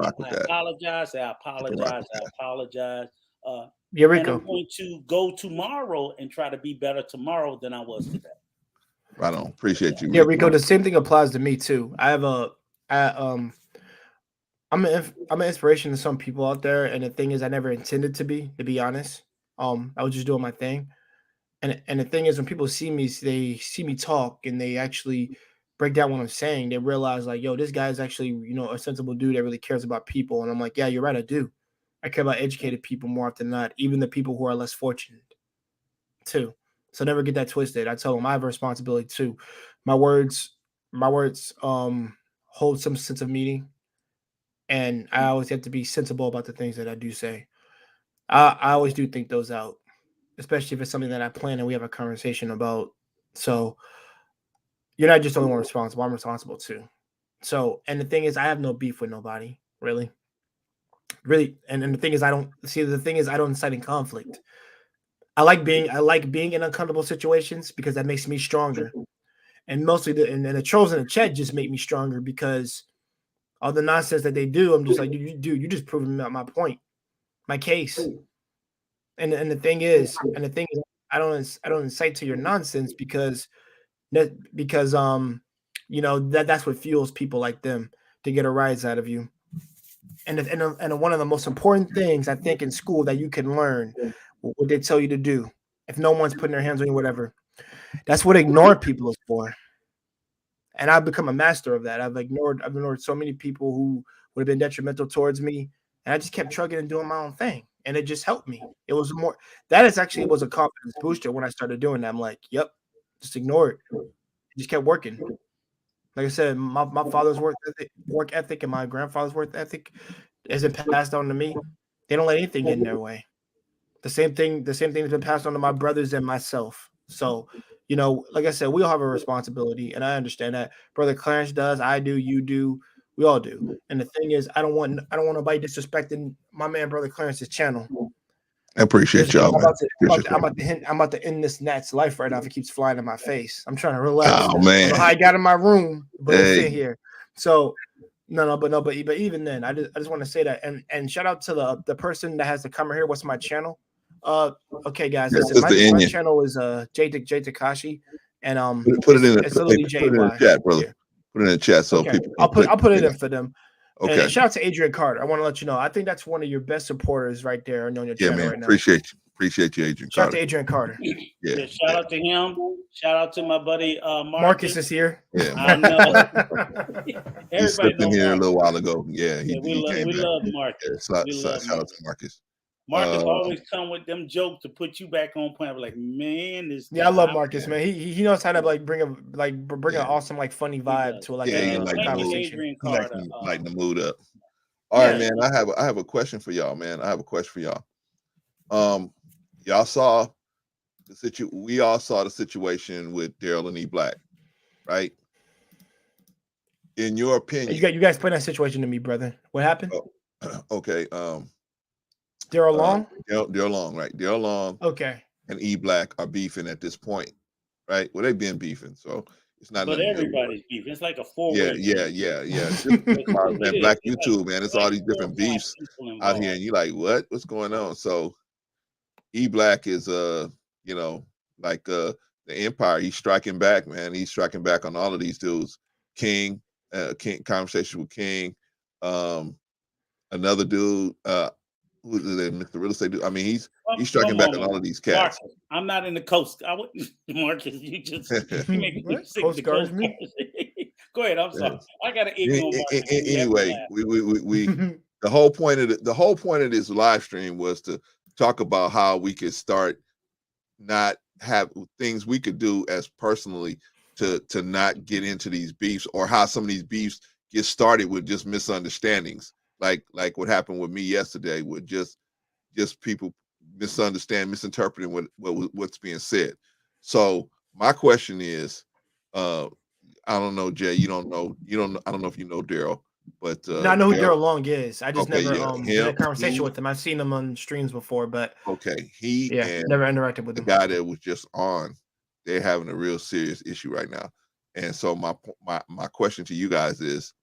apologize. I apologize. Yeah, And Rico. I'm going to go tomorrow and try to be better tomorrow than I was today. Right on. Appreciate you. Yeah, Rico. The same thing applies to me too. I'm an inspiration to some people out there, and the thing is, I never intended to be honest. I was just doing my thing, and the thing is, when people see me, they see me talk, and they actually break down what I'm saying. They realize like, yo, this guy is actually a sensible dude that really cares about people, and I'm like, yeah, you're right, I do. I care about educated people more often than not, even the people who are less fortunate too. So never get that twisted. I tell them I have a responsibility too. My words hold some sense of meaning, and I always have to be sensible about the things that I do say. I always do think those out, especially if it's something that I plan and we have a conversation about. So you're not just the only one responsible. I'm responsible too. So, and the thing is, I have no beef with nobody, really. Really. And the thing is, I don't incite in conflict. I like being in uncomfortable situations because that makes me stronger. And mostly the trolls in the chat just make me stronger because all the nonsense that they do, I'm just like, dude, you just proving my point, my case. And the thing is, I don't incite to your nonsense because that's what fuels people like them to get a rise out of you. And one of the most important things I think in school that you can learn, what they tell you to do, if no one's putting their hands on you, whatever, that's what ignoring people is for. And I've become a master of that. I've ignored so many people who would have been detrimental towards me, and I just kept trucking and doing my own thing, and it just helped me. It was a confidence booster when I started doing that. I'm like, yep, just ignore it. Just kept working. Like I said, my father's work ethic and my grandfather's work ethic isn't passed on to me. They don't let anything get in their way. The same thing has been passed on to my brothers and myself. So, like I said, we all have a responsibility, and I understand that. Brother Clarence does, I do, you do, we all do. And the thing is, I don't want nobody disrespecting my man, Brother Clarence's channel. I appreciate y'all, man. I'm about to end this gnat's life right now if it keeps flying in my face. I'm trying to relax. Oh man, I don't know how I got in my room, but it's in here. So but even then, I just want to say that, and shout out to the person that has the camera here. What's my channel? Okay, guys, listen, my channel is J Takashi, and put it in the chat, brother. Yeah. Put it in the chat so people. I'll put it in for them. Okay. And shout out to Adrian Carter. I want to let you know. I think that's one of your best supporters right there on your channel right now. Appreciate you, Adrian Carter. Shout out to Adrian Carter. Shout out to him. Shout out to my buddy Marcus is here. Yeah, I know. He stepped in here a little while ago. Yeah, we love Marcus. Shout out to Marcus. Marcus always come with them jokes to put you back on point. I'm like, man, this. Yeah, I love Marcus, man. He knows how to bring an awesome funny vibe to a conversation. Lighten the mood up. All right, man. I have a question for y'all, man. Y'all saw we all saw the situation with Daryl and E Black, right? In your opinion, You guys put that situation to me, brother. What happened? Okay. Daryl Long? Daryl Long, right? Daryl Long Okay. and E Black are beefing at this point, right? Well, they've been beefing, so it's not But nothing new. everybody's beefing. It's like a Yeah, four-way. yeah. Man, Black YouTube, man, it's all these different worldwide beefs people out involved. here, and you're like, what's going on? So E Black is like the Empire. He's striking back, man. He's striking back on all of these dudes. King, conversation with King, another dude, who is it, Mr. Real Estate dude. I mean, he's striking back on all of these cats. Marcus, I'm not in the coast. I wouldn't, Marcus. You make me sick. Coast The Guards coast. me? Go ahead. I'm sorry. I got to ignore Marcus. Anyway, we the whole point of this live stream was to talk about how we could start not have things we could do as personally to not get into these beefs, or how some of these beefs get started with just misunderstandings, like what happened with me yesterday, with just people misinterpreting what's being said. So my question is, I don't know, Jay, I don't know if you know Daryl, but No, I know who Daryl Long is. I just never had a conversation with him. I've seen him on streams before, but never interacted with him. The guy that was just on, they're having a real serious issue right now. And so my question to you guys is,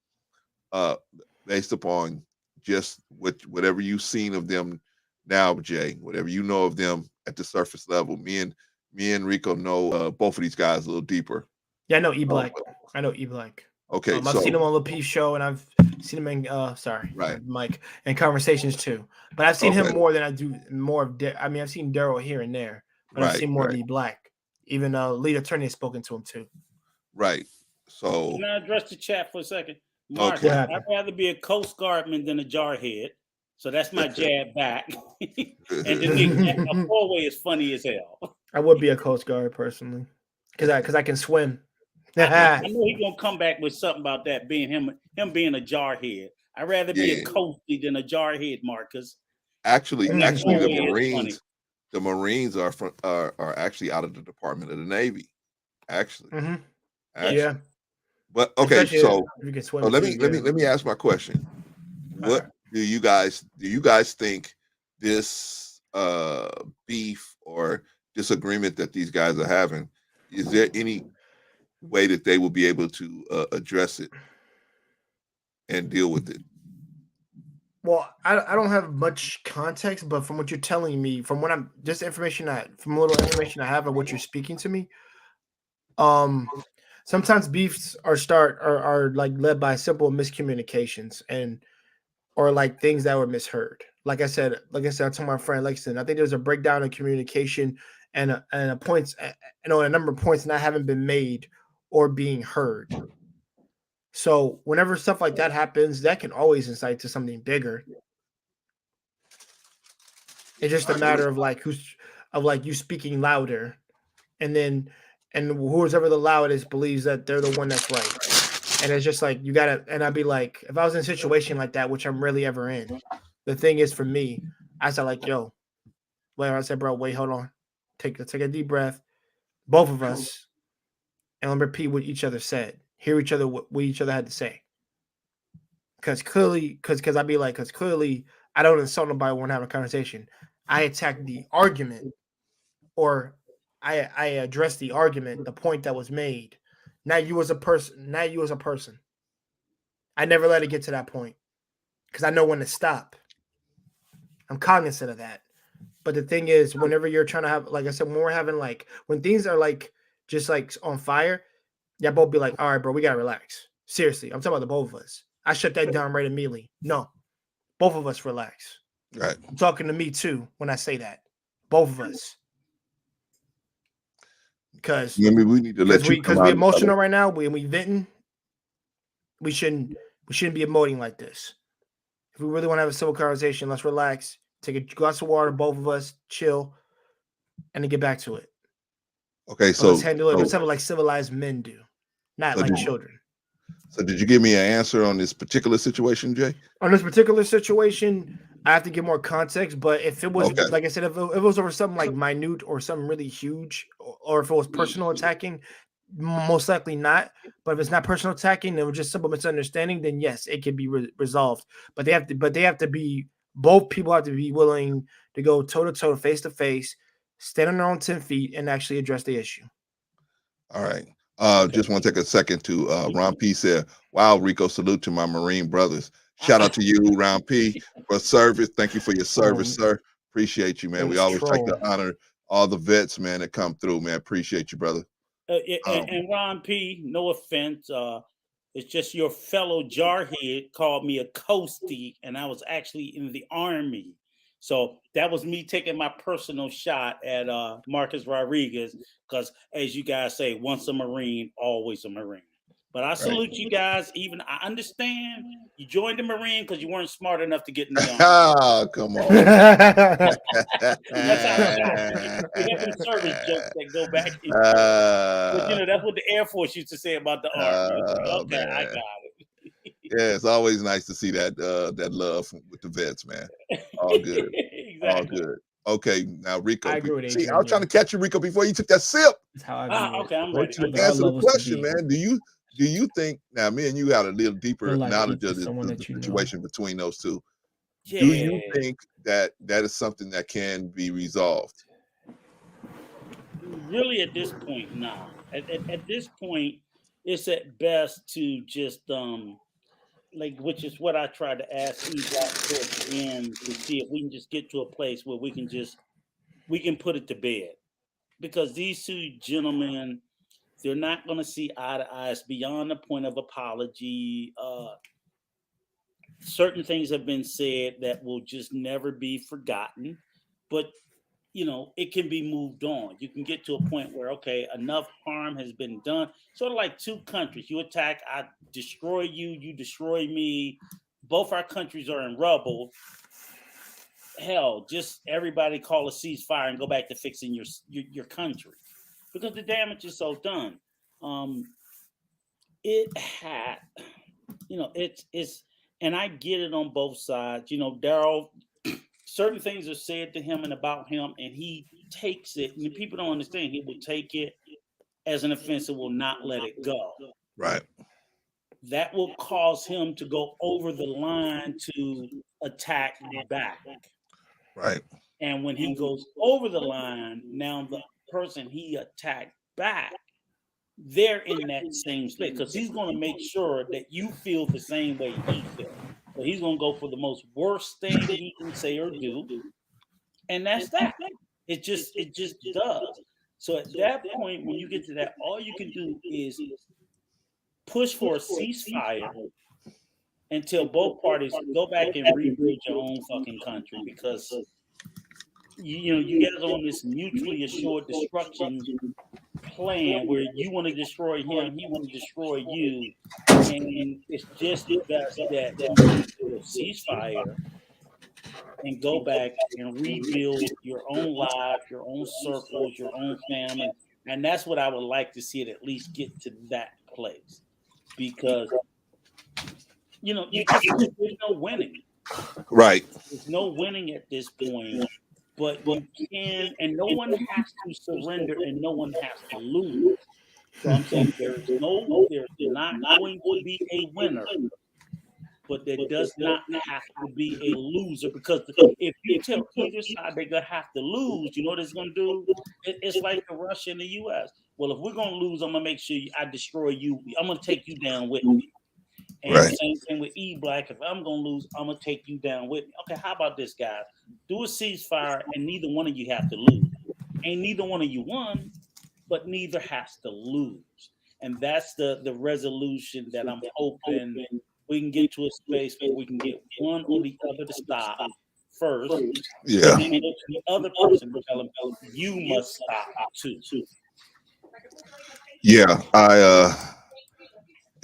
based upon just whatever you've seen of them now, Jay, whatever you know of them at the surface level, me and Rico know both of these guys a little deeper. Yeah, I know E Black. I know E Black. Okay, I've seen him on Lapeef's show, and I've seen him in Mike, and Conversations too. But I've seen him more than I do more of. I've seen Daryl here and there, but I've seen more of E Black. Even lead attorney has spoken to him too. Right. So can I address the chat for a second? Mark, I'd rather be a Coast Guardman than a jarhead. So that's my jab back. And a four-way is funny as hell. I would be a Coast Guard personally, because I can swim. I know he's gonna come back with something about that being him being a jarhead. I'd rather be a coastie than a jarhead, Marcus. Actually, the Marines are actually out of the Department of the Navy. Actually. Yeah. But okay, especially so let me ask my question. What do you guys think this beef or disagreement that these guys are having, is there any way that they will be able to address it and deal with it? Well, I don't have much context, but from what you're telling me, from what I'm just from a little information I have of what you're speaking to me, sometimes beefs are like led by simple miscommunications or like things that were misheard. Like I said, I told my friend Lexington, I think there's a breakdown in communication and a number of points that haven't been made or being heard. So whenever stuff like that happens, that can always incite to something bigger. It's just a matter of you speaking louder, and who's ever the loudest believes that they're the one that's right. And it's just like, you gotta, and I'd be like, if I was in a situation like that, which I'm rarely ever in, the thing is for me, I said like, yo, I said, bro, wait, hold on. Take a deep breath. Both of us, and repeat what each other said. Hear each other, what each other had to say. Because clearly I don't insult nobody when I have a conversation. I attack the argument, or I address the argument, the point that was made. Not you as a person. I never let it get to that point because I know when to stop. I'm cognizant of that. But the thing is, whenever you're trying to have, like I said, when we're having when things are just on fire, y'all both be like, all right, bro, we gotta relax. Seriously, I'm talking about the both of us. I shut that down right immediately. No, both of us relax. Right. I'm talking to me too when I say that. Both of us. Because we need to let you because we emotional right now. We venting. We shouldn't be emoting like this. If we really want to have a civil conversation, let's relax. Take a glass of water, both of us, chill, and then get back to it. Okay, so let's handle it. Let's have it like civilized men do, not like children. So did you give me an answer on this particular situation, Jay? On this particular situation, I have to give more context, but if it was Okay. like I said, if it was over something like minute or something really huge, or if it was personal attacking, most likely not. But if it's not personal attacking, it was just simple misunderstanding, then yes, it can be resolved. But they have to be, both people have to be willing to go toe to toe, face to face, stand on their own 10 feet, and actually address the issue. All right. Just want to take a second to Ron P said, wow, Rico, salute to my Marine brothers. Shout out to you, Ron P, for service. Thank you for your service, sir. Appreciate you, man. We always like to honor all the vets, man, that come through, man. Appreciate you, brother. And Ron P, no offense, it's just your fellow jarhead called me a coastie, and I was actually in the Army. So that was me taking my personal shot at Marcus Rodriguez, because as you guys say, once a Marine, always a Marine. But I salute you guys. Even I understand you joined the Marine because you weren't smart enough to get in the Army. Oh, come on. That's how we have them service jokes that go back. But you know, that's what the Air Force used to say about the Army. Okay, man. I got it. Yeah, it's always nice to see that that love with the vets, man. All good. Exactly. All good. Okay, now Rico. I agree with See, Adrian, I was trying to catch you, Rico, before you took that sip. That's how I view okay, I'm ready. Answer the question, man. Do you think, now me and you got a little deeper knowledge of the situation between those two? Yeah. Do you think that is something that can be resolved? Really, at this point, no. At this point, it's at best to just like, which is what I tried to ask E-Black towards the end, to see if we can just get to a place where we can put it to bed. Because these two gentlemen, they're not going to see eye to eye. It's beyond the point of apology. Certain things have been said that will just never be forgotten, but you know, it can be moved on. You can get to a point where, okay, enough harm has been done. Sort of like two countries. You attack, I destroy you, you destroy me. Both our countries are in rubble. Hell, just everybody call a ceasefire and go back to fixing your country, because the damage is so done. It had, you know, it's, and I get it on both sides. You know, Daryl, certain things are said to him and about him, and he takes it. And people don't understand. He will take it as an offense and will not let it go. Right. That will cause him to go over the line to attack back. Right. And when he goes over the line, now the person he attacked back, they're in that same space, because he's going to make sure that you feel the same way he feels. So he's going to go for the most worst thing he can say or do. And that's that. It just does. So at that point, when you get to that, all you can do is push for a ceasefire until both parties go back and rebuild your own fucking country, because you know, you guys are on this mutually assured destruction plan where you want to destroy him, he want to destroy you, and it's just best that you do a ceasefire and go back and rebuild your own life, your own circles, your own family. And that's what I would like to see it at least get to that place, because you know, there's no winning. Right. There's no winning at this point. But you can, and no one has to surrender, and no one has to lose. So I'm saying there's not going to be a winner, but there does not have to be a loser, because if you tell either side they're gonna have to lose, you know what it's gonna do? It's like the Russia and the U.S. Well, if we're gonna lose, I'm gonna make sure I destroy you. I'm gonna take you down with me. And right. Same thing with E-Black. If I'm gonna lose, I'm gonna take you down with me. Okay, how about this, guys? Do a ceasefire, and neither one of you have to lose. Ain't neither one of you won, but neither has to lose. And that's the resolution that I'm hoping we can get to a space where we can get one or the other to stop first. Yeah. And then go to the other person and tell them, you must stop too. Yeah,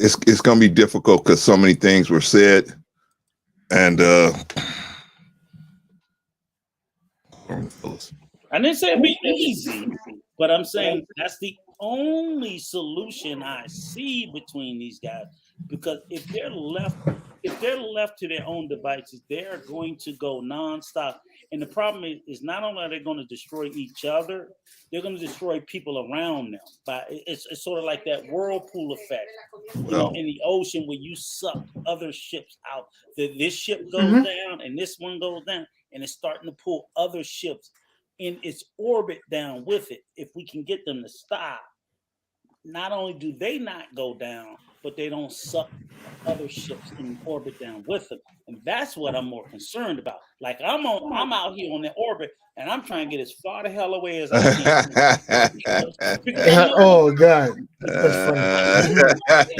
it's gonna be difficult because so many things were said, and I didn't say it'd be easy, but I'm saying that's the only solution I see between these guys. because if they're left to their own devices, they are going to go nonstop. And the problem is not only are they going to destroy each other, they're going to destroy people around them. But it's sort of like that whirlpool effect, in the ocean where you suck other ships out. This ship goes down and this one goes down, and it's starting to pull other ships in its orbit down with it. If we can get them to stop, not only do they not go down, but they don't suck other ships in orbit down with them. And that's what I'm more concerned about. Like I'm out here on the orbit and I'm trying to get as far the hell away as I can. Because oh God, that's funny.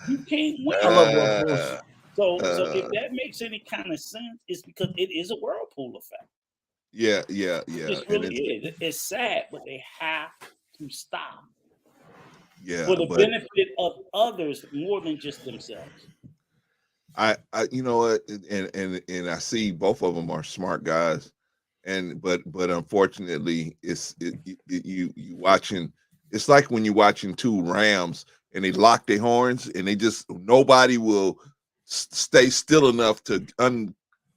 You can't win. I love whirlpools. So if that makes any kind of sense, it's because it is a whirlpool effect. Yeah. It really is. It's sad, but they have to stop. Yeah, for the benefit of others more than just themselves. I you know what, and I see both of them are smart guys, but unfortunately, you watching. It's like when you're watching two rams and they lock their horns and they just nobody will stay still enough to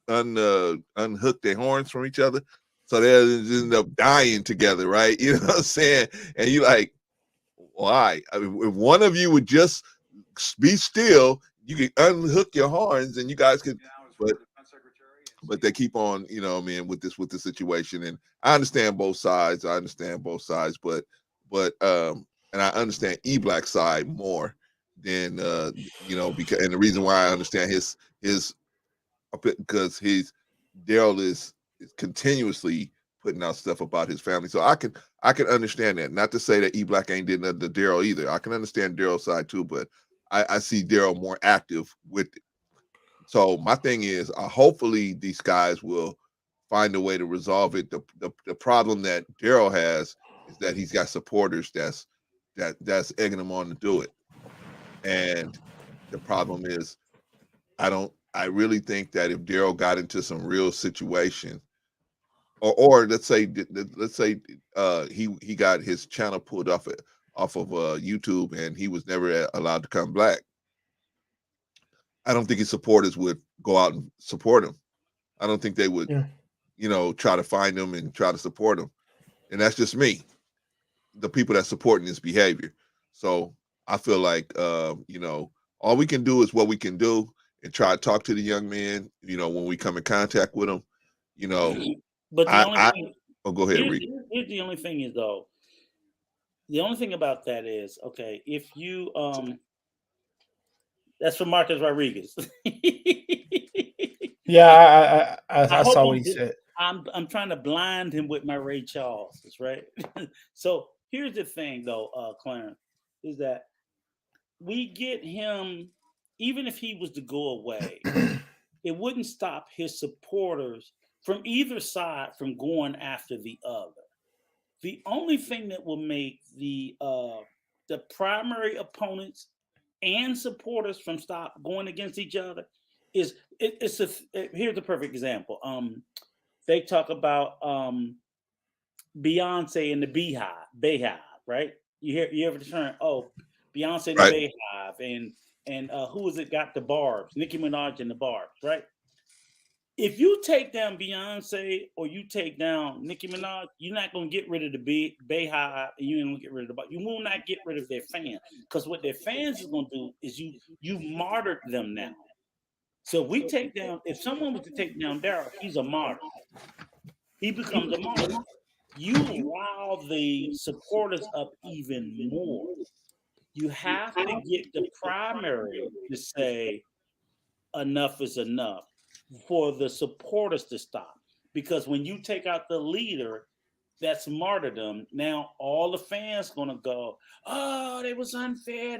unhook their horns from each other, so they just end up dying together, right? You know what I'm saying? And you like, why? I mean, if one of you would just be still, you can unhook your horns and you guys could, but they keep on, with the situation. And I understand both sides. But and I understand E-Black's side more than because, and the reason why I understand his because Daryl is continuously putting out stuff about his family. So I can understand that. Not to say that E-Black ain't did nothing to Daryl either. I can understand Daryl's side too, but I see Daryl more active with it. So my thing is, hopefully these guys will find a way to resolve it. The problem that Daryl has is that he's got supporters that's egging him on to do it. And the problem is, I really think that if Daryl got into some real situation, or let's say he got his channel pulled off of YouTube and he was never allowed to come back, I don't think his supporters would go out and support him. I don't think they would, try to find him and try to support him. And that's just me, the people that supporting this behavior. So I feel like, all we can do is what we can do and try to talk to the young man, when we come in contact with him, But the only thing, go ahead, Rick. Here's the only thing is though. The only thing about that is, okay, if you that's for Marcus Rodriguez. Yeah, I saw what he said. I'm trying to blind him with my Ray Charles, right? So here's the thing though, Clarence, is that we get him, even if he was to go away, it wouldn't stop his supporters from either side from going after the other. The only thing that will make the primary opponents and supporters from stop going against each other is here's a perfect example. They talk about Beyonce and the Beehive, right? You ever the term? Oh, Beyonce and the Beehive, and who is it got the Barbs? Nicki Minaj and the Barbs, right? If you take down Beyonce or you take down Nicki Minaj, you're not going to get rid of the Beehive, and you ain't going to get rid of you will not get rid of their fans, because what their fans is going to do is you martyred them now. So if someone was to take down Daryl, he's a martyr. He becomes a martyr. You rile the supporters up even more. You have to get the primary to say enough is enough for the supporters to stop. Because when you take out the leader, that's martyrdom. Now all the fans gonna go, oh, that was unfair.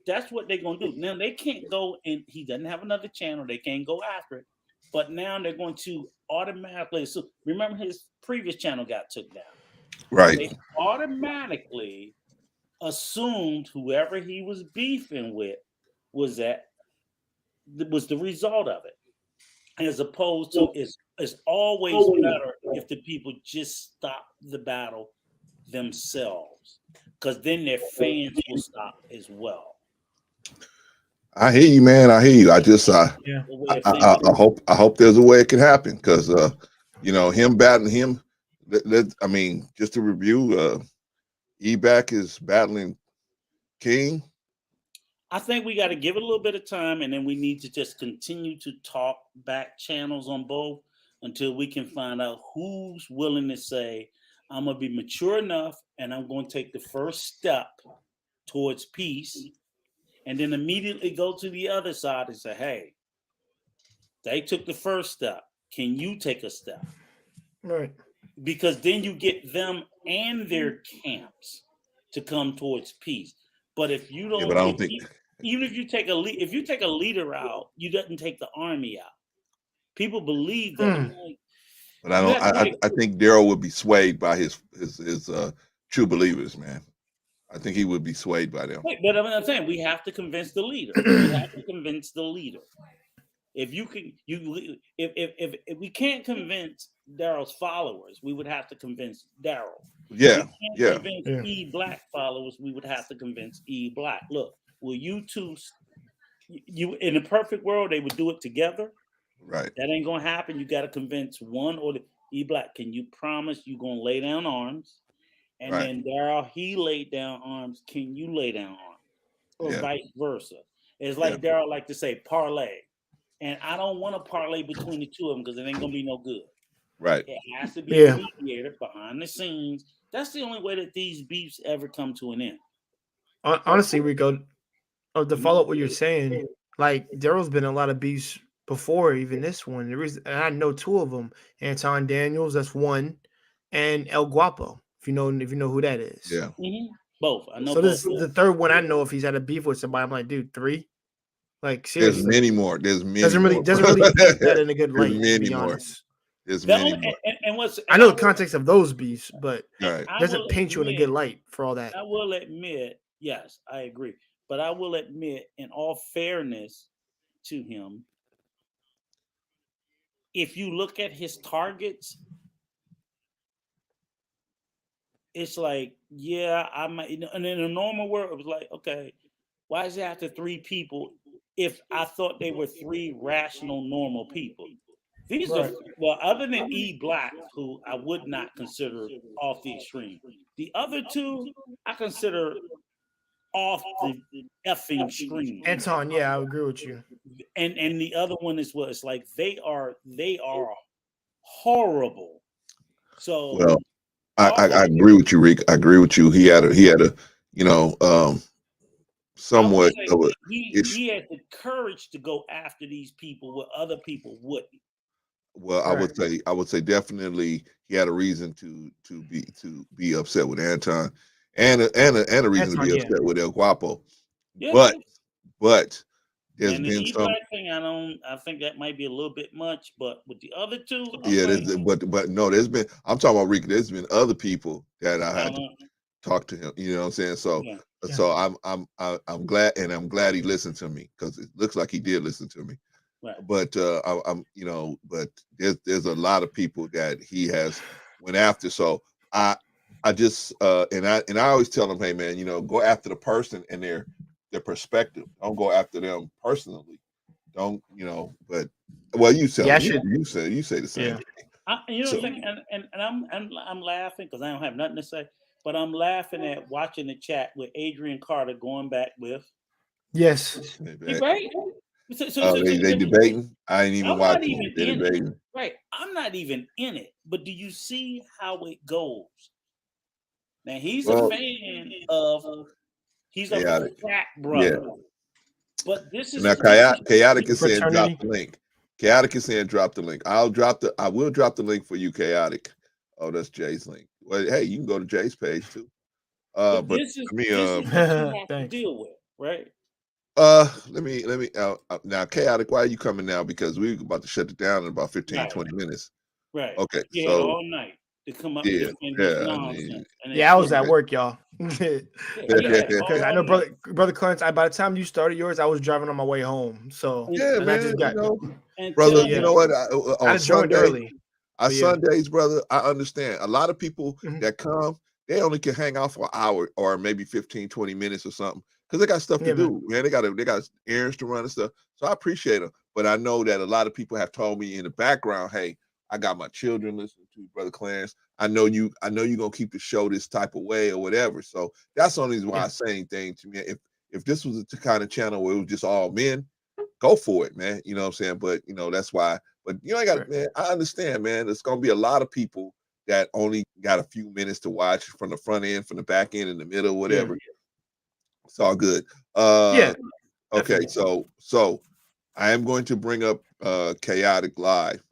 That's what they're gonna do. Now they can't go, and he doesn't have another channel. They can't go after it. But now they're going to automatically. So remember, his previous channel got took down. Right. They automatically assumed whoever he was beefing with was the result of it, as opposed to it's always better if the people just stop the battle themselves, because then their fans will stop as well. I hear you, man. I hear you. I just Yeah. The way of I thinking. hope there's a way it can happen because him battling him. I mean, just to review, E-Back is battling King. I think we got to give it a little bit of time, and then we need to just continue to talk back channels on both until we can find out who's willing to say, I'm going to be mature enough and I'm going to take the first step towards peace, and then immediately go to the other side and say, hey, they took the first step. Can you take a step? Right. Because then you get them and their camps to come towards peace. But if you Yeah, don't, but I don't think. even if you take a leader out, you doesn't take the army out. People believe that. I'm like, But I you don't. have to take, I think Daryl would be swayed by his true believers, man. I think he would be swayed by them. but I'm saying we have to convince the leader. We have to convince the leader. If you can, if we can't convince Daryl's followers, we would have to convince Daryl. Yeah, We can't yeah. convince E Black followers, we would have to convince E Black. Look, will you two? You in a perfect world, they would do it together. Right. That ain't gonna happen. You got to convince one or the E Black. Can you promise you gonna lay down arms? And Right. then Daryl, he laid down arms. Can you lay down arms? Or Yeah. vice versa. It's like Daryl like to say parlay. And I don't want to parlay between the two of them because it ain't gonna be no good. Right. It has to be a mediator behind the scenes. That's the only way that these beefs ever come to an end. Honestly, Rico, to follow up what you're saying, like Daryl's been in a lot of beefs before, even this one. And I know two of them. Anton Daniels, that's one, and El Guapo. If you know who that is. Yeah. Both. I know. So both. this is the third one I know. If he's had a beef with somebody, I'm like, dude, 3. Like seriously, There's many more. There's many. Doesn't really paint that in a good light. There's To be many more. honest. There's many more. And what's I know the context of those beefs, but Right. it doesn't paint you in a good light for all that. I will admit, yes, I agree. But I will admit, in all fairness to him, if you look at his targets, it's like, yeah, I might. And in a normal world, it was like, okay, why is it after 3 people? If I thought they were 3 rational, normal people, these are other than E Black, who I would not consider off the extreme. The other 2, I consider off the effing extreme. Anton, yeah, I agree with you. And the other one is what it's like. They are horrible. So well, I agree with you, Rick. I agree with you. He had a somewhat he had the courage to go after these people where other people wouldn't. Well, I would say definitely he had a reason to be upset with Anton, and a reason to be upset with El Guapo. Yeah. But there's and been the some. Thing, I think that might be a little bit much, but with the other 2, but no, there's been. I'm talking about Rick. There's been other people that I had to talk to him. You know what I'm saying? So I'm glad, and I'm glad he listened to me because it looks like he did listen to me. Right. But but there's a lot of people that he has went after. So I just and I always tell them, hey man, go after the person and their perspective. Don't go after them personally. Don't But you say you say the same thing. I'm laughing because I don't have nothing to say, but I'm laughing at watching the chat with Adrian Carter going back with. Yes. Right. They debating. I ain't even watching it. They're debating. Right. I'm not even in it. But do you see how it goes? Now he's a fan of. He's a frat brother. Yeah. But this is now Chaotic is saying drop the link. Chaotic is saying drop the link. I will drop the link for you, Chaotic. Oh, that's Jay's link. Well, hey, you can go to Jay's page too. But this is what you have to deal with, right? Let me now, Chaotic, why are you coming now? Because we're about to shut it down in about 15, 20 minutes. Right. Okay. Yeah, so all night to come up with this nonsense. I was at work, y'all. Because I know brother Clarence, by the time you started yours, I was driving on my way home. So man, I just got brother, you know what? I joined early. Sundays, brother, I understand. A lot of people that come, they only can hang out for an hour or maybe 15, 20 minutes or something because they got stuff to do, man. They got errands to run and stuff. So I appreciate them, but I know that a lot of people have told me in the background, hey, I got my children listening to you, Brother Clarence. I know you're gonna keep the show this type of way or whatever. So that's the only reason why I say anything to me. If this was the kind of channel where it was just all men, go for it, man. You know what I'm saying? But that's why. But I got, man, I understand, man. There's gonna be a lot of people that only got a few minutes to watch from the front end, from the back end, in the middle, whatever. It's all good. Okay, definitely. So I am going to bring up Chaotic Live.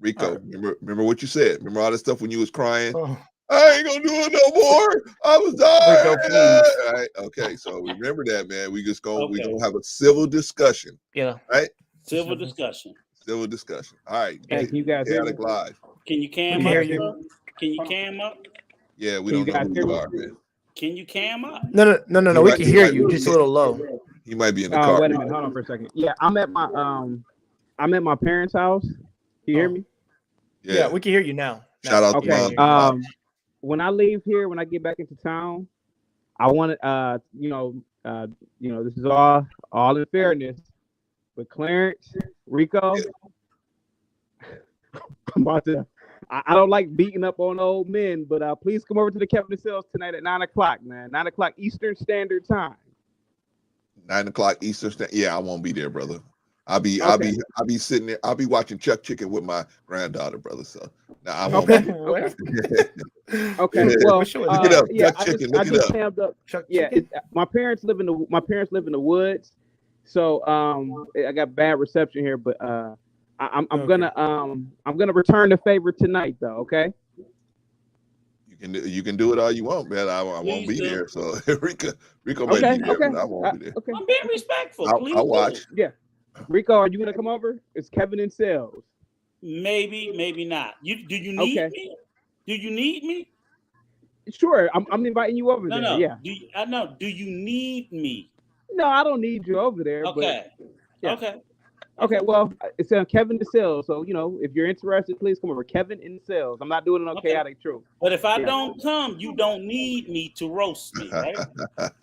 Rico, remember what you said? Remember all that stuff when you was crying? Oh. I ain't gonna do it no more. I was dying. Rico, please. All right, okay. So remember that, man. We gonna have a civil discussion. Yeah. Right? Civil discussion. Civil discussion. All right. Hey, can you guys hear me? Chaotic Live. Can you cam up? Can you cam up? Yeah, we don't know who you are, man. Can you cam up? No. We can hear you, just a little low. He might be in the car. Wait a minute. Hold on for a second. Yeah, I'm at my parents' house. Can you hear me? Yeah, we can hear you now. Shout out to Mom. When I leave here, when I get back into town, I want to, this is all in fairness, but Clarence, Rico, I don't like beating up on old men, but please come over to the Kevin Cells tonight at 9:00, man. 9:00 Eastern Standard Time. 9:00 Eastern Standard. Yeah, I won't be there, brother. I'll be sitting there. I'll be watching Chuck Chicken with my granddaughter, brother. So now I won't. Okay. Well, look it up. Yeah, Chuck Chicken. Look it up. Yeah, my parents live in the woods, so I got bad reception here, but I'm gonna return the favor tonight, though. Okay. You can do it all you want, man. I won't be there. So Rico may be there, but I won't be there. I'm being respectful. I'll watch. Yeah. Rico, are you gonna come over? It's Kevin and Cells. Maybe, maybe not. Do you need me? Do you need me? Sure, I'm inviting you over there. No. Yeah. Do you need me? No, I don't need you over there. Okay. But, yeah. Okay. Well, it's Kevin the Cells. So if you're interested, please come over. Kevin in the Cells. I'm not doing it on Chaotic Truth. But if I don't come, you don't need me to roast me, right?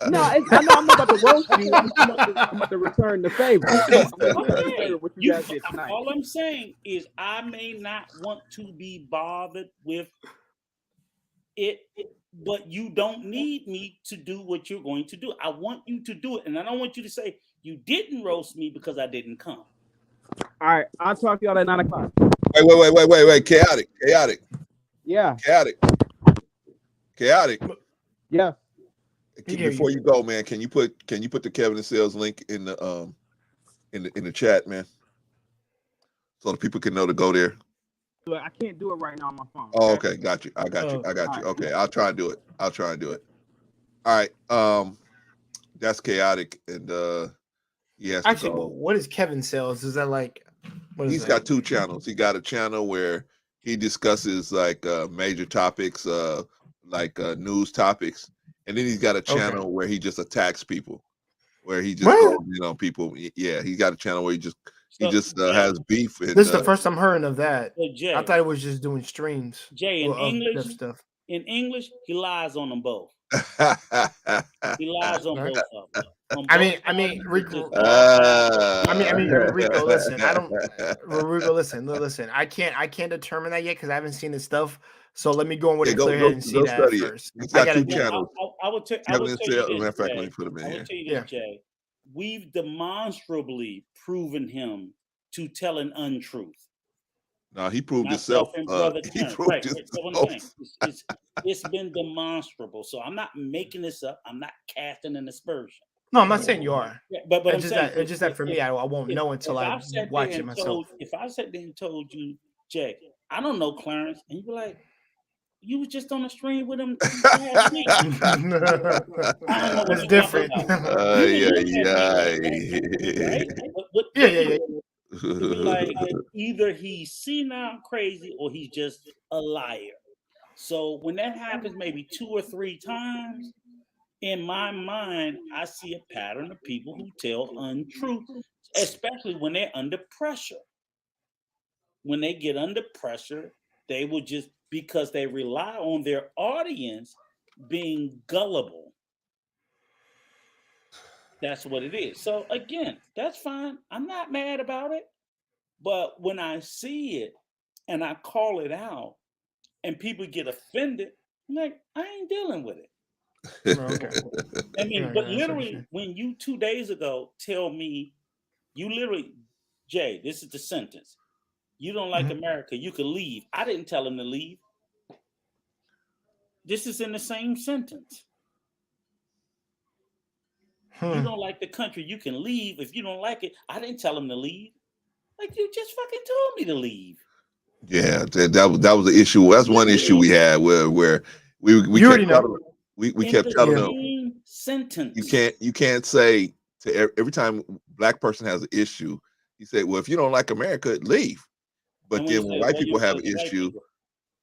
No, I know I'm not about to roast you. I'm about to return the favor. What you guys did tonight. All I'm saying is I may not want to be bothered with it, but you don't need me to do what you're going to do. I want you to do it, and I don't want you to say you didn't roast me because I didn't come. All right, I'll talk to y'all at 9:00. Wait. Chaotic. Yeah. Chaotic. Yeah. Before you go, man, can you put the Kevin and Cells link in the chat, man, so the people can know to go there? Look, I can't do it right now on my phone. Oh, okay, got you. I got you. Okay, I'll try and do it. All right. That's Chaotic, and he has to go. What is Kevin Cells? Is that like? He's got two channels. He got a channel where he discusses like major topics, like news topics, and then he's got a channel where he just attacks people, where he just goes in on people. Yeah, he got a channel where he just has beef. And, this is the first I'm hearing of that. Jay, I thought it was just doing streams. Jay, in English, he lies on them both. He lies on both of them. I mean, Rico. Rico. Listen, Listen, I can't determine that yet because I haven't seen his stuff. So let me go in with a clear head and see that first. He's got two channels. I will tell you this, Jay. We've demonstrably proven him to tell an untruth. No, he proved himself. It's been demonstrable. So I'm not making this up. I'm not casting an aspersion. No, I'm not saying you are. Yeah, but it's just that for me, I won't know until I watch it myself. If I sat there and told you, Jay, I don't know Clarence, and you be like, you was just on the stream with him last week. It's different. Yeah. Like either he's senile crazy or he's just a liar. So when that happens maybe 2 or 3 times, in my mind, I see a pattern of people who tell untruth, especially when they're under pressure. When they get under pressure, they will just, because they rely on their audience being gullible. That's what it is. So again, that's fine. I'm not mad about it. But when I see it and I call it out and people get offended, I'm like, I ain't dealing with it. Okay. I mean, Yeah, but yeah, that's what you're literally, saying. when you 2 days ago tell me, you literally, Jay, this is the sentence. You don't like America, you can leave. I didn't tell him to leave. This is in the same sentence. You don't like the country, you can leave. If you don't like it, I didn't tell him to leave. Like, you just fucking told me to leave. Yeah, that was the issue. That's one issue we had where we You kept already know. telling, we In kept the telling them same sentence. you can't say to every time black person has an issue, you say, well, if you don't like America, leave. But And then you when say, white well, people you're have an fucking white issue, people.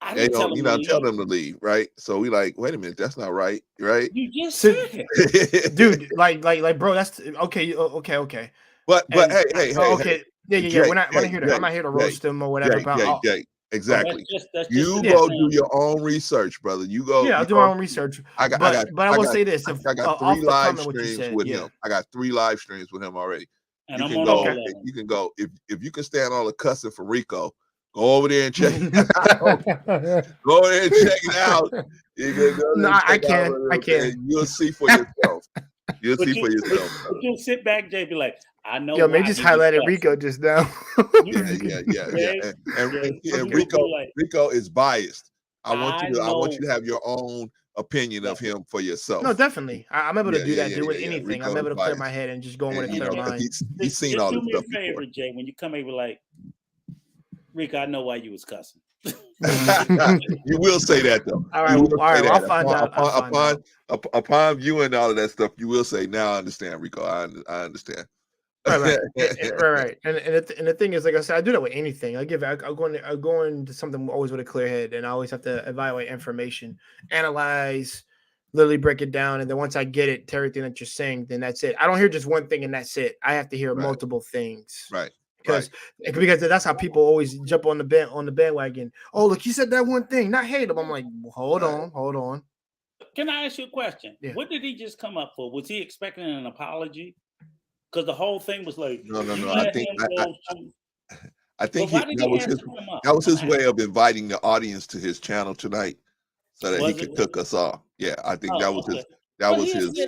I they didn't tell don't, him to tell leave. them to leave, right? So we like, wait a minute, that's not right, right? You just So- said it. Dude, like, bro, that's okay. Okay. But And- hey, okay, yeah. Jay, We're not here to. I'm not here to roast them or whatever. But Jay, exactly. That's just You the go thing. do your own research, brother. You go. yeah, I'll do my own research. But I will say this: if, I got off 3 the live comment what you streams said, with yeah. him. I got 3 live streams with him already. And You I'm can on go. all of them. You can go if you can stand all the cussing from Rico. Go over there and check it out. Go over there and check it out. You can go No, there and I check out can. what I it is, can. and you'll see for yourself. You'll But see for yourself. But you'll sit back, Jay, be like, I know. Yo, man, why just he was highlighted cussing. Rico just now. Yeah. And Some people Rico, be like, Rico is biased. I want you know. to have your own opinion of him for yourself. No, definitely. I'm able to do that. Do with yeah. anything. Rico I'm able is to clear biased. my head and just go in with a And, clear mind. he's seen Just all do this me a stuff favor, before. Jay. When you come here, be like, Rico, I know why you was cussing. You will say that though. All right, well, I'll find out. Upon viewing all of that stuff, you will say, "Now I understand, Rico. I understand." Right. And the thing is, like I said, I do that with anything. I go into something always with a clear head, and I always have to evaluate information, analyze, literally break it down, and then once I get it to everything that you're saying, then that's it. I don't hear just one thing and that's it. I have to hear multiple things. Right. Because that's how people always jump on the bandwagon. Oh, look, he said that one thing, not hate him. I'm like, hold on. Can I ask you a question? Yeah. What did he just come up for? Was he expecting an apology? Because the whole thing was like, No. I think that was his way of inviting the audience to his channel tonight, so that he could cook us off. Yeah, I think that was his. That was his. He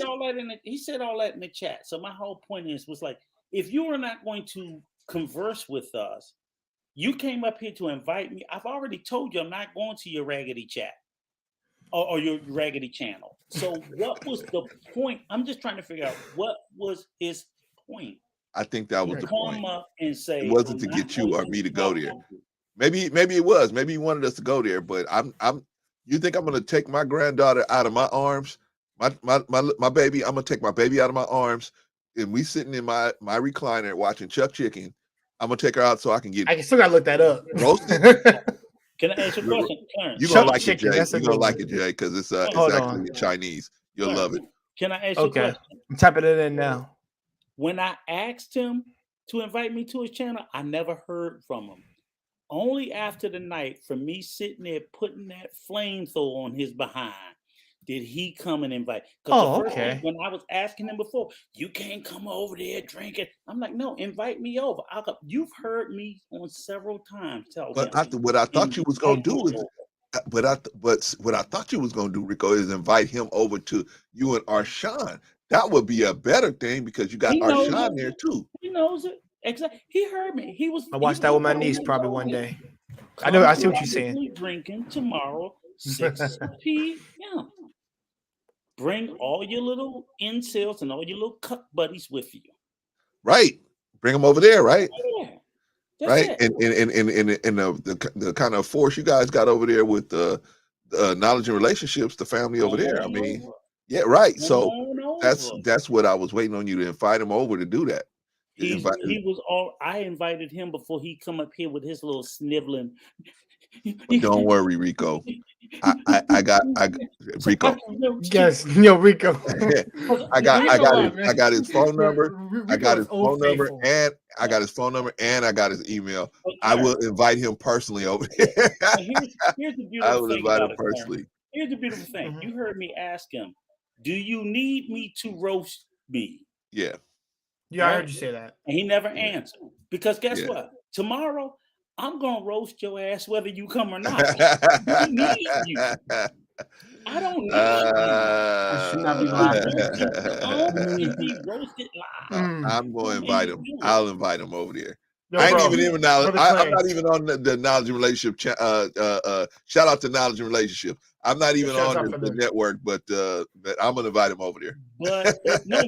said all that in the chat. So my whole point was like, if you are not going to converse with us, you came up here to invite me. I've already told you I'm not going to your raggedy chat or your raggedy channel. So what was the point? I'm just trying to figure out what was his point. I think that was the point. Come up and say it wasn't to get you or me to go there. Maybe it was. Maybe he wanted us to go there. But you think I'm going to take my granddaughter out of my arms? My baby. I'm going to take my baby out of my arms, and we sitting in my recliner watching Chuck Chicken. I'm gonna take her out so I can get. I still gotta look that up. Roasted. Can I ask you a question, Clarence? You're gonna like it, Jay. You're gonna like it, Jay, because it's actually in Chinese. You'll love it. Can I ask you a question? I'm typing it in now. When I asked him to invite me to his channel, I never heard from him. Only after the night, from me sitting there putting that flamethrower on his behind, did he come and invite? Okay. When I was asking him before, you can't come over there drinking. I'm like, no, invite me over. You've heard me on several times tell him. What I thought you was gonna do is, what I thought you was gonna do, Rico, is invite him over to you and Arshawn. That would be a better thing because you got Arshawn there too. He knows it. Exactly. He heard me. I watched that with my niece probably one day. I know. I see what you're saying. Drinking tomorrow, 6 p.m. Bring all your little incels and all your little cuck buddies with you. Right. Bring them over there, right? Yeah. Right. And the kind of force you guys got over there with the knowledge and relationships, the family over there. I mean, yeah, right. So that's what I was waiting on you to invite him over to do that. I invited him before he come up here with his little sniveling. Don't worry, Rico. I got Rico. Yes, Rico. I got his phone number. I got his phone number, and I got his phone number, and I got his email. I will invite him personally over here. Here's the beautiful thing about it, personally. Here's the beautiful thing. You heard me ask him, do you need me to roast me? Yeah. Yeah, I heard you say that. And he never answered. Because guess what? Tomorrow, I'm going to roast your ass whether you come or not. I need you. I don't need you. I should not be Be roasted live. I'm going to invite him. I'll invite him over there. Yo, I ain't bro, even in knowledge. Brother I'm Clay. not even on the knowledge and relationship. Shout out to knowledge and relationship. I'm not even shout on out for the them. network, but I'm gonna invite him over there. But no,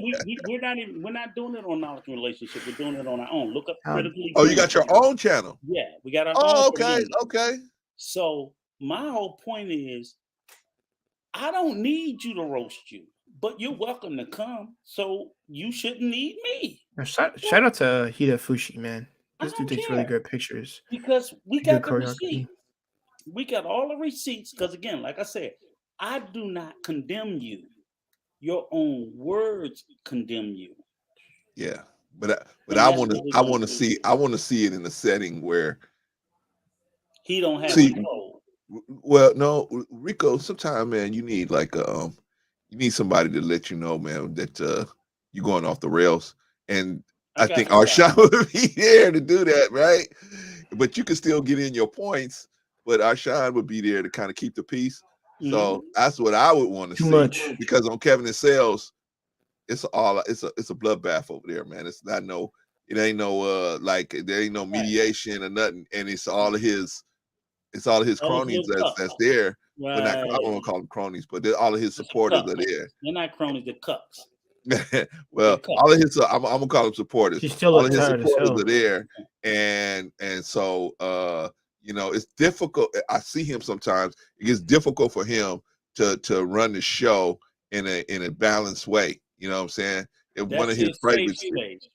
we're not doing it on knowledge and relationship. We're doing it on our own. Look up critically. Oh, you got your own channel? Yeah, we got our Oh, own. okay, okay. So my whole point is, I don't need you to roast you, but you're welcome to come. So you shouldn't need me. Shout out to Hida Fushi, man. This dude takes really good pictures. Because we Good got the receipt. We got all the receipts. Because again, like I said, I do not condemn you. Your own words condemn you. Yeah, but I want to see it in a setting where he don't have control. Well, no, Rico. Sometimes, man, you need like you need somebody to let you know, man, that you're going off the rails. And I think Arshawn would be there to do that, right? But you can still get in your points. But Arshawn would be there to kind of keep the peace. So that's what I would want to see. Much. Because on Kevin and Sales, it's a bloodbath over there, man. It ain't no like there ain't no mediation or nothing, and it's all of his cronies that's there. Right. But not, I don't want to call them cronies, but all of his supporters are there. They're not cronies, they're cucks. Well, all of his I'm gonna call them supporters. He's still all of his supporters are there, and so it's difficult. I see him sometimes. It gets difficult for him to run the show in a balanced way. You know what I'm saying? If one of his favorites,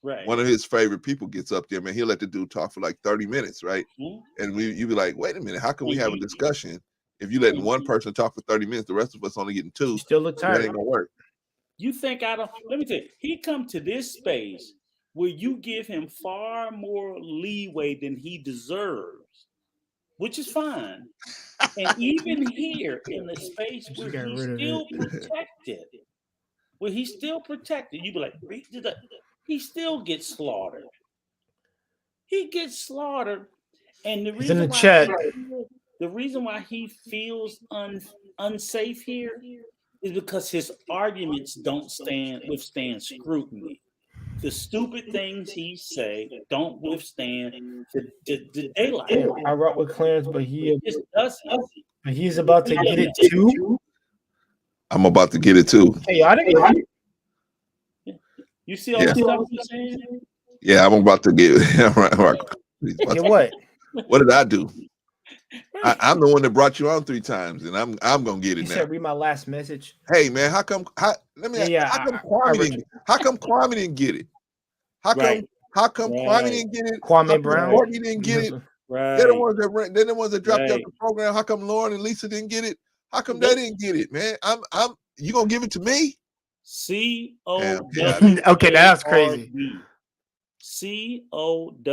one of his favorite people gets up there, man, he'll let the dude talk for like 30 minutes, right? And you be like, wait a minute, how can we have a discussion if you letting one person talk for 30 minutes, the rest of us only getting 2? He still look tired. That ain't gonna work. You think let me tell you, he come to this space where you give him far more leeway than he deserves, which is fine. And even here in the space where he's still protected, you be like, he still gets slaughtered. He gets slaughtered. And the reason the reason why he feels unsafe here is because his arguments don't withstand scrutiny. The stupid things he say don't withstand the daylight. I rock with Clarence, but he's about to get it too. I'm about to get it too. Hey, I didn't. You see all the stuff you're saying? Yeah, I'm about to get it. Get what? What did I do? I'm the one that brought you on 3 times, and I'm gonna get it you now. Said read my last message. Hey man, how come Kwame didn't get it? How come Kwame didn't get it? Kwame Brown, Courtney didn't get it. Right. They're the ones that dropped out the program. How come Lauren and Lisa didn't get it? How come they didn't get it, man? You gonna give it to me? COWARD. Okay, that's crazy. COWARD.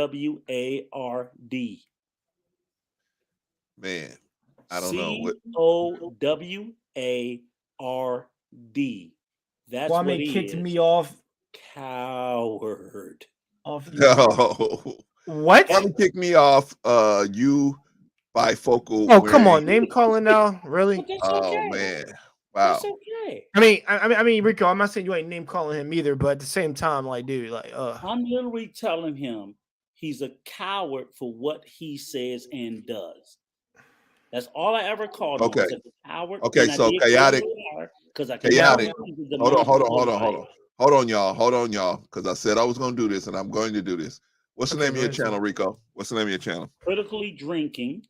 Man, I don't know. COWARD. That's Kwame what he kicked is. me off. Coward. No. What? Kwame kicked me off. You bifocal. Oh, come on, name calling now, really? Oh man, wow. That's okay. I mean, Rico, I'm not saying you ain't name calling him either, but at the same time, like, dude, like, I'm literally telling him he's a coward for what he says and does. That's all I ever called him. Okay. A coward. Okay, so chaotic. Chaotic. Hold on, y'all. Because I said I was going to do this, and I'm going to do this. What's the name of your channel, Rico? What's the name of your channel? Critically drinking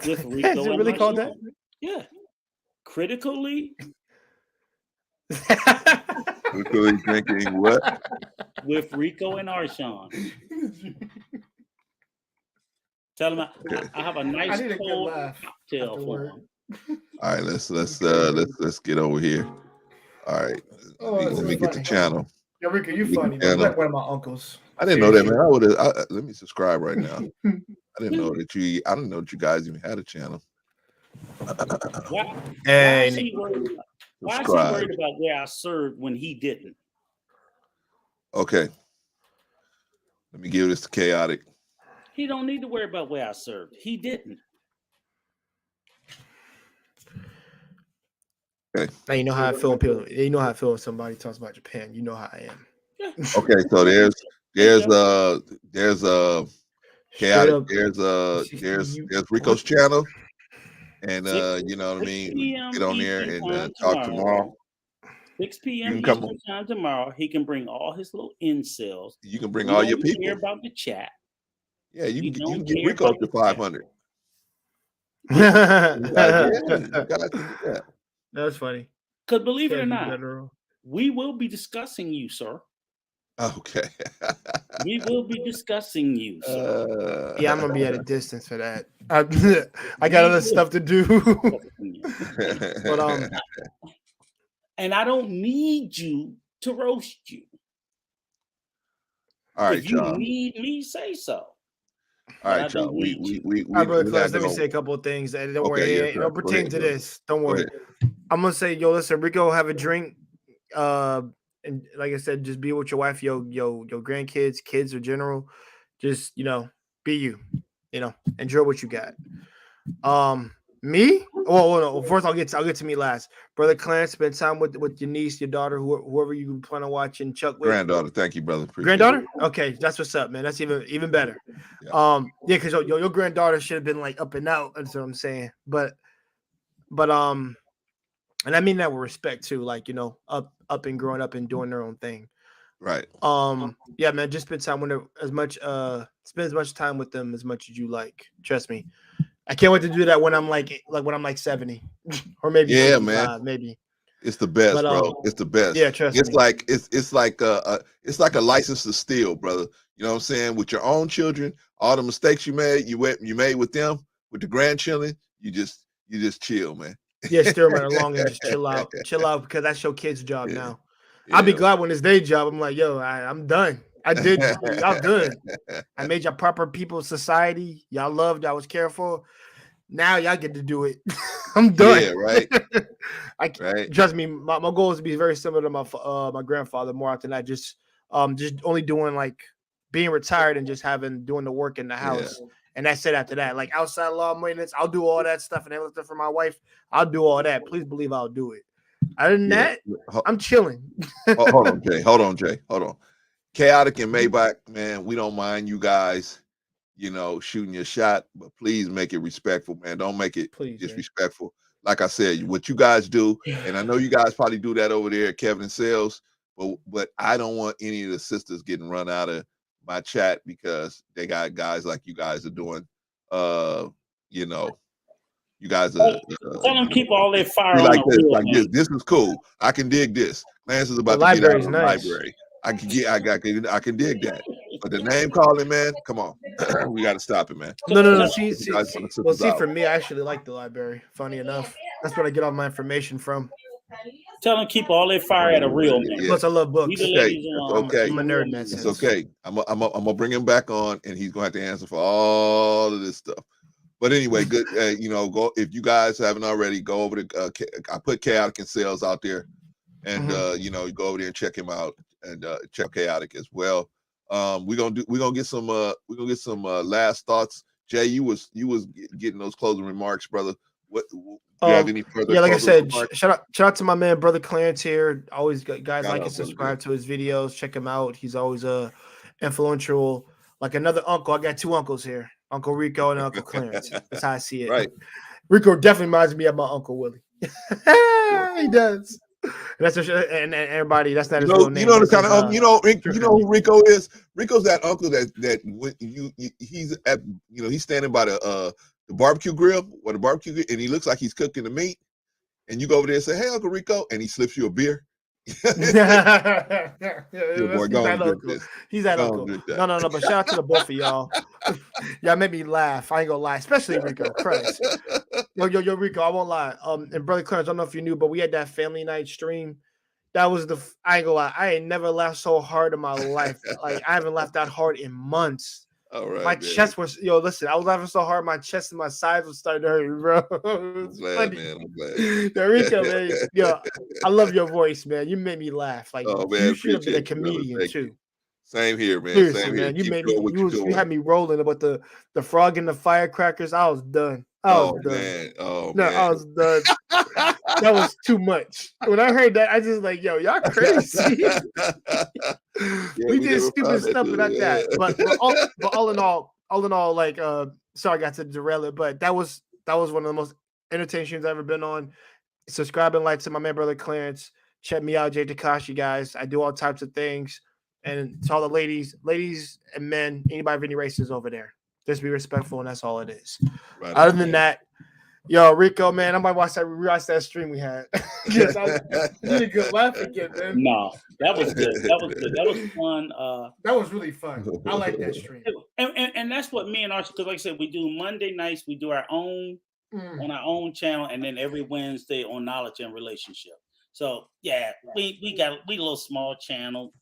with Rico. Is it really called that? Yeah. Critically drinking what? With Rico and Arshawn. Tell him I have a nice cold cocktail for him. All right, let's get over here. All right, let me get the channel. Yo, Rico, you funny. Man. You're like one of my uncles. I didn't know that, man. I would have. Let me subscribe right now. I didn't know that you. I didn't know that you guys even had a channel. Why is And he worried? Why is he Subscribe. worried about where I served when he didn't? Okay. Let me give this to Chaotic. He don't need to worry about where I served. He didn't. Okay. now you know how I feel when people. You know how I feel when somebody talks about Japan. You know how I am. Okay. So there's Straight Chaotic. up. There's Rico's channel, and you know what I 6 mean. p.m. Get on there Eastern and time talk tomorrow. 6 You p.m. can come Eastern time tomorrow. He can bring all his little incels. You can bring We all your don't people. care about the chat. Yeah, you We can don't get care Rico up about to the chat. 500. Yeah, you guys can do that. That's funny. Because believe it or Can't be not, better. we will be discussing you, sir. Okay. We will be discussing you, sir. Yeah, I'm gonna be at a distance for that. I got other stuff to do. But and I don't need you to roast you. All right, If you y'all. need me, say so. All But I right, don't y'all. We need we you. we All right, brother we Close, got let to me go. say a couple of things. And don't Okay, worry, yes, it sir. don't Go pertain ahead, to brother. this. Don't Go worry. ahead. I'm gonna say, yo, listen, Rico, have a drink. And like I said, just be with your wife, your grandkids, kids in general. Just be you. Enjoy what you got. Me? Oh no. First, I'll get to me last. Brother Clarence, spend time with your niece, your daughter, whoever you plan on watching Chuck with. Granddaughter. Thank you, brother. Appreciate Granddaughter? it. Okay, that's what's up, man. That's even better. Yeah. Yeah, because your granddaughter should have been like up and out. That's what I'm saying. But and I mean that with respect too, like up and growing up and doing their own thing. Right. Yeah, man, just spend time with them spend as much time with them as much as you like. Trust me. I can't wait to do that when I'm like 70 or maybe 65, man. maybe. It's the best, But, bro. It's the best. yeah, trust it's me. like it's like a license to steal, brother. You know what I'm saying? With your own children, all the mistakes you made with them, with the grandchildren, you just chill, man. Yeah, steer them along and just chill out because that's your kid's job now. Yeah, I'll be glad when it's their job. I'm like, yo, I'm done. I did y'all good. I made y'all proper people society. Y'all loved. I was careful. Now y'all get to do it. I'm done. Yeah, right. Right. Trust me, my goal is to be very similar to my grandfather. More often, I just only doing like being retired and just doing the work in the house. Yeah. And that's it after that. Like outside law maintenance, I'll do all that stuff and everything for my wife. I'll do all that. Please believe I'll do it. Other than that, I'm chilling. Hold on, Jay. Hold on. Chaotic and Maybach, man, we don't mind you guys, shooting your shot, but please make it respectful, man. Don't make it disrespectful. Like I said, what you guys do, and I know you guys probably do that over there at Kevin and Sales, but I don't want any of the sisters getting run out of my chat because they got guys like you guys are doing. You guys are tell them keep all their fire on like the this, real like thing. this is cool. I can dig this. Lance is about to get out of the library. I can dig that. But the name calling, man, come on. We got to stop it, man. No. See, for me, I actually like the library. Funny enough, that's where I get all my information from. Tell them keep all their fire at a real man. Yeah. Plus, I love books. Okay. Okay. I'm a nerd in that sense. It's okay. I'm gonna bring him back on, and he's gonna have to answer for all of this stuff. But anyway, good. Go if you guys haven't already. Go over to. I put Chaotic and Sales out there, and you go over there and check him out, and check Chaotic as well. We're gonna get some last thoughts. Jay, you was getting those closing remarks, brother. What you have any further? Yeah, like I said, remarks? shout out to my man, brother Clarence here. Always guys like and subscribe to his videos. Check him out. He's always influential. Like another uncle. I got two uncles here, Uncle Rico and Uncle Clarence. That's how I see it. Right. Rico definitely reminds me of my Uncle Willie. He does. And that's and everybody. That's not his real name. You know the kind of uncle. You know who Rico is. Rico's that uncle that when he's at he's standing by the barbecue grill or the barbecue grill, and he looks like he's cooking the meat, and you go over there and say, "Hey, Uncle Rico," and he slips you a beer. He's that uncle. No. But shout out to the both of y'all. Y'all made me laugh. I ain't gonna lie, especially Rico. Christ. Yo, Rico, I won't lie. And brother Clarence, I don't know if you knew, but we had that family night stream. That was I ain't gonna lie. I ain't never laughed so hard in my life. Like I haven't laughed that hard in months. All right, my man. chest was listen, I was laughing so hard my chest and my sides was starting to hurt, bro. I'm glad, man. I'm glad. Rico, man. I love your voice, man. You made me laugh. Like Oh, man, you should have been a appreciate you, brother. comedian Thank too. you. Same here, man. Seriously, Same here. man. You Keep made me doing what you're you doing. had me rolling about the frog and the firecrackers. I was done. Oh, man. Oh, no, man. I was done. That was too much. When I heard that, I just like, yo, y'all crazy. we did stupid stuff, but not that. But all in all, like sorry I got to derail it, but that was one of the most entertaining streams I've ever been on. Subscribe and like to my man brother Clarence. Check me out, Jay Takashi, guys. I do all types of things. And to all the ladies and men, anybody of any races over there, just be respectful, and that's all it is. Right Other than that, yo, Rico, man, I might watch that stream we had. Yes, I need a good laugh again, man. No, that was good. That was good. That was fun. That was really fun. I like that stream. And that's what me and Archie, because like I said, we do Monday nights, we do our own on our own channel, and then every Wednesday on Knowledge and Relationship. So yeah, we a little small channel,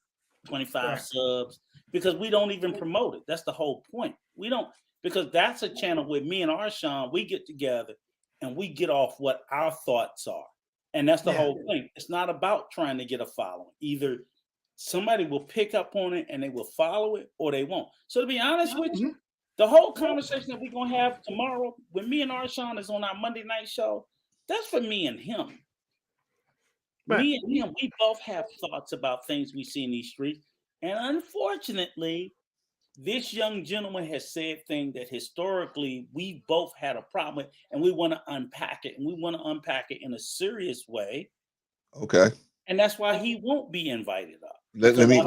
25 subs, because we don't even promote it. That's the whole point. We don't, because that's a channel with me and Arshawn, we get together and we get off what our thoughts are. And that's the whole thing. It's not about trying to get a following. Either somebody will pick up on it and they will follow it, or they won't. So to be honest with you, the whole conversation that we're going to have tomorrow when me and Arshawn is on our Monday night show, that's for me and him. Right. Me and him, we both have thoughts about things we see in these streets. And unfortunately, this young gentleman has said things that historically we both had a problem with, and we want to unpack it. And we want to unpack it in a serious way. Okay. And that's why he won't be invited up. Let me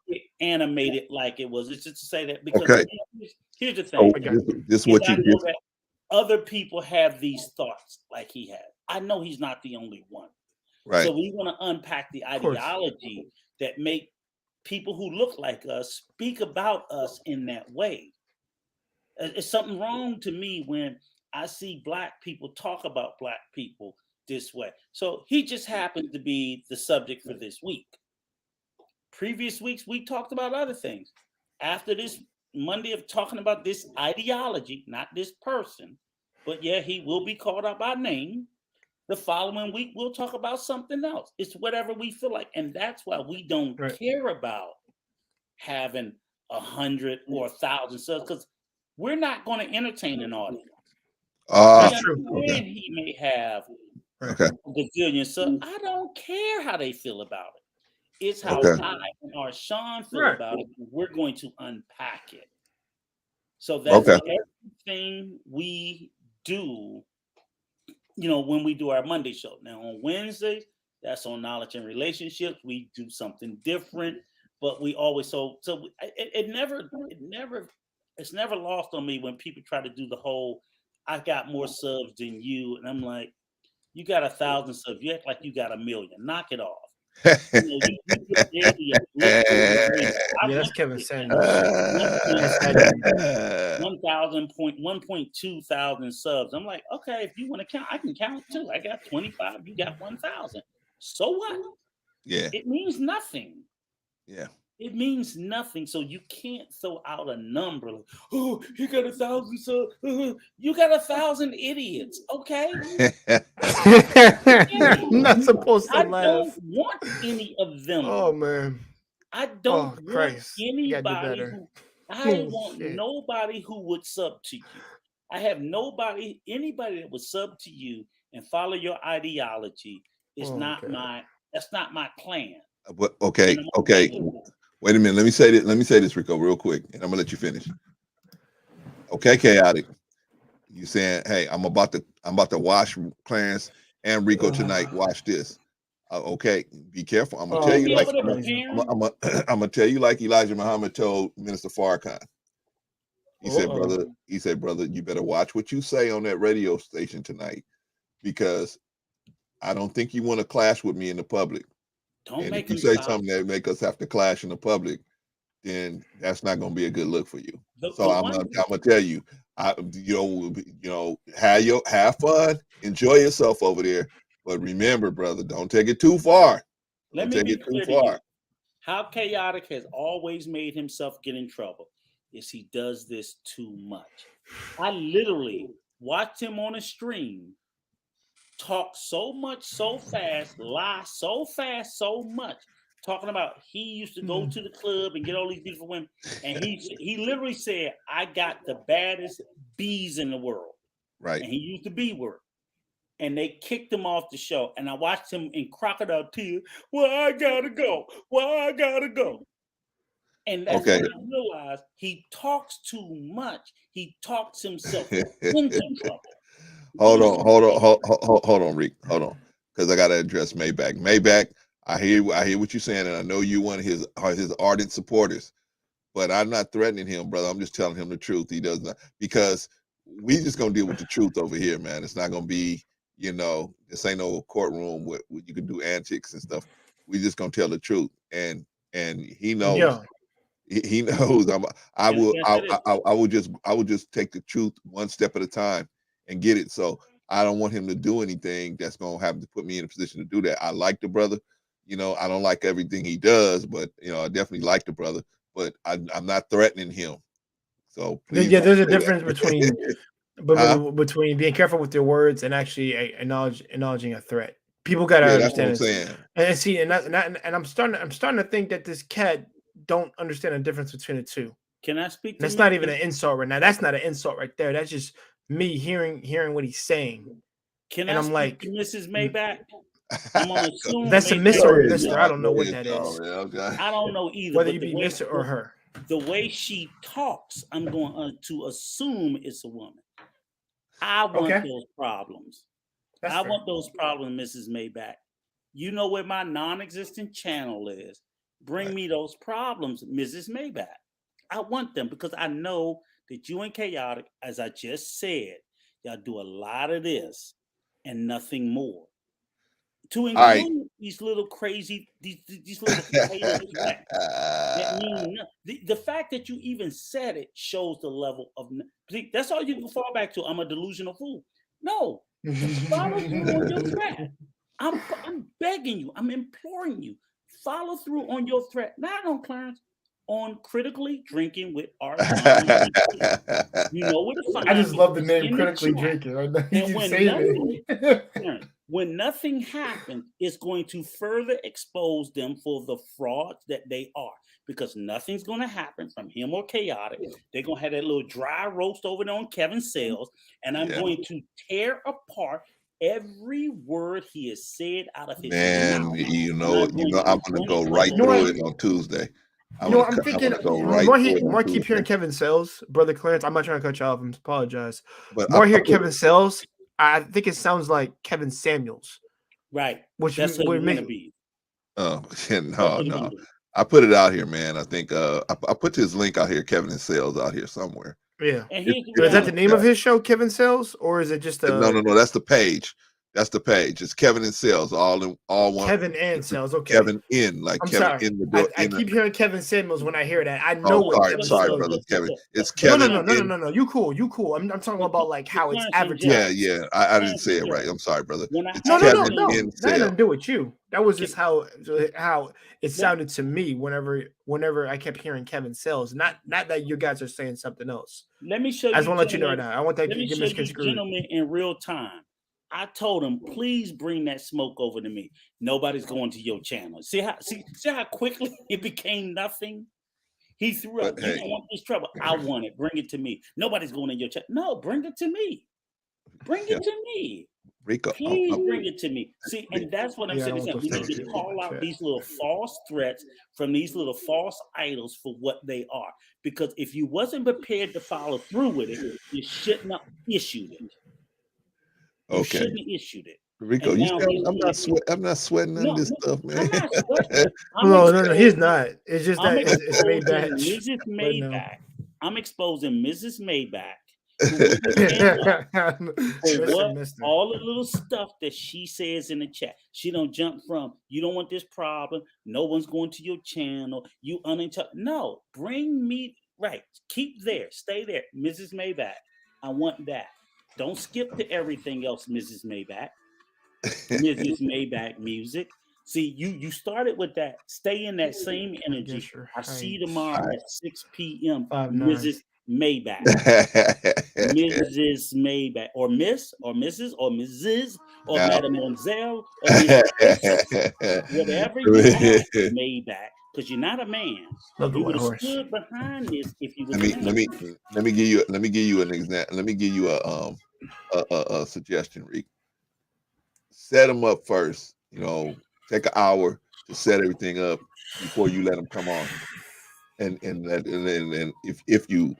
get animated like it was. It's just to say that because here's the thing. This is what you do. Other people have these thoughts like he had. I know he's not the only one. Right. So we want to unpack the ideology that make people who look like us speak about us in that way. It's something wrong to me when I see Black people talk about Black people this way. So he just happened to be the subject for this week. Previous weeks, we talked about other things. After this Monday of talking about this ideology, not this person, but yeah, he will be called out by name. The following week, we'll talk about something else. It's whatever we feel like. And that's why we don't care about having 100 or 1,000 subs, because we're not going to entertain an audience. That's true. And he may have a gazillion subs. I don't care how they feel about it. It's how I and Arshawn feel about it. We're going to unpack it. So that's everything we do. You know, when we do our Monday show. Now on Wednesdays, that's on Knowledge and Relationships. We do something different, but we always it's never lost on me when people try to do the whole I got more subs than you, and I'm like, you got 1,000 subs. You act like you got 1 million. Knock it off. That's Kevin Sanders. 1.2 thousand subs. I'm like, okay, if you want to count, I can count too. I got 25, you got 1,000. So what? Yeah. It means nothing. Yeah. It means nothing. So you can't throw out a number like, oh, you got 1,000 subs. You got 1,000 idiots. Okay. I'm not supposed to laugh. I don't want any of them. Oh man. I don't want anybody Shit. nobody who would sub to you. I have anybody that would sub to you and follow your ideology is that's not my plan. But okay. Wait a minute. Let me say this, Rico, real quick, and I'm gonna let you finish. Okay, chaotic. You saying, hey, I'm about to watch Clarence and Rico tonight. Watch this. Okay, be careful. I'm gonna tell you like I'm gonna tell you like Elijah Muhammad told Minister Farrakhan. He said, brother, you better watch what you say on that radio station tonight, because I don't think you want to clash with me in the public. And if you say something that make us have to clash in the public, then that's not going to be a good look for you. So I'm gonna tell you, have fun, enjoy yourself over there, but remember, brother, don't take it too far. Let Don't me take be it too clear to you. far. How Chaotic has always made himself get in trouble is he does this too much. I literally watched him on a stream talk so much, so fast, lie so fast, so much, talking about he used to go to the club and get all these beautiful women, and he literally said, "I got the baddest bees in the world," Right. and he used the B word. And they kicked him off the show. And I watched him in crocodile tears. Well, I gotta go. Well, I gotta go. And that's Okay. when I realized he talks too much. He talks himself into trouble. Hold on, Rick. Hold on, because I got to address Maybach. Maybach, I hear what you're saying, and I know you one of his ardent supporters. But I'm not threatening him, brother. I'm just telling him the truth. He does not, because we just gonna deal with the truth over here, man. It's not gonna be, this ain't no courtroom where you can do antics and stuff. We just gonna tell the truth, and he knows. Yeah. He knows. I will just take the truth one step at a time and get it. So I don't want him to do anything that's gonna have to put me in a position to do that. I like the brother. I don't like everything he does, but I definitely like the brother. But I'm not threatening him. So please. Yeah, there's a difference between Huh? between being careful with your words and actually acknowledging a threat. People got to understand that's what I'm this. saying. And see, and I'm starting to think that this cat don't understand the difference between the two. Can I speak to That's not even an insult right now. That's not an insult right there. That's just me hearing what he's saying. Can and I I'm speak like, to Mrs. Maybach? I'm gonna assume that's a Maybach Miss or is Mr. I don't know what that is. I don't know either. Whether but you the be way, Mr. or her. The way she talks, I'm going to assume it's a woman. I want those problems. I want those problems, Mrs. Maybach. You know where my non-existent channel is. Bring me those problems, Mrs. Maybach. I want them because I know that you and Chaotic, as I just said, y'all do a lot of this and nothing more. To include these little crazy, these little fatal threats. That mean the fact that you even said it shows the level of. See, that's all you can fall back to. I'm a delusional fool. No, follow through on your threat. I'm begging you. I'm imploring you. Follow through on your threat. Not on Clarence. On critically drinking with our. You know where to find. I just love the name in critically the chat. drinking. Right? And when nothing happens, it's going to further expose them for the frauds that they are. Because nothing's going to happen from him or Chaotic. They're going to have that little dry roast over there on Kevin Sales. And I'm going to tear apart every word he has said out of his Man, mouth. I'm going to go right through it on Tuesday. I'm thinking. More I keep hearing Kevin Sales, brother Clarence. I'm not trying to cut you off. I apologize. But more I hear Kevin Sales. I think it sounds like Kevin Samuels. Right. Which that's what would make be. Oh no. I put it out here, man. I think I put his link out here, Kevin Sales out here somewhere. Yeah. Is that the name of his show, Kevin Sales, or is it just a No, that's the page. That's the page. It's Kevin and Sales, all one. Kevin and Sales, okay. Kevin in, like I'm Kevin sorry. in the door. I keep hearing Kevin Samuels when I hear that. I know what Kevin sorry, Sales brother, is. Kevin. It's Kevin. No. You cool. I'm talking about like how it's advertised. Yeah. I didn't say it right. I'm sorry, brother. It's No. Kevin That had in nothing Sales. to do with you. That was just how it sounded to me whenever I kept hearing Kevin Sales. Not that you guys are saying something else. Let me show you. I just want to let you know right now. I want that let me show you gentlemen in real time. I told him, please bring that smoke over to me. Nobody's going to your channel. See how quickly it became nothing? He threw up, you don't want this trouble. I want it. Bring it to me. Nobody's going to your channel. No, bring it to me. Bring it to me. Rico. Please bring it to me. See, and that's what I'm saying. We need to call out these little false threats from these little false idols for what they are. Because if you wasn't prepared to follow through with it, you shouldn't have issued it. You shouldn't have issued it. Rico, I'm not sweating none of this stuff, man. I'm not sweating. No, he's not. It's just that it's Maybach. Mrs. Maybach. I'm exposing Mrs. Maybach. All the little stuff that she says in the chat. She don't jump from, you don't want this problem. No one's going to your channel. You unintelligent. No, bring me right. Keep there. Stay there. Mrs. Maybach. I want that. Don't skip to everything else, Mrs. Maybach. Mrs. Maybach music. See, you started with that. Stay in that same energy. Guess your I see you height. tomorrow at 6 p.m. 5'9". Mrs. Maybach. Mrs. Maybach, or Miss, or Mrs., or Mrs., or Now- Mademoiselle, or Miss Princess, whatever you are, Maybach, because you're not a man. Love the You white would have horse. stood behind this if you was let a man. me give you an example. Let me give you a suggestion, Reek. Set them up first. Take an hour to set everything up before you let them come on, and if you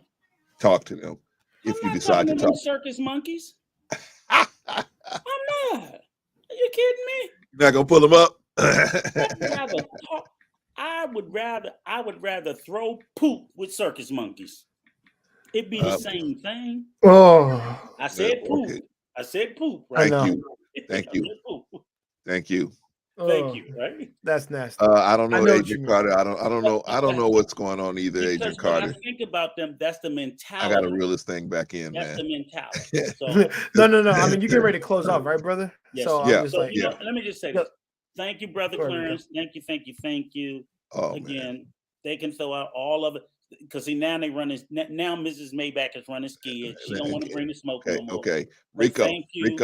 talk to them, if you I'm not decide to talking to talk, them circus monkeys. I'm not. Are you kidding me? you're not gonna pull them up. I would rather throw poop with circus monkeys. It'd be the same thing. Oh, I said poop. Okay. I said poop, right? Thank you. Thank I you. said poop. Thank you. Thank you, right? That's nasty. I don't know, what you Agent mean. Carter. I don't know what's going on either, Because Agent when I Carter. think about them, that's the I mentality. gotta reel this thing back in, That's man. the mentality. So, No. I mean, you get ready to close off, right, brother? yes. So Yeah. I'm just So like, you know, let me just say this. Thank you, brother Go ahead, Rico. Clarence. Thank you. Oh, Again, man. they can throw out all of it because see now they running. Now Mrs. Maybach is running scared. She don't want to bring the smoke no more. Okay. But Rico. thank you.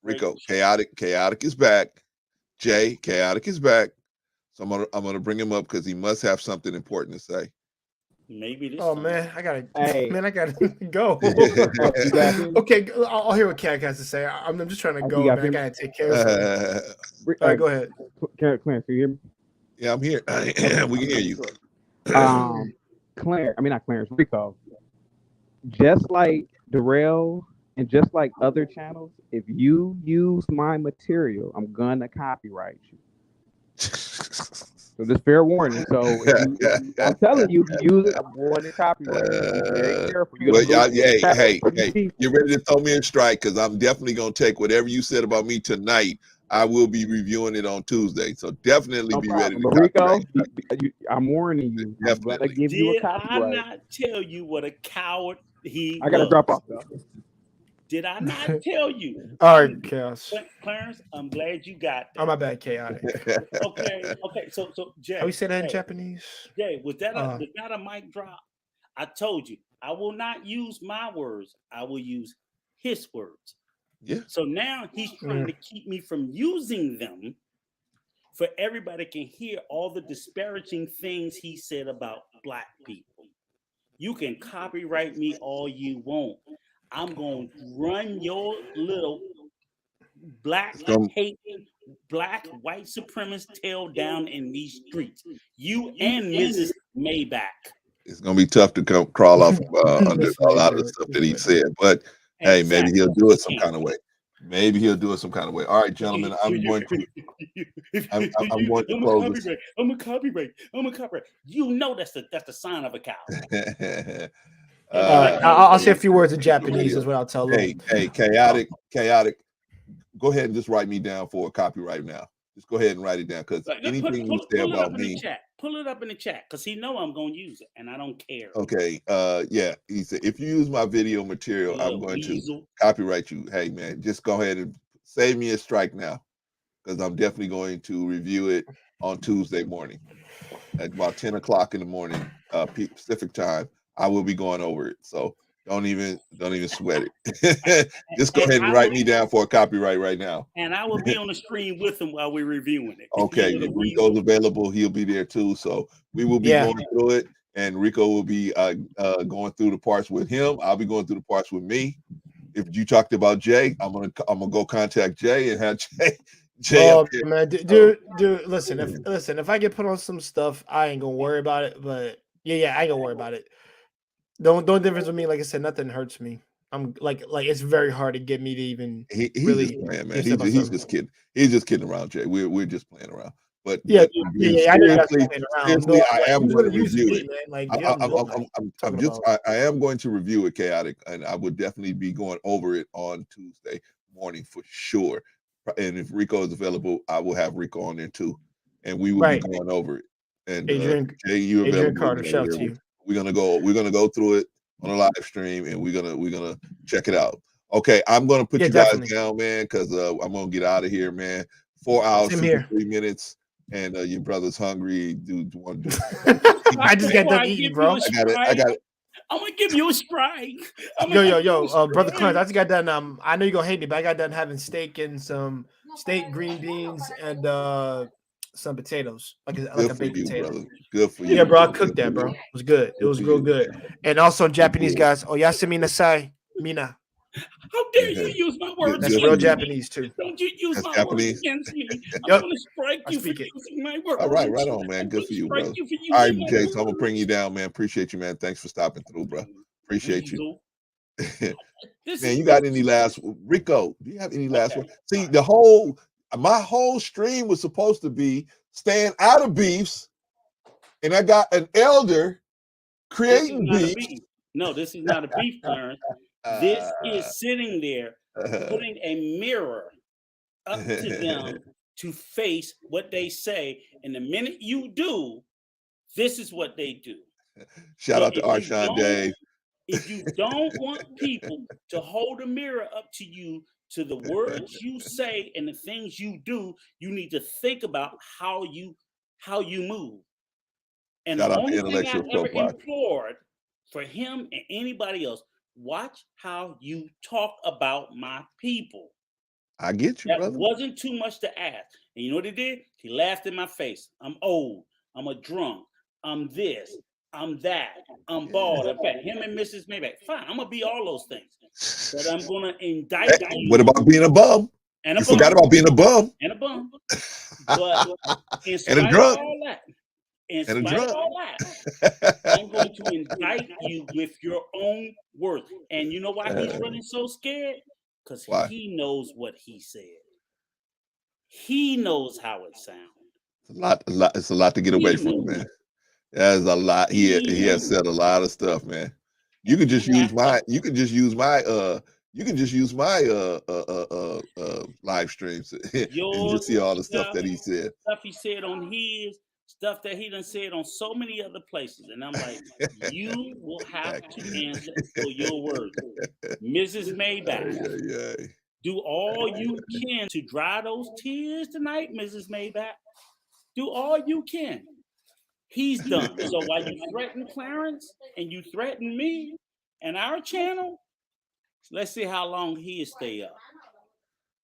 Rico. Chaotic is back. Jay, Chaotic is back. So I'm gonna bring him up because he must have something important to say. Maybe this. Oh time. man, I gotta go. You back in? Okay, I'll hear what Cat has to say. I'm just trying to go, you man. got I him. gotta take care of something. All right, go ahead. Clarence, can you hear me? Yeah, I'm here. We can hear you. Not Clarence, Rico. Just like Darrell and just like other channels, if you use my material, I'm gonna copyright you. So just fair warning. So I'm telling you, if you use it, I'm going to copyright you. So be very careful. Hey, get ready to throw me a strike because I'm definitely gonna take whatever you said about me tonight. I will be reviewing it on Tuesday. So definitely be ready to Rico, I'm warning you. Definitely. I'm gonna give you a copyright. Did I not tell you what a coward he I gotta was? drop off though. Did I not tell you? All right, Chaos. Clarence, I'm glad you got that. Oh, my bad, Chaotic. Okay. So Jay. How we say that in Japanese? Jay, was that a mic drop? I told you, I will not use my words. I will use his words. Yeah. So now he's trying to keep me from using them for everybody can hear all the disparaging things he said about black people. You can copyright me all you want. I'm going to run your little black hating, black white supremacist tail down in these streets. You and Mrs. Maybach. It's gonna be tough to crawl off under a lot of the stuff that he said, but hey, maybe he'll do it some kind of way. All right, gentlemen, I'm going to close this. I'm a copyright. You know that's the sign of a cow. I'll say a few words in Japanese is what I'll tell them. Hey, chaotic. Go ahead and just write me down for a copyright now. Just go ahead and write it down because anything you say about me. Pull it up in the chat because he know I'm going to use it and I don't care. Okay. Yeah. He said if you use my video material, I'm going to copyright you. Hey man, just go ahead and save me a strike now because I'm definitely going to review it on Tuesday morning at about 10 o'clock in the morning Pacific time. I will be going over it. So don't even sweat it. Just go ahead and write me down for a copyright right now. And I will be on the screen with him while we're reviewing it. Okay, if Rico's available, he'll be there too. So we will be going through it, and Rico will be going through the parts with him. I'll be going through the parts with me. If you talked about Jay, I'm gonna go contact Jay and have Jay. Oh man, dude, listen. If I get put on some stuff, I ain't gonna worry about it. But yeah, I ain't gonna worry about it. The difference with me, like I said, nothing hurts me. I'm like it's very hard to get me to even he's really just playing, man. He's just kidding. He's just kidding around, Jay. We're just playing around. But yeah, seriously, I am going to review it. I am going to review it, chaotic, and I would definitely be going over it on Tuesday morning for sure. And if Rico is available, I will have Rico on there too, and we will be going over it. And Jay, you're available. Adrian Carter, shout out to you. We're gonna go through it on a live stream, and we're gonna check it out. Okay, I'm gonna put you guys down, man, because I'm gonna get out of here, man. 4 hours, 53 minutes. and your brother's hungry. Do want to do? I just got Before done I eating, give bro. you a I got it. I strike, got it. I'm gonna give you a strike. Brother Clarence, I just got done. I know you're gonna hate me, but I got done having steak and some steak, green beans, and some potatoes, like a Good for baked you, potato. brother. Good for you. Yeah, bro, I Brother. cooked Good that, for bro. you. It was good. It Good was for real you. good. And also Good Japanese for guys. Oh, yasumi nasai, mina. How dare you use my words That's Good real for against you. me? Japanese too. Don't you use That's my words Japanese. against me. I'm Yup, gonna strike I you for speak it. using my All words. right, right on, man. I'm Good gonna for you, strike brother. you for All right, using my Jason, I'm gonna bring words. you down, man. Appreciate you, man. Thanks for stopping through, bro. Appreciate you. Weasel. This Man, is you got any last Rico? Do you have any last okay. word? See, my whole stream was supposed to be staying out of beefs, and I got an elder This is creating not a beefs. beef. No, this is not a beef, Clarence. This is sitting there putting a mirror up to them to face what they say. And the minute you do, this is what they do. Shout So out to Arshawn Dave. if you don't want people to hold a mirror up to you to the words you say and the things you do, you need to think about how you move. And the Shout out to only thing Intellectual I've ever Soapbox. implored for him and anybody else, watch how you talk about my people. I get you, That brother. wasn't too much to ask. And you know what he did? He laughed in my face. I'm old. I'm a drunk. I'm this. I'm that. I'm bald. In fact, him and Mrs. Maybach. Fine, I'm gonna be all those things. But I'm gonna indict Hey, you. what about being a bum? And a You bum. forgot about being a bum. And a bum. But in and a spite of drunk. all that, in And a spite of drunk. all that, I'm going to indict you with your own words. And you know why he's running so scared? Because Why? he knows what he said. He knows how it sounds. It's a lot to get away from, man. There's a lot. He has said a lot of stuff, man. You can just use my live streams and Your just see all the stuff stuff, that he said. stuff he said on his, stuff that he done said on so many other places. And I'm like, you will have to answer for your words. Mrs. Maybach, do all you can to dry those tears tonight, Mrs. Maybach. Do all you can. He's done. So while you threaten Clarence and you threaten me and our channel, let's see how long he'll stay up.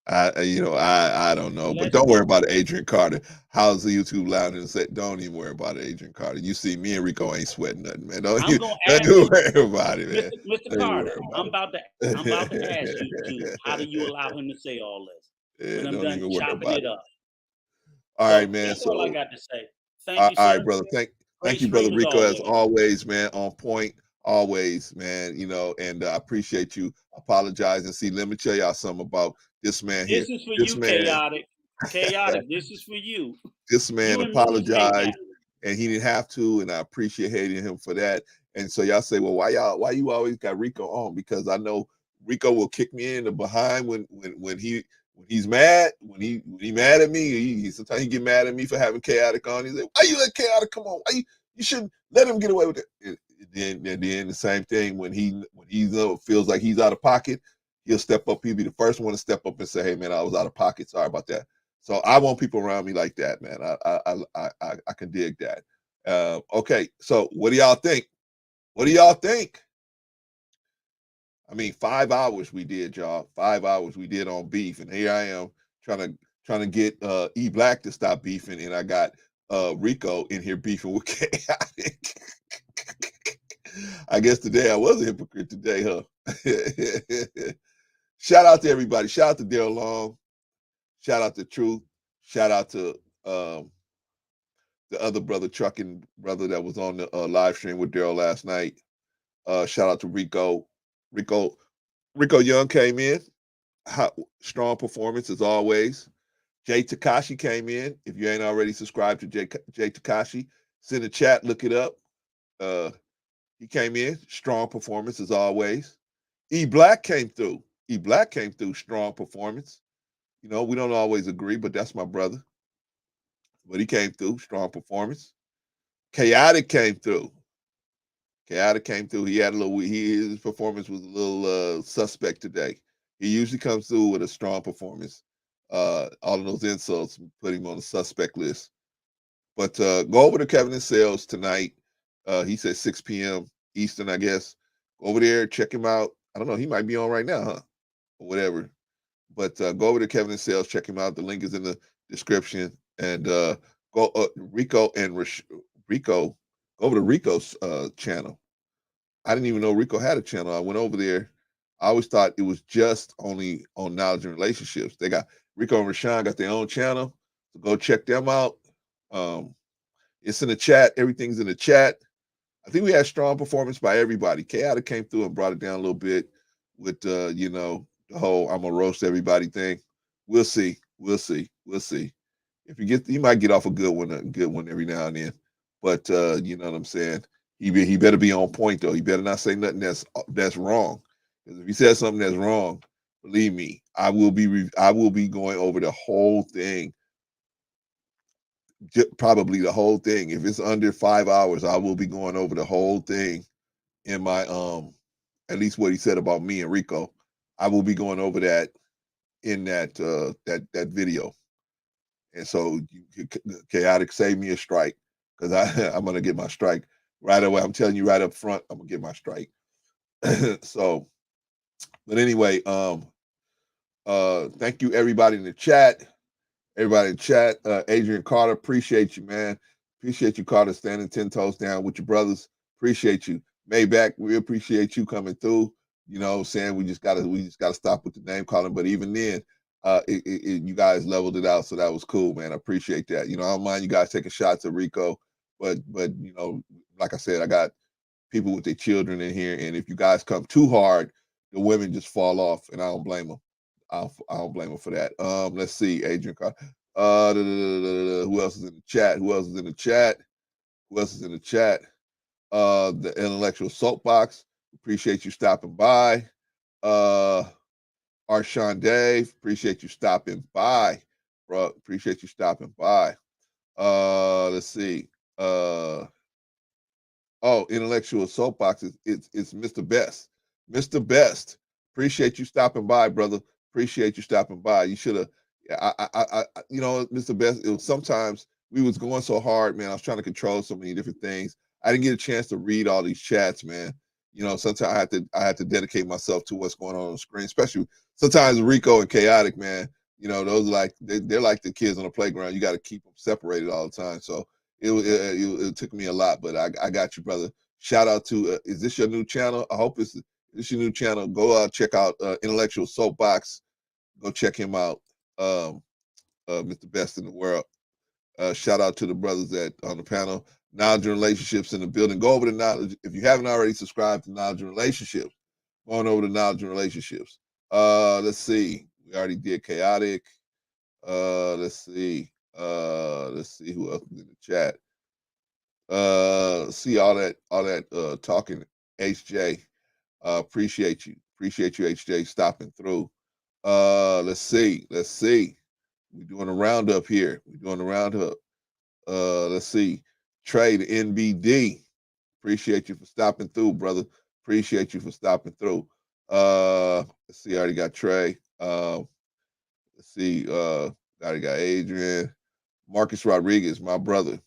I don't know, but don't worry about it, Adrian Carter. How's the YouTube loud and say? Don't even worry about it, Adrian Carter. You see, me and Rico ain't sweating nothing, man. Don't I'm gonna ask you worry about it, man. Mr. Carter. I'm about to ask you to how do you allow him to say all this? Yeah, When I'm don't done even worry chopping about it up. All right, man. That's So all I got to say. Thank all you, sir. right, brother. Thank Great you, brother stream as Rico, as always. always, man. On point, always, man. And I appreciate you apologizing. See, let me tell y'all something about this man here. This is for This you, man, chaotic. Chaotic. This is for you. this man You and Mrs. Maybach. apologized, and he didn't have to, and I appreciated him for that. And so y'all say, well, why you always got Rico on? Because I know Rico will kick me in the behind when he's mad, when he mad at me. He sometimes he get mad at me for having chaotic on. He's like, why you let chaotic come on? Why you shouldn't let him get away with it. Then the same thing when he feels like he's out of pocket, he'll step up. He'll be the first one to step up and say, hey man, I was out of pocket. Sorry about that. So I want people around me like that, man. I can dig that. Okay, so what do y'all think? What do y'all think? I mean, 5 hours we did, y'all. 5 hours we did on beef, and here I am trying to get E Black to stop beefing, and I got Rico in here beefing with Chaotic. I guess today I was a hypocrite today, huh? Shout out to everybody. Shout out to Daryl Long. Shout out to Truth. Shout out to the other trucking brother that was on the live stream with Daryl last night. Shout out to Rico. Rico Young came in. Strong performance as always. Jay Takashi came in. If you ain't already subscribed to Jay Takashi, send a chat, look it up. He came in. Strong performance as always. E Black came through. E Black came through. Strong performance. We don't always agree, but that's my brother. But he came through. Strong performance. Chaotic came through. Chaotic came through. He had his performance was a little suspect today. He usually comes through with a strong performance. All of those insults put him on the suspect list. But go over to Kevin and Sales tonight. He said 6 p.m. Eastern, I guess. Go over there, check him out. I don't know. He might be on right now, huh? Or whatever. But go over to Kevin and Sales, check him out. The link is in the description. And go Rico and Rico. Go over to Rico's channel. I didn't even know Rico had a channel. I went over there. I always thought it was just only on knowledge and relationships. They got Rico and Rashawn got their own channel. So go check them out. It's in the chat. Everything's in the chat. I think we had strong performance by everybody. Chaotic came through and brought it down a little bit with you know, the whole I'm gonna roast everybody thing. We'll see. We'll see. We'll see. If you might get off a good one every now and then. But you know what I'm saying? He better be on point though. He better not say nothing that's wrong. Because if he says something that's wrong, believe me, I will be going over the whole thing. Probably the whole thing. If it's under 5 hours, I will be going over the whole thing in my at least what he said about me and Rico. I will be going over that in that that video. And so Chaotic, save me a strike because I'm gonna get my strike right away. I'm telling you right up front, I'm gonna get my strike. So, but anyway, thank you everybody in the chat. Everybody in the chat. Adrian Carter, appreciate you, man. Appreciate you, Carter, standing 10 toes down with your brothers. Appreciate you. Maybach, we appreciate you coming through. You know what I'm saying? We just gotta stop with the name calling. But even then, you guys leveled it out, so that was cool, man. I appreciate that. You know, I don't mind you guys taking shots at Rico, but you know, like I said, I got people with their children in here, and if you guys come too hard, the women just fall off, and I don't blame them. I don't blame them for that. Let's see, Adrian. Who else is in the chat? Who else is in the chat? Who else is in the chat? The Intellectual Soapbox. Appreciate you stopping by. Arshawn Dave. Appreciate you stopping by, bro. Appreciate you stopping by. Let's see. Intellectual Soapbox it's Mr. Best. Mr. Best. Appreciate you stopping by, brother. Appreciate you stopping by. You should have. You know, Mr. Best. It was sometimes we was going so hard, man. I was trying to control so many different things. I didn't get a chance to read all these chats, man. You know, sometimes I have to dedicate myself to what's going on the screen, especially sometimes Rico and Chaotic, man. You know, those are like they're like the kids on the playground. You got to keep them separated all the time. So it took me a lot, but I got you, brother. Shout out to is this your new channel? I hope it's your new channel. Go check out Intellectual Soapbox. Go check him out, Mr. Best in the World. Shout out to the brothers on the panel. Knowledge and Relationships in the building. Go over to Knowledge. If you haven't already subscribed to Knowledge and Relationships, go on over to Knowledge and Relationships. Let's see. We already did Chaotic. Let's see who else is in the chat. See all that talking. HJ, appreciate you, HJ, stopping through. Let's see. We're doing a roundup here. Let's see. Trey, the NBD. Appreciate you for stopping through, brother. Appreciate you for stopping through. Let's see. I already got Trey. Let's see. I already got Adrian. Marcus Rodriguez, my brother.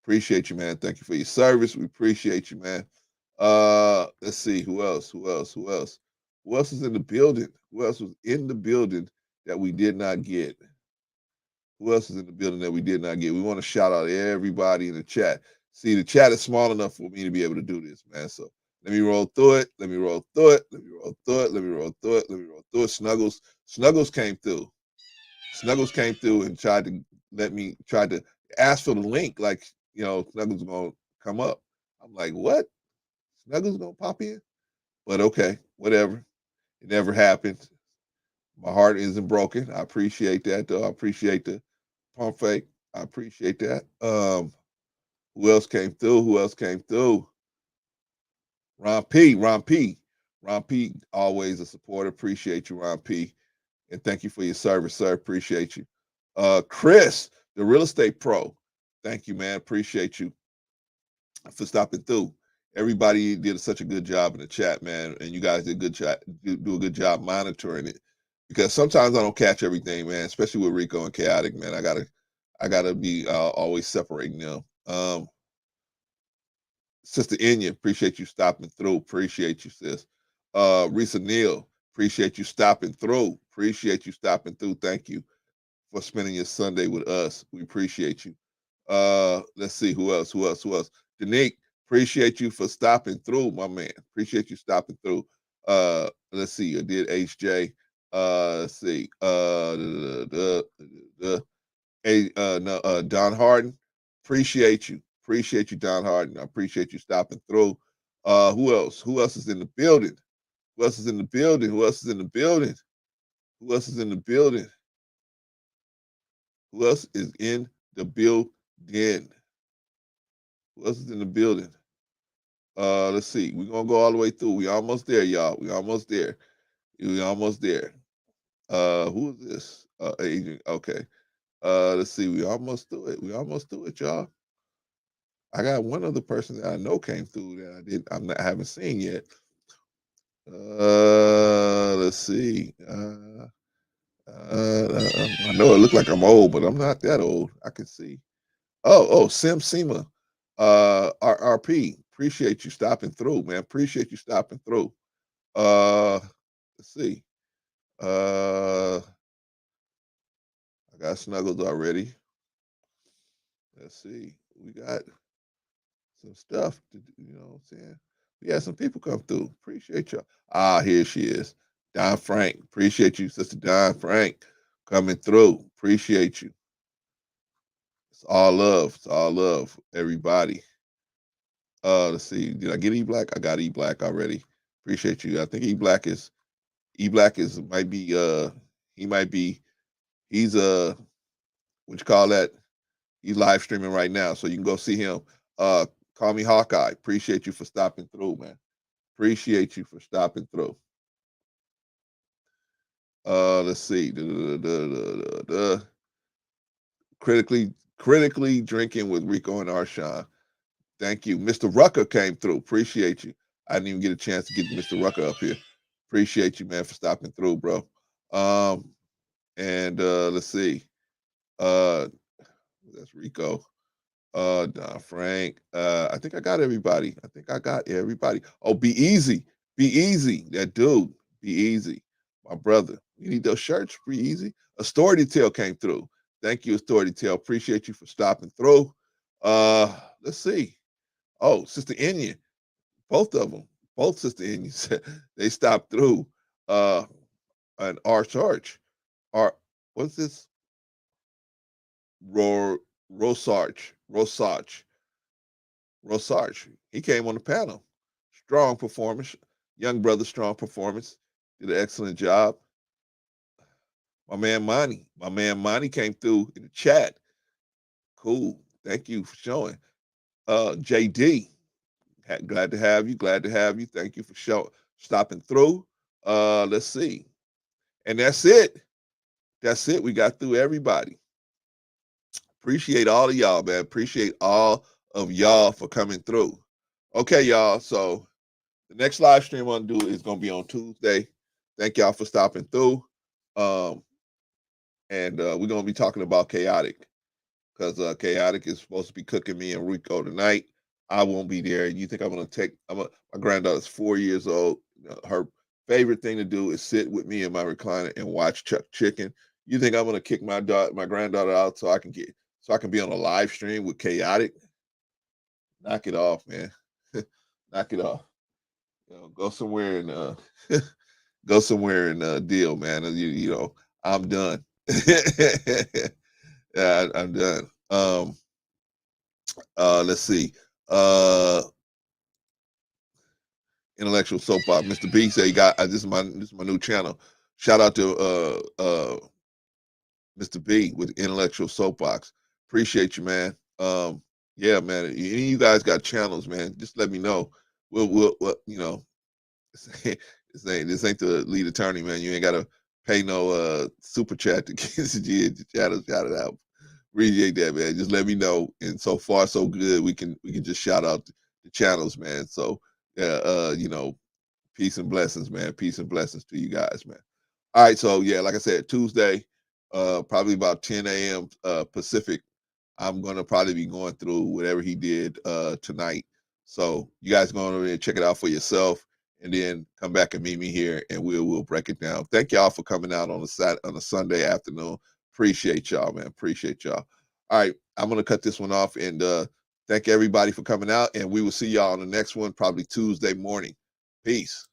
Appreciate you, man. Thank you for your service. We appreciate you, man. Let's see. Who else is in the building? Who else was in the building that we did not get? Who else is in the building that we did not get? We want to shout out everybody in the chat. See, the chat is small enough for me to be able to do this, man. So let me roll through it. Snuggles came through. Snuggles came through and tried to ask for the link, like, you know, Snuggles gonna come up. I'm like, what? Snuggles gonna pop in? But okay, whatever. It never happened. My heart isn't broken. I appreciate that, though. I appreciate the pump fake. I appreciate that. Who else came through? Ron P, always a supporter. Appreciate you, Ron P. And thank you for your service, sir. Appreciate you. Chris, the real estate pro. Thank you, man. Appreciate you for stopping through. Everybody did such a good job in the chat, man. And you guys did do a good job monitoring it. Because sometimes I don't catch everything, man, especially with Rico and Chaotic, man. I I gotta be always separating them. Sister Enya, appreciate you stopping through. Appreciate you, sis. Risa Neal, appreciate you stopping through. Appreciate you stopping through. Thank you for spending your Sunday with us. We appreciate you. Let's see who else. Danique, appreciate you for stopping through, my man. Appreciate you stopping through. Let's see. I did HJ. Let's see. Don Harden. Appreciate you. Appreciate you, Don Harden. I appreciate you stopping through. Who else? Who else is in the building? Who else is in the building? Who else is in the building? Who else is in the building? Who else is in the building? Who else is in the building? Let's see. We're gonna go all the way through. We almost there, y'all. We almost there. We almost there. Who is this? Agent. Okay. Let's see. We almost through it. We almost through it, y'all. I got one other person that I know came through that I haven't seen yet. Let's see. I know it looked like I'm old, but I'm not that old. I can see. Oh, Sim Sema, RRP. Appreciate you stopping through, man. Appreciate you stopping through. Let's see. I got Snuggles already. Let's see. We got some stuff to do, you know what I'm saying? We had some people come through. Appreciate y'all. Here she is. Don Frank. Appreciate you, Sister Don Frank, coming through. Appreciate you. It's all love. It's all love, everybody. Let's see. Did I get E Black? I got E Black already. Appreciate you. I think E Black is might be he might be he's what you call that? He's live streaming right now, so you can go see him. Call me Hawkeye. Appreciate you for stopping through, man. Appreciate you for stopping through. Let's see. Critically drinking with Rico and Arshawn. Thank you. Mr. Rucker came through. Appreciate you. I didn't even get a chance to get Mr. Rucker up here. Appreciate you, man, for stopping through, bro. And let's see. That's Rico. Don Frank. I think I got everybody. Oh, Be Easy. Be Easy. That dude. Be Easy. My brother. You need those shirts? Be Easy. A Story to Tell came through. Thank you, A Story to Tell. Appreciate you for stopping through. Let's see. Oh, Sister Enya. Both of them. Both Sister Enyas. They stopped through. An Arch. What's this? Rosarch. He came on the panel. Strong performance. Young brother, strong performance. Did an excellent job. My man Monty came through in the chat. Cool. Thank you for showing. JD. Glad to have you. Thank you for stopping through. Let's see. And that's it. We got through everybody. Appreciate all of y'all, man. Appreciate all of y'all for coming through. Okay, y'all. So the next live stream I'm gonna do is gonna be on Tuesday. Thank y'all for stopping through. And we're gonna be talking about Chaotic, because Chaotic is supposed to be cooking me and Rico tonight. I won't be there. You think I'm gonna take? My granddaughter's 4 years old. Her favorite thing to do is sit with me in my recliner and watch Chuck Chicken. You think I'm gonna kick my granddaughter out so I can be on a live stream with Chaotic? Knock it off, man. Knock it off. Go somewhere and deal, man. You know, I'm done. Yeah, I'm done. Let's see. Intellectual Soapbox. Mr. B said, this is my new channel. Shout out to Mr. B with Intellectual Soapbox. Appreciate you, man. Yeah, man. Any of you guys got channels, man? Just let me know. We'll you know, this ain't the lead attorney, man. You ain't gotta pay no super chat to get the channel shout it out. Appreciate that, man. Just let me know. And so far, so good. We can just shout out the channels, man. So you know, peace and blessings, man. Peace and blessings to you guys, man. All right, so yeah, like I said, Tuesday, probably about 10 a.m. Pacific I'm gonna probably be going through whatever he did tonight. So you guys go over there and check it out for yourself, and then come back and meet me here, and we'll break it down. Thank y'all for coming out on a Sunday afternoon. Appreciate y'all, man. Appreciate y'all. All right, I'm gonna cut this one off, and thank everybody for coming out, and we will see y'all on the next one, probably Tuesday morning. Peace.